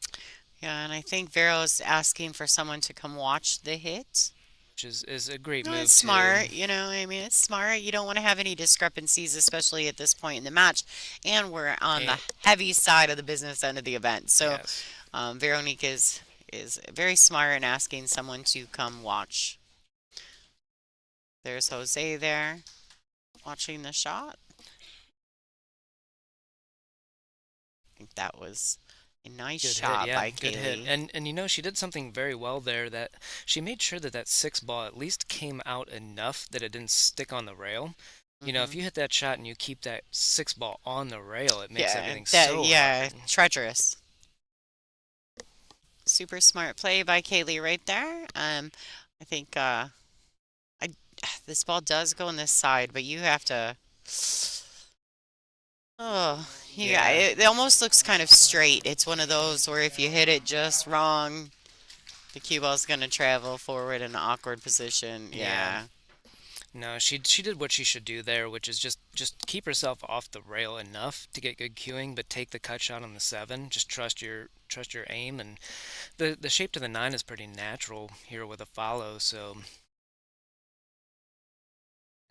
Yeah, and I think Vero's asking for someone to come watch the hit. which is a great No, move, it's too. smart. I mean, it's smart. You don't want to have any discrepancies, especially at this point in the match. And we're on the And, heavy side of the business end of the event. So, yes. Veronique is very smart in asking someone to come watch. There's Jose there watching the shot. I think that was a nice Good hit, shot yeah, by good hit. Kaylee. And she did something very well there, that she made sure that that 6 ball at least came out enough that it didn't stick on the rail. If Hmm. you hit that shot and you keep that 6 ball on the rail, it makes Yeah, everything so yeah, hard. treacherous. Super smart play by Kaylee right there. I think I this ball does go on this side, but you have to. Oh, yeah, Yeah, it almost looks kind of straight. It's one of those where if you hit it just wrong, the cue ball's gonna travel forward in an awkward position. yeah. Yeah. No, she did what she should do there, which is just keep herself off the rail enough to get good cueing, but take the cut shot on the 7. Just trust your aim, and the shape to the 9 is pretty natural here with a follow, so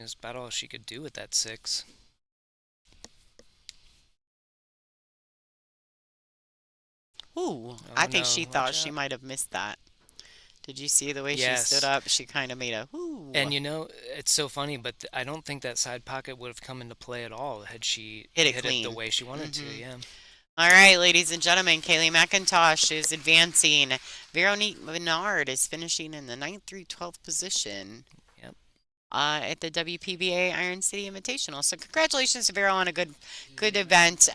it's about all she could do with that 6. Ooh, I Oh think no, she thought watch she out. might have missed that. Did you see the way she stood Yes. up? She kind of made a whoo, And it's so funny, but I don't think that side pocket would have come into play at all had she hit it hit it the clean. way she wanted to, Hmm. yeah. All right, ladies and gentlemen, Kaylee McIntosh is advancing. Veronique Menard is finishing in the 9th through 12th position Yep. at the WPBA Iron City Invitational. So congratulations to Vero on a good event.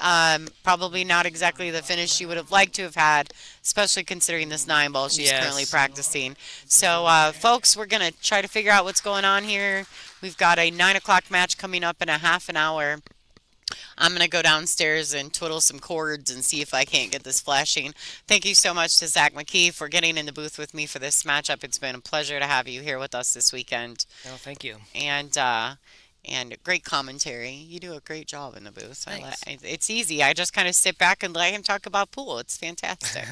Probably not exactly the finish she would have liked to have had, especially considering this 9 ball she's currently Yes. practicing. So, folks, we're going to try to figure out what's going on here. We've got a 9 o'clock match coming up in a half an hour. I'm going to go downstairs and twiddle some cords and see if I can't get this flashing. Thank you so much to Zach McKee for getting in the booth with me for this matchup. It's been a pleasure to have you here with us this weekend. No, thank you. And great commentary. You do a great job in the booth. Thanks. It's easy. I just kind of sit back and let him talk about pool. It's fantastic.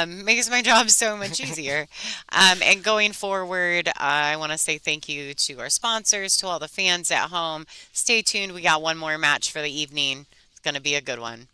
Makes my job so much easier. And going forward, I want to say thank you to our sponsors, to all the fans at home. Stay tuned. We got one more match for the evening. It's going to be a good one.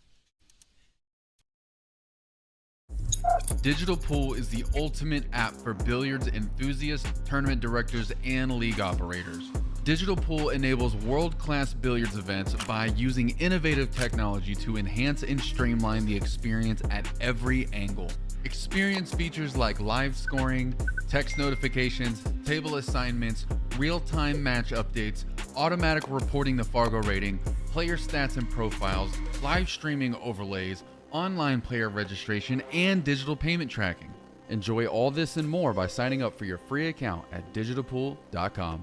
Digital Pool is the ultimate app for billiards enthusiasts, tournament directors, and league operators. Digital Pool enables world-class billiards events by using innovative technology to enhance and streamline the experience at every angle. Experience features like live scoring, text notifications, table assignments, real-time match updates, automatic reporting the Fargo rating, player stats and profiles, live streaming overlays, online player registration, and digital payment tracking. Enjoy all this and more by signing up for your free account at digitalpool.com.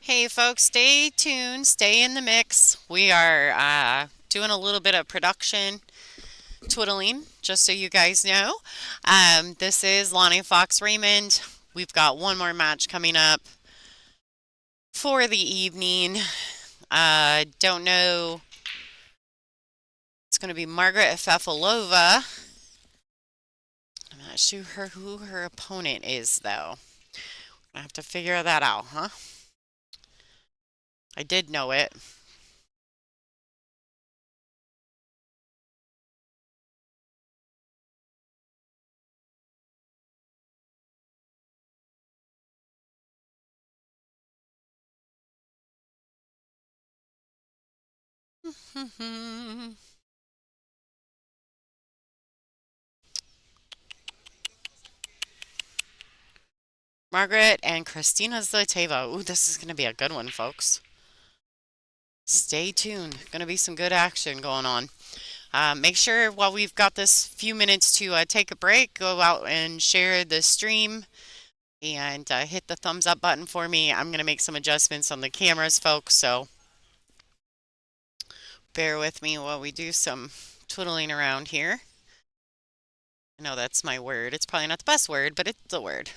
Hey folks, stay tuned, stay in the mix. We are doing a little bit of production twiddling, just so you guys know. This is Lonnie Fox Raymond. We've got one more match coming up for the evening. Don't know. It's going to be Margaret Fefalova. I'm not sure who her opponent is, though. I have to figure that out, huh? I did know it. Margaret and Christina Zloteva. Ooh, this is going to be a good one, folks. Stay tuned. Going to be some good action going on. Make sure while we've got this few minutes to take a break, go out and share the stream and hit the thumbs up button for me. I'm going to make some adjustments on the cameras, folks, so bear with me while we do some twiddling around here. I know that's my word. It's probably not the best word, but it's a word.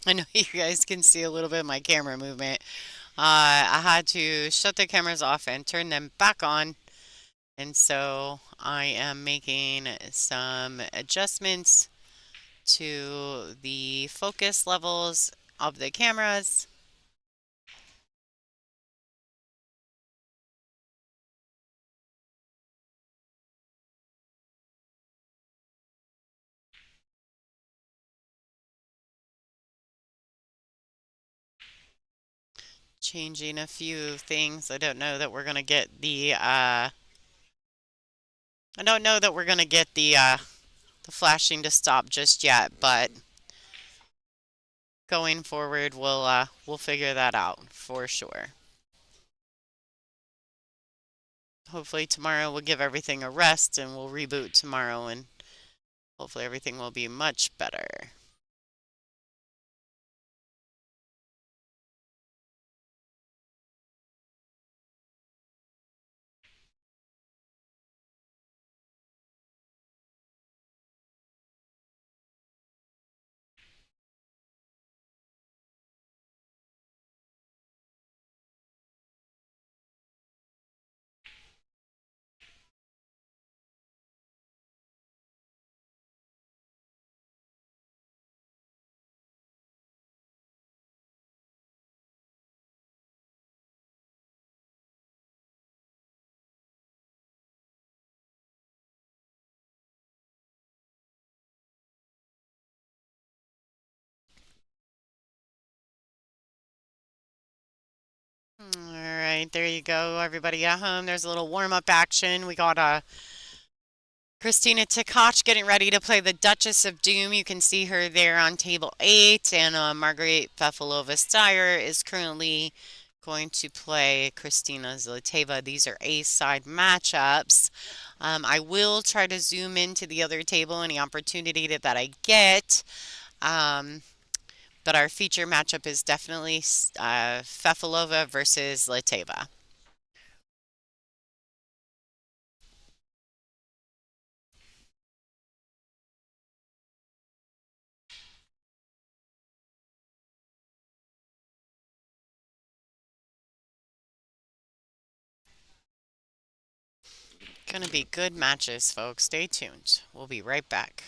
I know you guys can see a little bit of my camera movement. I had to shut the cameras off and turn them back on. And so I am making some adjustments to the focus levels of the cameras. Changing a few things. I don't know that we're gonna get the flashing to stop just yet, but going forward we'll figure that out for sure. Hopefully tomorrow we'll give everything a rest and we'll reboot tomorrow and hopefully everything will be much better. right, there you go, everybody at home. There's a little warm-up action. We got Christina Tkach getting ready to play the Duchess of Doom. You can see her there on table 8. And Margaret Fefalova-Steyer is currently going to play Christina Zlateva. These are A-side matchups. I will try to zoom into the other table any opportunity that I get. Um, but our feature matchup is definitely Fefalova versus Zlateva. Gonna be good matches, folks. Stay tuned. We'll be right back.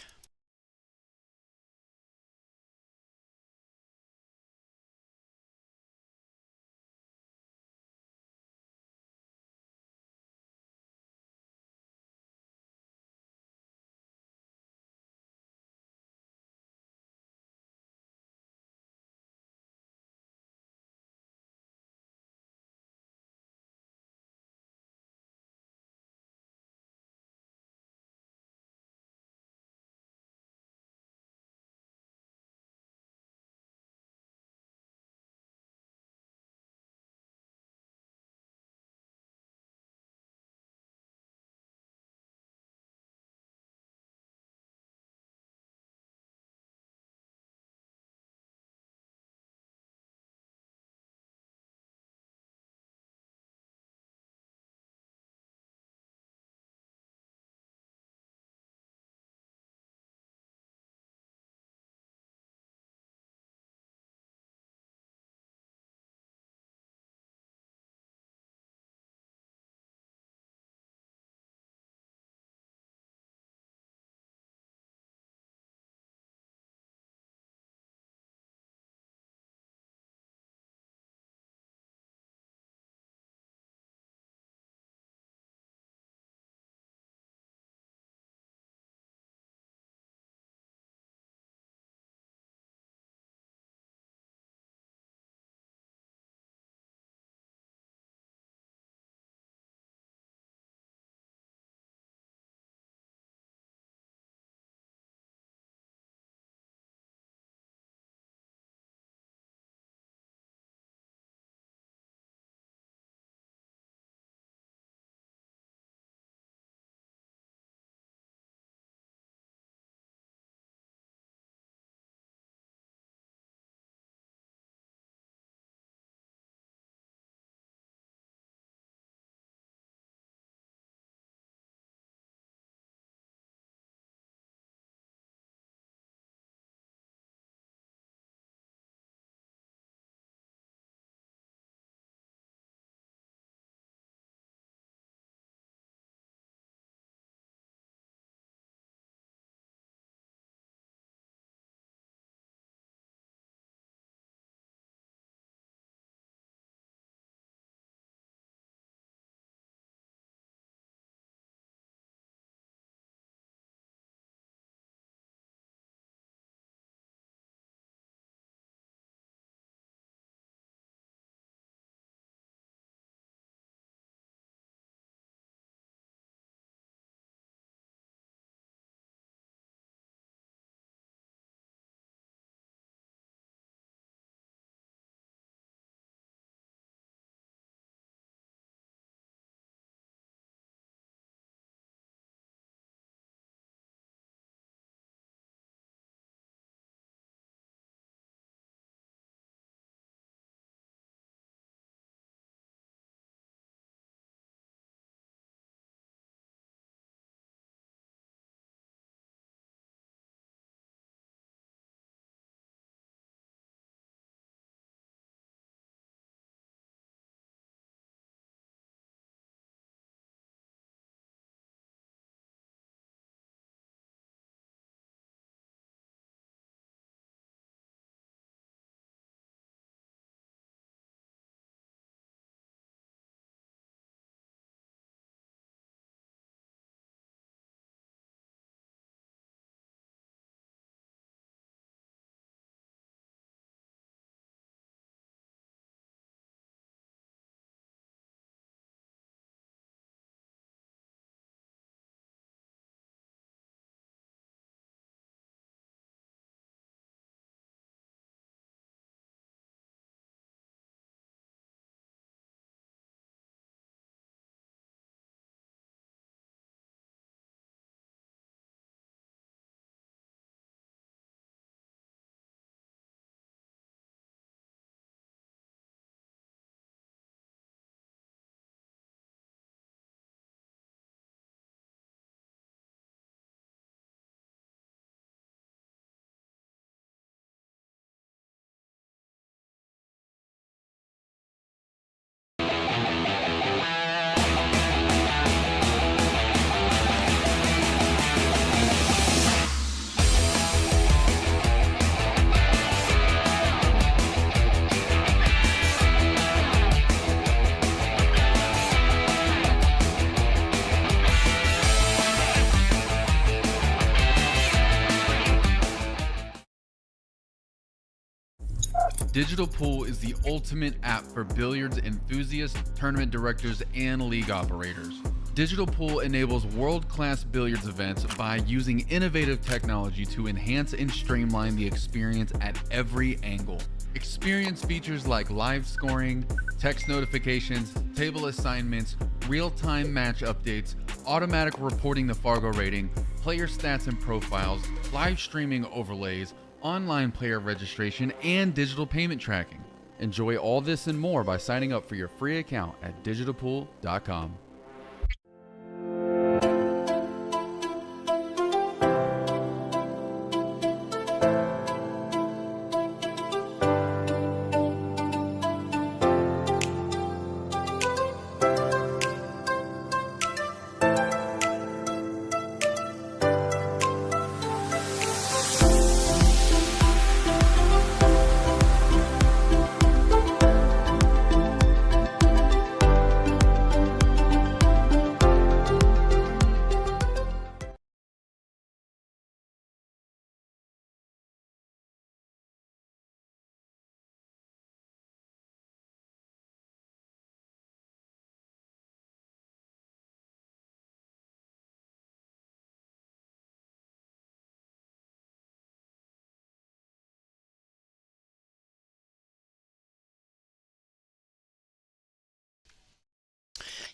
Digital Pool is the ultimate app for billiards enthusiasts, tournament directors, and league operators. Digital Pool enables world-class billiards events by using innovative technology to enhance and streamline the experience at every angle. Experience features like live scoring, text notifications, table assignments, real-time match updates, automatic reporting the Fargo rating, player stats and profiles, live streaming overlays, online player registration, and digital payment tracking. Enjoy all this and more by signing up for your free account at digitalpool.com.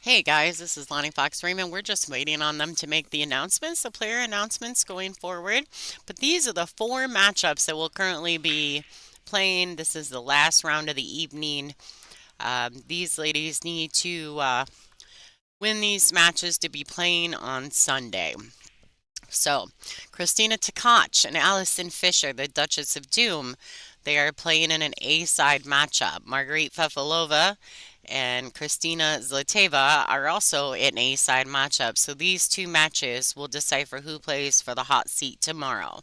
Hey guys, this is Lonnie Fox Raymond. We're just waiting on them to make the announcements, the player announcements going forward. But these are the four matchups that will currently be playing. This is the last round of the evening. These ladies need to win these matches to be playing on Sunday. So, Christina Tkach and Allison Fisher, the Duchess of Doom, they are playing in an A-side matchup. Marguerite Fefilova and Kristina Zlateva are also in A-side matchup. So these two matches will decipher who plays for the hot seat tomorrow.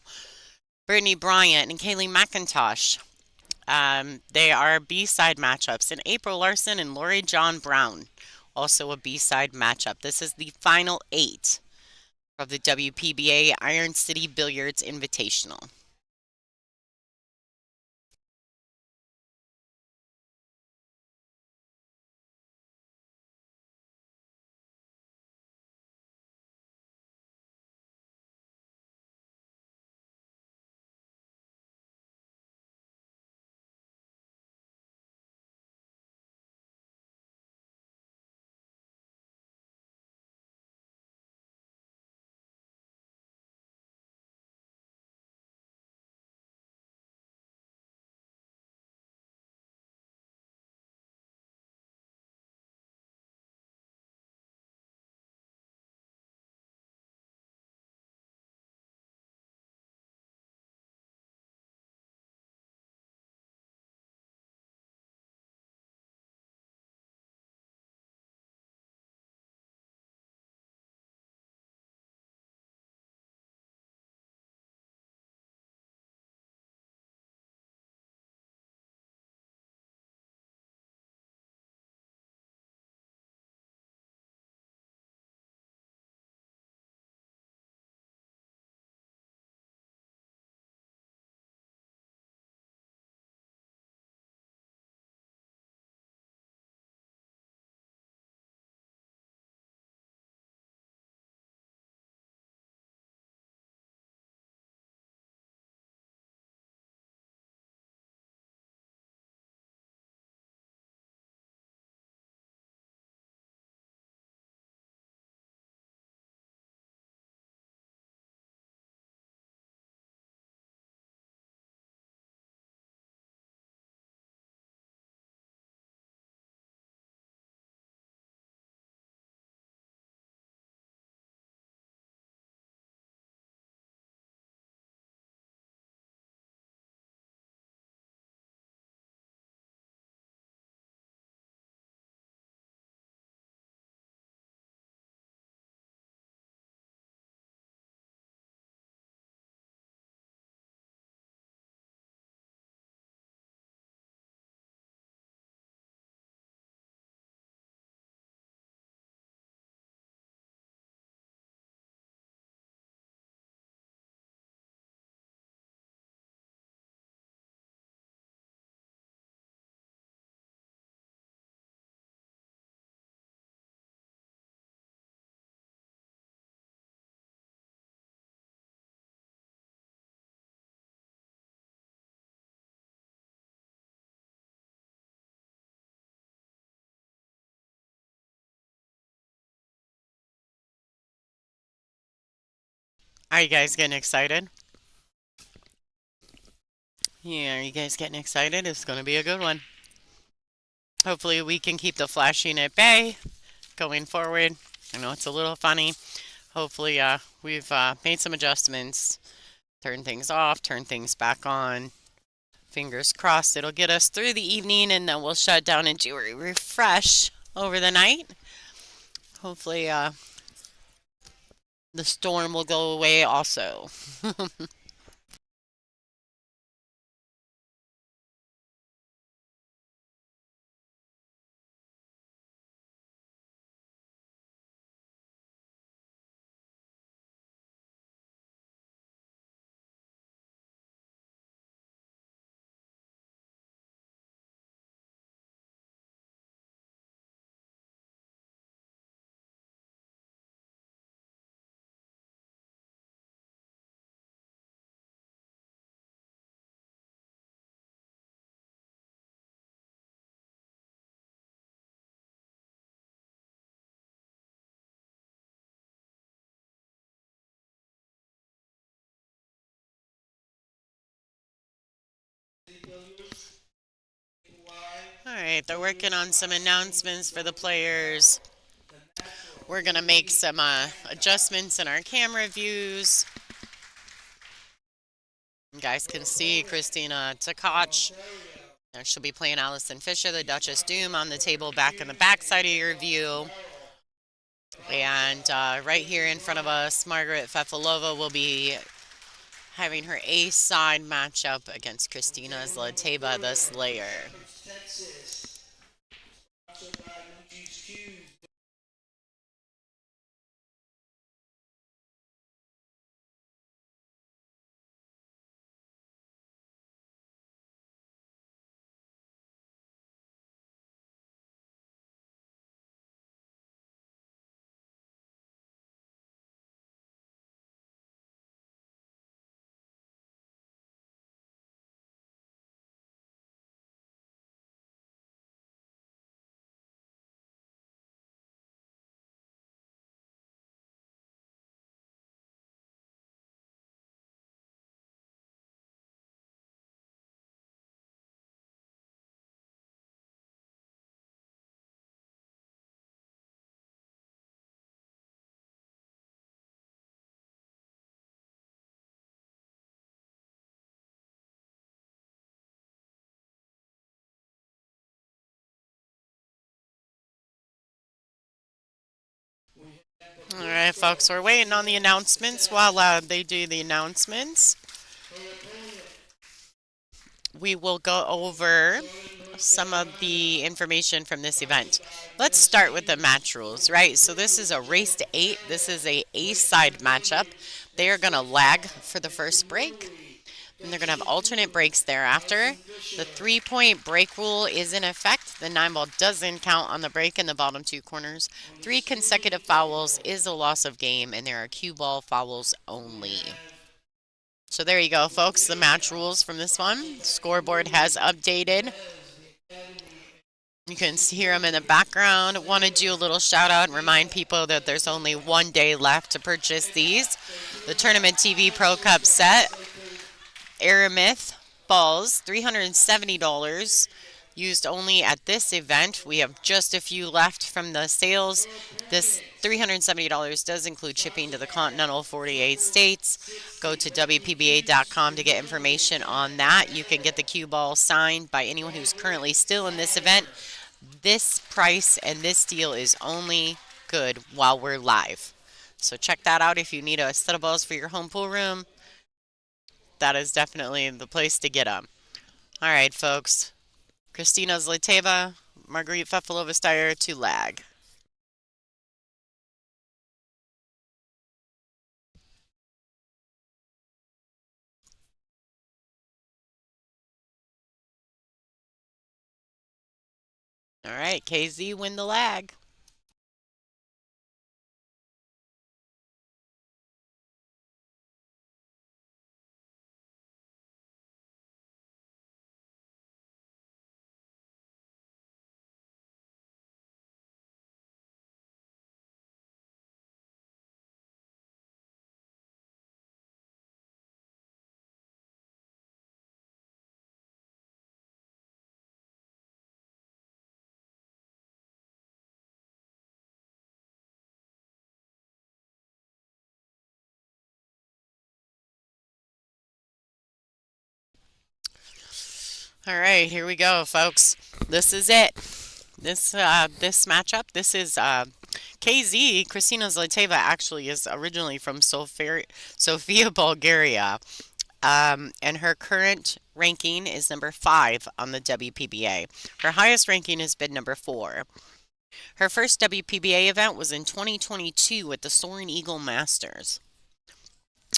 Brittany Bryant and Kaylee McIntosh. They are B-side matchups. And April Larson and Lori John Brown, also a B-side matchup. This is the final 8 of the WPBA Iron City Billiards Invitational. Are you guys getting excited? Yeah, are you guys getting excited? It's going to be a good one. Hopefully, we can keep the flashing at bay going forward. I know it's a little funny. Hopefully, we've made some adjustments, turn things off, turn things back on. Fingers crossed it'll get us through the evening and then we'll shut down and do a refresh over the night. Hopefully, the storm will go away also. All right, they're working on some announcements for the players. We're going to make some adjustments in our camera views. You guys can see Christina Tkach. She'll be playing Allison Fisher, the Duchess Doom, on the table back in the back side of your view. And right here in front of us, Margaret Fefalova will be having her A-side matchup against Christina Zlateva, the Slayer. All right, folks, we're waiting on the announcements. While they do the announcements, we will go over some of the information from this event. Let's start with the match rules, right? So this is a race to 8. This is a A-side matchup. They are going to lag for the first break, and they're going to have alternate breaks thereafter. The 3-point break rule is in effect. The 9-ball doesn't count on the break in the bottom 2 corners. 3 consecutive fouls is a loss of game, and there are cue ball fouls only. So there you go, folks, the match rules from this one. Scoreboard has updated. You can hear them in the background. Want to do a little shout out and remind people that there's only 1 day left to purchase these. The Tournament TV Pro Cup set, Aramith balls, $370. Used only at this event. We have just a few left from the sales. This $370 does include shipping to the continental 48 states. Go to WPBA.com to get information on that. You can get the cue ball signed by anyone who's currently still in this event. This price and this deal is only good while we're live. So check that out if you need a set of balls for your home pool room. That is definitely the place to get them. All right, folks. Christina Zlateva, Marguerite Fefalova-Steyer to lag. All right, KZ win the lag. All right, here we go, folks. This is it. This matchup. This is KZ. Kristina Zlayteva actually is originally from Sofia, Bulgaria, and her current ranking is number 5 on the WPBA. Her highest ranking has been number 4. Her first WPBA event was in 2022 at the Soaring Eagle Masters.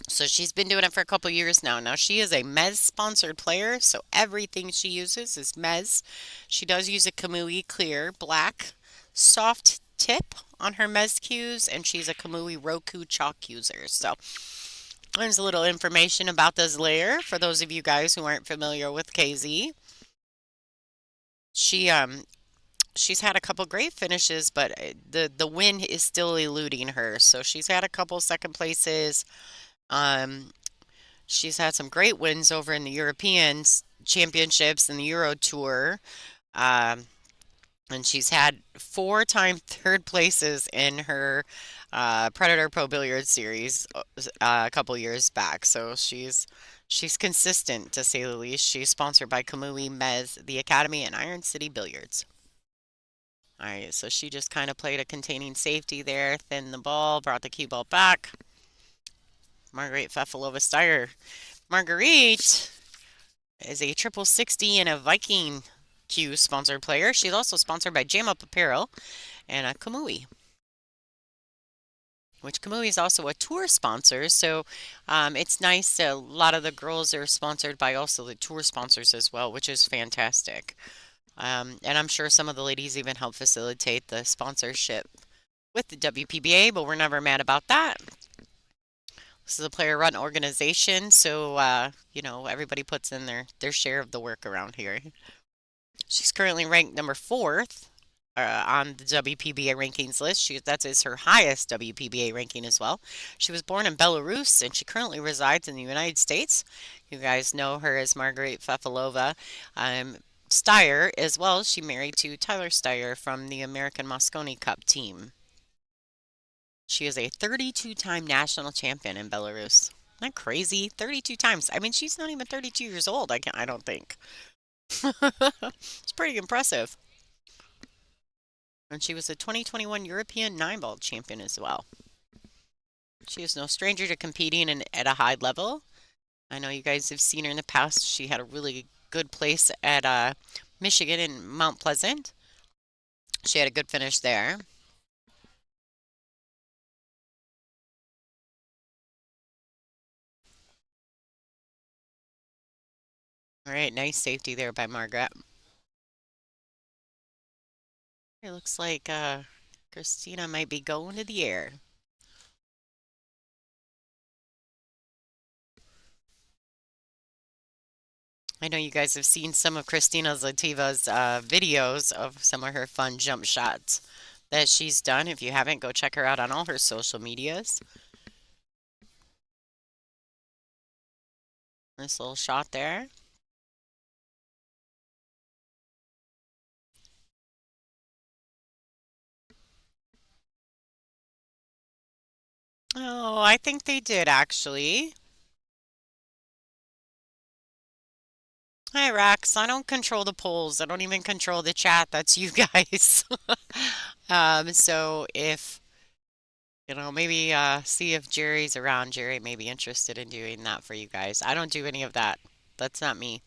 So she's been doing it for a couple years now. Now she is a Mez sponsored player, so everything she uses is Mez. She does use a Kamui Clear black soft tip on her Mez cues, and she's a Kamui Roku chalk user. So there's a little information about this layer for those of you guys who aren't familiar with KZ. She she's had a couple great finishes, but the win is still eluding her. So she's had a couple second places. Um, she's had some great wins over in the European Championships and the Euro Tour. Um, and she's had 4-time third places in her Predator Pro Billiards series a couple years back. So she's consistent to say the least. She's sponsored by Kamui, Mez, the Academy, and Iron City Billiards. All right, so she just kind of played a containing safety there, thinned the ball, brought the cue ball back. Marguerite Fefalova-Steyer. Marguerite is a triple 60 and a Viking Q sponsored player. She's also sponsored by Jam Up Apparel and a Kamui, which Kamui is also a tour sponsor. So it's nice. A lot of the girls are sponsored by also the tour sponsors as well, which is fantastic. And I'm sure some of the ladies even help facilitate the sponsorship with the WPBA, but we're never mad about that. This is a player-run organization, so you know, everybody puts in their share of the work around here. She's currently ranked number 4th on the WPBA rankings list. That is her highest WPBA ranking as well. She was born in Belarus, and she currently resides in the United States. You guys know her as Marguerite Fefalova. Steyer as well. She married to Tyler Steyer from the American Mosconi Cup team. She is a 32-time national champion in Belarus. Isn't that crazy? 32 times. I mean, she's not even 32 years old, I don't think. It's pretty impressive. And she was a 2021 European 9-ball champion as well. She is no stranger to competing at a high level. I know you guys have seen her in the past. She had a really good place at Michigan and Mount Pleasant. She had a good finish there. All right, nice safety there by Margaret. It looks like Kristina might be going to the air. I know you guys have seen some of Kristina Zlayteva's videos of some of her fun jump shots that she's done. If you haven't, go check her out on all her social medias. This little shot there. Oh, I think they did actually. Hi, Rex. I don't control the polls. I don't even control the chat. That's you guys. So if, you know, maybe see if Jerry's around. Jerry may be interested in doing that for you guys. I don't do any of that. That's not me.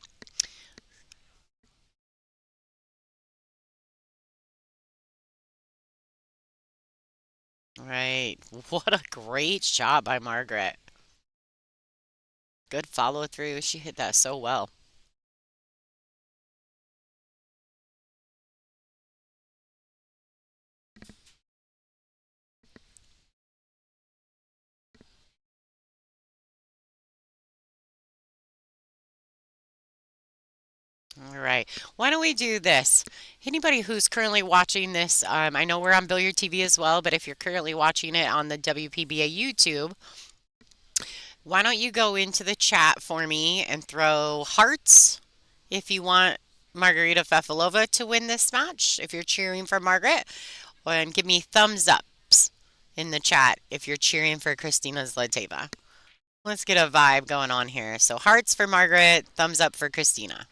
All right. What a great shot by Margaret. Good follow through. She hit that so well. All right. Why don't we do this? Anybody who's currently watching this, I know we're on Billiard TV as well, but if you're currently watching it on the WPBA YouTube, why don't you go into the chat for me and throw hearts if you want Margarita Fefalova to win this match, if you're cheering for Margaret, and give me thumbs ups in the chat if you're cheering for Kristina Zlayteva. Let's get a vibe going on here. So hearts for Margaret, thumbs up for Kristina.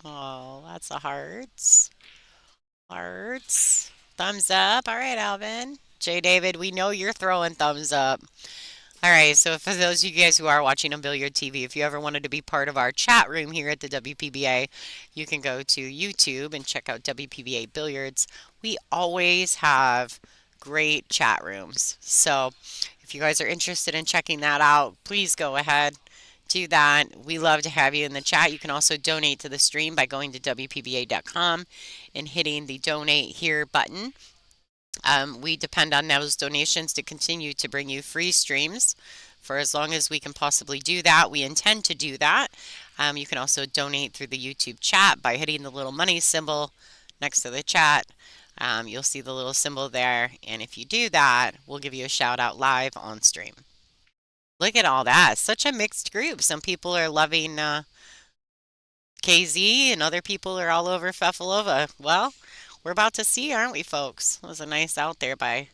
Oh, lots of hearts. Hearts. Thumbs up. All right, Alvin. J. David, we know you're throwing thumbs up. All right, so for those of you guys who are watching on Billiard TV, if you ever wanted to be part of our chat room here at the WPBA, you can go to YouTube and check out WPBA Billiards. We always have great chat rooms. So if you guys are interested in checking that out, please go ahead, do that. We love to have you in the chat. You can also donate to the stream by going to WPBA.com and hitting the donate here button. We depend on those donations to continue to bring you free streams for as long as we can possibly do that. We intend to do that. You can also donate through the YouTube chat by hitting the little money symbol next to the chat. You'll see the little symbol there, and if you do that, we'll give you a shout out live on stream. Look at all that. Such a mixed group. Some people are loving KZ, and other people are all over Fefalova. Well, we're about to see, aren't we, folks? That was a nice out there by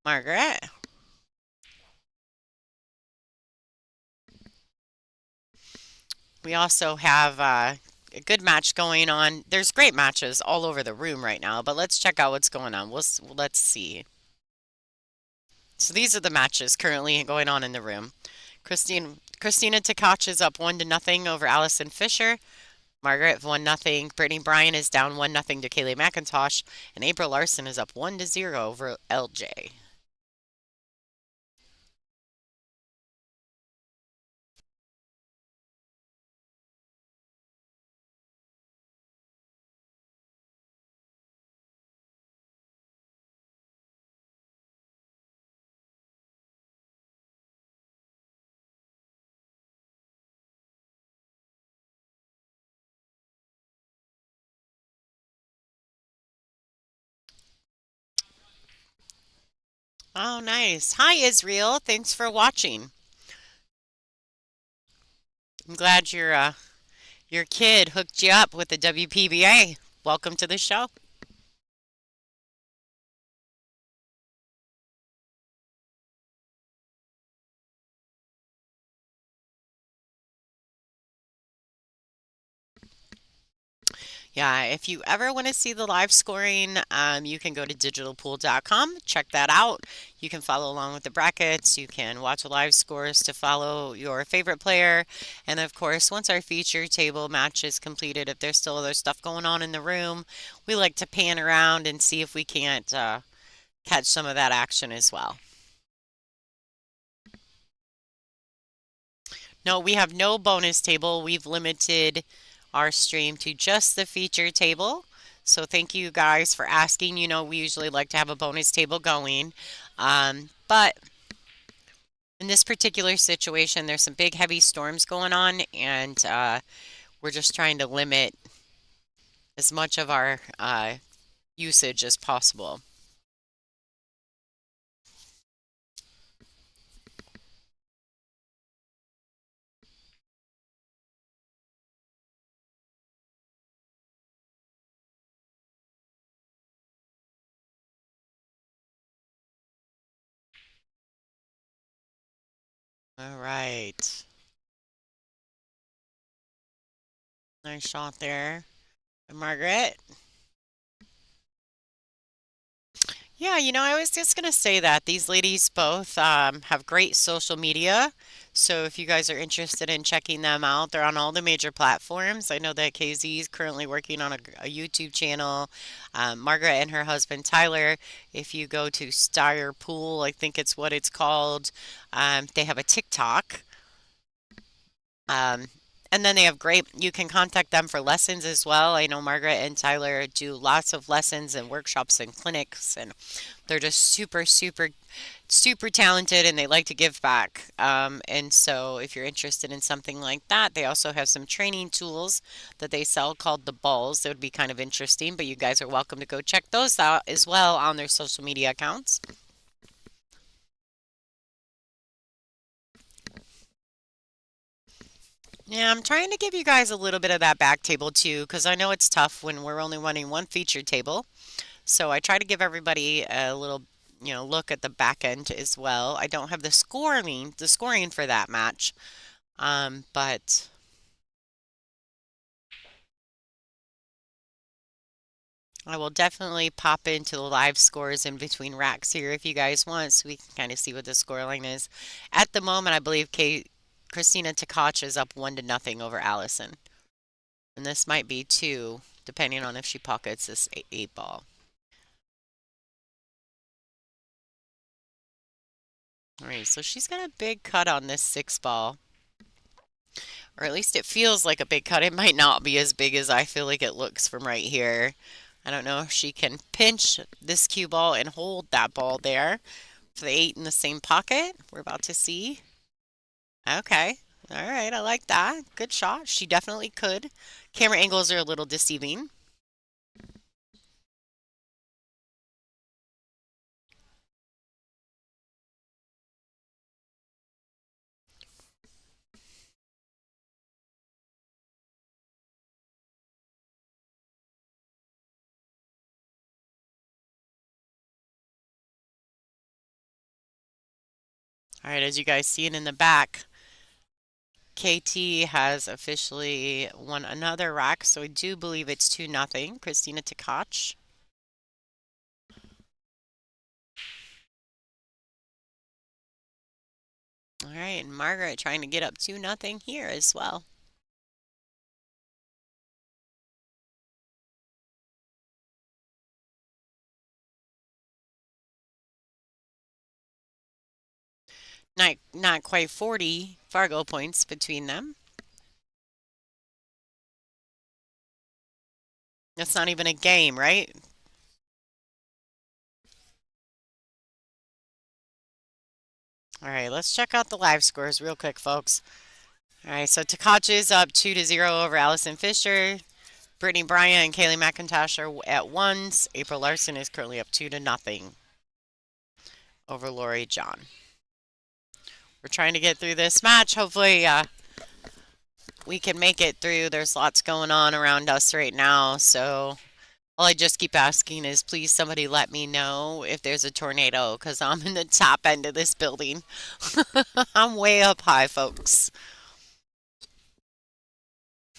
Margaret. We also have a good match going on. There's great matches all over the room right now, but let's check out what's going on. Let's see. So these are the matches currently going on in the room. Christina Tkach is up 1-0 over Allison Fisher. Margaret 1-0. Brittany Bryan is down 1-0 to Kaylee McIntosh, and April Larson is up 1-0 over LJ. Oh, nice. Hi, Israel. Thanks for watching. I'm glad your kid hooked you up with the WPBA. Welcome to the show. Yeah, if you ever want to see the live scoring, you can go to digitalpool.com, check that out. You can follow along with the brackets. You can watch the live scores to follow your favorite player. And of course, once our feature table match is completed, if there's still other stuff going on in the room, we like to pan around and see if we can't catch some of that action as well. No, we have no bonus table. We've limited our stream to just the feature table. So thank you guys for asking. You know, we usually like to have a bonus table going. But in this particular situation, there's some big heavy storms going on, and we're just trying to limit as much of our usage as possible. All right. Nice shot there, Margaret. Yeah, you know, I was just going to say that these ladies both have great social media. So if you guys are interested in checking them out, they're on all the major platforms. I know that KZ is currently working on a YouTube channel. Margaret and her husband Tyler, if you go to Steyr Pool, I think it's what it's called, they have a TikTok. Um, and then they have great, you can contact them for lessons as well. I know Margaret and Tyler do lots of lessons and workshops and clinics, and they're just super, super, super talented and they like to give back. And so if you're interested in something like that, they also have some training tools that they sell called the balls. That would be kind of interesting, but you guys are welcome to go check those out as well on their social media accounts. Yeah, I'm trying to give you guys a little bit of that back table too, because I know it's tough when we're only running one featured table. So I try to give everybody a little, look at the back end as well. I don't have the scoring for that match, but I will definitely pop into the live scores in between racks here if you guys want, so we can kind of see what the scoreline is. At the moment, I believe Christina Tkach is up 1-0 over Allison. And this might be 2, depending on if she pockets this 8 ball. All right, so she's got a big cut on this 6 ball. Or at least it feels like a big cut. It might not be as big as I feel like it looks from right here. I don't know if she can pinch this cue ball and hold that ball there for the 8 in the same pocket. We're about to see. Okay. All right, I like that. Good shot. She definitely could. Camera angles are a little deceiving. All right, as you guys see it in the back, KT has officially won another rack, so I do believe it's 2-0. Christina Tkach. All right, and Margaret trying to get up 2-0 here as well. Not quite 40 Fargo points between them. That's not even a game, right? All right, let's check out the live scores real quick, folks. All right, so Tkach is up 2-0 over Allison Fisher. Brittany Bryant and Kaylee McIntosh are at ones. April Larson is currently up 2-0 over Lori John. We're trying to get through this match. Hopefully, we can make it through. There's lots going on around us right now, so all I just keep asking is please somebody let me know if there's a tornado, because I'm in the top end of this building. I'm way up high, folks.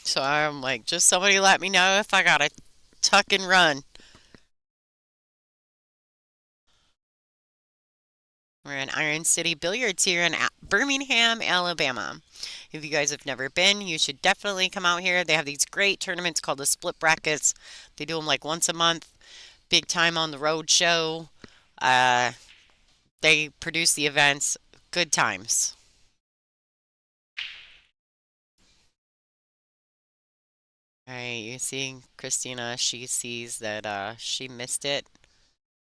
So I'm like, just somebody let me know if I gotta tuck and run. We're in Iron City Billiards here in Birmingham, Alabama. If you guys have never been, you should definitely come out here. They have these great tournaments called the Split Brackets. They do them like once a month. Big time on the road show. They produce the events. Good times. All right, you see Christina, she sees that she missed it.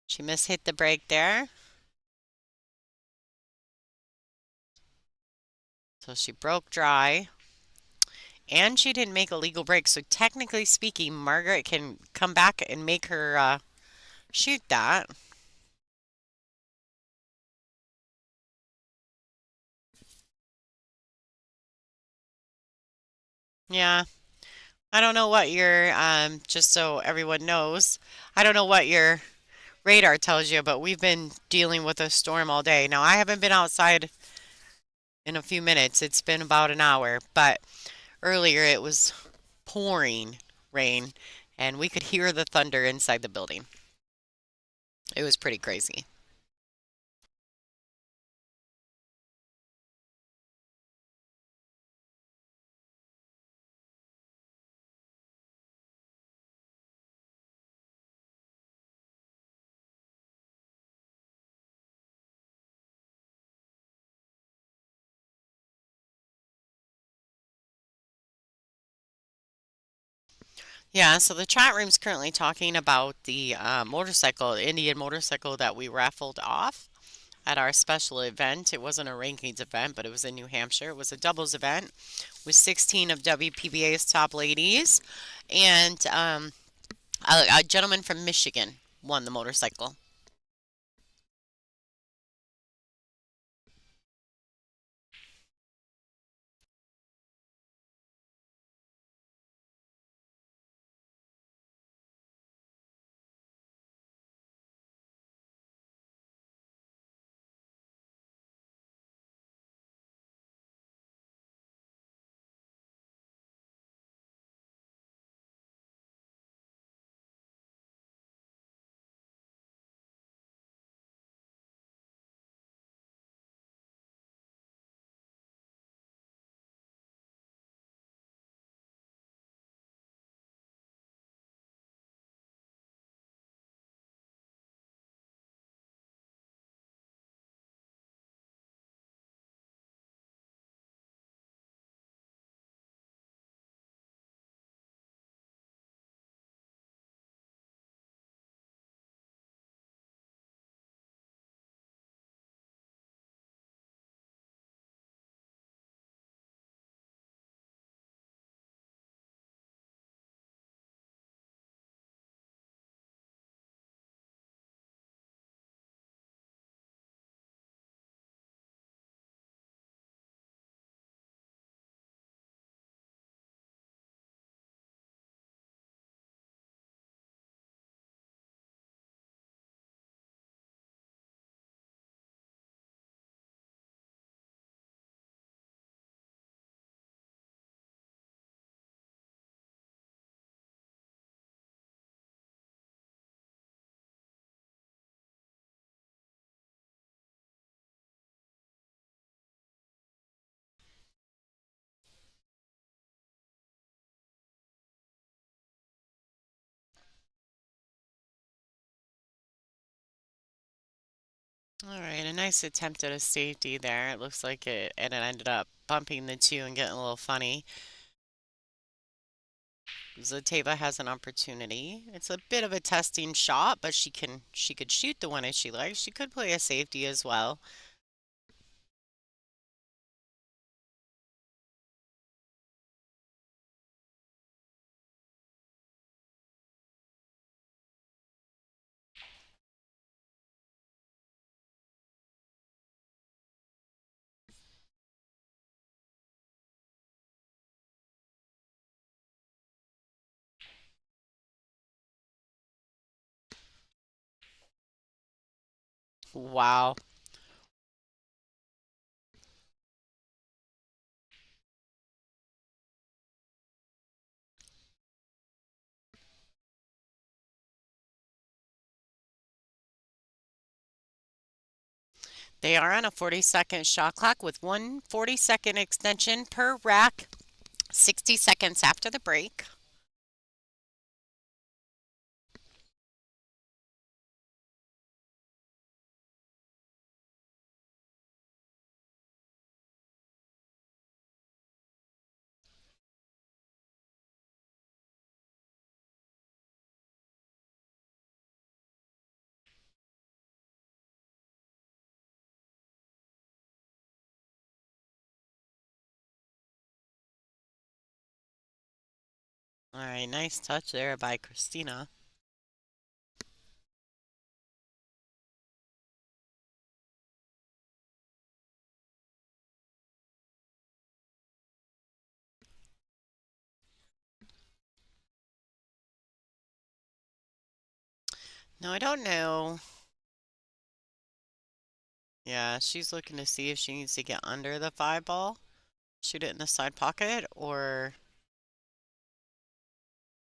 She hit the break there. So she broke dry. And she didn't make a legal break. So technically speaking, Margaret can come back and make her shoot that. Yeah. I don't know what your, just so everyone knows, I don't know what your radar tells you, but we've been dealing with a storm all day. Now, I haven't been outside in a few minutes. It's been about an hour, but earlier it was pouring rain and we could hear the thunder inside the building. It was pretty crazy. Yeah, so the chat room's currently talking about the motorcycle, Indian motorcycle that we raffled off at our special event. It wasn't a rankings event, but it was in New Hampshire. It was a doubles event with 16 of WPBA's top ladies, and a gentleman from Michigan won the motorcycle. All right, a nice attempt at a safety there. It looks like it ended up bumping the two and getting a little funny. Zateva has an opportunity. It's a bit of a testing shot, but she could shoot the one if she likes. She could play a safety as well. Wow. They are on a 40-second shot clock with one 40-second extension per rack, 60 seconds after the break. All right, nice touch there by Christina. No, I don't know. Yeah, she's looking to see if she needs to get under the 5 ball, shoot it in the side pocket, or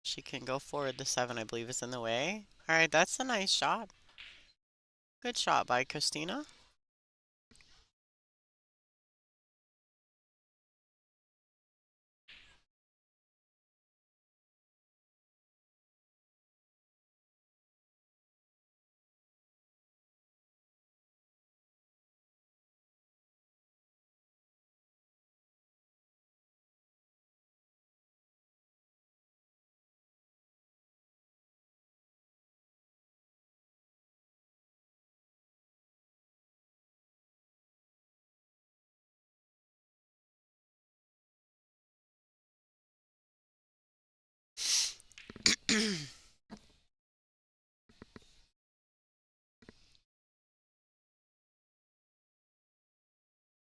she can go forward. The 7, I believe, is in the way. All right, that's a nice shot. Good shot by Christina.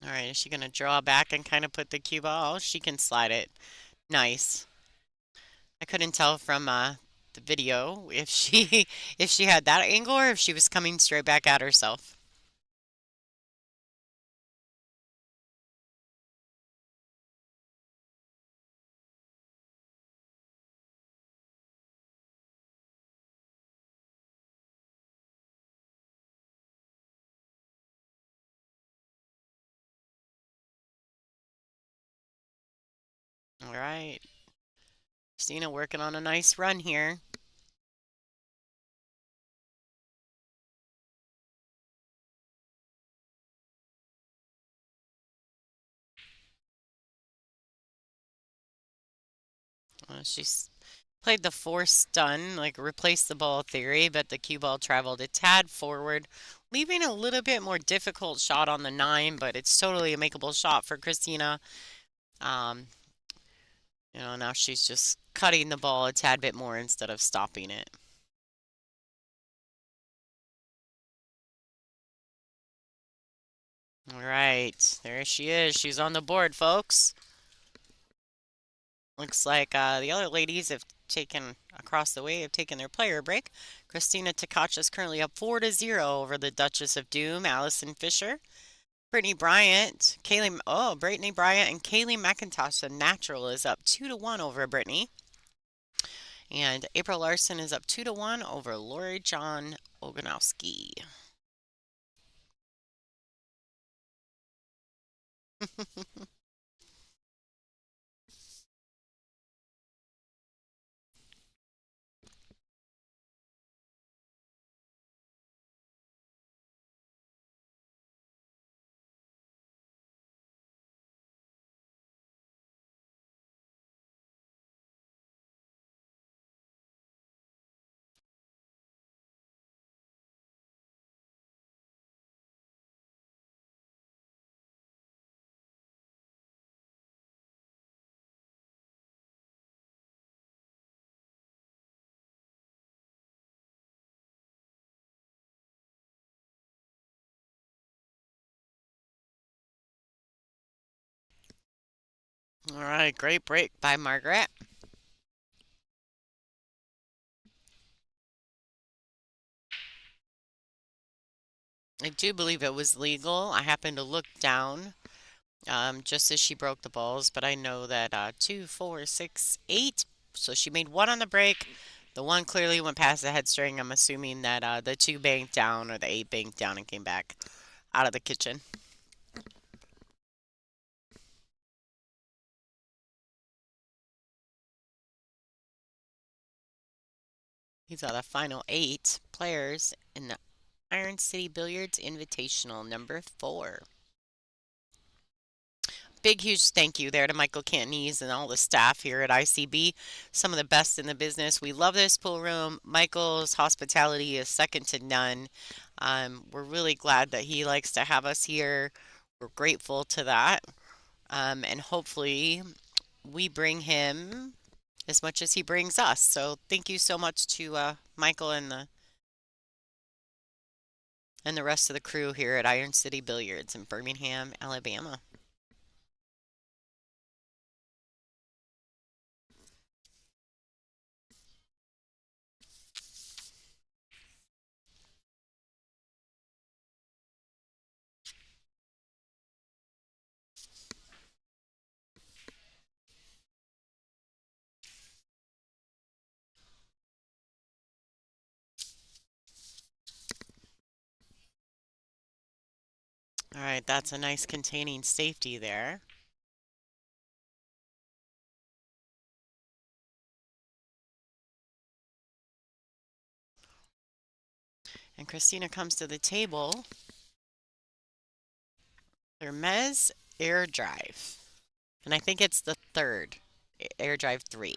All right, is she going to draw back and kind of put the cue ball? Oh, she can slide it. Nice. I couldn't tell from the video if she if she had that angle or if she was coming straight back at herself. All right. Christina working on a nice run here. She's played the force stun, like replace the ball theory, but the cue ball traveled a tad forward, leaving a little bit more difficult shot on the 9, but it's totally a makeable shot for Christina. Um, now she's just cutting the ball a tad bit more instead of stopping it. All right, there she is. She's on the board, folks. Looks like the other ladies have taken across the way have taken their player break. Christina Takacha is currently up 4-0 over the Duchess of Doom, Allison Fisher. Brittany Bryant, Brittany Bryant and Kaylee McIntosh, the natural, is up 2-1 over Brittany. And April Larson is up 2-1 over Lori John Oganowski. All right, great break by Margaret. I do believe it was legal. I happened to look down just as she broke the balls, but I know that 2, 4, 6, 8. So she made one on the break. The one clearly went past the head string. I'm assuming that the two banked down or the eight banked down and came back out of the kitchen. These are the final 8 players in the Iron City Billiards Invitational number 4. Big, huge thank you there to Michael Cantonese and all the staff here at ICB. Some of the best in the business. We love this pool room. Michael's hospitality is second to none. We're really glad that he likes to have us here. We're grateful to that. And hopefully, we bring him as much as he brings us. So thank you so much to Michael and the rest of the crew here at Iron City Billiards in Birmingham, Alabama. All right, that's a nice containing safety there. And Christina comes to the table. Hermes Air Drive. And I think it's the third, Air Drive 3.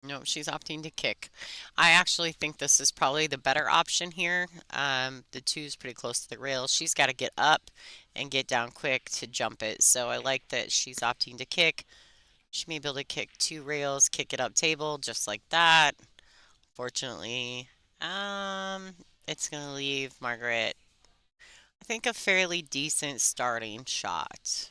No, she's opting to kick. I actually think this is probably the better option here. The two's pretty close to the rail. She's got to get up and get down quick to jump it. So I like that she's opting to kick. She may be able to kick 2 rails, kick it up table just like that. Fortunately, it's going to leave Margaret, I think, a fairly decent starting shot.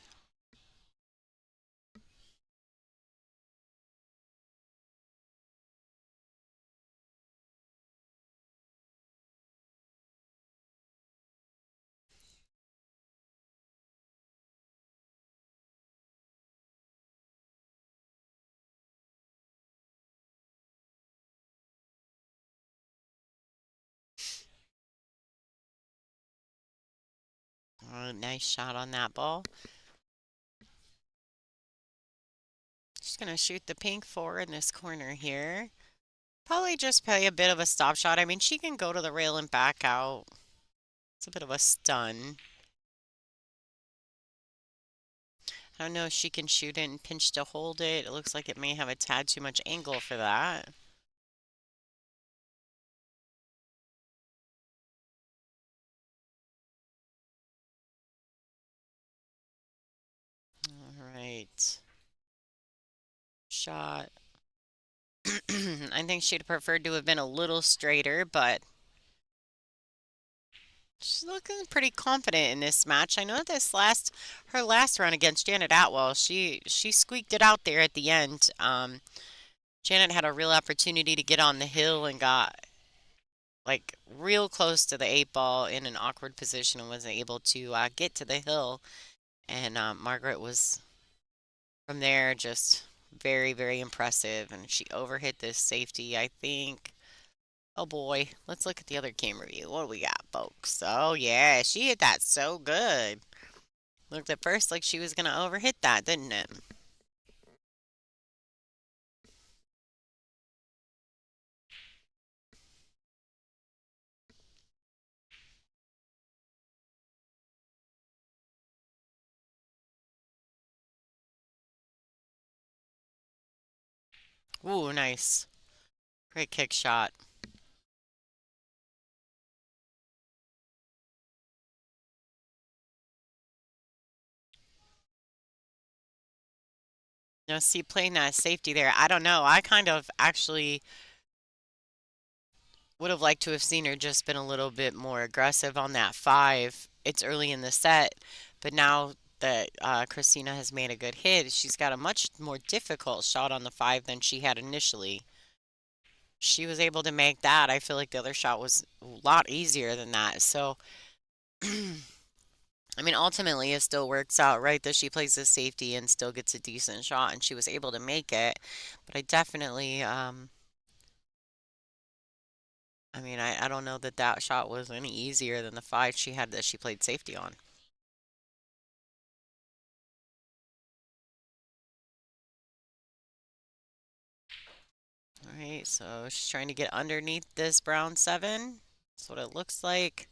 Oh, nice shot on that ball. She's going to shoot the pink 4 in this corner here. Probably just play a bit of a stop shot. I mean, she can go to the rail and back out. It's a bit of a stun. I don't know if she can shoot it and pinch to hold it. It looks like it may have a tad too much angle for that. All right. Shot. I think she'd preferred to have been a little straighter, but she's looking pretty confident in this match. I know her last run against Janet Atwell, she squeaked it out there at the end. Janet had a real opportunity to get on the hill and got like real close to the 8 ball in an awkward position and wasn't able to get to the hill. And Margaret was from there just very, very impressive. And she overhit this safety, I think. Oh boy, let's look at the other camera view. What do we got, folks? Oh yeah, she hit that so good. Looked at first like she was gonna overhit that, didn't it? Ooh, nice. Great kick shot. Now, see, playing that safety there, I don't know. I kind of actually Would have liked to have seen her just been a little bit more aggressive on that five. It's early in the set, but now that Christina has made a good hit, she's got a much more difficult shot on the five than she had initially. She was able to make that. I feel like the other shot was a lot easier than that. So, I mean, ultimately, it still works out, right? That she plays the safety and still gets a decent shot, and she was able to make it. But I definitely, I mean, I don't know that that shot was any easier than the five she had that she played safety on. All right, so she's trying to get underneath this brown seven. That's what it looks like.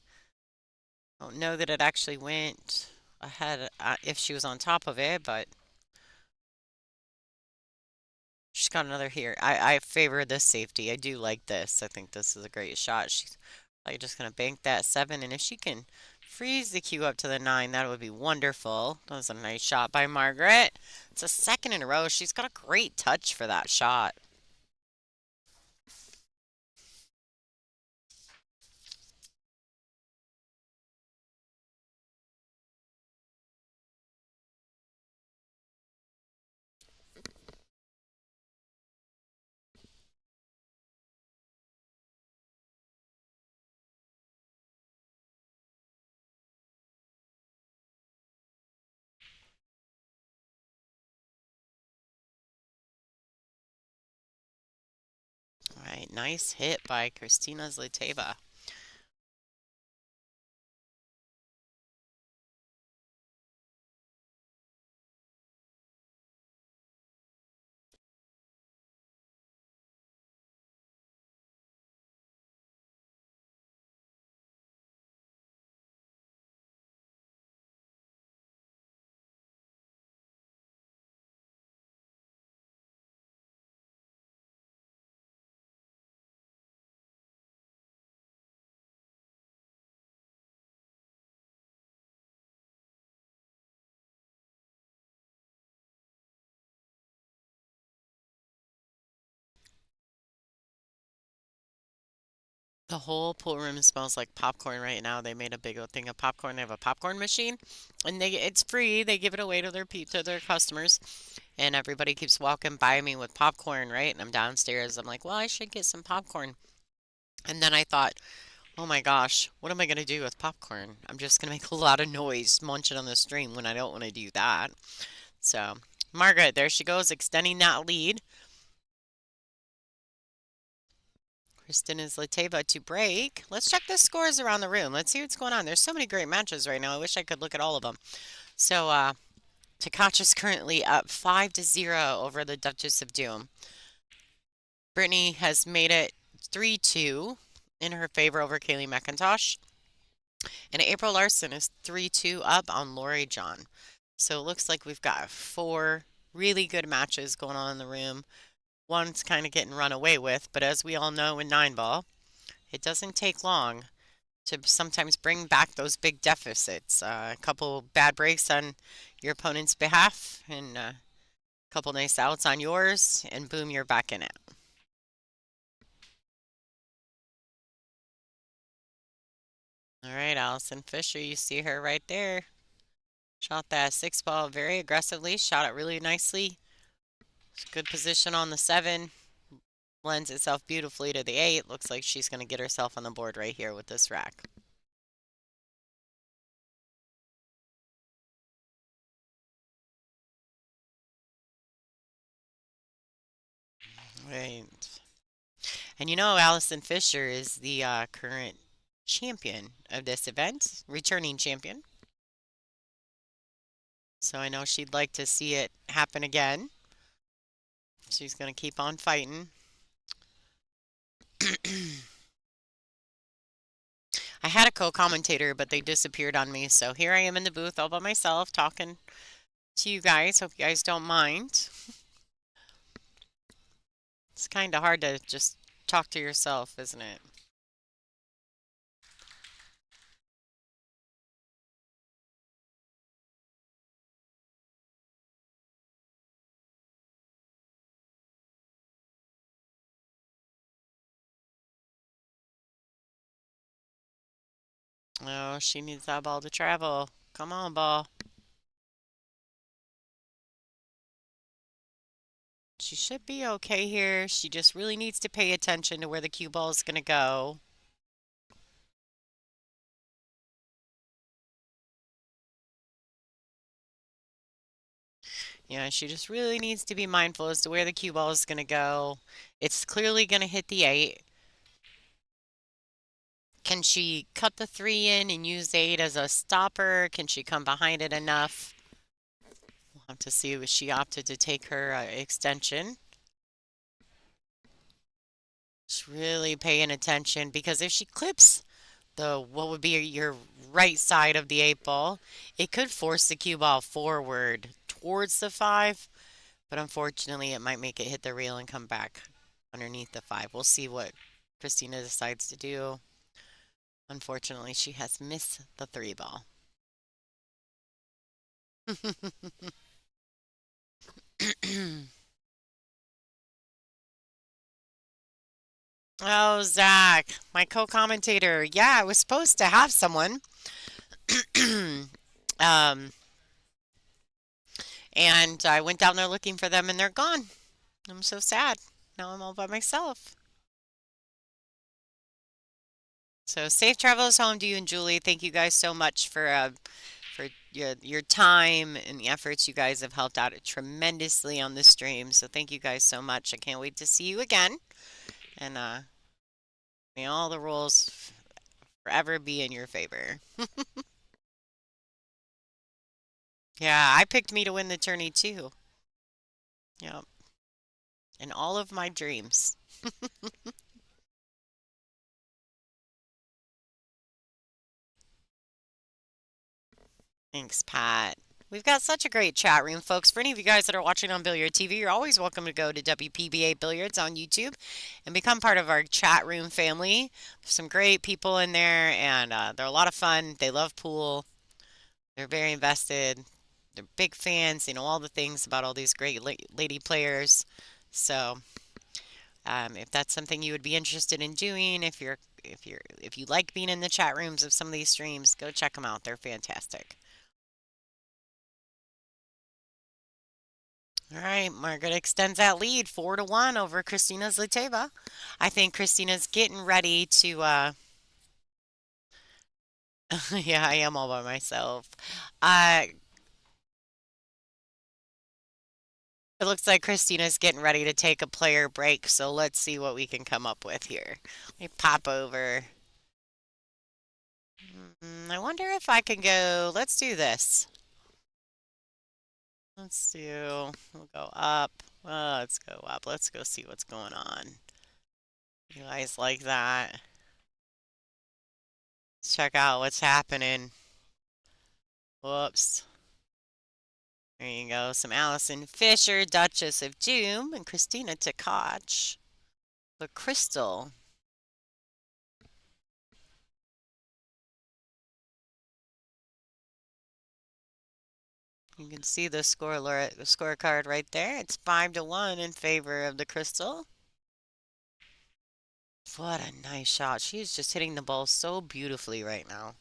I don't know that it actually went ahead if she was on top of it, but she's got another here. I favor this safety. I do like this. I think this is a great shot. She's probably just going to bank that seven, and if she can freeze the cue up to the nine, that would be wonderful. That was a nice shot by Margaret. It's a second in a row. She's got a great touch for that shot. All right, nice hit by Kristina Zliteva. The whole pool room smells like popcorn right now. They made a big old thing of popcorn. They have a popcorn machine, and it's free. They give it away to their customers, and everybody keeps walking by me with popcorn, right? And I'm downstairs. I'm like, well, I should get some popcorn. And then I thought, oh my gosh, what am I gonna do with popcorn? I'm just gonna make a lot of noise munching on the stream when I don't want to do that. So, Margaret, there she goes, extending that lead. Kristen is Lateva to break. Let's check the scores around the room. Let's see what's going on. There's so many great matches right now. I wish I could look at all of them. So, Takacha's currently up 5-0 over the Duchess of Doom. Brittany has made it 3-2 in her favor over Kaylee McIntosh. And April Larson is 3-2 up on Lori John. So it looks like we've got four really good matches going on in the room. One's kind of getting run away with, but as we all know in 9-ball, it doesn't take long to sometimes bring back those big deficits. A couple bad breaks on your opponent's behalf and a couple nice outs on yours, and boom, you're back in it. All right, Allison Fisher, you see her right there. Shot that 6-ball very aggressively, shot it really nicely. Good position on the 7. Lends itself beautifully to the 8. Looks like she's going to get herself on the board right here with this rack. Right. And you know, Allison Fisher is the current champion of this event, returning champion. So I know she'd like to see it happen again. She's going to keep on fighting. I had a co-commentator, but they disappeared on me. So here I am in the booth all by myself talking to you guys. Hope you guys don't mind. It's kind of hard to just talk to yourself, isn't it? Oh, she needs that ball to travel. Come on, ball. She should be okay here. She just really needs to pay attention to where the cue ball is going to go. Yeah, she just really needs to be mindful as to where the cue ball is going to go. It's clearly going to hit the 8. Can she cut the 3 in and use the 8 as a stopper? Can she come behind it enough? We'll have to see if she opted to take her extension. Just really paying attention because if she clips the what would be your right side of the 8 ball, it could force the cue ball forward towards the 5, but unfortunately it might make it hit the rail and come back underneath the 5. We'll see what Christina decides to do. Unfortunately, she has missed the 3 ball. Oh, Zach, my co-commentator. Yeah, I was supposed to have someone. um, and I went down there looking for them and they're gone. I'm so sad. Now I'm all by myself. So safe travels home to you and Julie. Thank you guys so much for your time and the efforts. You guys have helped out tremendously on the stream. So thank you guys so much. I can't wait to see you again. And may all the rules forever be in your favor. Yeah, I picked me to win the tourney too. Yep. In all of my dreams. Thanks, Pat. We've got such a great chat room, folks. For any of you guys that are watching on Billiard TV, you're always welcome to go to WPBA Billiards on YouTube and become part of our chat room family. There's some great people in there, and they're a lot of fun. They love pool. They're very invested. They're big fans. They know all the things about all these great lady players. So, if that's something you would be interested in doing, if you like being in the chat rooms of some of these streams, go check them out. They're fantastic. All right, Margaret extends that lead 4-1 over Christina Zliteva. I think Christina's getting ready to. Yeah, I am all by myself. Uh, it looks like Christina's getting ready to take a player break, so let's see what we can come up with here. Let me pop over. I wonder if I can go. Let's do this. We'll go up. Let's go up. Let's go see what's going on. You guys like that? Let's check out what's happening. Whoops. There you go. Some Allison Fisher, Duchess of Doom, and Christina Tkach. The Crystal. You can see the scorecard right there. It's 5-1 in favor of the Crystal. What a nice shot. She's just hitting the ball so beautifully right now.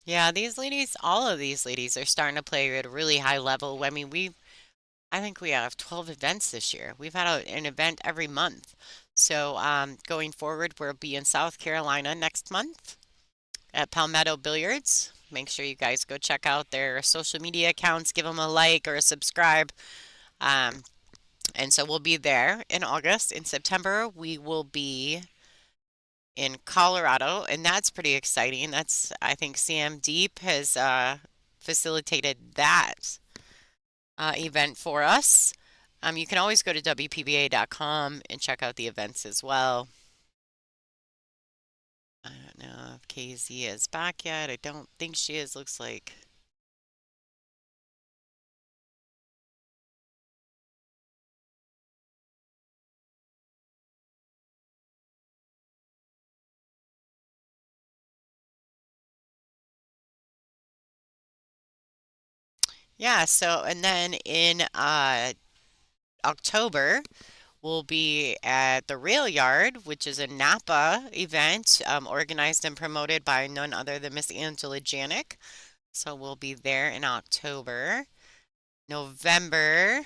Yeah, these ladies, all of these ladies are starting to play at a really high level. I mean, I think we have 12 events this year. We've had an event every month. So going forward, we'll be in South Carolina next month at Palmetto Billiards. Make sure you guys go check out their social media accounts, give them a like or a subscribe. Um, and so we'll be there in August. In September, we will be in Colorado, and that's pretty exciting. I think Sam Deep has facilitated that event for us. You can always go to WPBA.com and check out the events as well. I don't know if KZ is back yet. I don't think she is. Looks like. Yeah, so and then in October, we'll be at the Rail Yard, which is a Napa event organized and promoted by none other than Miss Angela Janik. So we'll be there in October. November, I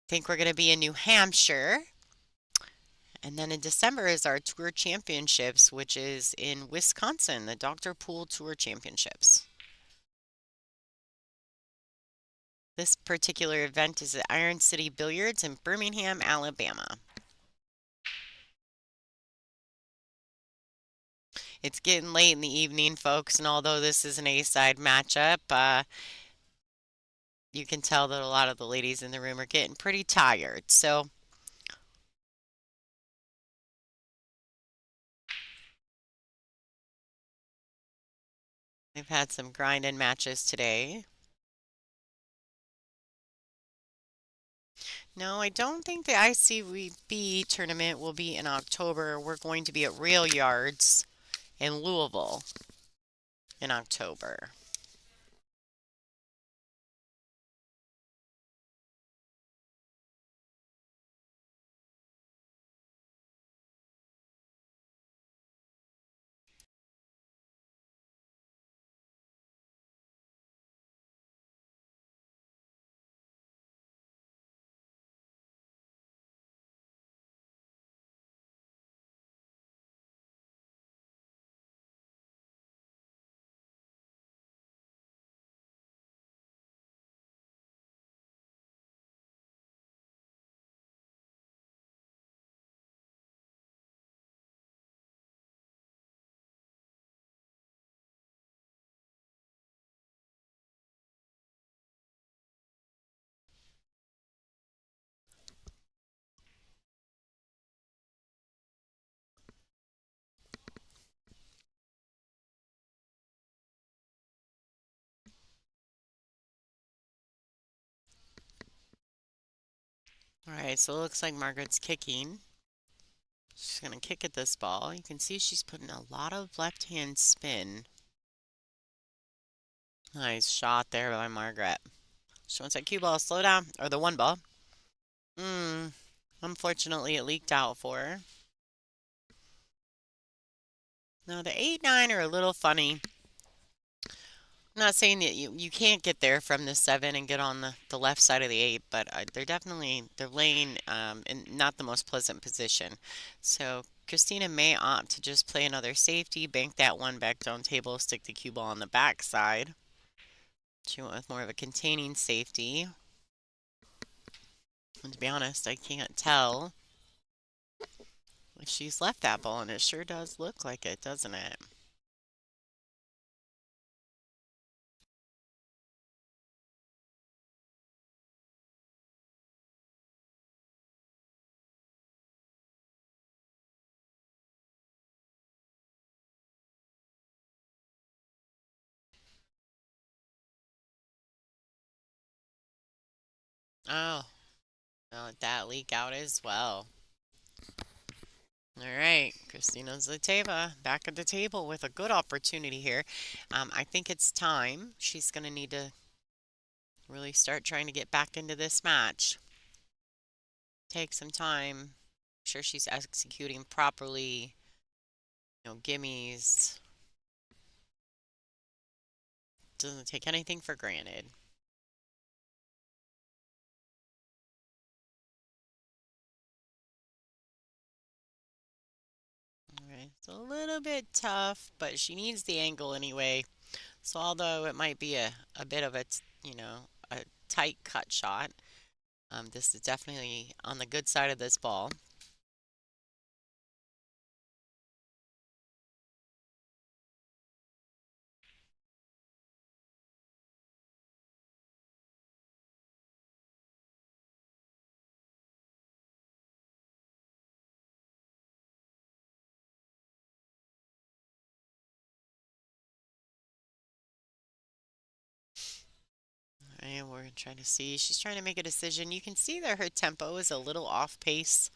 think we're going to be in New Hampshire. And then in December is our Tour Championships, which is in Wisconsin, the Dr. Pool Tour Championships. This particular event is at Iron City Billiards in Birmingham, Alabama. It's getting late in the evening, folks, and although this is an A-side matchup, you can tell that a lot of the ladies in the room are getting pretty tired. So they've had some grinding matches today. No, I don't think the ICB tournament will be in October. We're going to be at Rail Yards in Louisville in October. All right, so it looks like Margaret's kicking. She's going to kick at this ball. You can see she's putting a lot of left-hand spin. Nice shot there by Margaret. She wants that cue ball slow down, or the one ball. Unfortunately, it leaked out for her. Now, the 8-9 are a little funny. I'm not saying that you can't get there from the 7 and get on the left side of the 8, but they're laying in not the most pleasant position. So Christina may opt to just play another safety, bank that one back down table, stick the cue ball on the back side. She went with more of a containing safety. And to be honest, I can't tell if she's left that ball, and it sure does look like it, doesn't it? Oh, well, that leak out as well. All right, Christina Zateva back at the table with a good opportunity here. I think it's time. She's going to need to really start trying to get back into this match. Take some time. I'm sure she's executing properly. Gimmies. Doesn't take anything for granted. All right, it's a little bit tough, but she needs the angle anyway. So although it might be a bit of a, a tight cut shot, this is definitely on the good side of this ball. And we're trying to see. She's trying to make a decision. You can see that her tempo is a little off pace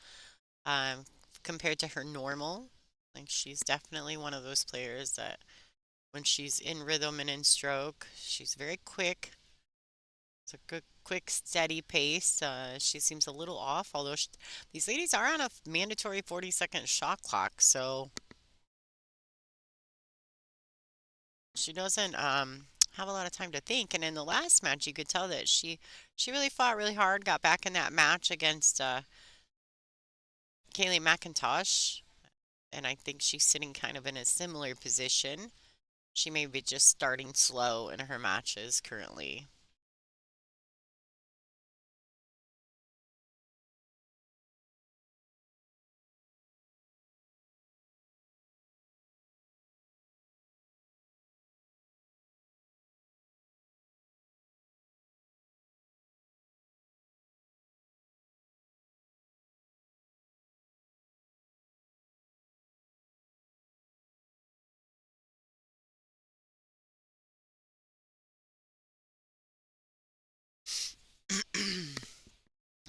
um, compared to her normal. Like she's definitely one of those players that when she's in rhythm and in stroke. She's very quick. It's a good, quick, steady pace. She seems a little off, although these ladies are on a mandatory 40-second shot clock, so she doesn't have a lot of time to think. And in the last match, you could tell that she really fought really hard, got back in that match against Kaylee McIntosh, and I think she's sitting kind of in a similar position. She may be just starting slow in her matches currently.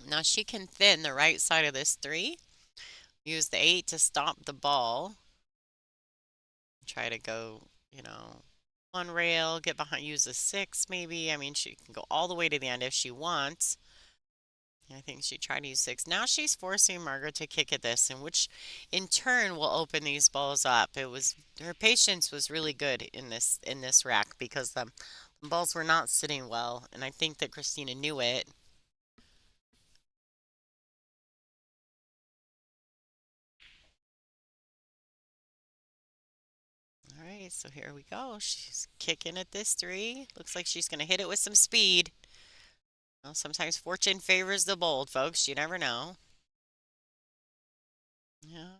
Now she can thin the right side of this three, use the 8 to stop the ball, try to go, one rail, get behind, use the 6 maybe. I mean, she can go all the way to the end if she wants. I think she tried to use 6. Now she's forcing Margaret to kick at this, and which in turn will open these balls up. It was her patience was really good in this rack because the balls were not sitting well, and I think that Christina knew it. All right, so here we go. She's kicking at this 3. Looks like she's going to hit it with some speed. Well, sometimes fortune favors the bold, folks. You never know. Yeah.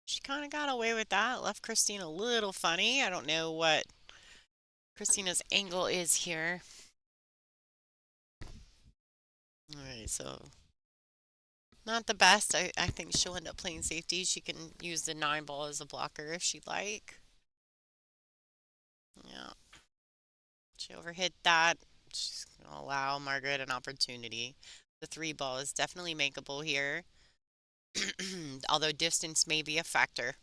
She kind of got away with that. Left Christine a little funny. I don't know what Christina's angle is here. All right, so not the best. I think she'll end up playing safety. She can use the 9 ball as a blocker if she'd like. Yeah. She overhit that. She's going to allow Margaret an opportunity. The 3 ball is definitely makeable here, although distance may be a factor.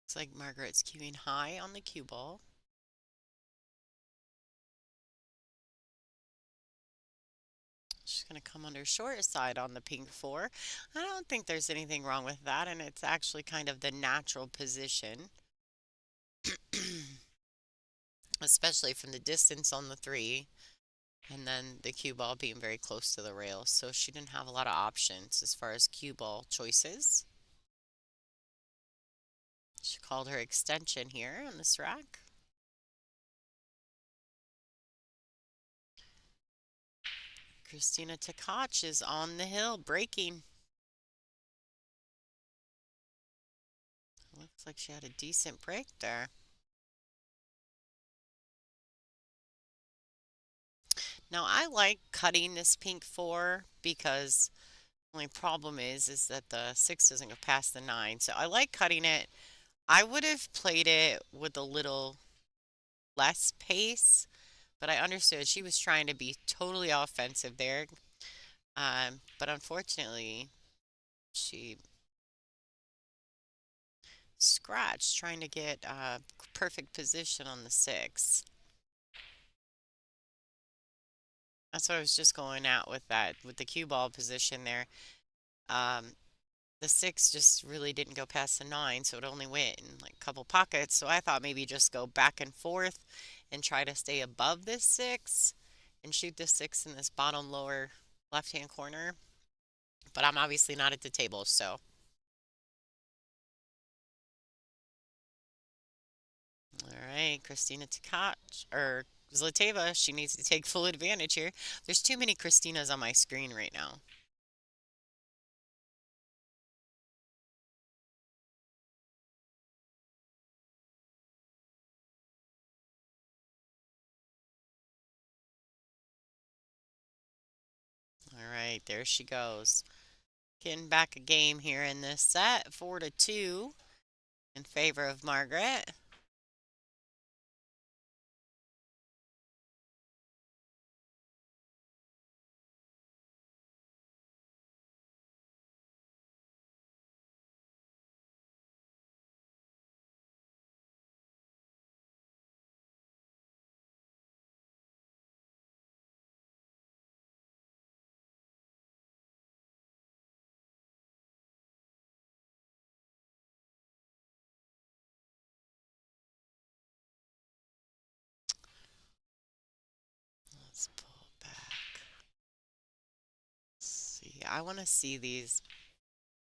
Looks like Margaret's cueing high on the cue ball. She's going to come under short side on the pink 4. I don't think there's anything wrong with that, and it's actually kind of the natural position, especially from the distance on the 3, and then the cue ball being very close to the rail. So she didn't have a lot of options as far as cue ball choices. She called her extension here on this rack. Christina Tkach is on the hill, breaking. Looks like she had a decent break there. Now I like cutting this pink 4 because the only problem is that the 6 doesn't go past the 9. So I like cutting it. I would have played it with a little less pace, but I understood she was trying to be totally offensive there. But unfortunately, she scratched trying to get perfect position on the 6. That's what I was just going at with that, with the cue ball position there. The 6 just really didn't go past the 9, so it only went in like a couple pockets. So I thought maybe just go back and forth and try to stay above this 6 and shoot this 6 in this bottom lower left-hand corner. But I'm obviously not at the table, so. All right, Christina Tkach, or Zlateva, she needs to take full advantage here. There's too many Christinas on my screen right now. All right, there she goes. Getting back a game here in this set, 4-2 in favor of Margaret. Let's pull back. Let's see, I want to see these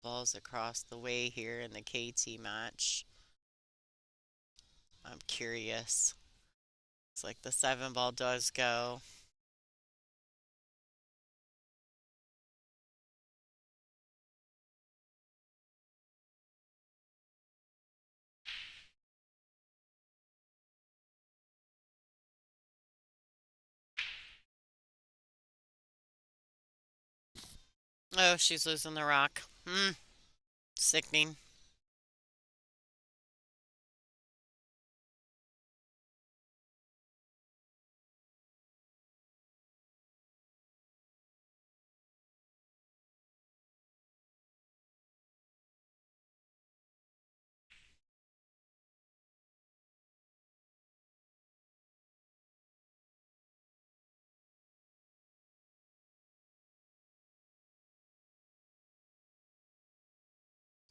balls across the way here in the KT match. I'm curious. It's like the 7 ball does go. Oh, she's losing the rock. Sickening.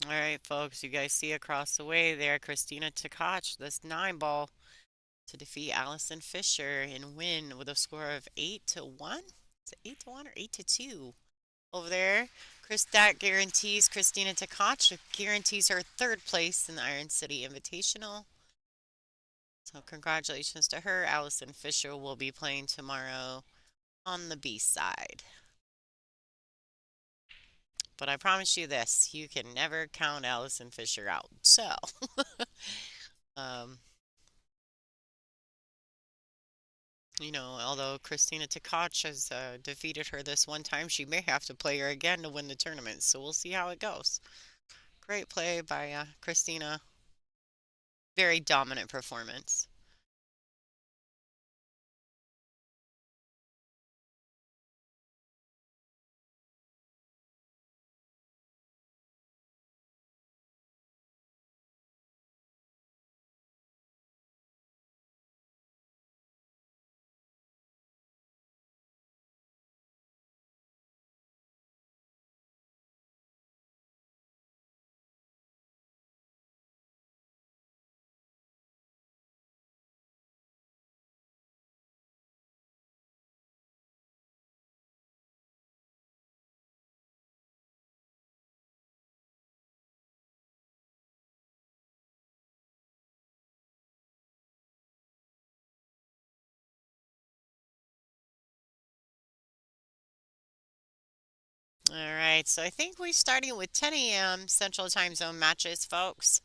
All right, folks, you guys see across the way there, Christina Tkach, this 9 ball to defeat Allison Fisher and win with a score of 8-1. Is it 8-1 or 8-2? Over there, that guarantees Christina Tkach guarantees her 3rd place in the Iron City Invitational. So congratulations to her. Allison Fisher will be playing tomorrow on the B side. But I promise you this, you can never count Allison Fisher out. So, um, although Christina Tkach has defeated her this one time, she may have to play her again to win the tournament. So we'll see how it goes. Great play by Christina. Very dominant performance. All right, so I think we're starting with 10 a.m. Central Time Zone matches, folks.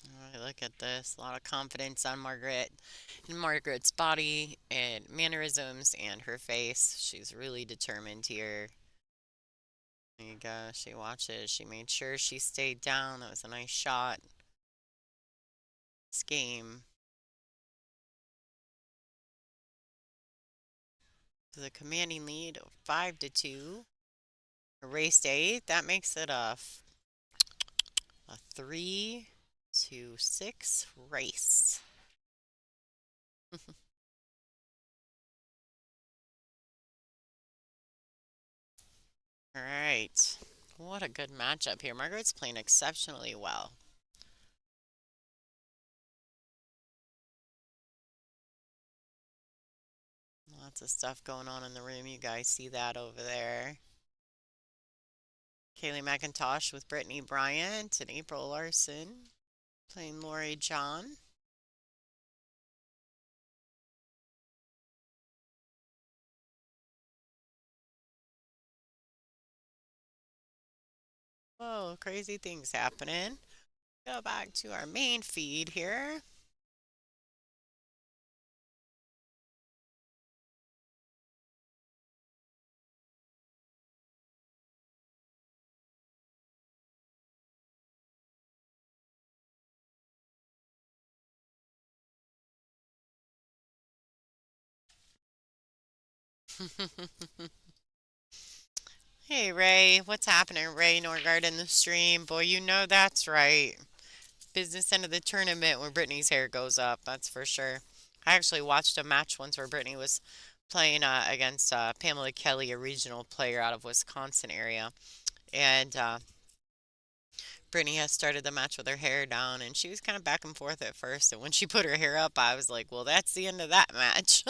All right, look at this. A lot of confidence on Margaret and Margaret's body and mannerisms and her face. She's really determined here. There you go. She watches. She made sure she stayed down. That was a nice shot. This game. The commanding lead of 5-2. Race 8. That makes it a 3-6 race. All right. What a good matchup here. Margaret's playing exceptionally well. Lots of stuff going on in the room. You guys see that over there. Kaylee McIntosh with Brittany Bryant and April Larson playing Lori John. Whoa, crazy things happening. Go back to our main feed here. Hey Ray, what's happening, Ray Norgard in the stream? Boy, you know that's right. Business end of the tournament when Brittany's hair goes up, that's for sure. I actually watched a match once where Brittany was playing against Pamela Kelly, a regional player out of Wisconsin area. And Brittany has started the match with her hair down, and she was kind of back and forth at first. And when she put her hair up, I was like, well, that's the end of that match.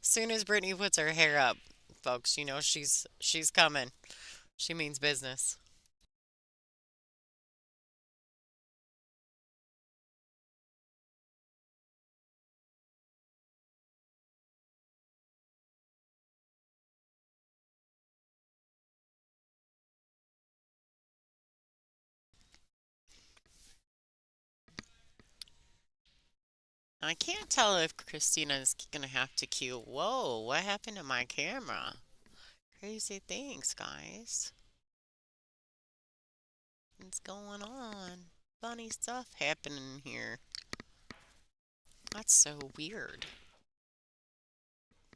Soon as Brittany puts her hair up, folks, you know she's coming. She means business. I can't tell if Christina is gonna have to cue. Whoa, what happened to my camera? Crazy things, guys. What's going on? Funny stuff happening here. That's so weird.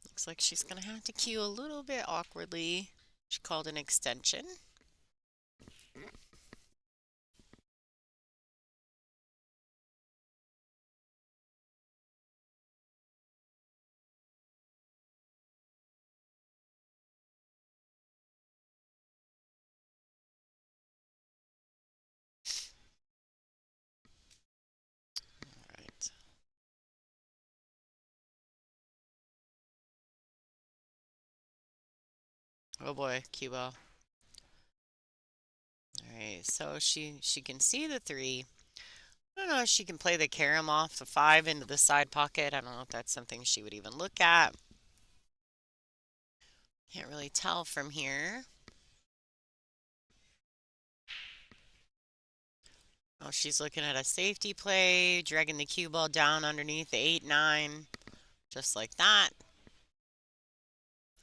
Looks like she's gonna have to cue a little bit awkwardly. She called an extension. Right. Oh boy, cue ball. Alright, so she can see the three. I don't know if she can play the carom off the five into the side pocket. I don't know if that's something she would even look at. Can't really tell from here. Oh, she's looking at a safety play, dragging the cue ball down underneath the 8-9, just like that.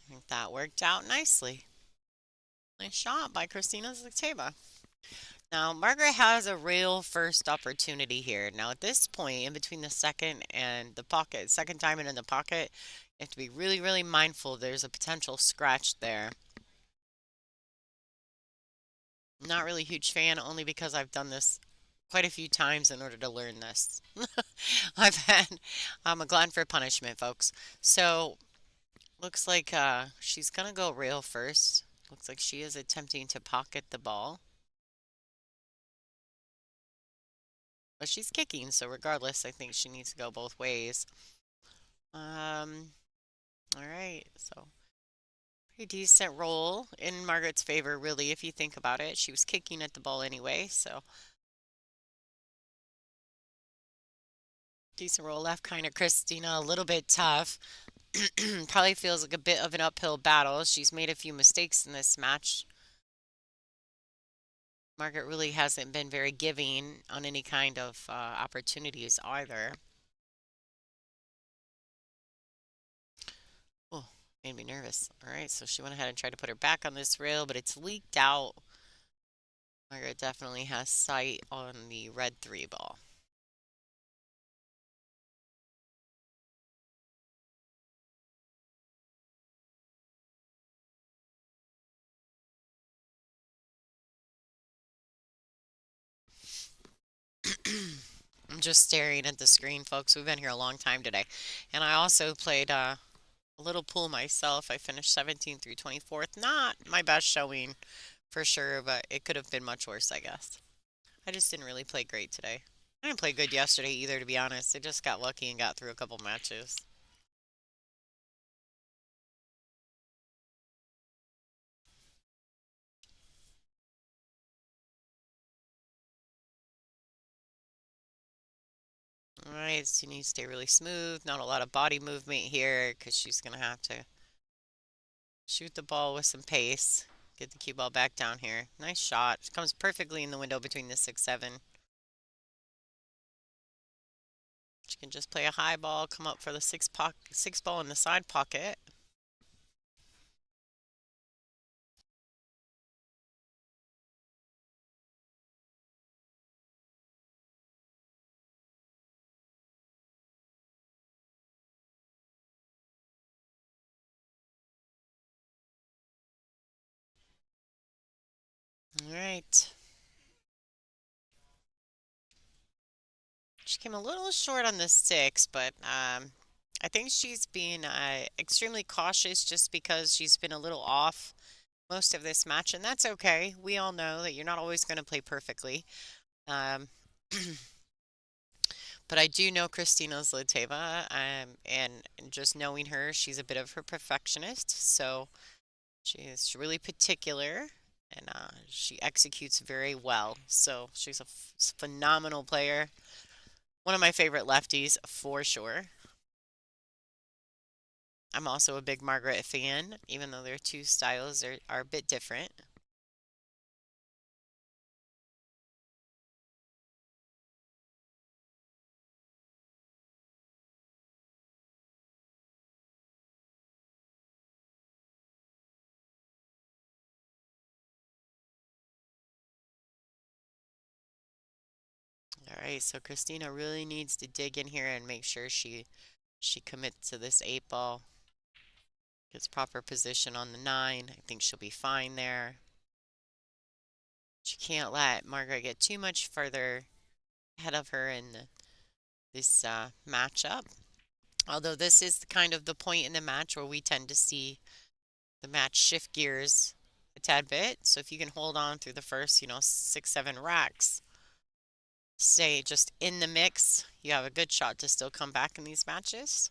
I think that worked out nicely. Nice shot by Christina Zakteva. Now, Margaret has a real first opportunity here. Now, at this point, in between the second and the pocket, second diamond in the pocket, you have to be really, really mindful. There's a potential scratch there. Not really a huge fan, only because I've done this quite a few times in order to learn this. I'm a glutton for punishment, folks. So, looks like she's gonna go rail first. Looks like she is attempting to pocket the ball. But she's kicking, so regardless, I think she needs to go both ways. All right, so pretty decent roll in Margaret's favor, really, if you think about it. She was kicking at the ball anyway, so decent roll left, kind of Christina, a little bit tough. Probably feels like a bit of an uphill battle. She's made a few mistakes in this match. Margaret really hasn't been very giving on any kind of opportunities either. Oh, made me nervous. All right, so she went ahead and tried to put her back on this rail, but it's leaked out. Margaret definitely has sight on the red 3 ball. I'm just staring at the screen, folks. We've been here a long time today. And I also played a little pool myself. I finished 17th through 24th. Not my best showing for sure, but it could have been much worse, I guess. I just didn't really play great today. I didn't play good yesterday either, to be honest. I just got lucky and got through a couple matches. All right, so you need to stay really smooth. Not a lot of body movement here because she's going to have to shoot the ball with some pace. Get the cue ball back down here. Nice shot. Comes perfectly in the window between the 6-7. She can just play a high ball, come up for the six ball in the side pocket. All right. She came a little short on the 6, but I think she's being extremely cautious just because she's been a little off most of this match, and that's okay. We all know that you're not always going to play perfectly. Um, but I do know Christina Zliteva, and just knowing her, she's a bit of a perfectionist, so she's really particular, and she executes very well. So she's a phenomenal player. One of my favorite lefties for sure. I'm also a big Margaret fan, even though their two styles are a bit different. All right, so Christina really needs to dig in here and make sure she commits to this 8 ball. Gets proper position on the 9. I think she'll be fine there. She can't let Margaret get too much further ahead of her in this matchup. Although this is kind of the point in the match where we tend to see the match shift gears a tad bit. So if you can hold on through the first, 6, 7 racks, stay just in the mix, you have a good shot to still come back in these matches.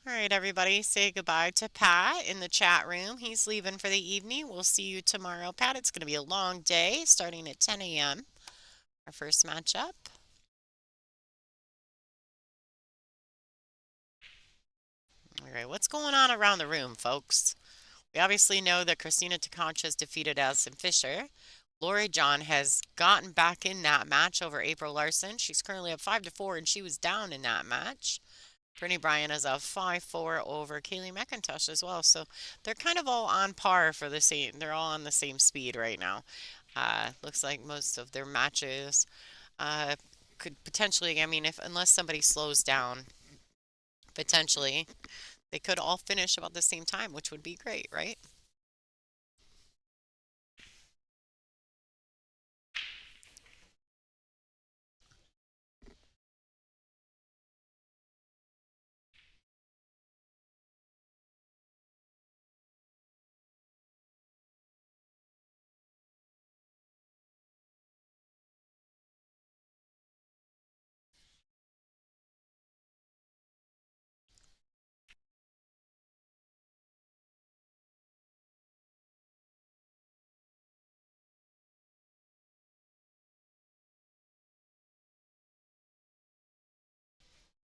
All right, everybody, say goodbye to Pat in the chat room. He's leaving for the evening. We'll see you tomorrow, Pat. It's going to be a long day starting at 10 a.m. Our first matchup. All right, what's going on around the room, folks? We obviously know that Christina Tkac has defeated Allison Fisher. Lori John has gotten back in that match over April Larson. She's currently up 5-4, and she was down in that match. Brittany Bryan is a 5-4 over Kaylee McIntosh as well. So they're kind of all on par for the same. They're all on the same speed right now. Looks like most of their matches could potentially, I mean, if unless somebody slows down, potentially they could all finish about the same time, which would be great, right?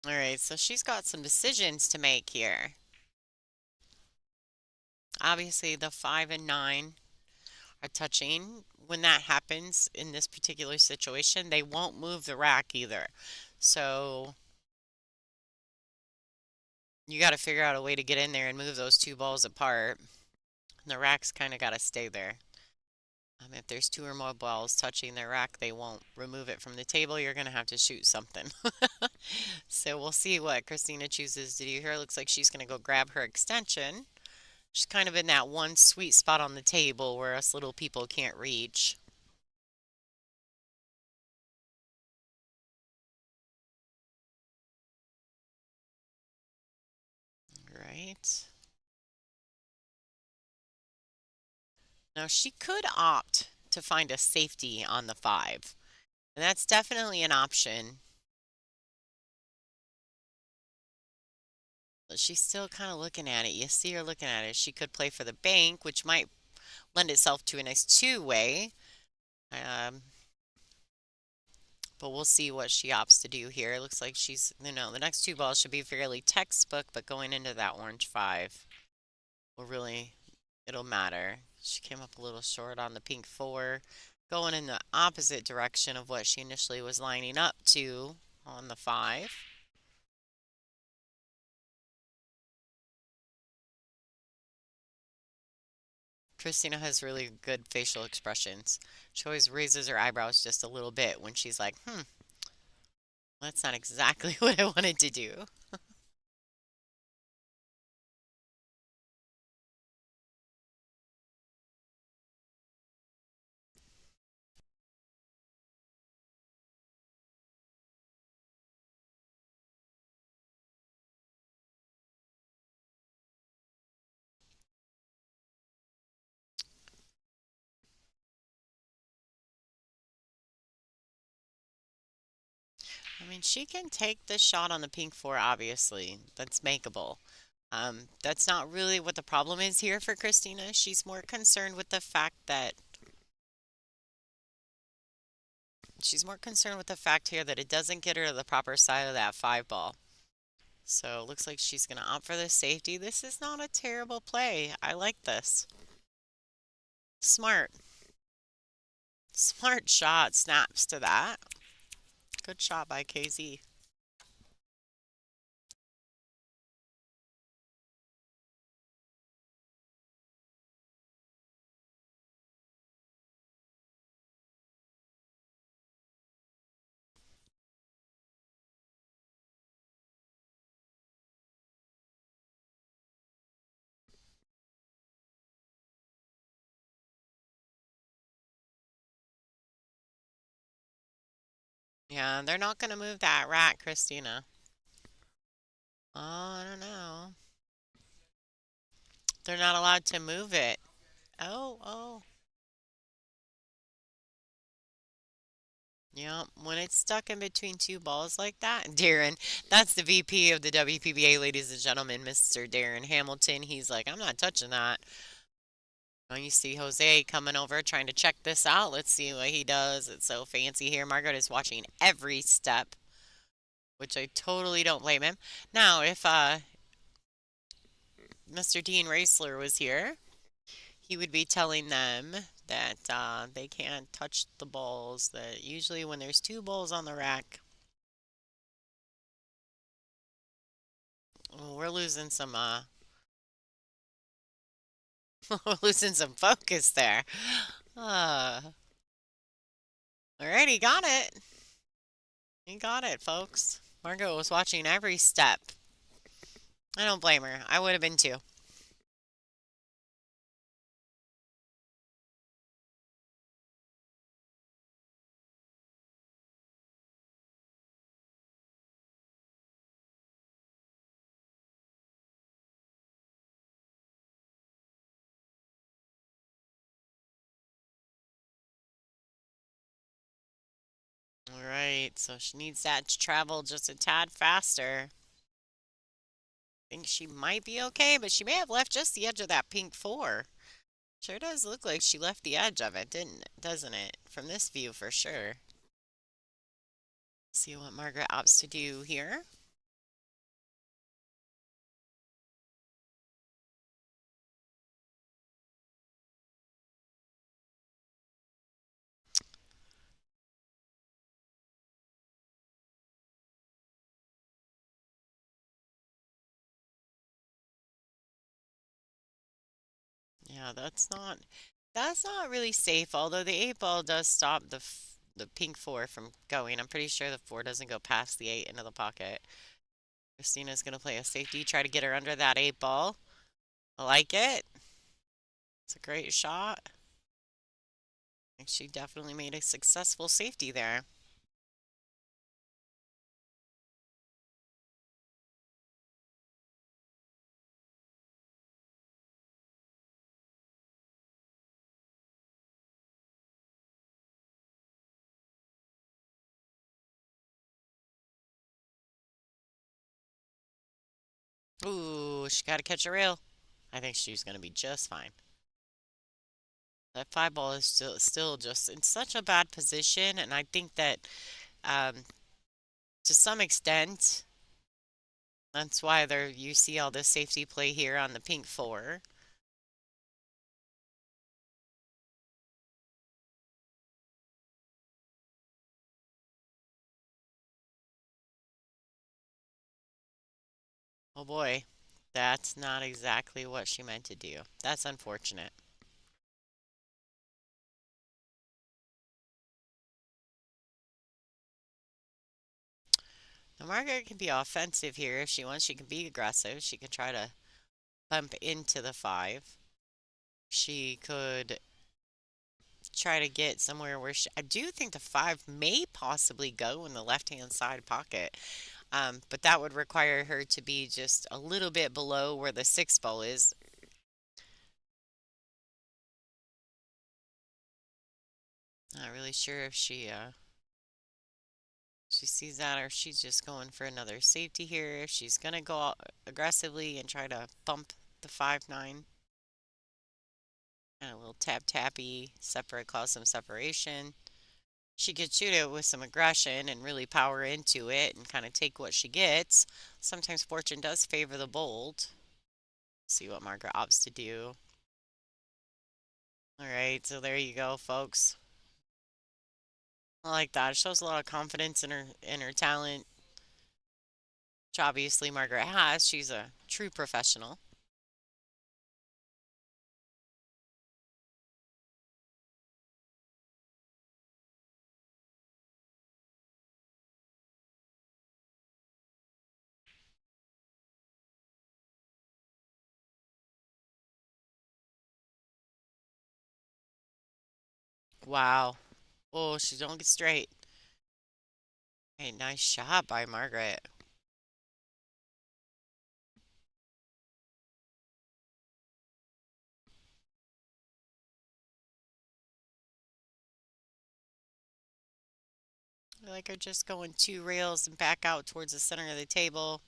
All right, so she's got some decisions to make here. Obviously, the 5 and 9 are touching. When that happens in this particular situation, they won't move the rack either. So you got to figure out a way to get in there and move those two balls apart. And the rack's kind of got to stay there. If there's 2 or more balls touching the rack, they won't remove it from the table. You're going to have to shoot something. So we'll see what Christina chooses to do here. Looks like she's going to go grab her extension. She's kind of in that one sweet spot on the table where us little people can't reach. Right. Now she could opt to find a safety on the 5. And that's definitely an option. But she's still kind of looking at it. You see her looking at it. She could play for the bank, which might lend itself to a nice two-way. Um, But we'll see what she opts to do here. It looks like the next two balls should be fairly textbook, but going into that orange five will really, it'll matter. She came up a little short on the pink four, going in the opposite direction of what she initially was lining up to on the five. Christina has really good facial expressions. She always raises her eyebrows just a little bit when she's like, that's not exactly what I wanted to do. I mean, she can take the shot on the pink four, obviously. That's makeable. That's not really what the problem is here for Christina. She's more concerned with the fact here that it doesn't get her to the proper side of that five ball. So it looks like she's going to opt for the safety. This is not a terrible play. I like this. Smart. Smart shot. Snaps to that. Good shot by KZ. Yeah, they're not going to move that rat, Christina. Oh, I don't know. They're not allowed to move it. Oh, oh. Yeah, when it's stuck in between two balls like that, Darren, that's the VP of the WPBA, ladies and gentlemen, Mr. Darren Hamilton. He's like, I'm not touching that. Oh, you see Jose coming over trying to check this out. Let's see what he does. It's so fancy here. Margaret is watching every step, which I totally don't blame him. Now, if Mr. Dean Raisler was here, he would be telling them that they can't touch the balls. That usually when there's two balls on the rack, oh, we're losing some we're losing some focus there. Uh, alright, he got it. He got it, folks. Margot was watching every step. I don't blame her. I would have been too. Alright, so she needs that to travel just a tad faster. Think she might be okay, but she may have left just the edge of that pink four. Sure does look like she left the edge of it, doesn't it? From this view for sure. See what Margaret opts to do here. Yeah, that's not really safe, although the eight ball does stop the pink four from going. I'm pretty sure the four doesn't go past the eight into the pocket. Christina's gonna play a safety, try to get her under that eight ball. I like it. It's a great shot. I think she definitely made a successful safety there. Ooh, she got to catch a rail. I think she's gonna be just fine. That five ball is still just in such a bad position, and I think that To some extent, that's why you see all this safety play here on the pink four. Oh boy, that's not exactly what she meant to do. That's unfortunate. Now, Margaret can be offensive here if she wants. She can be aggressive. She can try to bump into the five. She could try to get somewhere where I do think the five may possibly go in the left-hand side pocket. But that would require her to be just a little bit below where the six ball is. Not really sure if she sees that or if she's just going for another safety here. If she's gonna go out aggressively and try to bump the 5-9. And a little tap tappy, separate, cause some separation. She could shoot it with some aggression and really power into it and kind of take what she gets. Sometimes fortune does favor the bold. See what Margaret opts to do. All right, so there you go, folks. I like that. It shows a lot of confidence in her talent, which obviously Margaret has. She's a true professional. Wow. Oh, she don't get straight. Hey, nice shot by Margaret. I like her just going 2 rails and back out towards the center of the table.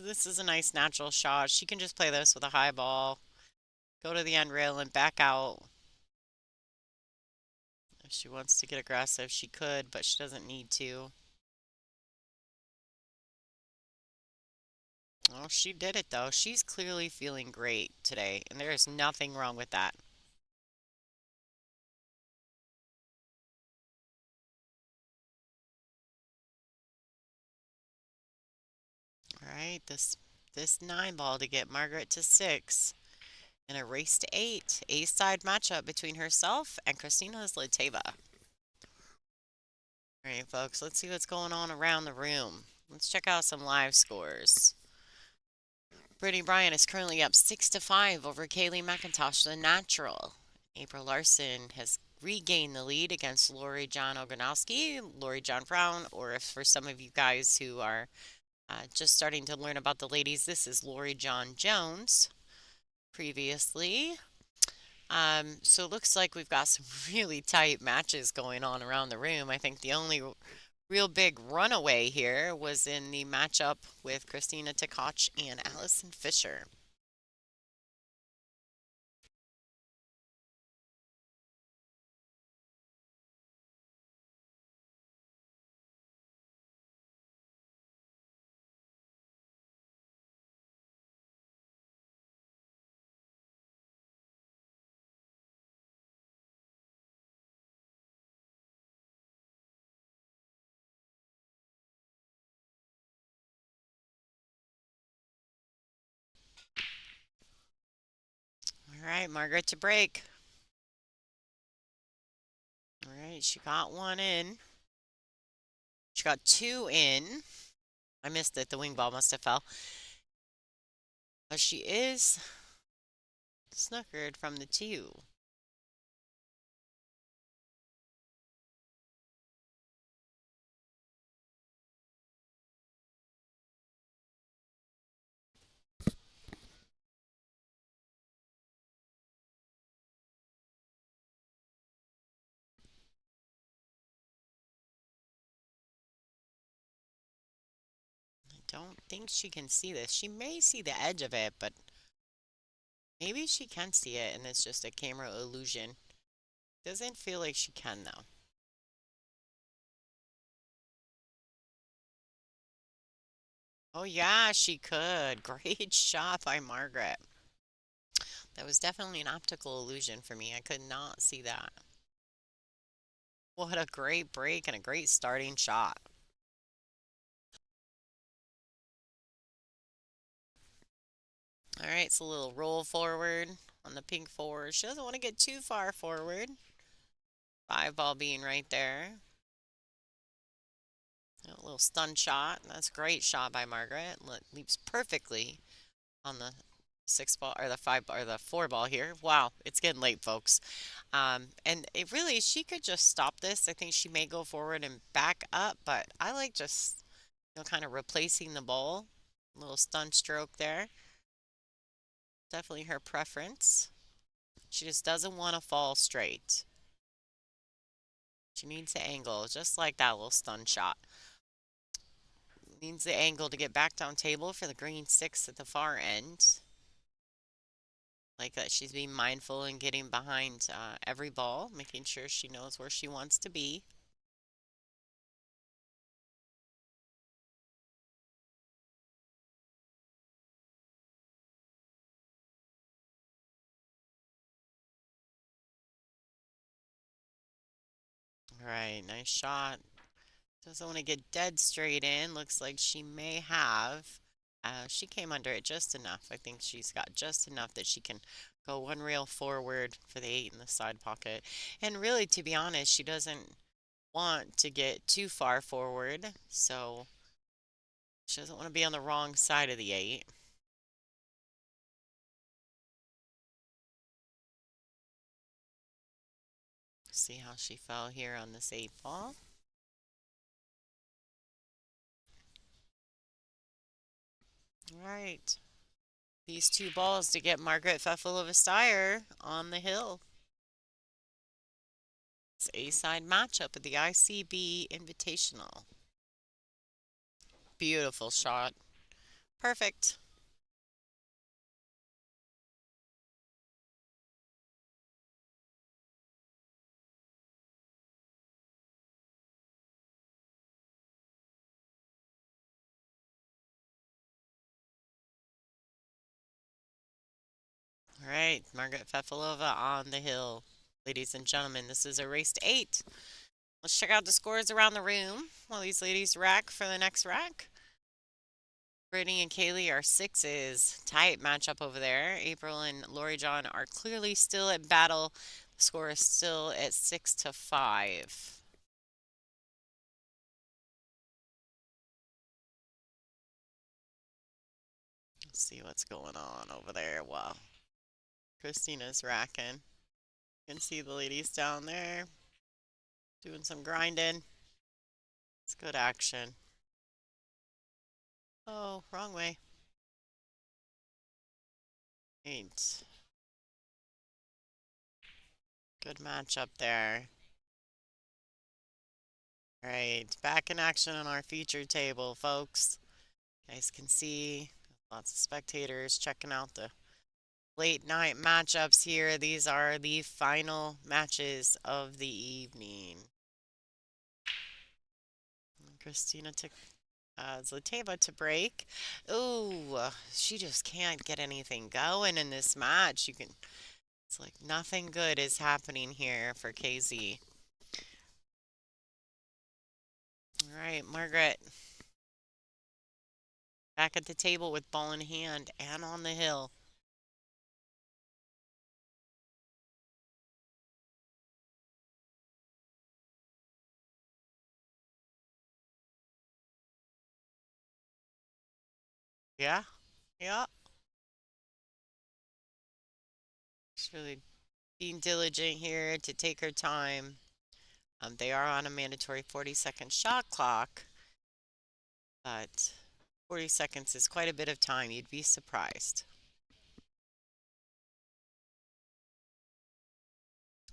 This is a nice natural shot. She can just play this with a high ball, go to the end rail and back out. If she wants to get aggressive, she could, but she doesn't need to. Oh, she did it though. She's clearly feeling great today, and there is nothing wrong with that. All right, this 9 ball to get Margaret to 6 in a race to 8. A-side matchup between herself and Christina Zliteva. All right, folks, let's see what's going on around the room. Let's check out some live scores. Brittany Bryan is currently up 6-5 over Kaylee McIntosh, the natural. April Larson has regained the lead against Lori John Ogonowski, Lori John Brown, or if for some of you guys who are just starting to learn about the ladies, this is Lori John Jones previously. So it looks like we've got some really tight matches going on around the room. I think the only real big runaway here was in the matchup with Christina Tkach and Allison Fisher. All right, Margaret to break. All right, she got one in. She got 2 in. I missed it. The wing ball must have fell. But she is snookered from the 2. I don't think she can see this. She may see the edge of it, but Maybe she can see it and it's just a camera illusion. Doesn't feel like she can though. Oh yeah, she could. Great shot by Margaret. That was definitely an optical illusion for me. I could not see that. What a great break and a great starting shot. All right, so a little roll forward on the pink forward. She doesn't want to get too far forward. Five ball being right there. A little stun shot. That's a great shot by Margaret. Leaps perfectly on the six ball or the five or the four ball here. Wow, it's getting late, folks. And it really, she could just stop this. I think she may go forward and back up, but I like just, kind of replacing the ball. A little stun stroke there. Definitely her preference. She just doesn't want to fall straight. She needs the angle, just like that little stun shot. Needs the angle to get back down table for the green six at the far end. Like that she's being mindful and getting behind every ball, making sure she knows where she wants to be. All right, nice shot. Doesn't want to get dead straight in. Looks like she may have. She came under it just enough. I think she's got just enough that she can go one rail forward for the eight in the side pocket. And really, to be honest, she doesn't want to get too far forward. So she doesn't want to be on the wrong side of the eight. See how she fell here on this eight ball. All right. These two balls to get Margaret Pfeffelovesteyer on the hill. It's A-side matchup of the ICB Invitational. Beautiful shot. Perfect. All right, Margaret Fefilova on the hill. Ladies and gentlemen, this is a race to eight. Let's check out the scores around the room while these ladies rack for the next rack. Brittany and Kaylee are sixes. Tight matchup over there. April and Lori John are clearly still at battle. The score is still at 6-5. Let's see what's going on over there. Wow. Christina's racking. You can see the ladies down there doing some grinding. It's good action. Oh, wrong way. 8. Good matchup there. All right, back in action on our featured table, folks. You guys can see lots of spectators checking out the late night matchups here. These are the final matches of the evening. Christina took Zlateva to break. Ooh, she just can't get anything going in this match. It's like nothing good is happening here for KZ. All right, Margaret. Back at the table with ball in hand and on the hill. Yeah, yeah. She's really being diligent here to take her time. They are on a mandatory 40-second shot clock, but 40 seconds is quite a bit of time. You'd be surprised.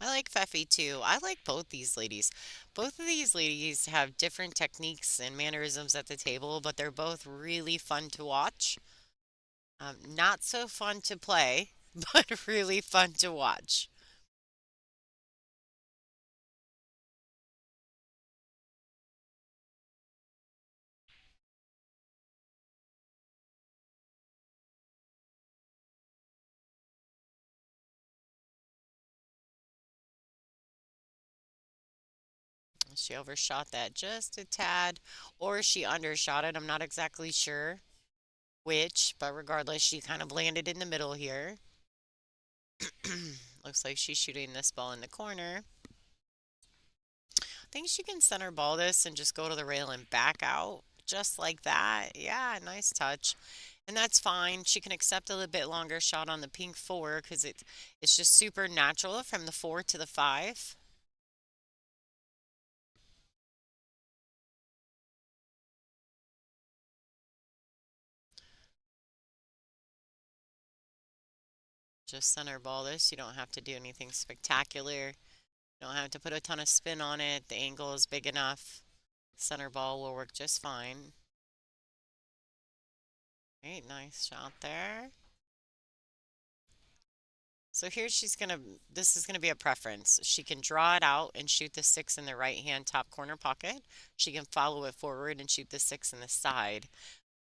I like Feffy too. I like both these ladies. Both of these ladies have different techniques and mannerisms at the table, but they're both really fun to watch. Not so fun to play. but really fun to watch. She overshot that just a tad, or she undershot it. I'm not exactly sure which, but regardless, she kind of landed in the middle here. Looks like she's shooting this ball in the corner. I think she can center ball this and just go to the rail and back out just like that. Yeah, nice touch. And that's fine. She can accept a little bit longer shot on the pink four because it's just super natural from the four to the five. Just center ball this. You don't have to do anything spectacular. You don't have to put a ton of spin on it. The angle is big enough. Center ball will work just fine. Great, nice shot there. So here this is gonna be a preference. She can draw it out and shoot the six in the right hand top corner pocket. She can follow it forward and shoot the six in the side.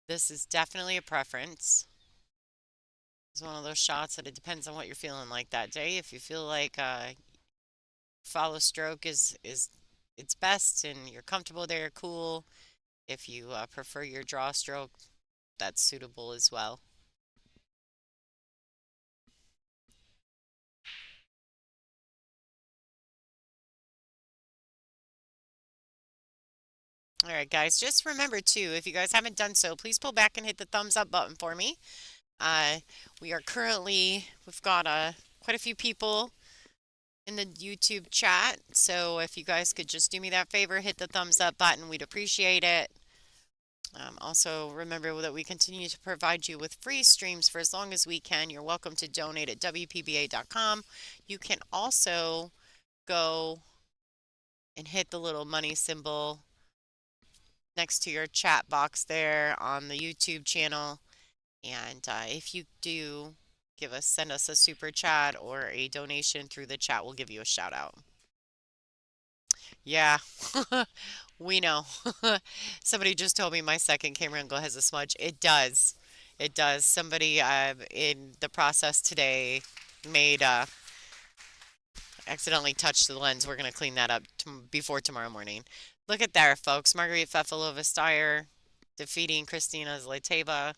This is definitely a preference. It's one of those shots that it depends on what you're feeling like that day. If you feel like follow stroke is it's best and you're comfortable there, cool. If you prefer your draw stroke, that's suitable as well. All right, guys, just remember too, if you guys haven't done so, please pull back and hit the thumbs up button for me. Uh, we've got quite a few people in the YouTube chat, so if you guys could just do me that favor, hit the thumbs up button, we'd appreciate it. Also, remember that we continue to provide you with free streams for as long as we can. You're welcome to donate at WPBA.com. You can also go and hit the little money symbol next to your chat box there on the YouTube channel. And if you do send us a super chat or a donation through the chat, we'll give you a shout out. Yeah, we know. Somebody just told me my second camera angle has a smudge. It does. It does. Somebody in the process today made accidentally touched the lens. We're going to clean that up before tomorrow morning. Look at there, folks. Margarita Fefalova-Steyer defeating Kristina Zlayteva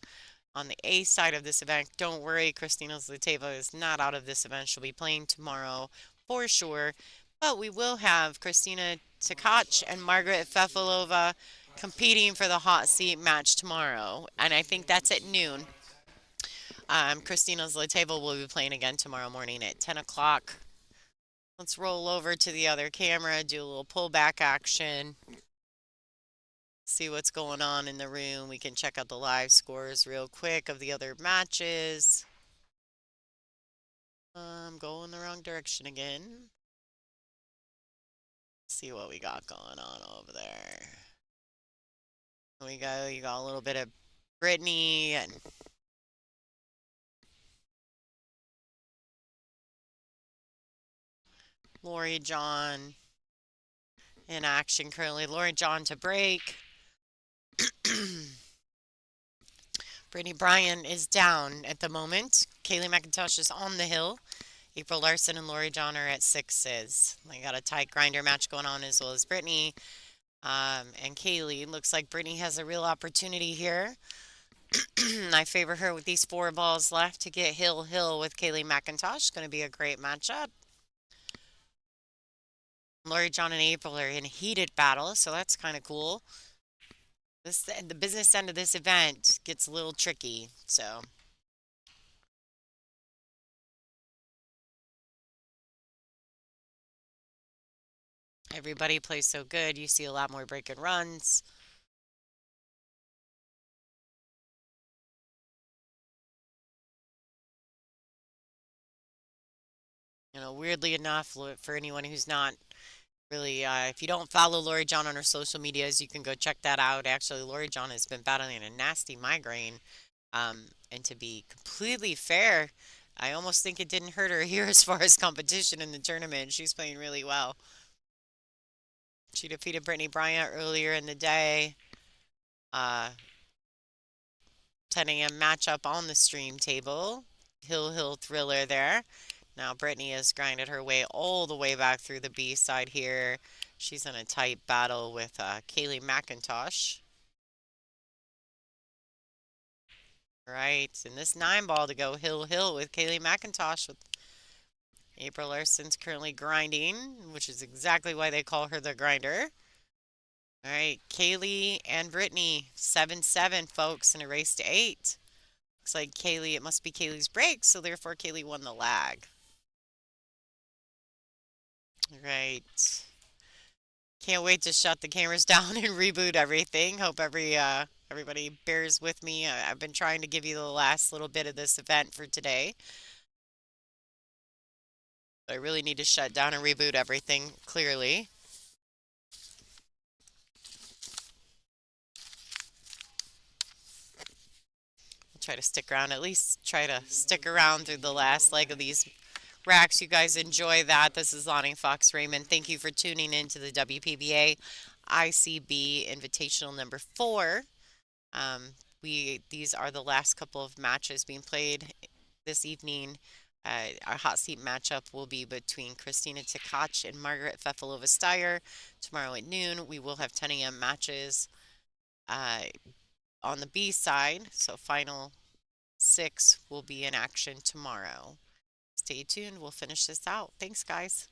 on the A side of this event. Don't worry, Kristina Zlayteva is not out of this event. She'll be playing tomorrow for sure. But we will have Kristina Tkach and Margaret Fefalova competing for the hot seat match tomorrow. And I think that's at noon. Kristina Zlayteva will be playing again tomorrow morning at 10 o'clock. Let's roll over to the other camera, do a little pullback action. See what's going on in the room. We can check out the live scores real quick of the other matches. I'm going the wrong direction again. See what we got going on over there. You got a little bit of Brittany and Lori John in action currently. Lori John to break. Brittany Bryan is down at the moment. Kaylee McIntosh is on the hill. April Larson and Lori John are at sixes. They got a tight grinder match going on as well as Brittany and Kaylee. Looks like Brittany has a real opportunity here. I favor her with these 4 balls left to get hill with Kaylee McIntosh. Going to be a great matchup. Lori John and April are in heated battle, so that's kind of cool. The business end of this event gets a little tricky, so. Everybody plays so good. You see a lot more break and runs. You know, weirdly enough, for anyone who's not really, if you don't follow Lori John on her social medias, you can go check that out. Actually, Lori John has been battling a nasty migraine. And to be completely fair, I almost think it didn't hurt her here as far as competition in the tournament. She's playing really well. She defeated Brittany Bryant earlier in the day. 10 a.m. matchup on the stream table. Hill Thriller there. Now Brittany has grinded her way all the way back through the B side here. She's in a tight battle with Kaylee McIntosh. Right, and this 9 ball to go Hill with Kaylee McIntosh with April Larson's currently grinding, which is exactly why they call her the grinder. All right, Kaylee and Brittany, 7-7, folks, in a race to 8. Looks like Kaylee, it must be Kaylee's break, so therefore Kaylee won the lag. All right. Can't wait to shut the cameras down and reboot everything. Hope everybody bears with me. I've been trying to give you the last little bit of this event for today. I really need to shut down and reboot everything, clearly. I'll try to stick around, at least try to stick around through the last leg of these racks. You guys enjoy that. This is Lonnie Fox Raymond. Thank you for tuning in to the WPBA ICB Invitational number 4. These are the last couple of matches being played this evening. Our hot seat matchup will be between Christina Tkach and Margaret Fefalova-Steyer. Tomorrow at noon, we will have 10 a.m. matches on the B side. So final 6 will be in action tomorrow. Stay tuned. We'll finish this out. Thanks, guys.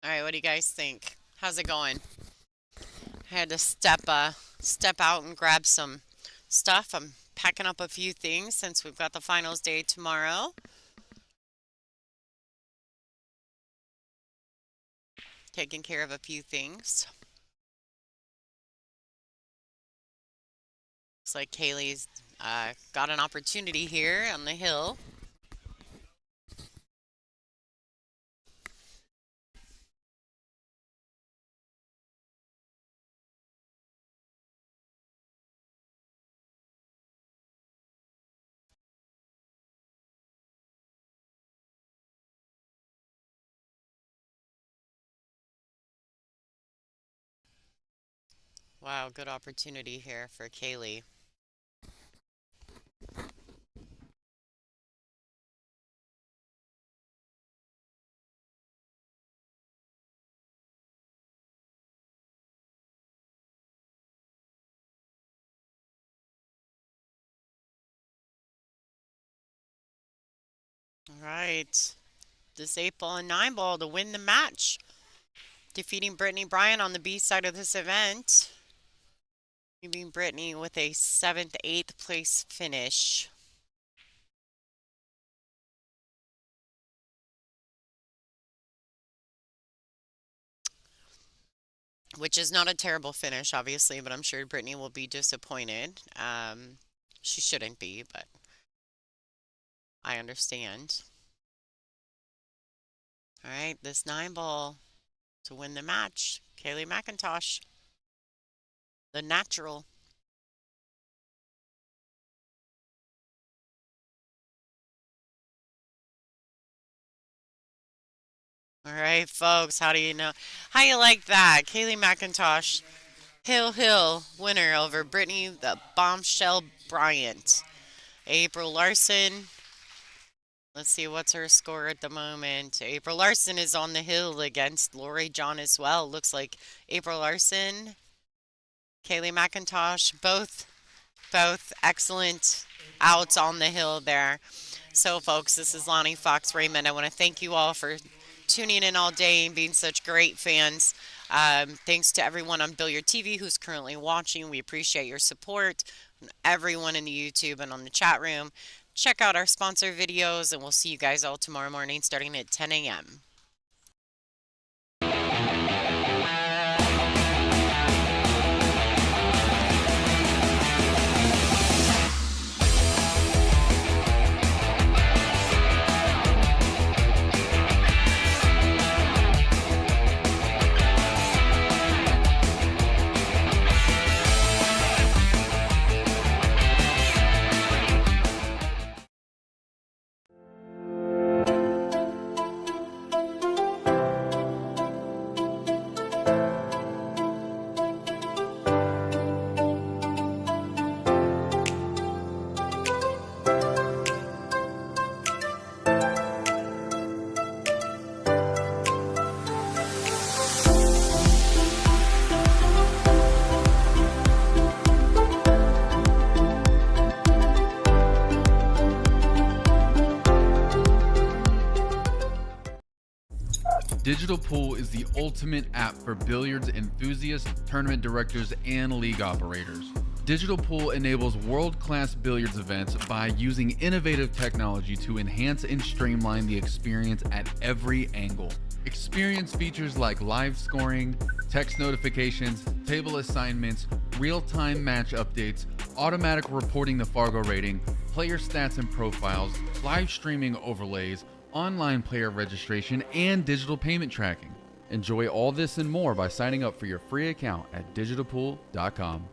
All right, what do you guys think? How's it going? I had to step out and grab some stuff. I'm packing up a few things since we've got the finals day tomorrow. Taking care of a few things. Looks like Kaylee's got an opportunity here on the hill. Wow, good opportunity here for Kaylee. All right. This 8-ball and 9-ball to win the match. Defeating Brittany Bryan on the B side of this event. Leaving Brittany with a 7th, 8th place finish. Which is not a terrible finish, obviously, but I'm sure Brittany will be disappointed. She shouldn't be, but I understand. All right, this 9-ball to win the match. Kaylee McIntosh, the natural. All right, folks, how do you know? How you like that? Kaylee McIntosh, Hill winner over Brittany the Bombshell Bryant. April Larson. Let's see what's her score at the moment. April Larson is on the hill against Lori John as well. Looks like April Larson, Kaylee McIntosh, both excellent outs on the hill there. So, folks, this is Lonnie Fox Raymond. I want to thank you all for tuning in all day and being such great fans. Thanks to everyone on Billiard TV who's currently watching. We appreciate your support. Everyone in the YouTube and on the chat room. Check out our sponsor videos, and we'll see you guys all tomorrow morning starting at 10 a.m. Digital Pool is the ultimate app for billiards enthusiasts, tournament directors, and league operators. Digital Pool enables world-class billiards events by using innovative technology to enhance and streamline the experience at every angle. Experience features like live scoring, text notifications, table assignments, real-time match updates, automatic reporting the Fargo rating, player stats and profiles, live streaming overlays, online player registration, and digital payment tracking. Enjoy all this and more by signing up for your free account at digitalpool.com.